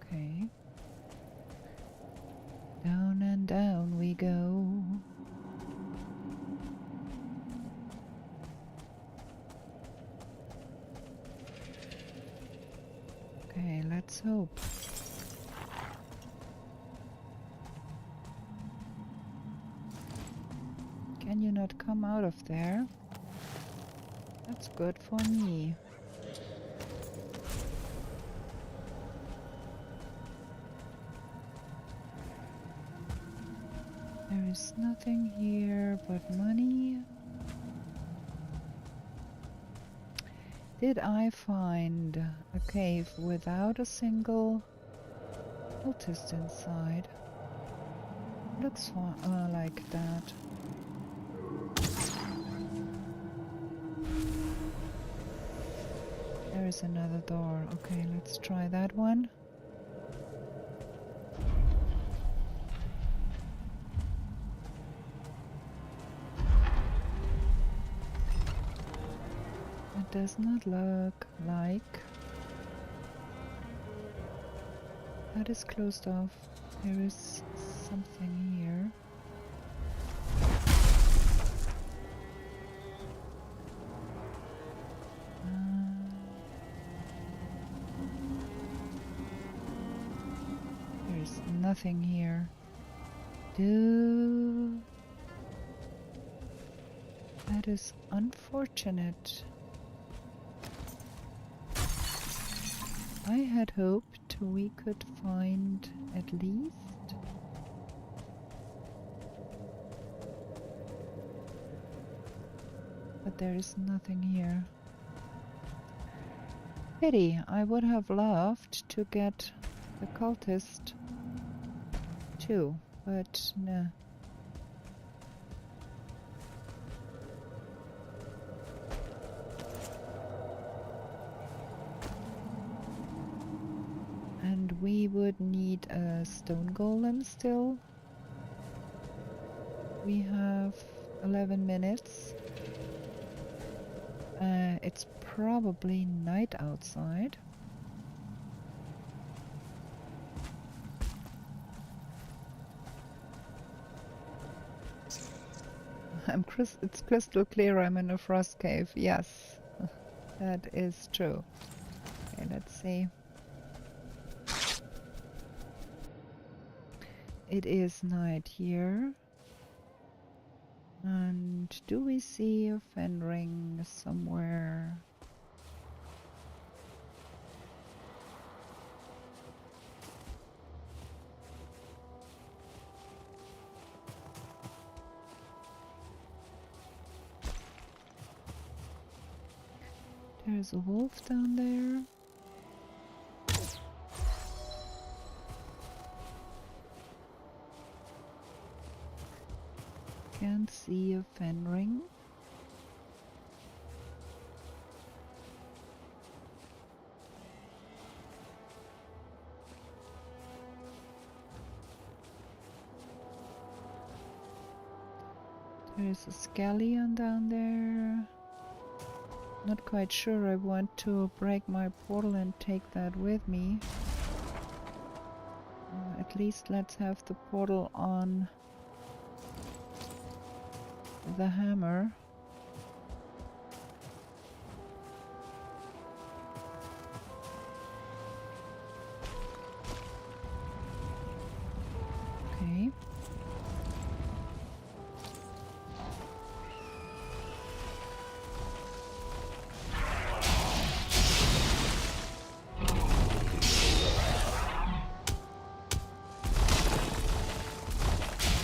Okay. Down and down we go. Okay, let's hope. Can you not come out of there? That's good for me. There is nothing here but money. Did I find a cave without a single cultist inside? Looks like that. There is another door. Okay, let's try that one. It does not look like that is closed off. There is something here. There's nothing here. That is unfortunate. I had hoped we could find at least but there is nothing here. Pity, I would have loved to get the cultist too, but no. And we would need a stone golem still. We have 11 minutes. It's probably night outside. It's crystal clear I'm in a frost cave. Yes, that is true. Okay, let's see. It is night here. And do we see a fen ring somewhere? There's a wolf down there. Can't see a Fenring. There's a Scallion down there. Not quite sure I want to break my portal and take that with me. At least let's have the portal on the hammer. Okay.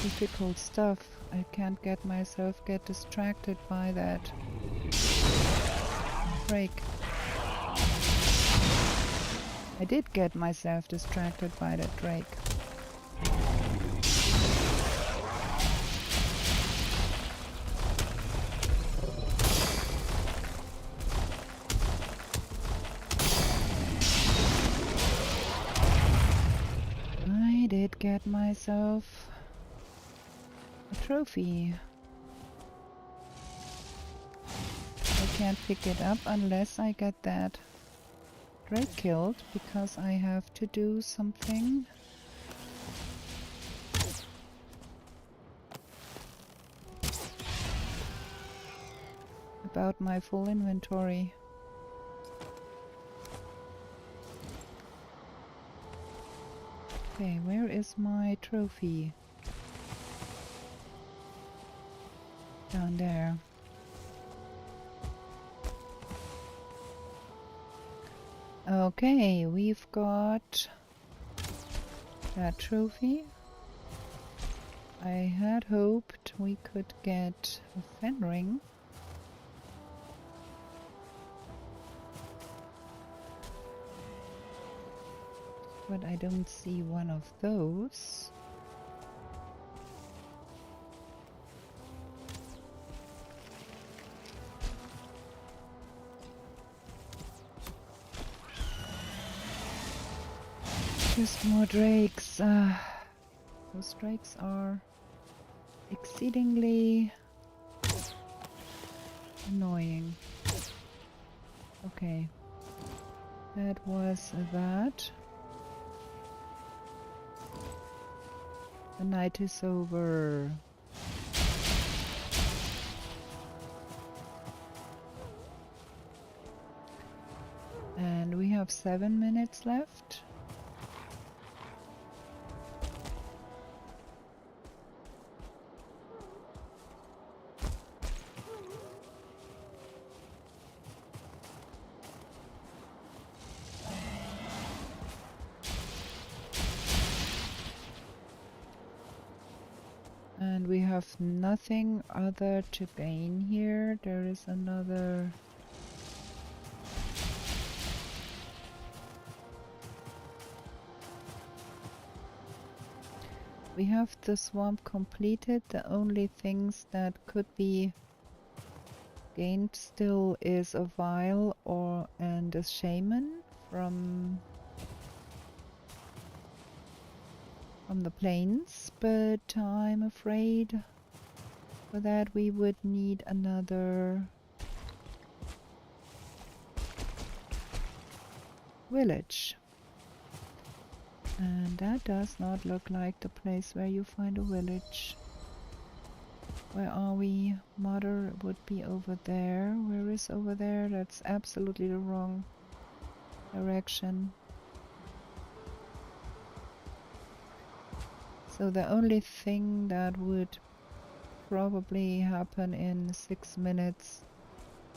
Difficult stuff. I can't get myself distracted by that break. I did get myself distracted by that drake. I did get myself a trophy. I can't pick it up unless I get that drake killed, because I have to do something. About my full inventory. Okay, where is my trophy? Down there. Okay, we've got that trophy. I had hoped we could get a Fenring. But I don't see one of those. Just more drakes. Those drakes are exceedingly annoying. Okay. That was that. The night is over. And we have 7 minutes left. And we have nothing other to gain here. There is another... We have the swamp completed. The only things that could be gained still is a vial and a shaman from the plains, but I'm afraid for that we would need another village. And that does not look like the place where you find a village. Where are we? Mother would be over there. Where is over there? That's absolutely the wrong direction. So the only thing that would probably happen in 6 minutes,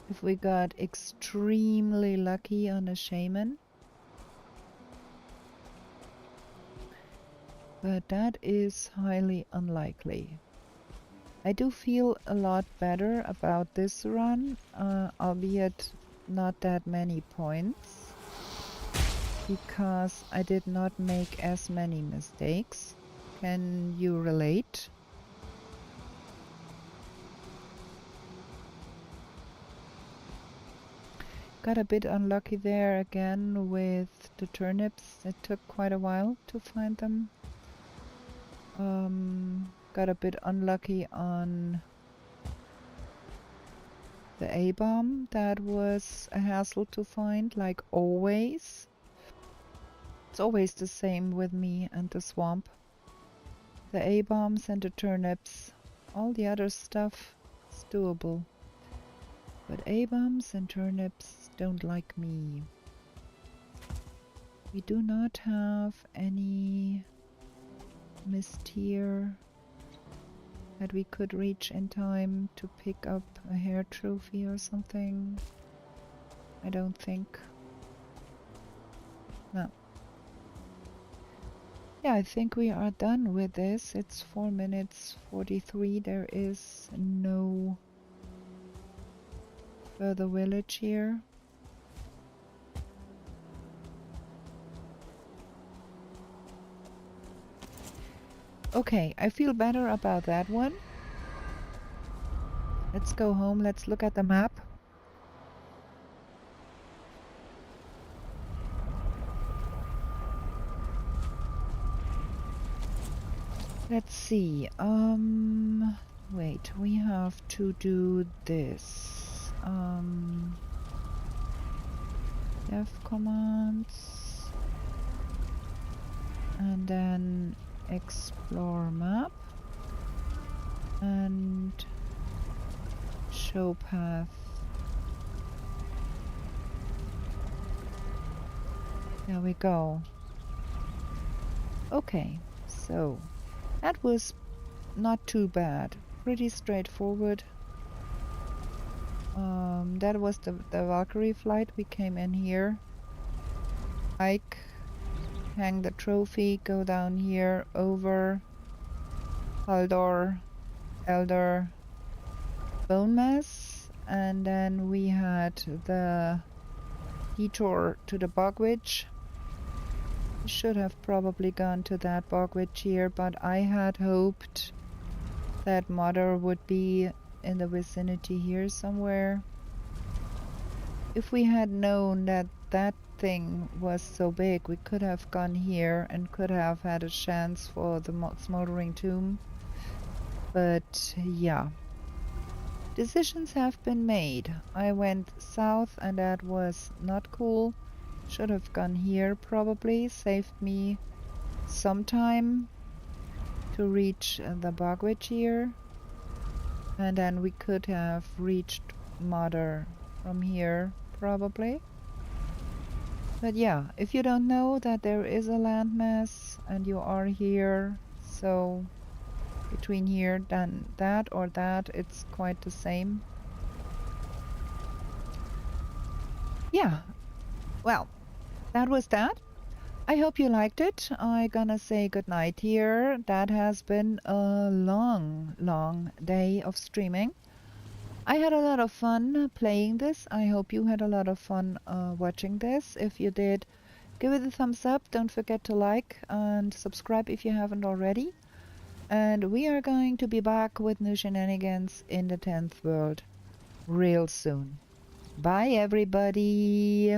if we got extremely lucky on a shaman. But that is highly unlikely. I do feel a lot better about this run, albeit not that many points, because I did not make as many mistakes. Can you relate? Got a bit unlucky there again with the turnips. It took quite a while to find them. Got a bit unlucky on the A-bomb. That was a hassle to find, like always. It's always the same with me and the swamp. The A-bombs and the turnips. All the other stuff is doable. But A-bombs and turnips don't like me. We do not have any mist here that we could reach in time to pick up a hair trophy or something. I don't think. No. Yeah, I think we are done with this. It's 4 minutes 43. There is no further village here. Okay, I feel better about that one. Let's go home. Let's look at the map. Let's see. Wait, we have to do this. Dev commands. And then explore map. And show path. There we go. Okay, so that was not too bad. Pretty straightforward. That was the Valkyrie flight. We came in here. Hike. Hang the trophy. Go down here. Over. Haldor. Elder. Bone mass. And then we had the detour to the Bogwitch. Should have probably gone to that Bogwitch here, but I had hoped that Mother would be in the vicinity here somewhere. If we had known that that thing was so big, we could have gone here and could have had a chance for the smoldering tomb. But yeah, decisions have been made. I went south and that was not cool. Should have gone here probably, saved me some time to reach the Bogwitch here. And then we could have reached Mother from here probably. But yeah, if you don't know that there is a landmass and you are here, so between here then that or that, it's quite the same. Yeah, well, that was that. I hope you liked it. I'm gonna say goodnight here. That has been a long day of streaming. I had a lot of fun playing this. I hope you had a lot of fun watching this. If you did, give it a thumbs up. Don't forget to like and subscribe if you haven't already. And we are going to be back with new shenanigans in the 10th world real soon. Bye everybody!